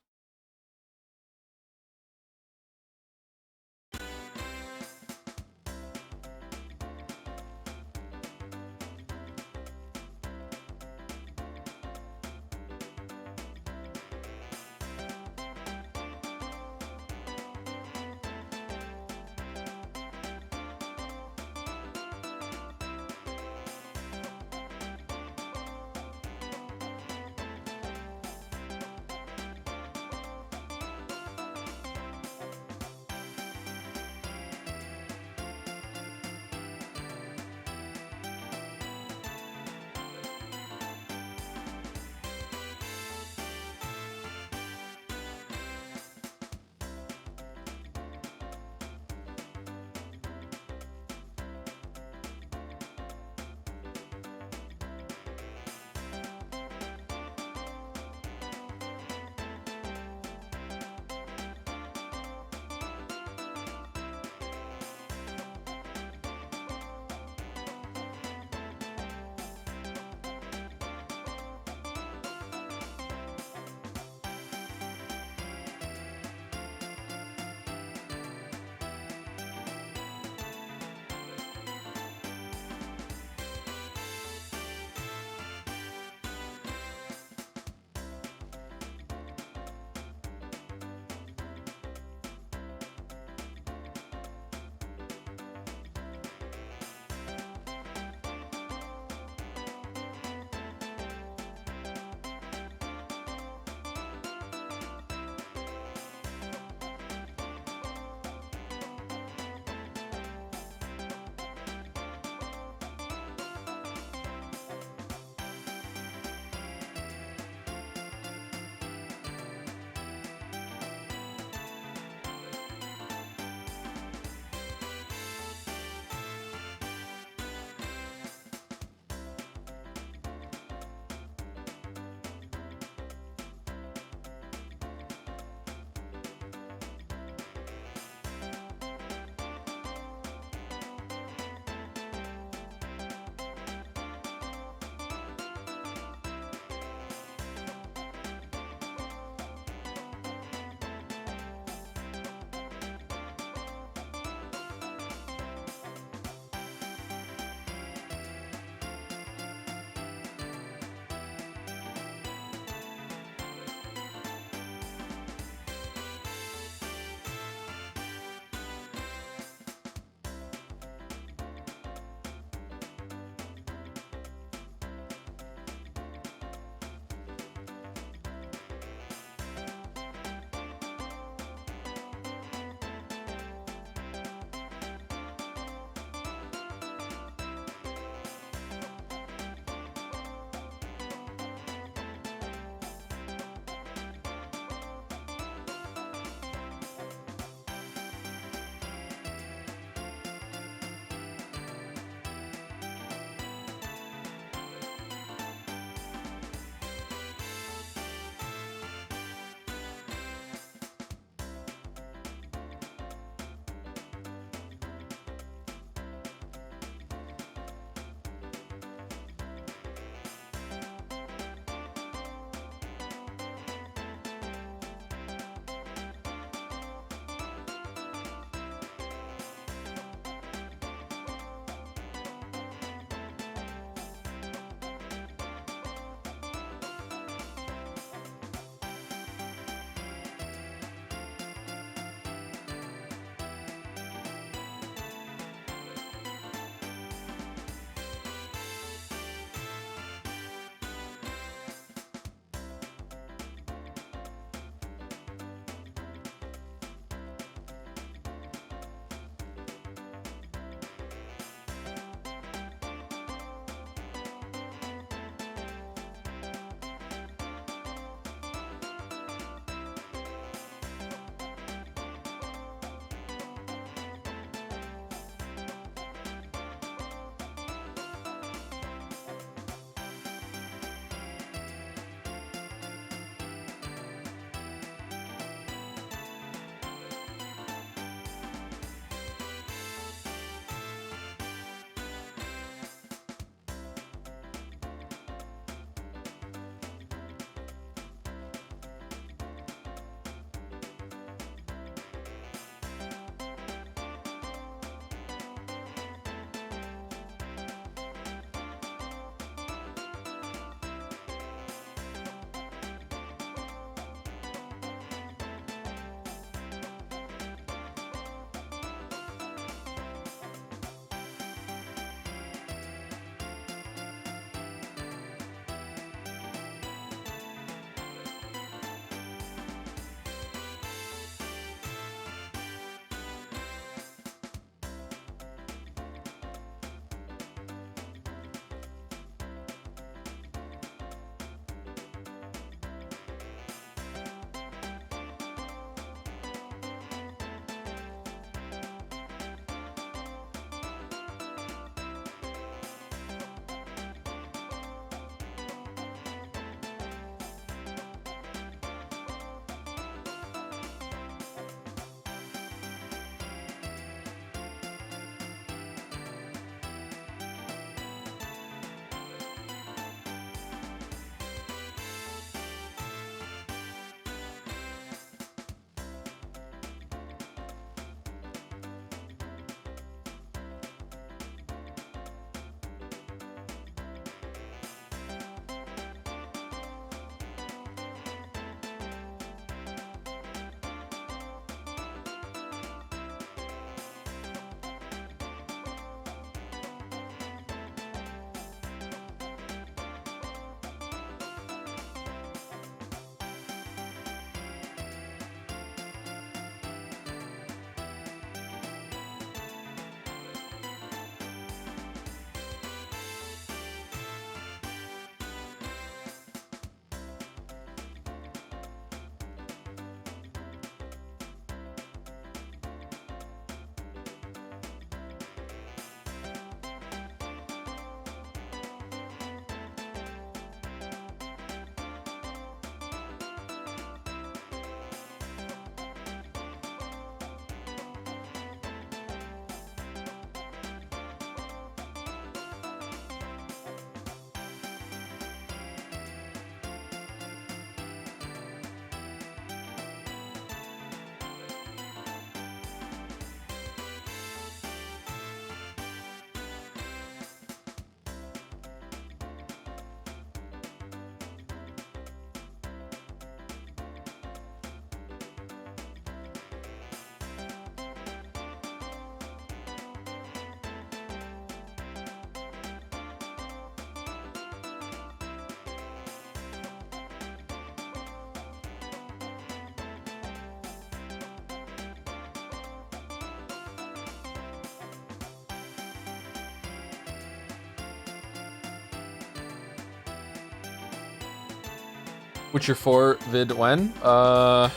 Witcher 4 vid when? 10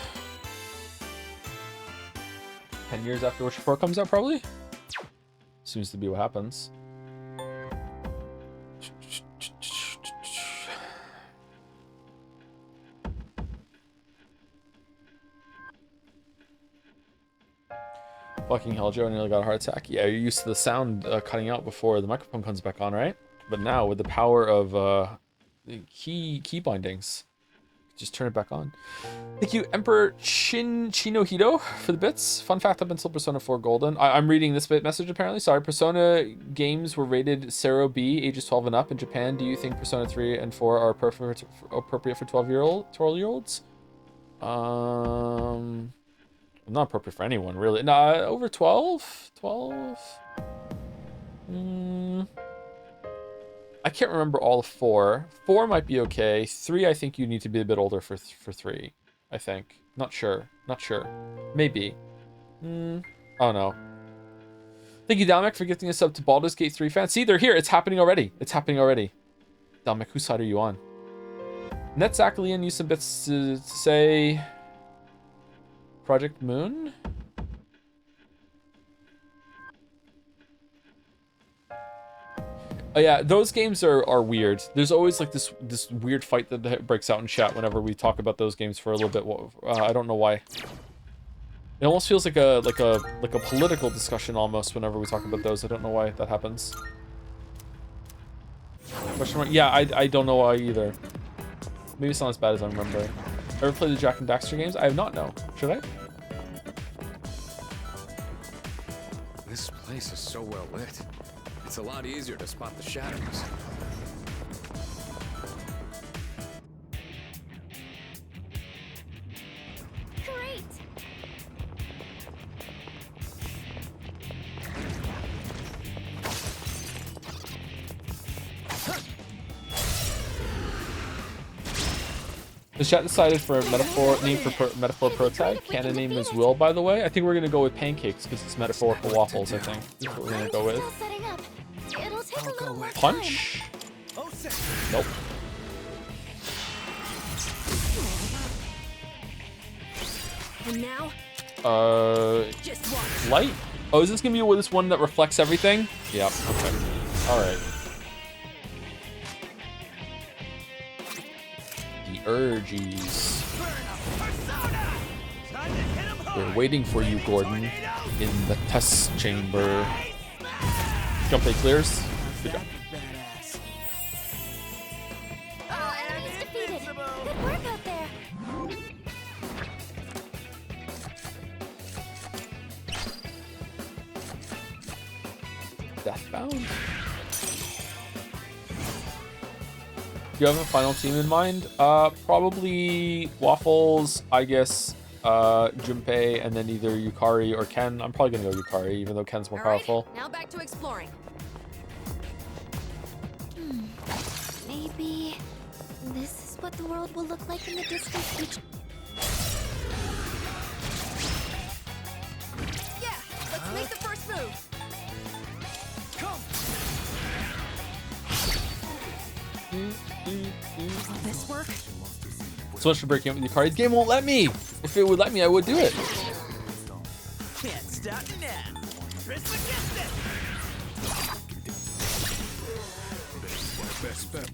years after Witcher 4 comes out, probably? Seems to be what happens. Fucking hell, Joe, I nearly got a heart attack. Yeah, you're used to the sound cutting out before the microphone comes back on, right? But now, with the power of the key bindings, just turn it back on. Thank you, Emperor Chinohito, for the bits. Fun fact up until Persona 4 Golden. I'm reading this bit message, apparently. Sorry, Persona games were rated Sero B, ages 12 and up in Japan. Do you think Persona 3 and 4 are appropriate for 12-year-olds? Not appropriate for anyone, really. Nah, over 12? 12? I can't remember all of 4. 4 might be okay. 3, I think you need to be a bit older for 3, I think. Not sure. Maybe. I don't know. Thank you, Dalmek, for gifting us up to Baldur's Gate 3 fans. See, they're here. It's happening already. Dalmek, whose side are you on? Netzakalian used some bits to say... Project Moon? Oh yeah, those games are weird. There's always like this weird fight that breaks out in chat whenever we talk about those games for a little bit. I don't know why. It almost feels like a political discussion almost whenever we talk about those. I don't know why that happens. Question mark? Yeah, I don't know why either. Maybe it's not as bad as I remember. Ever played the Jack and Daxter games? I have not, no. Should I? This place is so well lit. It's a lot easier to spot the shadows. Great! The chat decided for a metaphor name for Metaphor Pro Tag. Canon name is Will, by the way. I think we're gonna go with pancakes because it's metaphorical waffles. I think that's what we're gonna go with. It'll take a little more Punch? Nope. And now, just watch. Light? Oh, is this gonna be this one that reflects everything? Yep. Okay. All right. The urges. We're waiting for you, Gordon, in the test chamber. Junpei clears. Good job. Oh, enemy's defeated. Good work out there. Deathbound? Do you have a final team in mind? Probably Waffles, I guess, Junpei, and then either Yukari or Ken. I'm probably gonna go Yukari, even though Ken's more all right, powerful. now back to exploring. Maybe this is what the world will look like in the distant future. Yeah, let's make the first move. Will this work? So much for breaking up with Yukari. The game won't let me. If it would let me, I would do it. Can't stop now.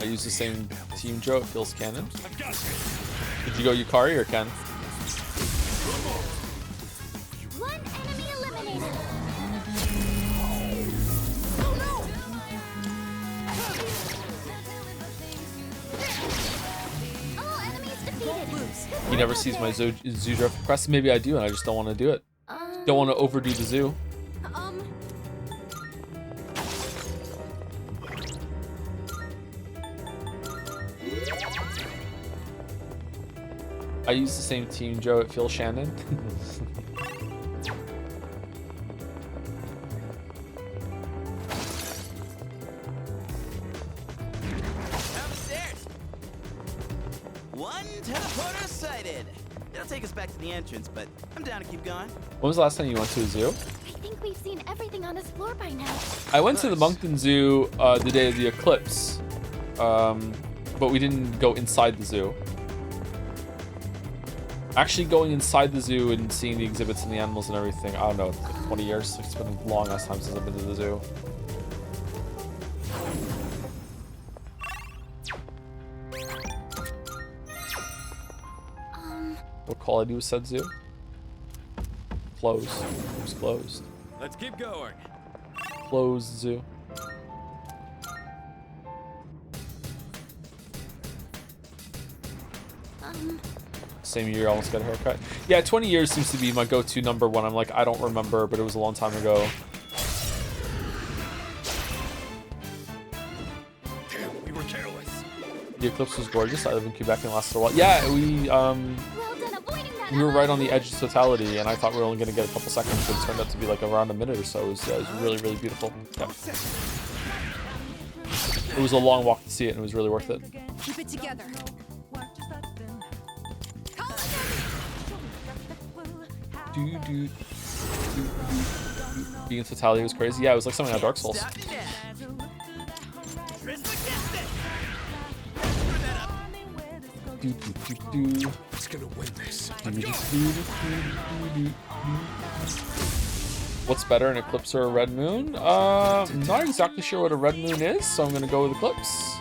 I use the same team, Joe. It feels canon. Did you go Yukari or Ken? One enemy eliminated. All enemies defeated. He never sees my zoo draft request. Maybe I do, and I just don't want to do it. Don't want to overdo the zoo. I use the same team, Joe. It feels Shannon. Upstairs. One teleporter sighted. It'll take us back to the entrance, but I'm down to keep going. When was the last time you went to a zoo? I think we've seen everything on this floor by now. I went to the Moncton Zoo the day of the eclipse, but we didn't go inside the zoo. Actually going inside the zoo and seeing the exhibits and the animals and everything. I don't know, it's like 20 years. It's been a long ass time since I've been to the zoo. What quality was said zoo? Closed. It was closed. Let's keep going. Closed zoo. Same year, almost got a haircut. Yeah, 20 years seems to be my go-to number when I'm like, I don't remember, but it was a long time ago. Damn, we were careless. The eclipse was gorgeous. I live in Quebec and lasted a while. Yeah, we were right on the edge of totality, and I thought we were only going to get a couple seconds, but it turned out to be like around a minute or so. It was really, really beautiful. Yeah. It was a long walk to see it, and it was really worth it. Keep it together. Being in totality was crazy. Yeah, it was like something on Dark Souls. Who's gonna win this? What's better, an eclipse or a red moon? Not exactly sure what a red moon is, so I'm gonna go with eclipse.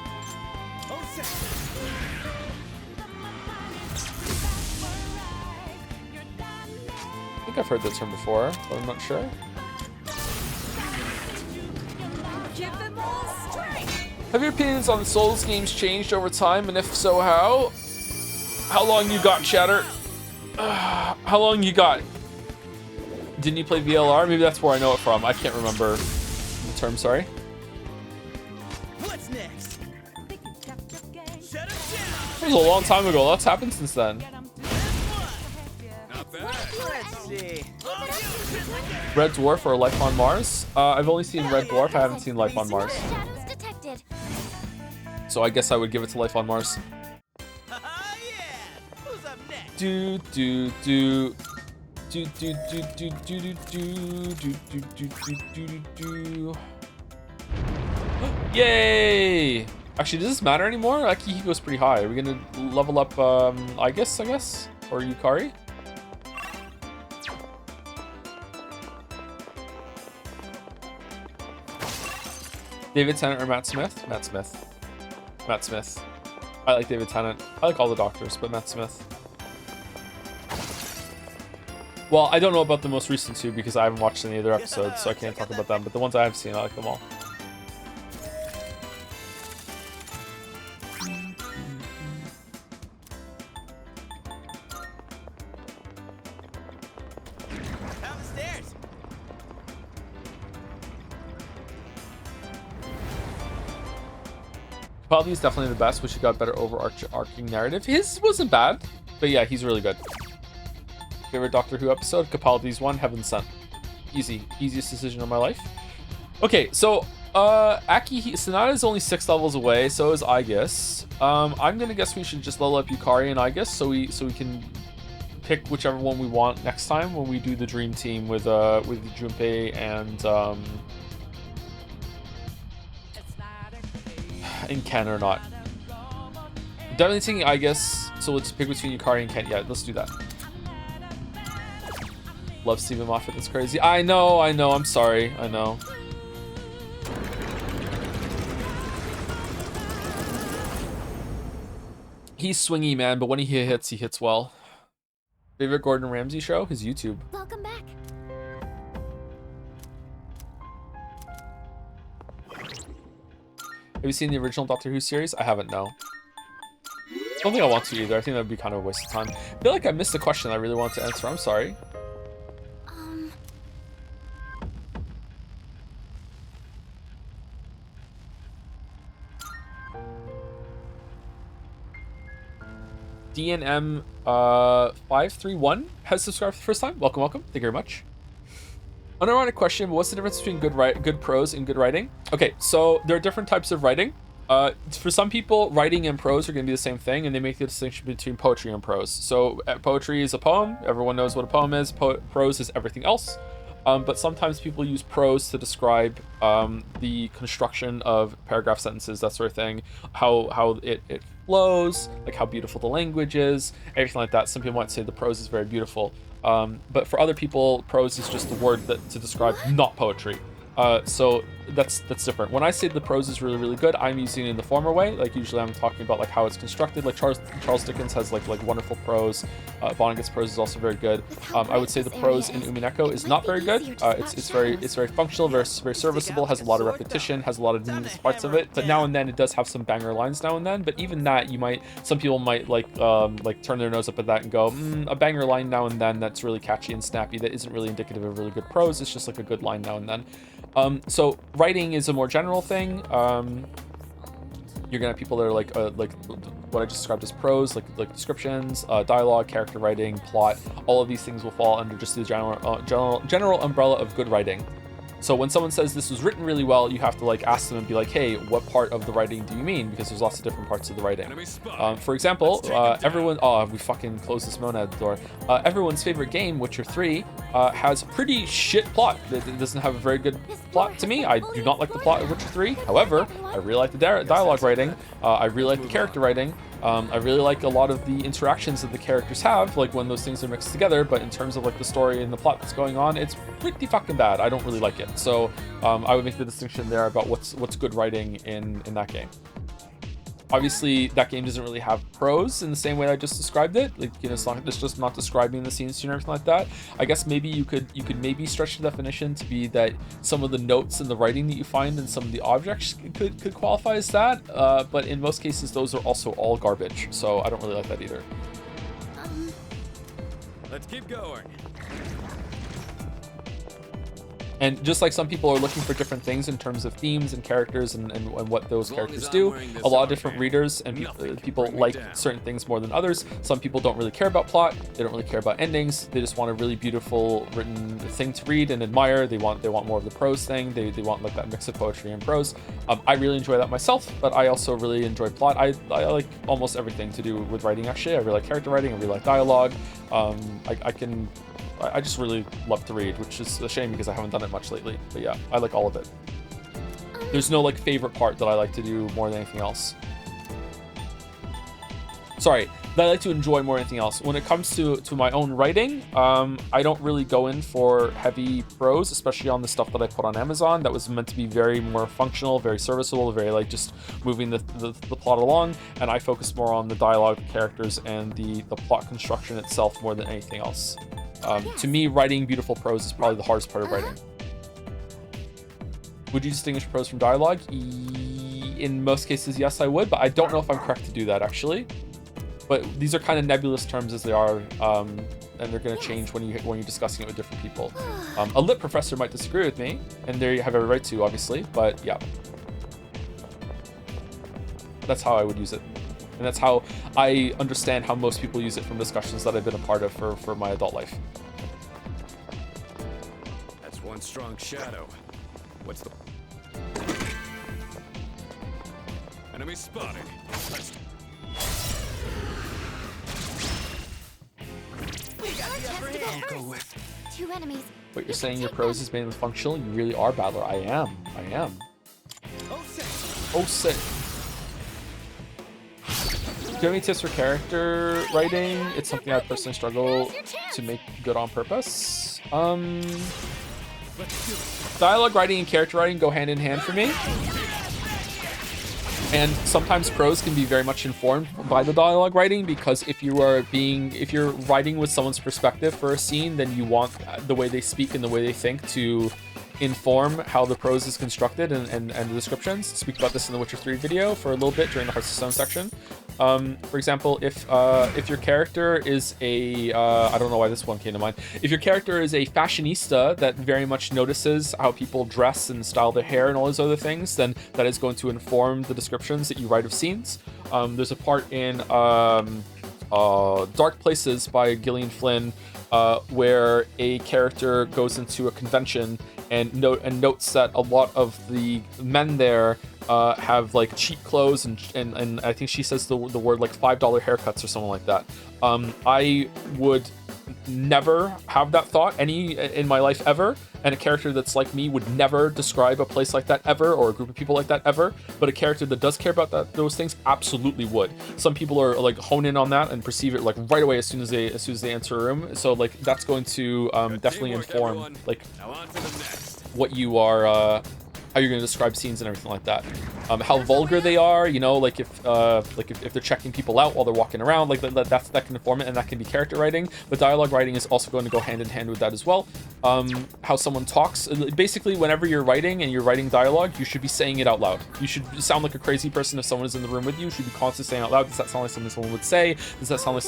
I think I've heard that term before, but I'm not sure. Give them all strength. Have your opinions on Souls games changed over time, and if so, how? How long you got, Chatter? How long you got? Didn't you play VLR? Maybe that's where I know it from. I can't remember the term, sorry. What's next? Shut him down. It was a long time ago. Lots happened since then. Not bad. Let's see. Red Dwarf or Life on Mars? I've only seen Red Dwarf. I haven't seen Life on Mars. Shadows detected. So I guess I would give it to Life on Mars. Yeah. Who's up next? Do do do. Do do do do do do do do do do do do. Yay! Actually, does this matter anymore? Akihiko's pretty high. Are we gonna level up I guess, or Yukari? David Tennant or Matt Smith? Matt Smith. Matt Smith. I like David Tennant. I like all the doctors, but Matt Smith. Well, I don't know about the most recent two because I haven't watched any other episodes, so I can't talk about them. But the ones I have seen, I like them all. Downstairs. Capaldi is definitely the best. Wish he got better overarching narrative. His wasn't bad, but yeah, he's really good. Favorite Doctor Who episode? Capaldi's one, Heaven Sent. Easy. Easiest decision of my life. Okay, so Sonata is only 6 levels away, so is Aegis. I'm gonna guess we should just level up Yukari and Aegis so we can pick whichever one we want next time when we do the dream team with Junpei and Ken or not. Definitely taking Aegis, so let's pick between Yukari and Ken. Yeah, let's do that. Love Stephen Moffat, that's crazy. I know, I'm sorry, I know. He's swingy, man, but when he hits well. Favorite Gordon Ramsay show? His YouTube. Welcome back. Have you seen the original Doctor Who series? I haven't, no. I don't think I want to either. I think that would be kind of a waste of time. I feel like I missed a question I really wanted to answer. I'm sorry. DNM 531 has subscribed for the first time. Welcome. Thank you very much. Unironic question, but what's the difference between good prose and good writing? Okay, so there are different types of writing. For some people, writing and prose are going to be the same thing, and they make the distinction between poetry and prose. So poetry is a poem. Everyone knows what a poem is. Prose is everything else. but sometimes people use prose to describe the construction of paragraph sentences, that sort of thing, how it flows, like how beautiful the language is, everything like that. Some people might say the prose is very beautiful, but for other people, prose is just the word that to describe not poetry. So that's different. When I say the prose is really, really good, I'm using it in the former way. Like usually I'm talking about like how it's constructed. Like Charles Dickens has like wonderful prose. Vonnegut's prose is also very good. I would say the prose in Umineko is not very good. It's very functional, very serviceable, has a lot of repetition, has a lot of needless parts of it. But now and then it does have some banger lines now and then. But even that, some people might like turn their nose up at that and go, a banger line now and then that's really catchy and snappy, that isn't really indicative of really good prose. It's just like a good line now and then. So writing is a more general thing. You're gonna have people that are like what I just described as prose, like descriptions, dialogue, character writing, plot. All of these things will fall under just the general umbrella of good writing. So when someone says this was written really well, you have to like ask them and be like, hey, what part of the writing do you mean? Because there's lots of different parts of the writing. For example, we fucking closed this monad door. Everyone's favorite game, Witcher 3, has pretty shit plot. It doesn't have a very good plot to me. I do not like the plot of Witcher 3. However, I really like the dialogue writing. I really like the character writing. I really like a lot of the interactions that the characters have, like when those things are mixed together, but in terms of like the story and the plot that's going on, it's pretty fucking bad. I don't really like it. So I would make the distinction there about what's good writing in that game. Obviously, that game doesn't really have prose in the same way I just described it. Like, it's just not describing the scenes and everything like that. I guess maybe you could maybe stretch the definition to be that some of the notes and the writing that you find in some of the objects could qualify as that. But in most cases, those are also all garbage. So I don't really like that either. Let's keep going. And just like some people are looking for different things in terms of themes and characters and what those characters do, a lot of different readers and people like certain things more than others. Some people don't really care about plot. They don't really care about endings. They just want a really beautiful written thing to read and admire. They want more of the prose thing. They want like that mix of poetry and prose. I really enjoy that myself, but I also really enjoy plot. I like almost everything to do with writing, actually. I really like character writing. I really like dialogue. I just really love to read, which is a shame because I haven't done it much lately. But yeah, I like all of it. There's no like favorite part that I like to do more than anything else. Sorry, that I like to enjoy more than anything else. When it comes to my own writing, I don't really go in for heavy prose, especially on the stuff that I put on Amazon. That was meant to be very more functional, very serviceable, very like just moving the plot along. And I focus more on the dialogue, characters, and the plot construction itself more than anything else. To me, writing beautiful prose is probably the hardest part of writing. Would you distinguish prose from dialogue? In most cases, yes, I would, but I don't know if I'm correct to do that, actually. But these are kind of nebulous terms as they are, and they're going to change when you're discussing it with different people. A lit professor might disagree with me, and there you have every right to, obviously, but yeah. That's how I would use it. And that's how I understand how most people use it from discussions that I've been a part of for my adult life. That's one strong shadow. What's the... Enemy spotted. Let's... I'll go with. 2 enemies. But you're saying your prose is mainly functional? You really are, Battler. I am. Oh, sick. Do you have any tips for character writing? It's something I personally struggle to make good on purpose. Dialogue writing and character writing go hand in hand for me. And sometimes prose can be very much informed by the dialogue writing, because if you're writing with someone's perspective for a scene, then you want the way they speak and the way they think to inform how the prose is constructed and the descriptions. Speak about this in the Witcher 3 video for a little bit during the Hearts of Stone section. For example, if your character is a I don't know why this one came to mind. If your character is a fashionista that very much notices how people dress and style their hair and all those other things, then that is going to inform the descriptions that you write of scenes. There's a part in Dark Places by Gillian Flynn where a character goes into a convention and notes that a lot of the men there have like cheap clothes and I think she says the word like $5 haircuts or something like that. I would never have that thought in my life ever, and a character that's like me would never describe a place like that ever, or a group of people like that ever. But a character that does care about those things absolutely would. Some people are like hone in on that and perceive it like right away as soon as they enter a room. So like that's going to definitely inform like what you are. How you're going to describe scenes and everything like that. How vulgar they are, you know, like if they're checking people out while they're walking around, like that can inform it, and that can be character writing. But dialogue writing is also going to go hand in hand with that as well. How someone talks, basically, whenever you're writing and you're writing dialogue, you should be saying it out loud. You should sound like a crazy person if someone is in the room with you. You should be constantly saying out loud. Does that sound like something someone would say? Does that sound like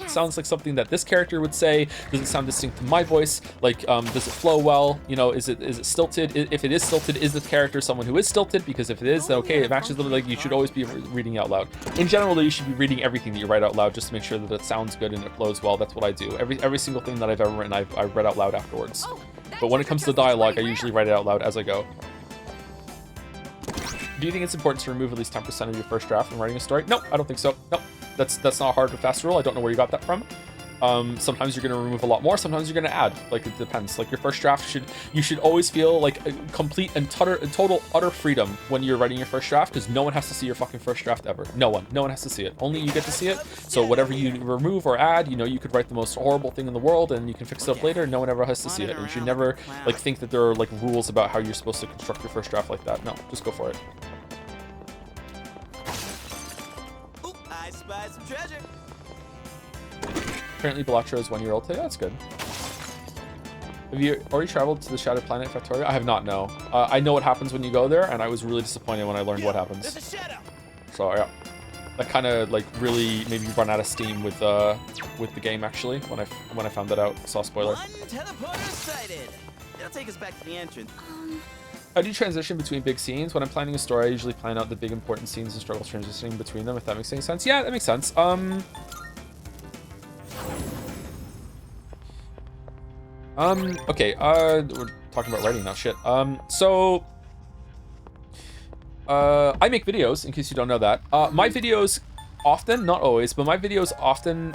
sounds like something that this character would say? Does it sound distinct to my voice? Like, does it flow well? You know, is it stilted? If it is stilted, is the character someone who is stilted? Because if it is, then okay, it matches them. Like, you should always be reading out loud. In general, you should be reading everything that you write out loud just to make sure that it sounds good and it flows well. That's what I do. Every single thing that I've ever written, I've read out loud afterwards. But when it comes to dialogue, I usually write it out loud as I go. Do you think it's important to remove at least 10% of your first draft when writing a story? No, I don't think so. No, that's not a hard or fast rule. I don't know where you got that from. Sometimes you're going to remove a lot more, sometimes you're going to add. Like, it depends. Like, your first draft you should always feel like a complete and total utter freedom when you're writing your first draft, because no one has to see your fucking first draft ever. No one has to see it. Only you get to see it. So whatever you remove or add, you know, you could write the most horrible thing in the world and you can fix it up later. No one ever has to see it. And you should never like think that there are like rules about how you're supposed to construct your first draft like that. No, just go for it. Ooh, I spy some treasure. Apparently Bellatra is 1 year old today. That's good. Have you already traveled to the Shattered Planet Factoria? I have not, no. I know what happens when you go there, and I was really disappointed when I learned what happens. So yeah, that kind of like really made me run out of steam with the game actually when I found that out. Saw a spoiler. One teleporter sighted. It'll take us back to the entrance. How do you transition between big scenes? When I'm planning a story, I usually plan out the big important scenes and struggles transitioning between them, if that makes any sense. Yeah, that makes sense. Okay, we're talking about writing now, shit. I make videos, in case you don't know that. My videos often, not always, but my videos often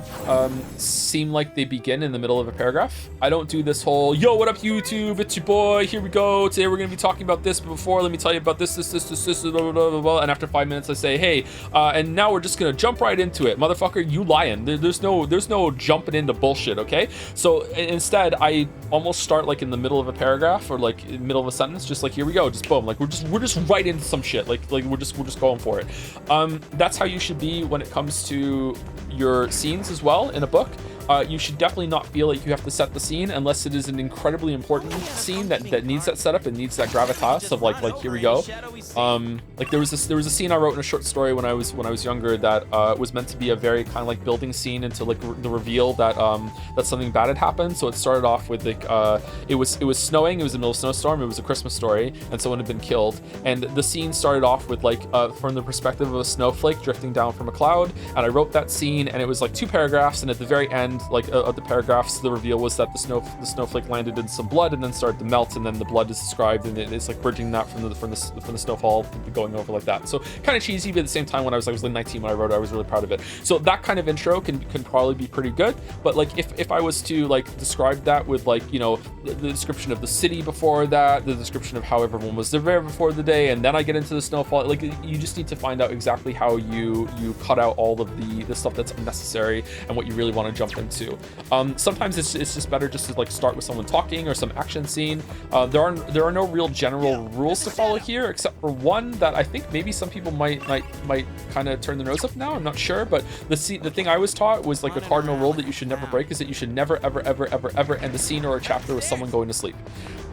seem like they begin in the middle of a paragraph. I don't do this whole, yo, what up YouTube, it's your boy, here we go, today we're gonna be talking about this, but before, let me tell you about this, blah, blah, blah, blah, blah. And after 5 minutes I say, hey, and now we're just gonna jump right into it. Motherfucker, you lying. There's no jumping into bullshit, okay? So instead, I almost start like in the middle of a paragraph or like in the middle of a sentence, just like, here we go, just boom, like we're just right into some shit, like we're just going for it. That's how you should be when it comes to your scenes as well in a book. You should definitely not feel like you have to set the scene unless it is an incredibly important scene that needs that setup and needs that gravitas of like here we go. Like there was a scene I wrote in a short story when I was younger that was meant to be a very kind of like building scene into like the reveal that that something bad had happened. So it started off with like it was snowing, it was the middle of a snowstorm, it was a Christmas story, and someone had been killed. And the scene started off with like from the perspective of a snowflake drifting down from a cloud. And I wrote that scene, and it was like 2 paragraphs, and at the very end, like of the paragraphs, the reveal was that the snowflake landed in some blood and then started to melt, and then the blood is described, and it's like bridging that from the snowfall going over like that. So kind of cheesy, but at the same time, when I was like 19 when I wrote it, I was really proud of it. So that kind of intro can probably be pretty good. But like if I was to like describe that with like, you know, the description of the city before that, the description of how everyone was there before the day, and then I get into the snowfall, like you just need to find out exactly how you cut out all of the stuff that's unnecessary and what you really want to jump into. Sometimes it's just better just to like start with someone talking or some action scene. There are no real general rules to follow here, except for one that I think maybe some people might kind of turn their nose up now. I'm not sure, but the thing I was taught was like a cardinal rule that you should never break is that you should never ever end a scene or a chapter with someone going to sleep.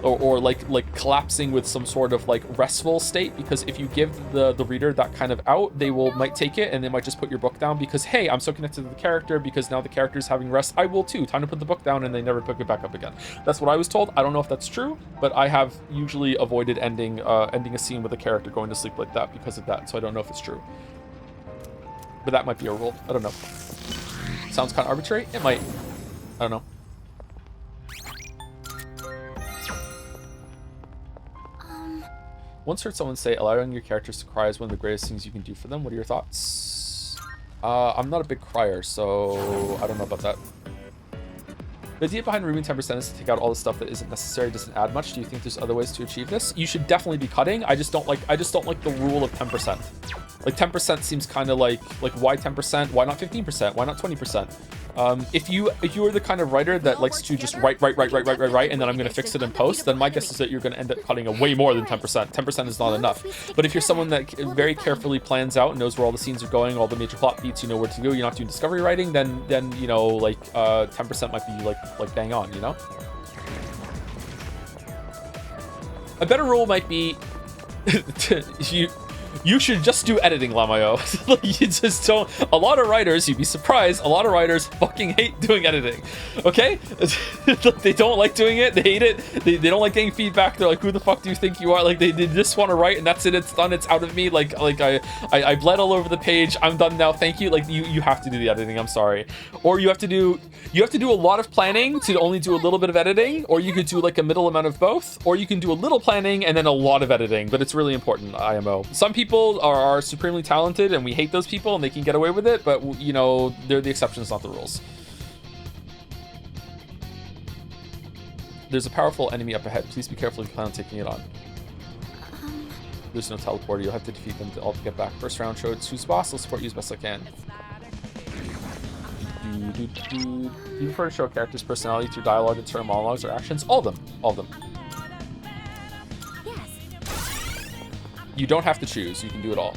Or like collapsing with some sort of like restful state, because if you give the reader that kind of out, they might take it and they might just put your book down because, hey, I'm so connected to the character because now the character is having rest, I will too, time to put the book down, and they never pick it back up again. That's what I was told. I don't know if that's true, but I have usually avoided ending a scene with a character going to sleep like that because of that, so I don't know if it's true. But that might be a rule. I don't know. Sounds kind of arbitrary. It might. I don't know. Once heard someone say allowing your characters to cry is one of the greatest things you can do for them. What are your thoughts? I'm not a big crier, so I don't know about that. The idea behind removing 10% is to take out all the stuff that isn't necessary, doesn't add much. Do you think there's other ways to achieve this? You should definitely be cutting. I just don't like the rule of 10%. Like 10% seems kind of like why 10%? Why not 15%? Why not 20%? If you are the kind of writer that likes to just write, and then I'm going to fix it in post, then my guess is that you're going to end up cutting a way more than 10%. 10% is not enough. But if you're someone that very carefully plans out and knows where all the scenes are going, all the major plot beats, you know where to go, you're not doing discovery writing, then you know, like 10% might be like bang on, you know? A better rule might be you should just do editing, Lamayo. Like, you just don't. A lot of writers, you'd be surprised, a lot of writers fucking hate doing editing. Okay? They don't like doing it. They hate it. They don't like getting feedback. They're like, who the fuck do you think you are? Like, they just want to write and that's it. It's done. It's out of me. Like I bled all over the page. I'm done now. Thank you. Like, you have to do the editing. I'm sorry. Or you have to do a lot of planning to only do a little bit of editing, or you could do like a middle amount of both, or you can do a little planning and then a lot of editing. But it's really important, IMO. Some people are supremely talented and we hate those people and they can get away with it, but you know, they're the exceptions, not the rules. There's a powerful enemy up ahead. Please be careful if you plan on taking it on. There's no teleporter. You'll have to defeat them all to get back. First round shows who's boss. I'll support you as best I can. Do you prefer to show a character's personality through dialogue, internal monologues, or actions? All of them. All of them. You don't have to choose. You can do it all.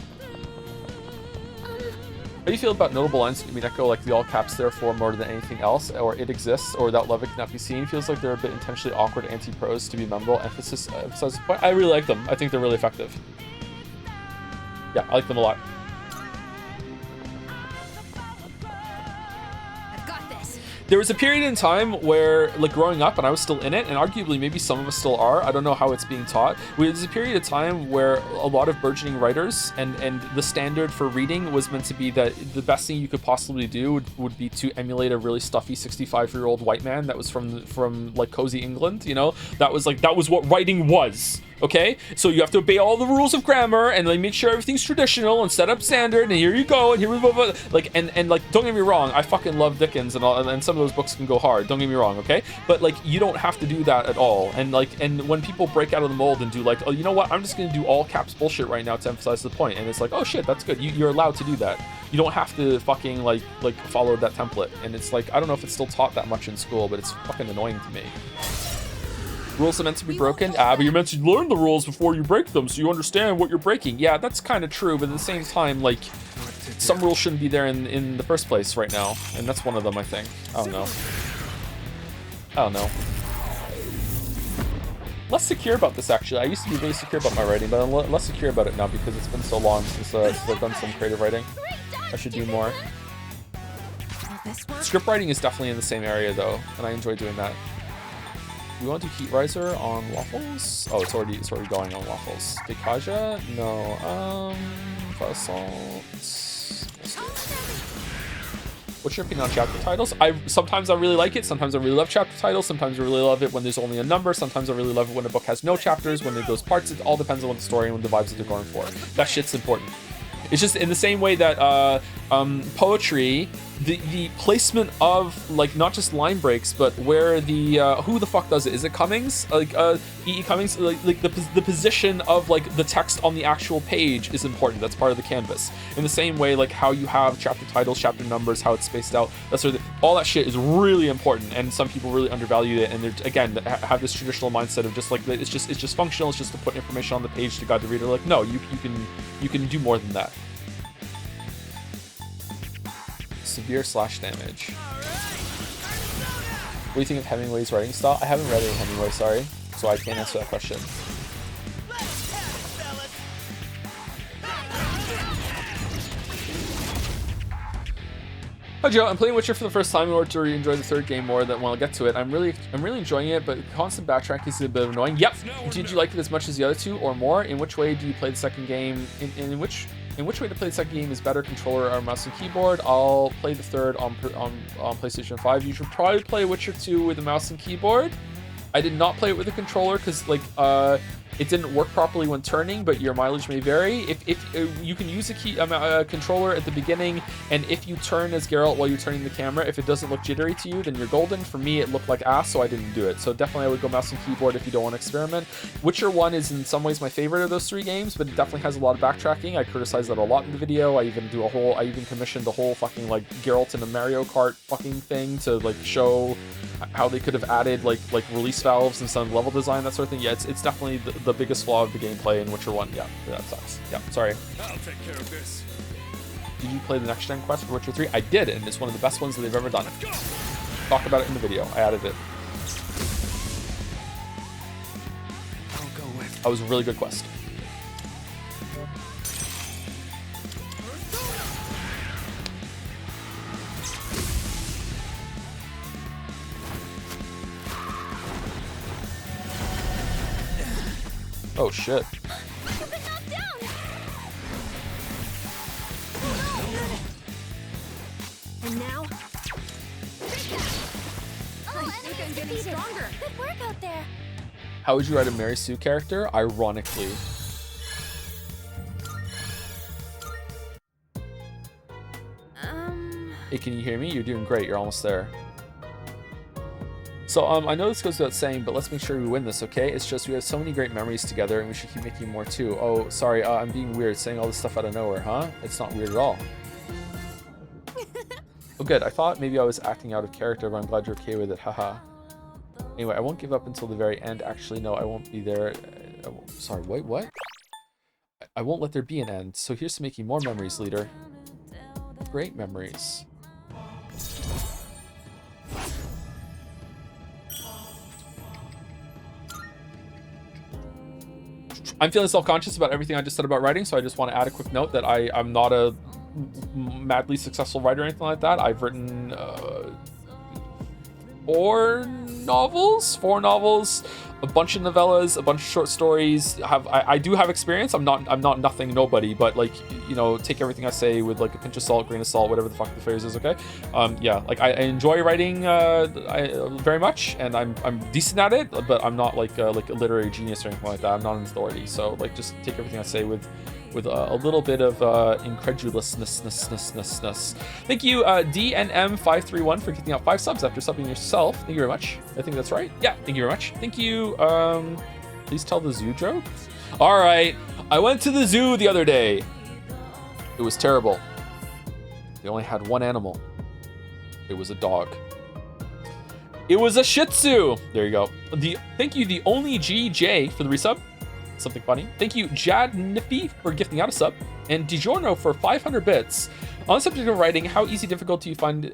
How do you feel about notable lines that echo like the all caps therefore more than anything else, or it exists, or without love it cannot be seen? Feels like they're a bit intentionally awkward anti-prose to be memorable. Emphasize the point. I really like them. I think they're really effective. Yeah, I like them a lot. There was a period in time where, like, growing up, and I was still in it, and arguably maybe some of us still are, I don't know how it's being taught. There's a period of time where a lot of burgeoning writers, and the standard for reading was meant to be that the best thing you could possibly do would be to emulate a really stuffy 65-year-old white man that was from like cozy England, you know? That was what writing was. Okay, so you have to obey all the rules of grammar and like make sure everything's traditional and set up standard, and here you go, and here we go, like and like, don't get me wrong, I fucking love Dickens and all, and some of those books can go hard, don't get me wrong, okay, but like, you don't have to do that at all. And like, and when people break out of the mold and do like, oh, you know what, I'm just gonna do all caps bullshit right now to emphasize the point, and it's like, oh shit, that's good, you're allowed to do that. You don't have to fucking like follow that template. And it's like, I don't know if it's still taught that much in school, but it's fucking annoying to me. Rules are meant to be broken. But you're meant to learn the rules before you break them, so you understand what you're breaking. Yeah, that's kind of true, but at the same time, like, some rules shouldn't be there in the first place right now, and that's one of them, I think. I don't know. Less secure about this, actually. I used to be really secure about my writing, but I'm less secure about it now because it's been so long since I've done some creative writing. I should do more. Script writing is definitely in the same area, though, and I enjoy doing that. We want to do Heat Riser on waffles? Oh, it's already going on waffles. Dekaja? No. Basalt. What's your opinion on chapter titles? Sometimes I really like it. Sometimes I really love chapter titles. Sometimes I really love it when there's only a number. Sometimes I really love it when a book has no chapters. When it goes parts, it all depends on what the story and what the vibes that they're going for. That shit's important. It's just in the same way that poetry, the placement of, like, not just line breaks, but where the who the fuck does it? Is it Cummings? Like E.E. Cummings? Like the position of like the text on the actual page is important. That's part of the canvas. In the same way, like how you have chapter titles, chapter numbers, how it's spaced out. That's sort of all that shit is really important, and some people really undervalue it. And they're, again, have this traditional mindset of just like it's just functional. It's just to put information on the page to guide the reader. Like, no, you can do more than that. Severe slash damage. What do you think of Hemingway's writing style? I haven't read any Hemingway, sorry, so I can't answer that question. Hi Joe, I'm playing Witcher for the first time in order to enjoy the third game more than when I'll get to it. I'm really enjoying it, but constant backtracking is a bit annoying. Yep. Did you like it as much as the other two or more? In which way do you play the second game? In which way to play the second game is better, controller or mouse and keyboard? I'll play the third on PlayStation 5. You should probably play Witcher 2 with a mouse and keyboard. I did not play it with a controller because, like, it didn't work properly when turning, but your mileage may vary. If you can use a controller at the beginning, and if you turn as Geralt while you're turning the camera, if it doesn't look jittery to you, then you're golden. For me, it looked like ass, so I didn't do it. So definitely I would go mouse and keyboard if you don't want to experiment. Witcher 1 is in some ways my favorite of those 3 games, but it definitely has a lot of backtracking. I criticized that a lot in the video. I even commissioned a whole fucking like Geralt in a Mario Kart fucking thing to like show how they could have added like release valves and some level design, that sort of thing. Yeah, it's definitely the biggest flaw of the gameplay in Witcher 1. Yeah, that sucks. Yeah, sorry. I'll take care of this. Did you play the next gen quest for Witcher 3? I did, and it's one of the best ones that they've ever done. Talk about it in the video. I added it. I'll go with. That was a really good quest. Oh shit. You've been knocked down! And now, Oh, Nice. enemy You're is getting defeated. stronger. Good work out there. How would you write a Mary Sue character? Ironically. Hey, can you hear me? You're doing great. You're almost there. So, I know this goes without saying, but let's make sure we win this, okay? It's just we have so many great memories together, and we should keep making more too. Oh, sorry, I'm being weird, saying all this stuff out of nowhere, huh? It's not weird at all. Oh, good. I thought maybe I was acting out of character, but I'm glad you're okay with it. Haha. Anyway, I won't give up until the very end. Actually, no, I won't be there. Sorry, wait, what? I won't let there be an end. So here's to making more memories, leader. Great memories. I'm feeling self-conscious about everything I just said about writing, so I just want to add a quick note that I'm not a madly successful writer or anything like that. I've written four novels, a bunch of novellas, a bunch of short stories. I do have experience. I'm not nothing, nobody, but like, you know, take everything I say with like a pinch of salt, grain of salt, whatever the fuck the phrase is. Okay. Yeah, like I enjoy writing very much, and I'm decent at it, but I'm not like a literary genius or anything like that. I'm not an authority, so like just take everything I say with a little bit of incredulousness. Thank you, DNM531, for kicking out 5 subs after subbing yourself. Thank you very much. I think that's right. Yeah, thank you very much. Thank you. Please tell the zoo joke. All right, I went to the zoo the other day. It was terrible. They only had one animal. It was a dog. It was a Shih Tzu. There you go. Thank you, the only GJ, for the resub. Something funny. Thank you, Jad Nippy, for gifting out a sub, and DiGiorno for 500 bits. On the subject of writing, how easy, difficult do you find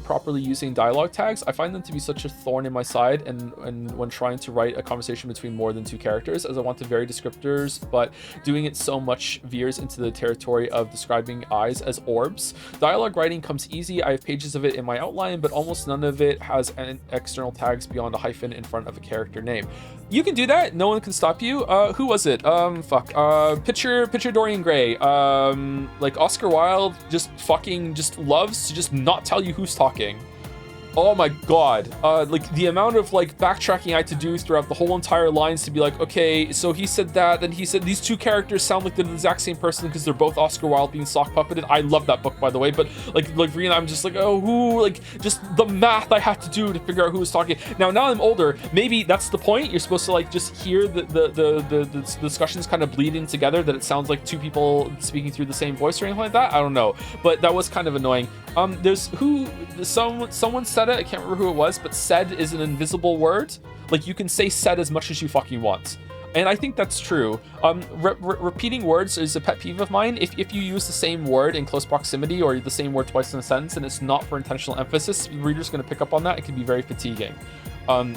properly using dialogue tags? I find them to be such a thorn in my side, and when trying to write a conversation between more than 2 characters, as I want to vary descriptors, but doing it so much veers into the territory of describing eyes as orbs. Dialogue writing comes easy. I have pages of it in my outline, but almost none of it has external tags beyond a hyphen in front of a character name. You can do that. No one can stop you. Who was it? Picture Dorian Gray. Like Oscar Wilde just loves to just not tell you who's talking. Oh my god. Like the amount of like backtracking I had to do throughout the whole entire lines to be like, okay, so he said that, then he said these 2 characters sound like they're the exact same person because they're both Oscar Wilde being sock puppeted. I love that book, by the way, but like Rena, I'm just like, oh, who, like just the math I had to do to figure out who was talking. Now I'm older, maybe that's the point. You're supposed to like just hear the discussions kind of bleeding together, that it sounds like 2 people speaking through the same voice or anything like that. I don't know, but that was kind of annoying. Someone said it, I can't remember who it was, but said is an invisible word. Like you can say said as much as you fucking want. And I think that's true. Repeating words is a pet peeve of mine. If you use the same word in close proximity, or the same word twice in a sentence, and it's not for intentional emphasis, the reader's going to pick up on that. It can be very fatiguing.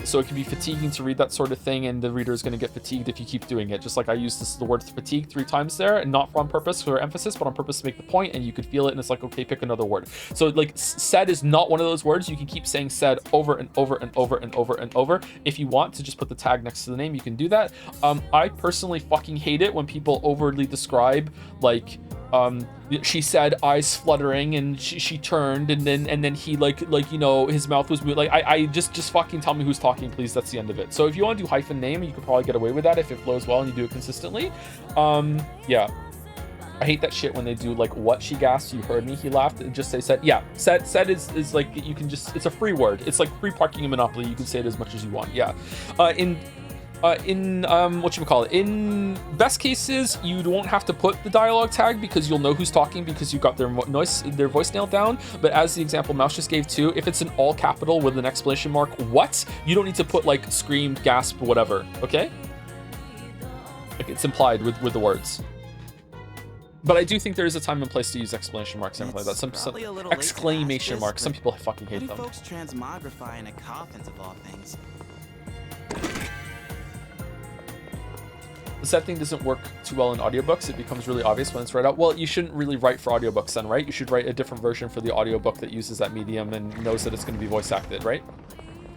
So it can be fatiguing to read that sort of thing, and the reader is going to get fatigued if you keep doing it. Just like I used the word fatigue 3 times there, and not on purpose for emphasis, but on purpose to make the point, and you could feel it, and it's like, okay, pick another word. So like said is not one of those words. You can keep saying said over and over and over and over and over. If you want to just put the tag next to the name, you can do that. I personally fucking hate it when people overly describe like she said, eyes fluttering, and she turned, and then he like you know, his mouth was moving. Like I just fucking tell me who's talking, please. That's the end of it. So if you want to do hyphen name, you could probably get away with that if it flows well and you do it consistently. Yeah. I hate that shit when they do like, what, she gasped, you heard me, he laughed. Just say said. Yeah, said is like, you can just, it's a free word. It's like free parking in Monopoly. You can say it as much as you want. Yeah. In whatchamacallit, in best cases, you won't have to put the dialogue tag because you'll know who's talking because you got their voice nailed down. But as the example Mouse just gave too, if it's an all capital with an exclamation mark, what, you don't need to put like screamed, gasp, whatever. Okay, like it's implied with the words. But I do think there is a time and place to use exclamation marks and everything like that. Some exclamation marks. Some people fucking hate them. Folks transmogrify into coffins of all things. The sad thing doesn't work too well in audiobooks. It becomes really obvious when it's read out. Well, you shouldn't really write for audiobooks then, right? You should write a different version for the audiobook that uses that medium and knows that it's going to be voice acted, right?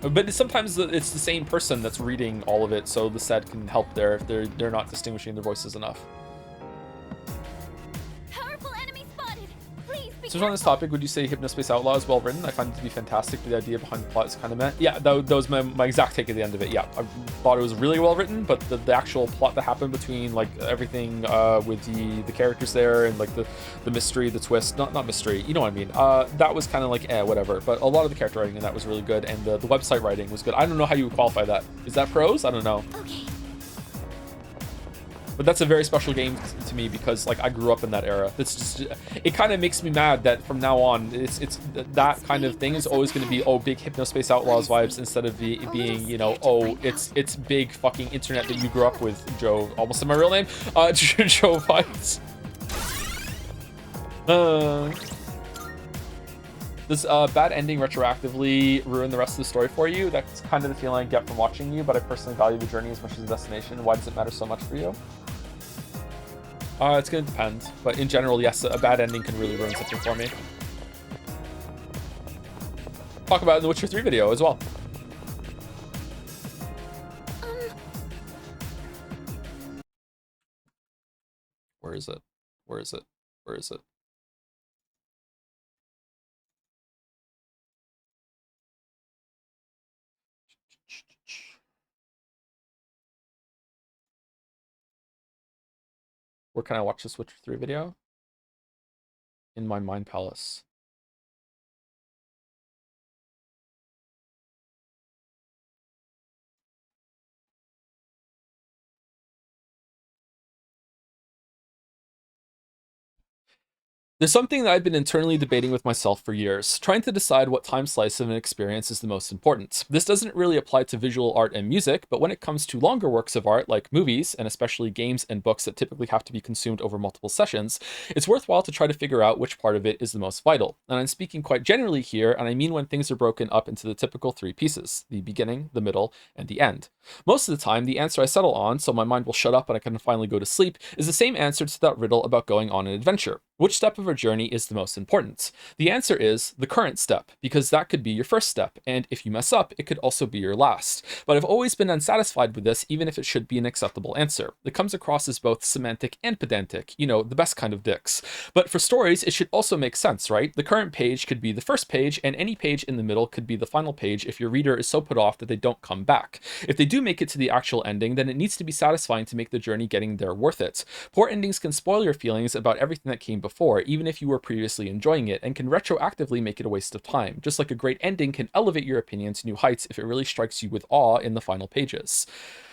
But sometimes it's the same person that's reading all of it, so the SED can help there if they're not distinguishing their voices enough. So on this topic, would you say Hypnospace Outlaw is well written? I find it to be fantastic, but the idea behind the plot is kind of meh. Yeah, that was my exact take at the end of it. Yeah, I thought it was really well written, but the actual plot that happened between like everything with the characters there and like the mystery, the twist, not mystery, you know what I mean? That was kind of like whatever. But a lot of the character writing in that was really good, and the website writing was good. I don't know how you would qualify that. Is that prose? I don't know. Okay. But that's a very special game to me because like I grew up in that era. It's just, it kind of makes me mad that from now on it's that kind of thing is always going to be, oh, big Hypnospace Outlaws vibes instead of being, you know, oh, it's big fucking internet that you grew up with, Joe. Almost said my real name. Joe vibes. Does bad ending retroactively ruin the rest of the story for you? That's kind of the feeling I get from watching you, but I personally value the journey as much as the destination. Why does it matter so much for you? It's gonna depend, but in general, yes, a bad ending can really ruin something for me. Talk about it in the Witcher 3 video as well. Where is it? Where is it? Where is it? Where can I watch this Witcher 3 video? In my Mind Palace. There's something that I've been internally debating with myself for years, trying to decide what time slice of an experience is the most important. This doesn't really apply to visual art and music, but when it comes to longer works of art like movies, and especially games and books that typically have to be consumed over multiple sessions, it's worthwhile to try to figure out which part of it is the most vital. And I'm speaking quite generally here, and I mean when things are broken up into the typical three pieces: the beginning, the middle, and the end. Most of the time, the answer I settle on, so my mind will shut up and I can finally go to sleep, is the same answer to that riddle about going on an adventure. Which step of our journey is the most important? The answer is the current step, because that could be your first step, and if you mess up, it could also be your last. But I've always been unsatisfied with this, even if it should be an acceptable answer. It comes across as both semantic and pedantic, you know, the best kind of dicks. But for stories, it should also make sense, right? The current page could be the first page, and any page in the middle could be the final page if your reader is so put off that they don't come back. If they do make it to the actual ending, then it needs to be satisfying to make the journey getting there worth it. Poor endings can spoil your feelings about everything that came before, even if you were previously enjoying it, and can retroactively make it a waste of time, just like a great ending can elevate your opinion to new heights if it really strikes you with awe in the final pages.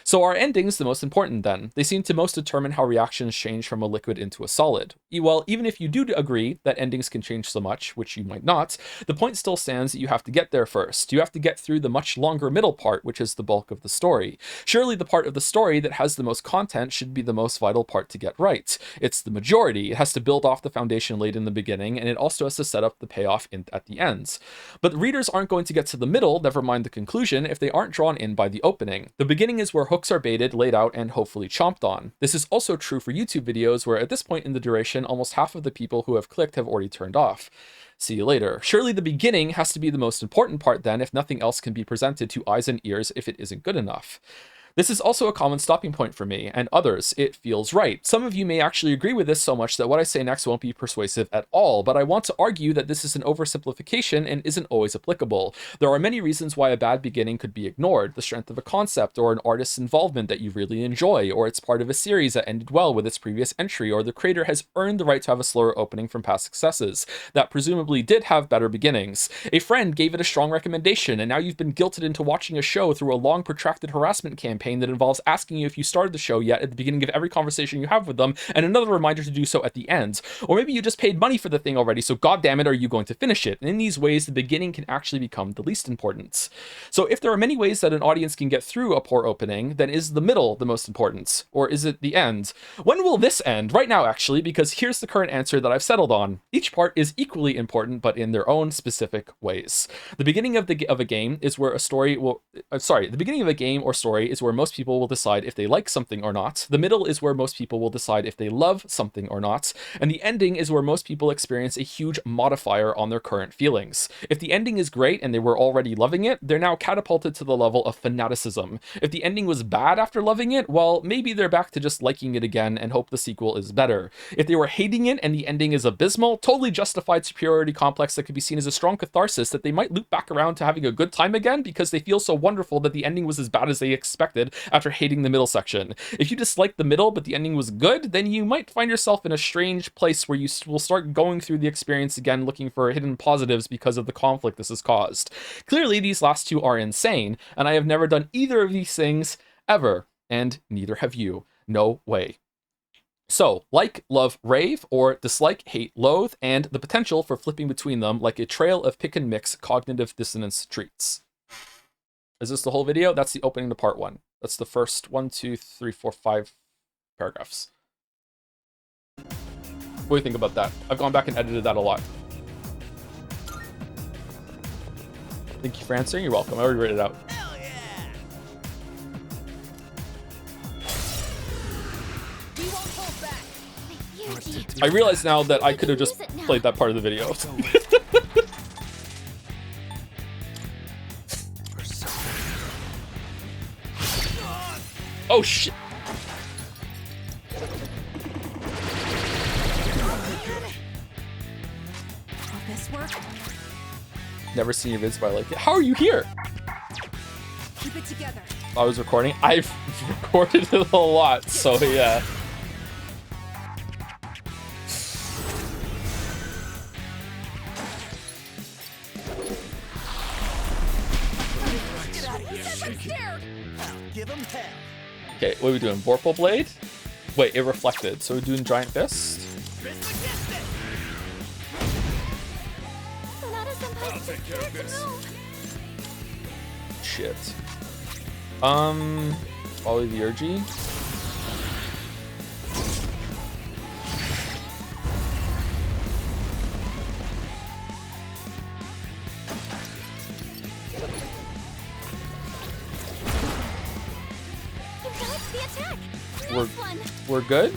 So are endings the most important then? They seem to most determine how reactions change from a liquid into a solid. Well, even if you do agree that endings can change so much, which you might not, the point still stands that you have to get there first. You have to get through the much longer middle part, which is the bulk of the story. Surely the part of the story that has the most content should be the most vital part to get right. It's the majority. It has to build off the foundation laid in the beginning, and it also has to set up the payoff at the ends. But readers aren't going to get to the middle, never mind the conclusion, if they aren't drawn in by the opening. The beginning is where hooks are baited, laid out, and hopefully chomped on. This is also true for YouTube videos, where at this point in the duration, almost half of the people who have clicked have already turned off. See you later. Surely the beginning has to be the most important part then, if nothing else can be presented to eyes and ears if it isn't good enough. This is also a common stopping point for me and others. It feels right. Some of you may actually agree with this so much that what I say next won't be persuasive at all, but I want to argue that this is an oversimplification and isn't always applicable. There are many reasons why a bad beginning could be ignored: the strength of a concept, or an artist's involvement that you really enjoy, or it's part of a series that ended well with its previous entry, or the creator has earned the right to have a slower opening from past successes that presumably did have better beginnings. A friend gave it a strong recommendation, and now you've been guilted into watching a show through a long protracted harassment campaign that involves asking you if you started the show yet at the beginning of every conversation you have with them, and another reminder to do so at the end. Or maybe you just paid money for the thing already, so goddammit, are you going to finish it? And in these ways, the beginning can actually become the least important. So if there are many ways that an audience can get through a poor opening, then is the middle the most important? Or is it the end? When will this end? Right now, actually, because here's the current answer that I've settled on. Each part is equally important, but in their own specific ways. The beginning of a game is where a story will... the beginning of a game or story is where most people will decide if they like something or not. The middle is where most people will decide if they love something or not. And the ending is where most people experience a huge modifier on their current feelings. If the ending is great and they were already loving it, they're now catapulted to the level of fanaticism. If the ending was bad after loving it, well, maybe they're back to just liking it again and hope the sequel is better. If they were hating it and the ending is abysmal, totally justified superiority complex that could be seen as a strong catharsis that they might loop back around to having a good time again because they feel so wonderful that the ending was as bad as they expected after hating the middle section. If you dislike the middle but the ending was good, then you might find yourself in a strange place where you will start going through the experience again looking for hidden positives because of the conflict this has caused. Clearly, these last two are insane, and I have never done either of these things ever, and neither have you. No way. So, like, love, rave, or dislike, hate, loathe, and the potential for flipping between them like a trail of pick and mix cognitive dissonance treats. Is this the whole video? That's the opening to part 1. That's the first 1, 2, 3, 4, 5 paragraphs. What do you think about that? I've gone back and edited that a lot. Thank you for answering. You're welcome. I already read it out. Hell yeah! We won't hold back. I realize now that I could have just played that part of the video. Oh shit! Will this work? Never seen your vids, but I like it. How are you here? Keep it together. I was recording. I've recorded it a lot, so yeah. Get out of here. I'm scared. Give him hell. Okay, what are we doing? Vorpal Blade? Wait, it reflected. So we're doing Giant Fist? I'll take care of this. Shit. Follow the Urgy. We're good?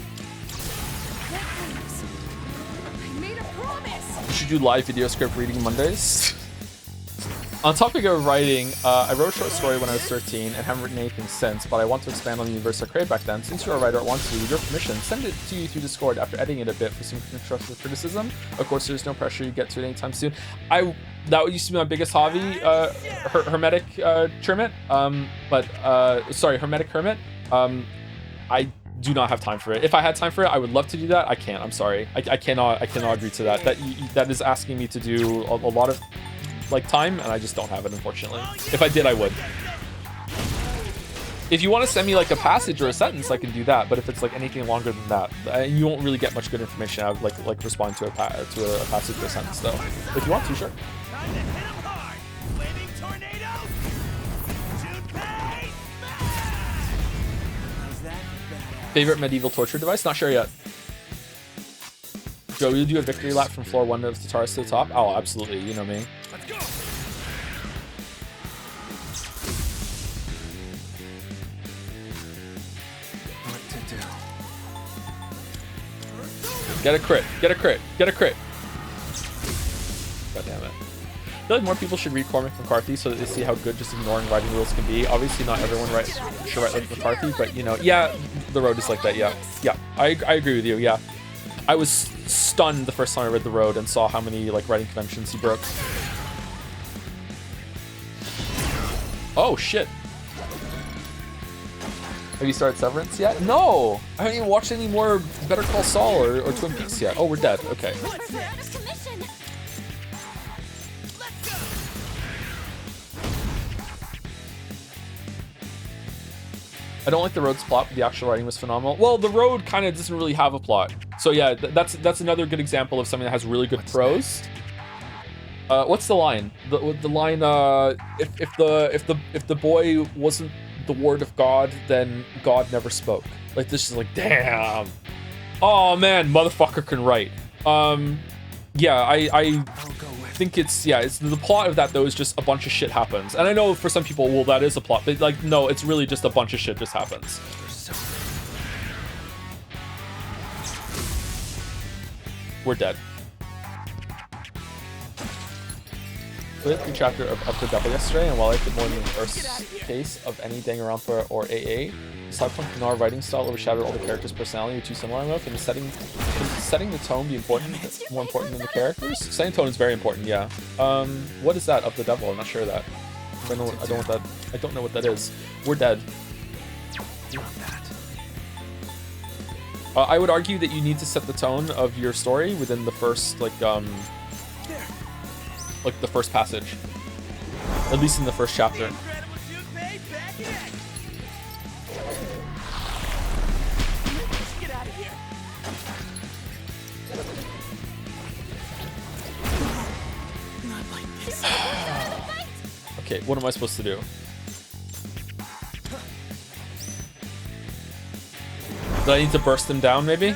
I made a promise. You should do live video script reading Mondays. On topic of writing, I wrote a short story when I was 13 and haven't written anything since, but I want to expand on the universe I created back then. Since you're a writer, I want to, with your permission, send it to you through Discord after editing it a bit for some constructive criticism. Of course, there's no pressure you get to it anytime soon. That used to be my biggest hobby, Hermetic Hermit. Hermetic Hermit. I do not have time for it. If I had time for it, I would love to do that. I can't. I'm sorry. I cannot agree to that. That is asking me to do a lot of time, and I just don't have it, unfortunately. If I did, I would. If you want to send me a passage or a sentence, I can do that. But if it's anything longer than that, you won't really get much good information out of respond to a passage or a sentence, though. If you want to, sure. Time to hit him hard. Flaming tornadoes. Toothpaste. How's that badass? Favorite medieval torture device? Not sure yet. Joe, you do a victory lap from floor 1 of Tataris to the top? Oh, absolutely. You know me. Let's go. What to do? Get a crit. Get a crit. Get a crit. God damn it. feel like more people should read Cormac McCarthy so that they see how good just ignoring writing rules can be. Obviously, not everyone should write like McCarthy, but you know, yeah, The Road is like that. Yeah, yeah, I agree with you. Yeah, I was stunned the first time I read The Road and saw how many like writing conventions he broke. Oh shit. Have you started Severance yet? No! I haven't even watched any more Better Call Saul or Twin Peaks yet. Oh, we're dead. Okay. I don't like The Road's plot, but the actual writing was phenomenal. Well, The Road kind of doesn't really have a plot. So yeah, that's another good example of something that has really good prose. What's the line? The line, if the boy wasn't the word of God, then God never spoke. Like, this is like, damn. Oh man, motherfucker can write. Yeah, I think it's the plot of that though is just a bunch of shit happens. And I know for some people, well, that is a plot, but like, no, it's really just a bunch of shit just happens. We're dead. I read the chapter of Up the Devil yesterday, and while I liked it more than the first case of any Danganronpa or AA, Cyberpunk Noir writing style overshadowed all the characters' personality were too similar enough, and setting the tone be more important than the characters? Setting tone is very important, yeah. What is that, Up the Devil? I'm not sure of that. I don't know what that is. We're dead. I would argue that you need to set the tone of your story within the first, like the first passage, at least in the first chapter. Okay, what am I supposed to do? Do I need to burst them down, maybe?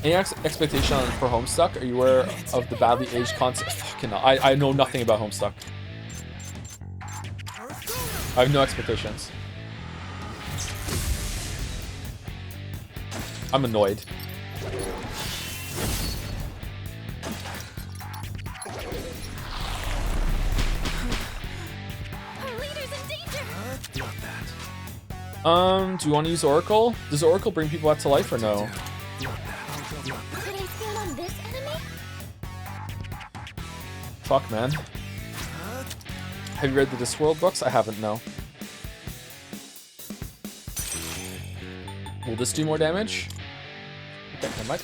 Any expectation for Homestuck? Are you aware of the badly aged concept? Fucking hell. I know nothing about Homestuck. I have no expectations. I'm annoyed. Do you want to use Oracle? Does Oracle bring people back to life or no? Fuck, man. Have you read the Discworld books? I haven't, no. Will this do more damage? Okay, never mind.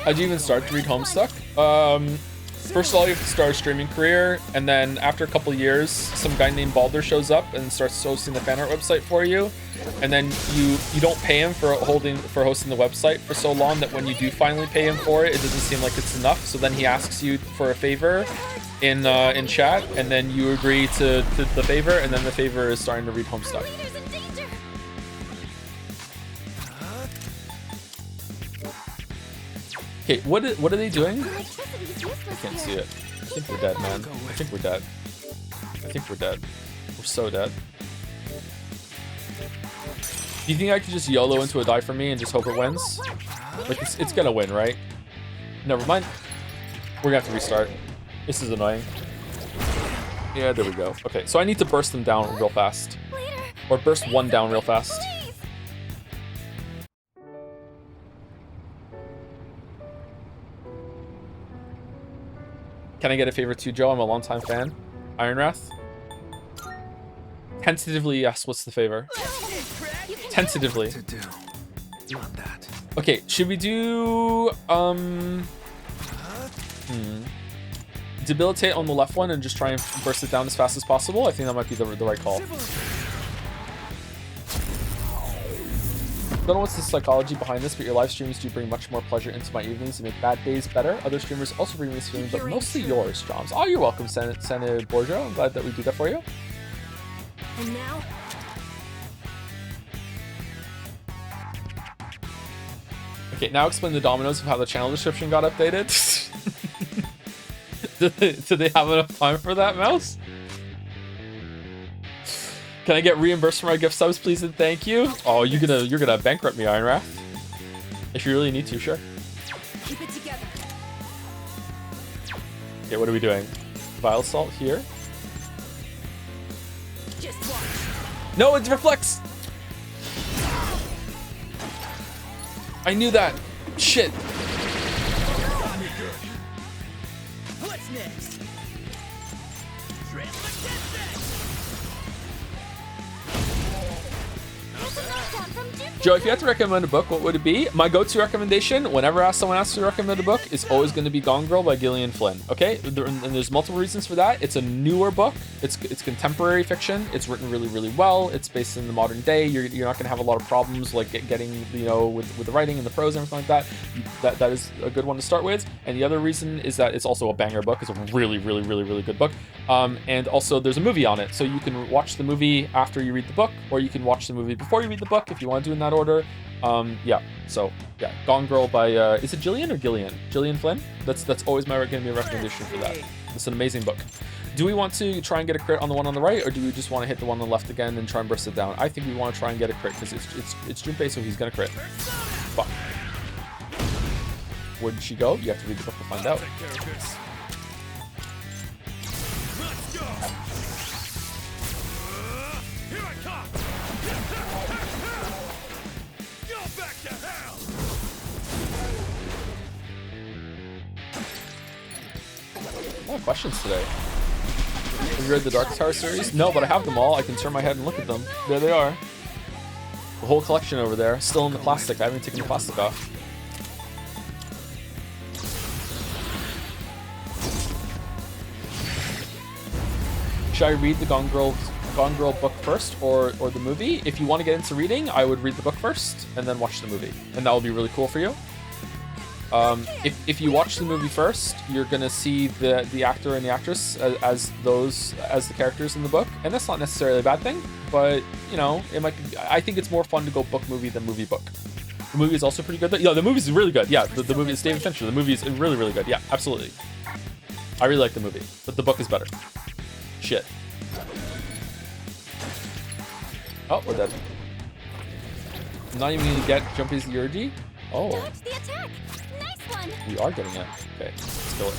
How'd you even start to read Homestuck? First of all, you have to start a streaming career, and then after a couple years, some guy named Balder shows up and starts hosting the Fanart website for you, and then you don't pay him for hosting the website for so long that when you do finally pay him for it, it doesn't seem like it's enough. So then he asks you for a favor in chat, and then you agree to the favor, and then the favor is starting to read Homestuck. Okay, what are they doing? I can't see it. I think we're dead, man. I think we're dead. I think we're dead. We're so dead. Do you think I could just YOLO into a die for me and just hope it wins? Like, it's gonna win, right? Never mind. We're gonna have to restart. This is annoying. Yeah, there we go. Okay, so I need to burst them down real fast. Or burst one down real fast. Can I get a favor too, Joe? I'm a longtime fan. Ironwrath? Tentatively, yes. What's the favor? Tentatively. Okay, should we do... Debilitate on the left one and just try and burst it down as fast as possible? I think that might be the right call. Don't know what's the psychology behind this, but your live streams do bring much more pleasure into my evenings and make bad days better. Other streamers also bring me this feeling, but mostly yours, Joms. Oh, you're welcome, Santa Borgia. I'm glad that we do that for you. And now? Okay, now explain the dominoes of how the channel description got updated. Did they have enough time for that, Mouse? Can I get reimbursed for my gift subs, please and thank you? Oh, you're gonna bankrupt me, Iron Wrath. If you really need to, sure. Keep it together. Okay, what are we doing? Vile Salt here. Just watch. No, it reflects! I knew that. Shit. What's next? Joe, if you had to recommend a book, what would it be? My go-to recommendation, whenever someone asks to recommend a book, is always going to be Gone Girl by Gillian Flynn. Okay, and there's multiple reasons for that. It's a newer book. It's contemporary fiction. It's written really, really well. It's based in the modern day. You're not going to have a lot of problems like getting with the writing and the prose and everything like that. That is a good one to start with. And the other reason is that it's also a banger book. It's a really, really, really, really good book. And also there's a movie on it, so you can watch the movie after you read the book, or you can watch the movie before you read the book if you want to do it in that order. Yeah, Gone Girl by is it Gillian or Gillian? Gillian Flynn? That's always going to be a recommendation for that. It's an amazing book. Do we want to try and get a crit on the one on the right, or do we just want to hit the one on the left again and try and burst it down? I think we want to try and get a crit because it's Junpei, so he's gonna crit. Fuck. Where did she go? You have to read the book to find out. A lot of questions today. Have you read the Dark Tower series? No, but I have them all. I can turn my head and look at them. There they are. The whole collection over there, still in the plastic. I haven't taken the plastic off. Should I read the Gone Girl book first or the movie? If you want to get into reading, I would read the book first and then watch the movie, and that will be really cool for you. If you watch the movie first, you're gonna see the actor and the actress as the characters in the book, and that's not necessarily a bad thing. But you know, it might. I think it's more fun to go book movie than movie book. The movie is also pretty good. Yeah, the movie is really good. Yeah, the movie is David Fincher. The movie is really, really good. Yeah, absolutely. I really like the movie, but the book is better. Shit. Oh, we're dead. I'm not even gonna get Jumpy's Yurgi. Oh. Dodge the attack. Nice one. We are getting it. Okay, let's kill it.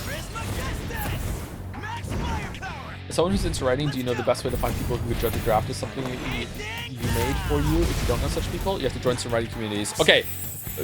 As someone who's into writing, do you know the best way to find people who would judge a draft as something you made for you? If you don't know such people, you have to join some writing communities. Okay,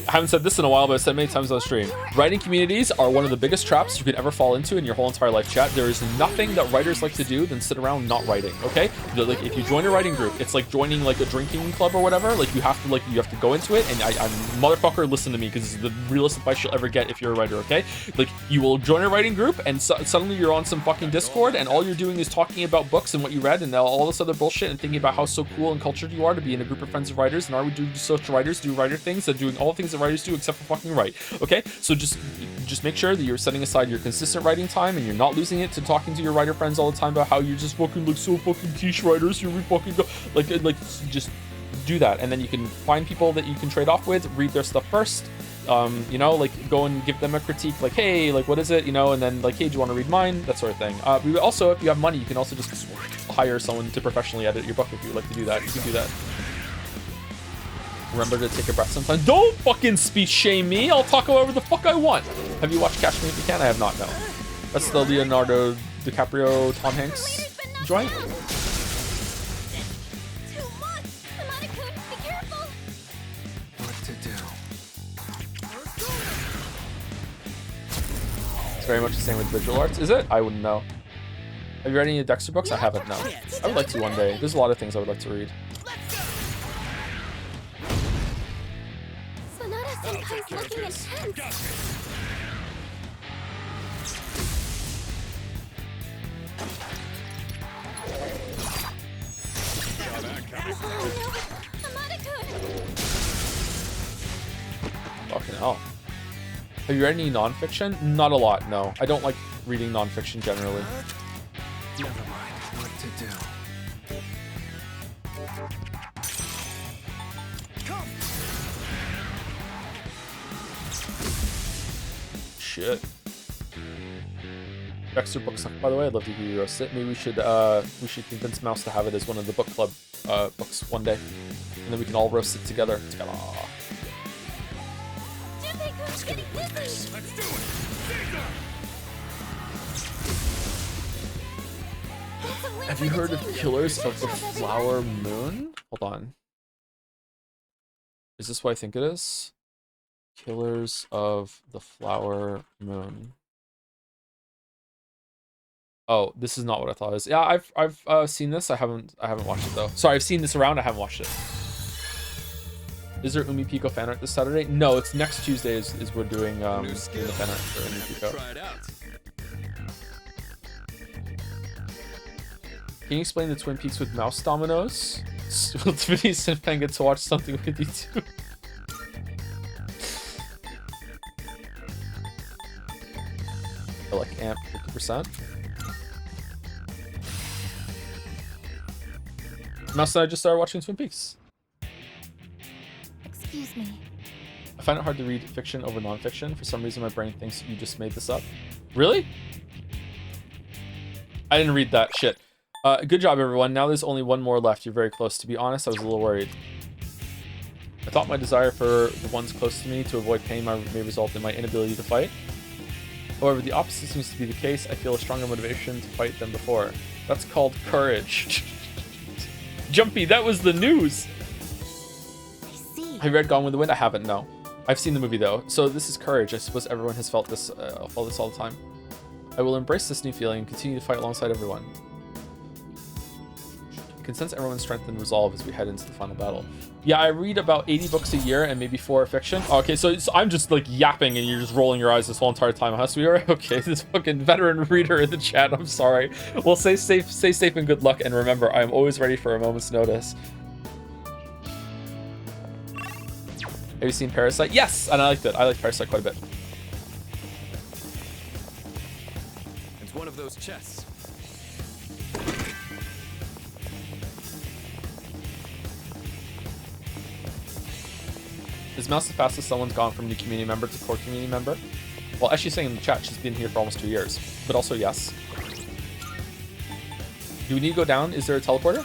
I haven't said this in a while, but I've said many times on stream. Writing communities are one of the biggest traps you could ever fall into in your whole entire life, chat. There is nothing that writers like to do than sit around not writing, okay? Like, if you join a writing group, it's like joining like a drinking club or whatever. Like you have to go into it, and I'm motherfucker, listen to me, because this is the realest advice you'll ever get if you're a writer, okay? Like, you will join a writing group, and suddenly you're on some fucking Discord, and all you're doing is talking about books and what you read and all this other bullshit, and thinking about how so cool and cultured you are to be in a group of friends of writers, and are we doing social writers, do writer things, and doing all the things that writers do except for fucking write. Okay, so just make sure that you're setting aside your consistent writing time, and you're not losing it to talking to your writer friends all the time about how you're just fucking like so fucking quiche writers. You're fucking like just do that, and then you can find people that you can trade off with, read their stuff first. You know, like go and give them a critique, like, hey, like what is it, you know, and then like, hey, do you want to read mine, that sort of thing. We also, if you have money, you can also just hire someone to professionally edit your book. If you would like to do that, you can do that. Remember to take a breath sometimes. Don't fucking speech shame me. I'll talk however the fuck I want. Have you watched Catch Me If You Can? I have not, no. That's the Leonardo DiCaprio, Tom Hanks joint. Too much. Hamada-kun, be careful. What to do? It's very much the same with visual arts. Is it? I wouldn't know. Have you read any of Dexter books? I haven't, no. I would like to one day. There's a lot of things I would like to read. Senpai's looking intense. Oh no, Hamada-kun. Fucking hell. Have you read any nonfiction? Not a lot, no. I don't like reading nonfiction generally. Never mind. What to do? shit. Dexter book suck, by the way. I'd love to hear you roast it. Maybe we should convince Mouse to have it as one of the book club books one day, and then we can all roast it together. Let's do it! Have you heard of Killers of the Flower Moon? Hold on. Is this what I think it is? Killers of the Flower Moon. Oh, this is not what I thought it was. Yeah, I've seen this. I haven't watched it though. Sorry, I've seen this around. I haven't watched it. Is there Umi Pico fan art this Saturday? No, it's next Tuesday. Is we're doing the fan art for Umi Pico. Try it out. Can you explain the Twin Peaks with mouse dominoes? Will Tiffany Sinfang get to watch something with you too? I like amp 50%. Mouse and I just started watching Twin Peaks. Excuse me. I find it hard to read fiction over non-fiction. For some reason, my brain thinks you just made this up. Really? I didn't read that shit. Good job, everyone. Now there's only one more left. You're very close. To be honest, I was a little worried. I thought my desire for the ones close to me to avoid pain may result in my inability to fight. However, the opposite seems to be the case. I feel a stronger motivation to fight than before. That's called courage. Jumpy, that was the news. I see. Have you read Gone with the Wind? I haven't, no. I've seen the movie, though. So this is courage. I suppose everyone has felt this all the time. I will embrace this new feeling and continue to fight alongside everyone. I can sense everyone's strength and resolve as we head into the final battle. Yeah, I read about 80 books a year and maybe 4 are fiction. Okay, so I'm just like yapping and you're just rolling your eyes this whole entire time. Has to be alright? Okay, this fucking veteran reader in the chat. I'm sorry. Well, stay safe and good luck. And remember, I am always ready for a moment's notice. Have you seen Parasite? Yes, and I liked it. I like Parasite quite a bit. It's one of those chests. Is Mouse the fastest someone's gone from new community member to core community member? Well, as she's saying in the chat, she's been here for almost 2 years. But also, yes. Do we need to go down? Is there a teleporter?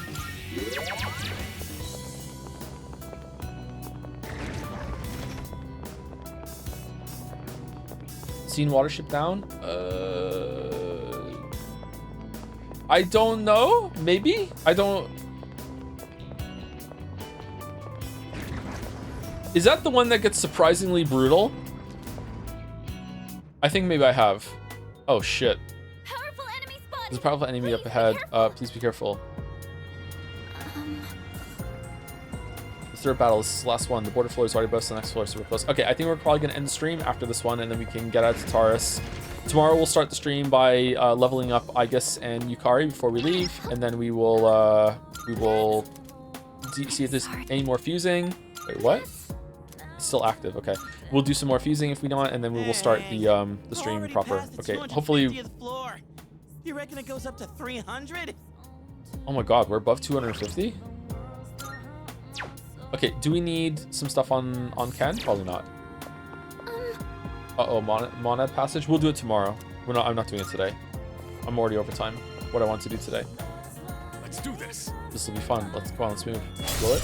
Seen Watership down? I don't know. Maybe? I don't... Is that the one that gets surprisingly brutal? I think maybe I have. Oh shit. Powerful enemy spotted. There's a powerful enemy up ahead. Please be careful. The third battle, this is the last one. The border floor is already bust, the next floor is super close. Okay, I think we're probably gonna end the stream after this one and then we can get out to Taurus. Tomorrow we'll start the stream by leveling up Igus and Yukari before we leave, and then we will see if there's any more fusing. Wait, what? It's still active. Okay, we'll do some more fusing if we don't, and then we will start the stream proper. Okay, hopefully. You reckon it goes up to 300? Oh my god, we're above 250. Okay, do we need some stuff on Ken? Probably not. Uh-oh, monad passage. We'll do it tomorrow. I'm not doing it today. I'm already over time. What I want to do today. Let's do this. This will be fun. Let's go on. Let's move. Blow it.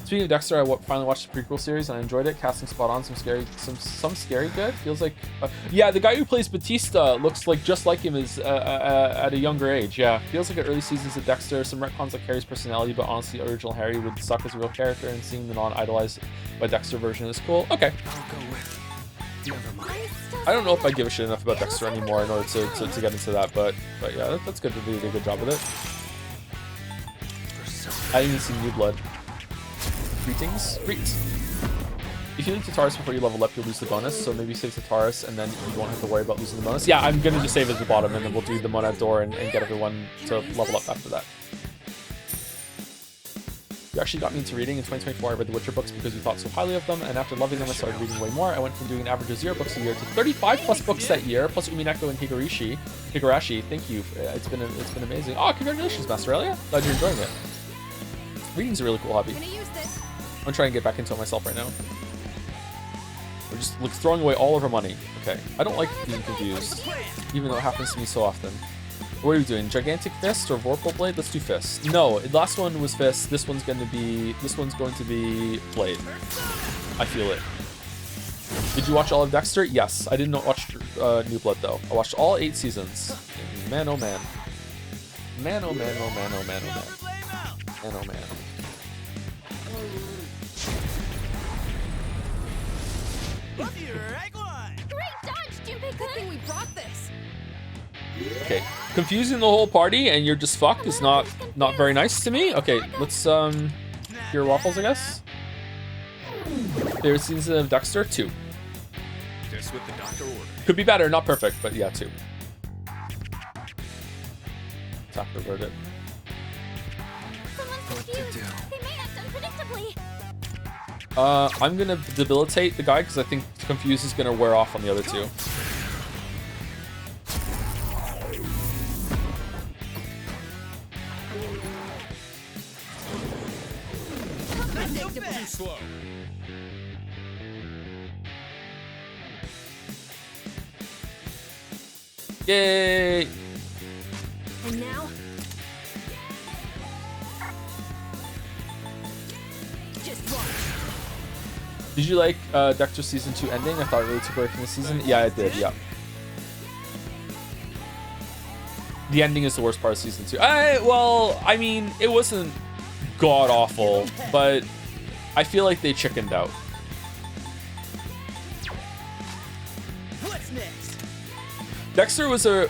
Speaking of Dexter, I finally watched the prequel series and I enjoyed it. Casting spot on, some scary good. Feels like, yeah, the guy who plays Batista looks like just like him as at a younger age. Yeah, feels like the early seasons of Dexter. Some retcons like Harry's personality, but honestly, original Harry would suck as a real character, and seeing the non-idolized by Dexter version is cool. Okay. I'll go with. Never mind. I don't know if I give a shit enough about Dexter anymore in order to get into that, but yeah, that's good. They did a good job with it. I didn't even see New Blood. Greetings. Greets. If you leave Tataris before you level up, you'll lose the bonus, so maybe save Tataris and then you won't have to worry about losing the bonus. Yeah, I'm gonna just save it at the bottom and then we'll do the Monad door and get everyone to level up after that. You actually got me into reading. In 2024, I read the Witcher books because you thought so highly of them, and after loving them, I started reading way more. I went from doing an average of 0 books a year to 35 plus books that year, plus Umineko and Higurashi. Thank you. It's been amazing. Oh, congratulations, Master Elia. Glad you're enjoying it. Reading's a really cool hobby. I'm trying to get back into it myself right now. We're just like throwing away all of our money. Okay, I don't like being confused, even though it happens to me so often. What are we doing? Gigantic Fist or Vorpal Blade? Let's do Fist. No, the last one was Fist. This one's going to be Blade. I feel it. Did you watch all of Dexter? Yes. I did not watch New Blood though. I watched all 8 seasons. Man, oh man. Man, oh man, oh man, oh man, oh man. Man, oh man. Great dodge, Junpei-kun! Good thing we brought this. Okay, confusing the whole party and you're just fucked is not very nice to me. Okay, let's hear waffles, I guess. Favorite season of Dexter? 2. Just what the doctor ordered. Could be better, not perfect, but yeah, 2. Doctor ordered it. Someone's confused. They may act unpredictably. I'm gonna debilitate the guy because I think Confuse is gonna wear off on the other 2. Too slow. Yay! And now? Just watch. Did you like Dexter season 2 ending? I thought it really took away from the season. Yeah, I did. Yeah. The ending is the worst part of season 2. Well, I mean, it wasn't god awful, but I feel like they chickened out. What's next? Dexter was a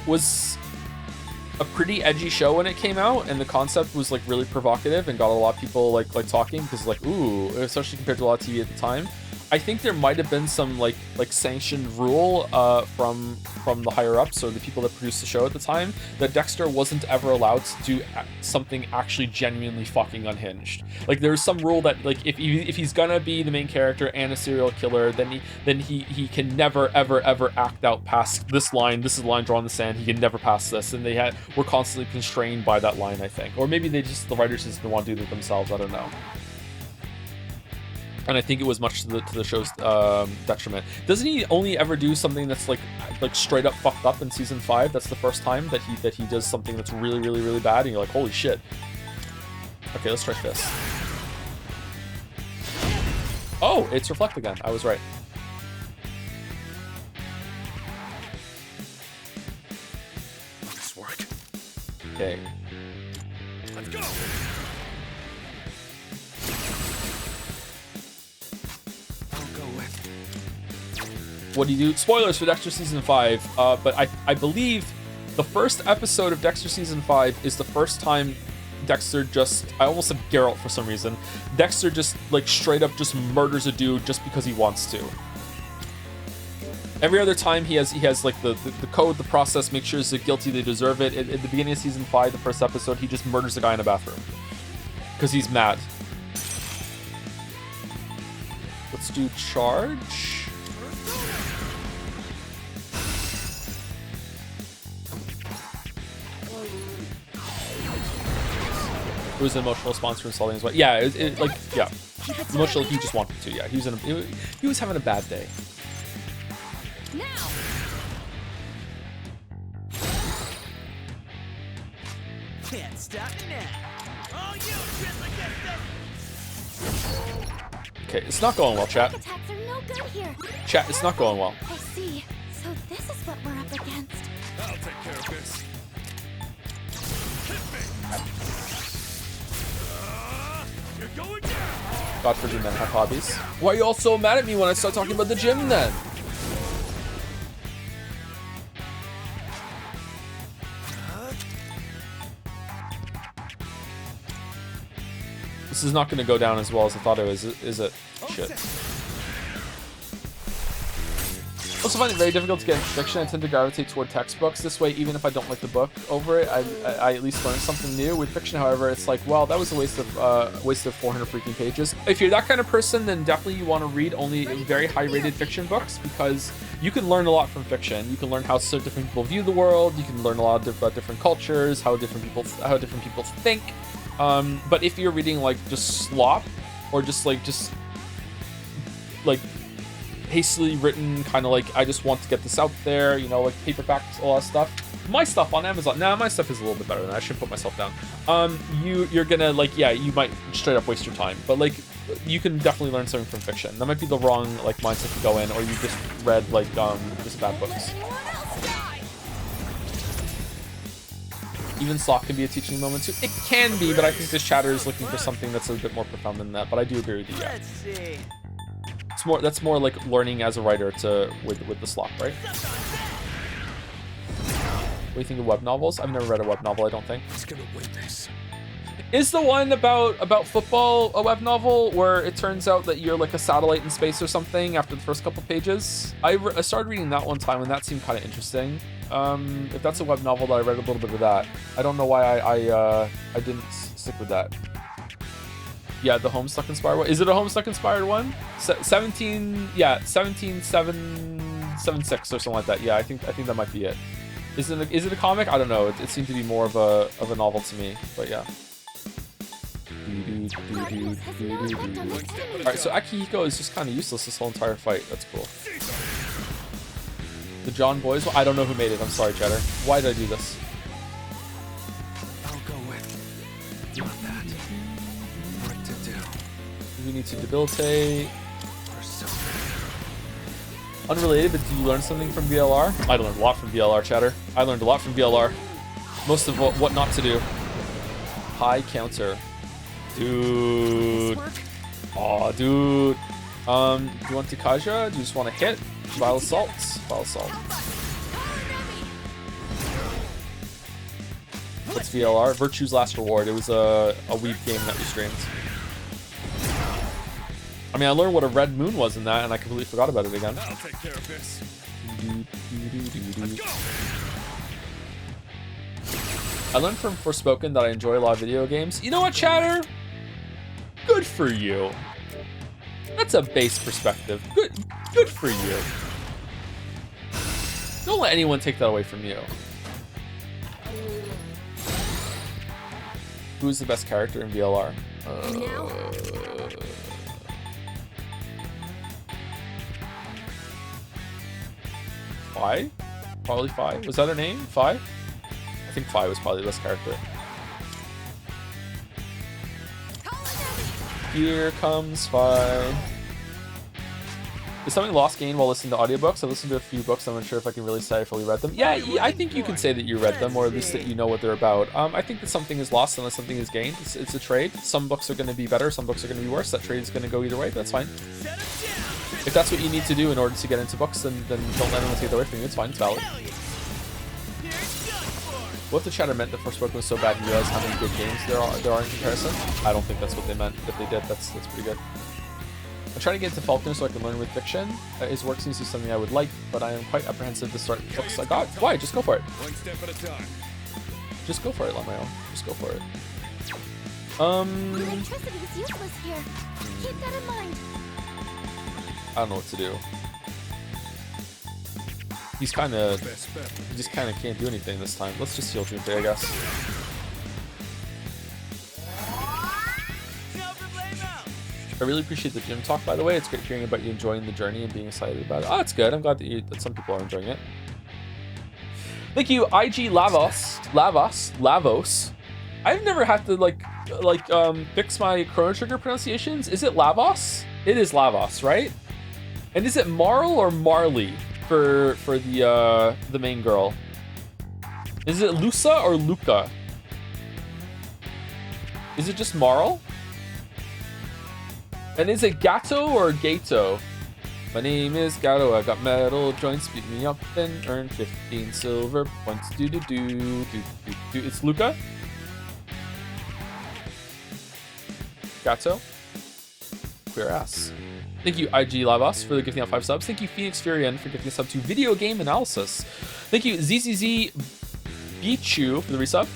pretty edgy show when it came out, and the concept was like really provocative and got a lot of people like talking because like ooh, especially compared to a lot of TV at the time. I think there might have been some like sanctioned rule from the higher ups or the people that produced the show at the time that Dexter wasn't ever allowed to do something actually genuinely fucking unhinged. Like there's some rule that like if he's gonna be the main character and a serial killer, then he can never ever act out past this line. This is a line drawn in the sand. He can never pass this, and were constantly constrained by that line, I think, or maybe the writers just didn't want to do it themselves. I don't know. And I think it was much to the show's detriment. Doesn't he only ever do something that's like straight up fucked up in season 5? That's the first time that he does something that's really bad, and you're like, holy shit. Okay, let's try this. Oh, it's Reflect again. I was right. This work. Okay. Let's go! What do you do? Spoilers for Dexter season 5, but I believe the first episode of Dexter season 5 is the first time Dexter just, I almost said Geralt for some reason, Dexter just like straight up just murders a dude just because he wants to. Every other time he has like the code, the process, make sure they're guilty, they deserve it. At the beginning of season 5, the first episode, he just murders a guy in a bathroom because he's mad. Let's do charge. It was an emotional response for insulting as well. Yeah, yeah. Emotional, he just wanted to. Yeah, he was having a bad day. Now. Can't stop me now. Oh, you Okay, it's not going well, chat. Attacks are no good here. Chat, it's not going well. I see. So this is what we're up against. I'll take care of this. You're going down. God forbid men have hobbies. Why are you all so mad at me when I start talking about the gym then? This is not going to go down as well as I thought it was, is it? Shit. I also find it very difficult to get into fiction. I tend to gravitate toward textbooks. This way, even if I don't like the book over it, I at least learn something new. With fiction, however, it's like, well, that was a waste of 400 freaking pages. If you're that kind of person, then definitely you want to read only very high-rated fiction books because you can learn a lot from fiction. You can learn how so different people view the world. You can learn a lot about different cultures, how different people think. But if you're reading like just slop or just hastily written, kind of like, I just want to get this out there, you know, like paperbacks, a lot of stuff. My stuff on Amazon, my stuff is a little bit better than that. I should put myself down. You're gonna, like, yeah, you might straight up waste your time, but like, you can definitely learn something from fiction. That might be the wrong, like, mindset to go in, or you just read, like, just bad books. Even slop can be a teaching moment too. It can be, but I think this chatter is looking for something that's a bit more profound than that. But I do agree with you. Yeah. Let's see. It's more. That's more like learning as a writer with the slop, right? What do you think of web novels? I've never read a web novel. I don't think. Who's gonna win this? Is the one about football a web novel where it turns out that you're like a satellite in space or something after the first couple pages? I started reading that one time and that seemed kind of interesting. If that's a web novel, that I read a little bit of that. I don't know why I didn't stick with that. Yeah, the Homestuck inspired one. Is it a Homestuck inspired one? 17776 or something like that. Yeah, I think that might be it. Is it a comic? I don't know. It seemed to be more of a novel to me, but yeah. Alright, so Akihiko is just kind of useless this whole entire fight. That's cool. The John Boys one? I don't know who made it. I'm sorry, Cheddar. Why did I do this? I'll go with not that. What to do? We need to debilitate. Persona. Unrelated, but do you learn something from BLR? I learned a lot from BLR, Cheddar. I learned a lot from BLR. Most of what not to do. High counter. Dude. Aw, dude. Do you want Tikaja? Do you just want to hit? Vile Assault. Vile Assault. What's VLR? Virtue's Last Reward. It was a weeb game that we streamed. I mean, I learned what a red moon was in that, and I completely forgot about it again. I'll take care of this. I learned from Forspoken that I enjoy a lot of video games. You know what, Chatter? Good for you. That's a base perspective. Good for you. Don't let anyone take that away from you. Who's the best character in VLR? Fi? Probably Fi. Was that her name? Fi? I think Fi was probably the best character. Here comes Fi. Is something lost gain while listening to audiobooks? I listened to a few books. I'm not sure if I can really say I fully read them. Yeah, I think you can say that you read them, or at least that you know what they're about. I think that something is lost unless something is gained. It's a trade. Some books are going to be better. Some books are going to be worse. That trade is going to go either way, but that's fine. If that's what you need to do in order to get into books, then don't let anyone take that away from you. It's fine. It's valid. What if the chatter meant that Forspoken was so bad and you realize how many good games there are in comparison? I don't think that's what they meant. If they did, that's pretty good. I'm trying to get into Faulkner so I can learn with fiction. His work seems to be something I would like, but I am quite apprehensive to start books I got. Why? Just go for it. One step at a time. Just go for it, Lamayo. Just go for it. Electricity is useless here. Keep that in mind. I don't know what to do. He just kind of can't do anything this time. Let's just heal Junpei, I guess. I really appreciate the gym talk, by the way. It's great hearing about you enjoying the journey and being excited about it. Oh, it's good. I'm glad that some people are enjoying it. Thank you, IG Lavos. I've never had to fix my Chrono Trigger pronunciations. Is it Lavos? It is Lavos, right? And is it Marl or Marley for the main girl? Is it Lusa or Luca? Is it just Marl? And is it Gato or Gato? My name is Gato, I got metal joints, beat me up and earn 15 silver points. It's Luca? Gato? Queer ass. Thank you, IG Lavas, for gifting out 5 subs. Thank you, Phoenix Furian, for gifting a sub to Video Game Analysis. Thank you, ZZZ Bichu, for the resub.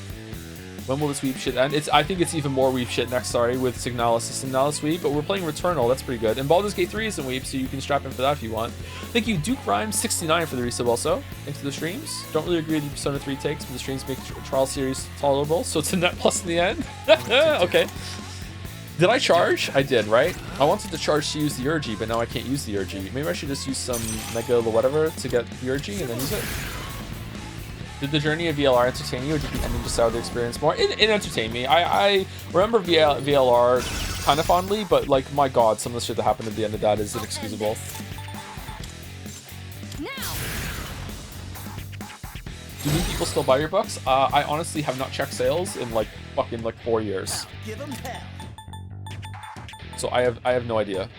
When will this weeb shit end? I think it's even more weeb shit next, sorry, with Signalis weeb, but we're playing Returnal, that's pretty good. And Baldur's Gate 3 isn't weeb, so you can strap in for that if you want. Thank you, Duke Rhymes69 for the resub also. Thanks for the streams. Don't really agree with the Persona 3 takes, but the streams make the trial series tolerable, so it's a net plus in the end. Okay. Did I charge? I did, right? I wanted to charge to use the Urgy, but now I can't use the Urgy. Maybe I should just use some Mega or whatever to get the Urgy and then use it. Did the journey of VLR entertain you, or did the ending just sour the experience more? It entertained me. I remember VLR kind of fondly, but like, my god, some of the shit that happened at the end of that is inexcusable. Do new people still buy your books? I honestly have not checked sales in like fucking like 4 years. Give 'em hell. So I have no idea.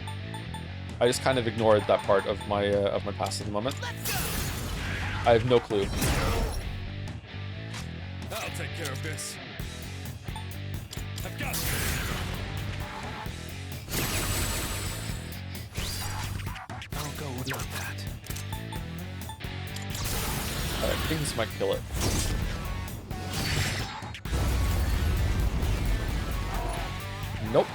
I just kind of ignored that part of my past at the moment. I have no clue. I'll take care of this. I've got this. I'll go with that. Alright, I think this might kill it. Nope.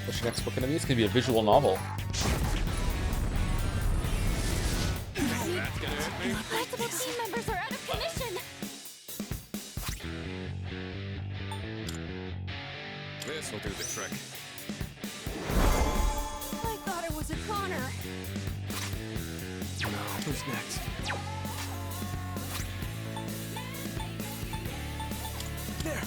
What's your next book gonna be? It's gonna be a visual novel. Multiple team members are out of commission. This will do the trick. I thought it was a Connor. Who's next? There.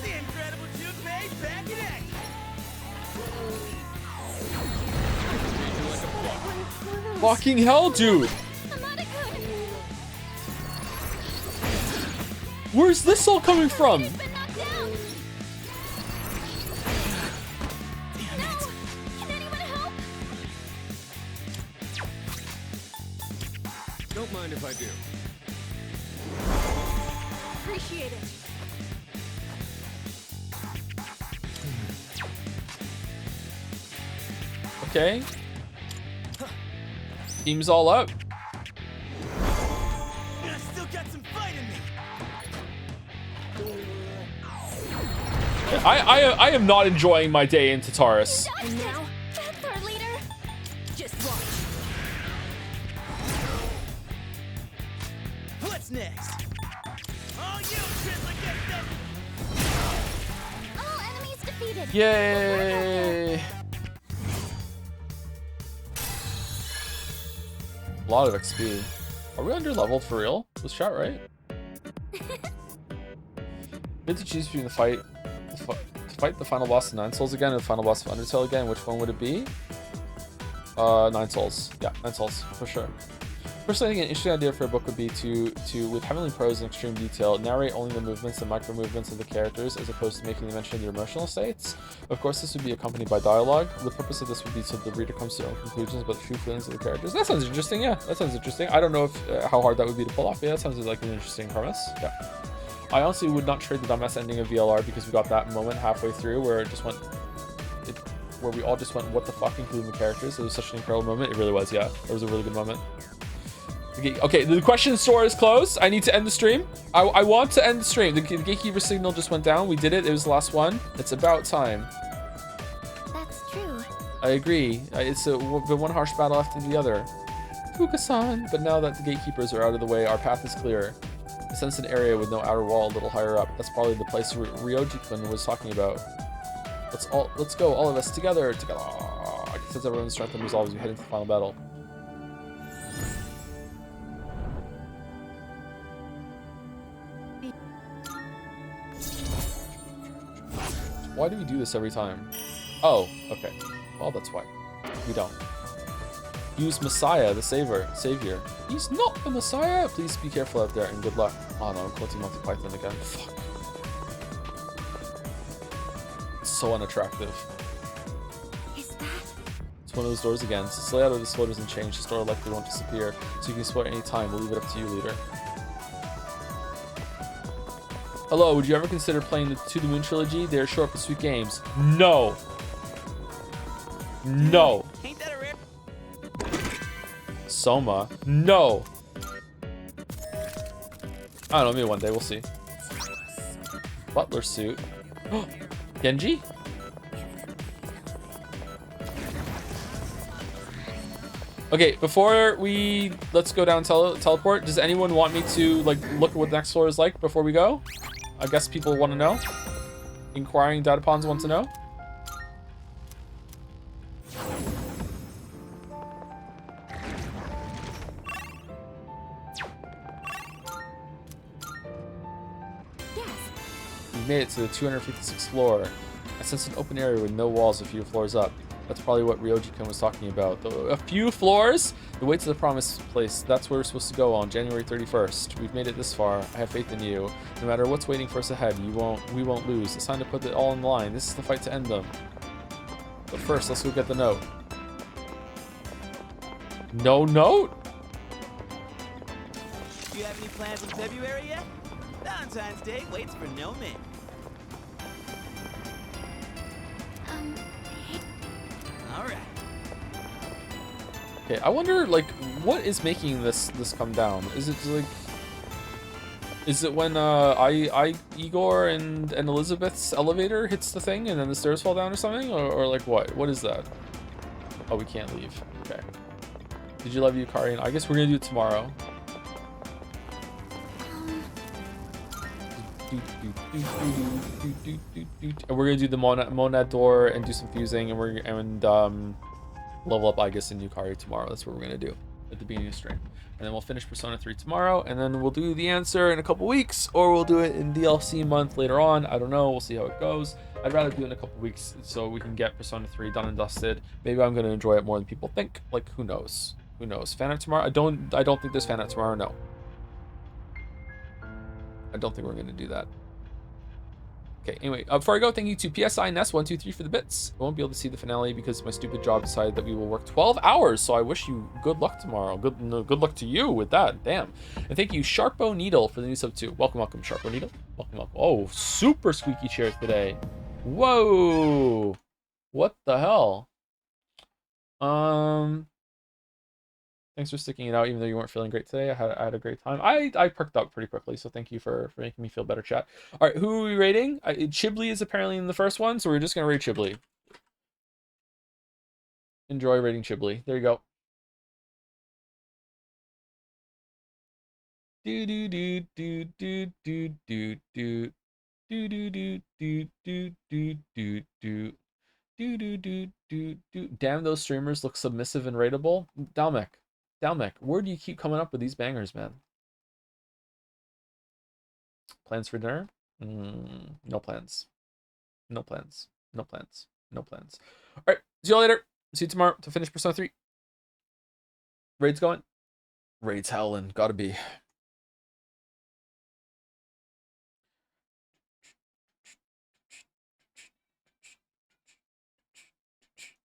The incredible Junpei back in action. Fucking hell, dude! Where's this all coming from? He's been knocked down. No! Can anyone help? Don't mind if I do. Appreciate it. Okay. Team's all up. I still got some fight in me. I am not enjoying my day in Tartarus. And now, That's our leader. just watch. What's next? All you, Triple get this. All enemies defeated. Yay! A lot of XP. Are we under leveled for real? Was shot right? Good to choose between to fight the final boss of 9 Souls again and the final boss of Undertale again. Which one would it be? 9 Souls. Yeah, 9 Souls for sure. Personally, I think an interesting idea for a book would be to with heavenly prose and extreme detail, narrate only the movements and micro movements of the characters, as opposed to making them mention their emotional states. Of course, this would be accompanied by dialogue. The purpose of this would be so the reader comes to their own conclusions about the true feelings of the characters. That sounds interesting. Yeah, that sounds interesting. I don't know if how hard that would be to pull off. Yeah, that sounds like an interesting premise. Yeah. I honestly would not trade the dumbass ending of VLR because we got that moment halfway through where it just went, where we all just went, what the fuck, including the characters. It was such an incredible moment. It really was. Yeah, it was a really good moment. Okay, the question store is closed. I need to end the stream. I want to end the stream. The gatekeeper signal just went down. We did it. It was the last one. It's about time. That's true. I agree. It's the one harsh battle after the other. Fuka-san. But now that the gatekeepers are out of the way, our path is clear. I sense an area with no outer wall a little higher up. That's probably the place Ryoji-kun was talking about. Let's go, all of us together. I can sense everyone's strength and resolve as we head into the final battle. Why do we do this every time? Oh, okay. Well, that's why. We don't. Use Messiah, the savior. He's not the Messiah! Please be careful out there and good luck. Oh no, I'm quoting Monty Python again. Fuck. It's so unattractive. Is that? It's one of those doors again. Since the layout of this floor doesn't change, the store likely won't disappear, so you can explore any time. We'll leave it up to you, leader. Hello, would you ever consider playing the To the Moon trilogy? They are short but sweet games. No. No. Ain't that a rare? Soma. No. I don't know, maybe one day, we'll see. Butler suit. Genji? Okay, before let's go down teleport. Does anyone want me to like look at what the next floor is like before we go? I guess people want to know. Inquiring Datapons want to know. Yes. We made it to the 256th floor. I sense an open area with no walls a few floors up. That's probably what Ryoji-kun was talking about. A few floors? The way to the promised place. That's where we're supposed to go on January 31st. We've made it this far. I have faith in you. No matter what's waiting for us ahead, we won't lose. It's time to put it all on the line. This is the fight to end them. But first, let's go get the note. No note? Do you have any plans in February yet? Valentine's Day waits for no man. All right. Okay, I wonder, like, what is making this come down? Is it like, is it when Igor and Elizabeth's elevator hits the thing and then the stairs fall down or something, or like what? What is that? Oh, we can't leave. Okay. Did you love Yukari? I guess we're gonna do it tomorrow. And we're gonna do the monad door and do some fusing, and level up Aegis and Yukari tomorrow. That's what we're gonna do at the beginning of stream, and then we'll finish Persona 3 tomorrow, and then we'll do the answer in a couple weeks, or we'll do it in DLC month later on. I don't know. We'll see how it goes. I'd rather do it in a couple weeks so we can get Persona 3 done and dusted. Maybe I'm gonna enjoy it more than people think. Like, who knows? Who knows? Fanart tomorrow? I don't think there's Fanart tomorrow. No. I don't think we're gonna do that. Okay, anyway, before I go, thank you to PSI Ness123 for the bits. I won't be able to see the finale because my stupid job decided that we will work 12 hours, so I wish you good luck tomorrow. Good luck to you with that, damn. And thank you, Sharpo Needle, for the new sub too. Welcome, Sharpo Needle. Welcome. Oh, super squeaky chair today. Whoa! What the hell? Thanks for sticking it out, even though you weren't feeling great today. I had a great time. I perked up pretty quickly, so thank you for making me feel better, chat. All right, who are we rating? Chibli is apparently in the first one, so we're just gonna rate Chibli. Enjoy rating Chibli. There you go. Do do do do do do do do do do do do do do do do. Damn, those streamers look submissive and rateable. Dalmek, where do you keep coming up with these bangers, man? Plans for dinner? No plans. No plans. No plans. No plans. All right, see you all later. See you tomorrow to finish Persona 3. Raid's going. Raid's howling. Gotta be.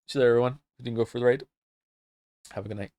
See you later, everyone. Who didn't go for the raid. Have a good night.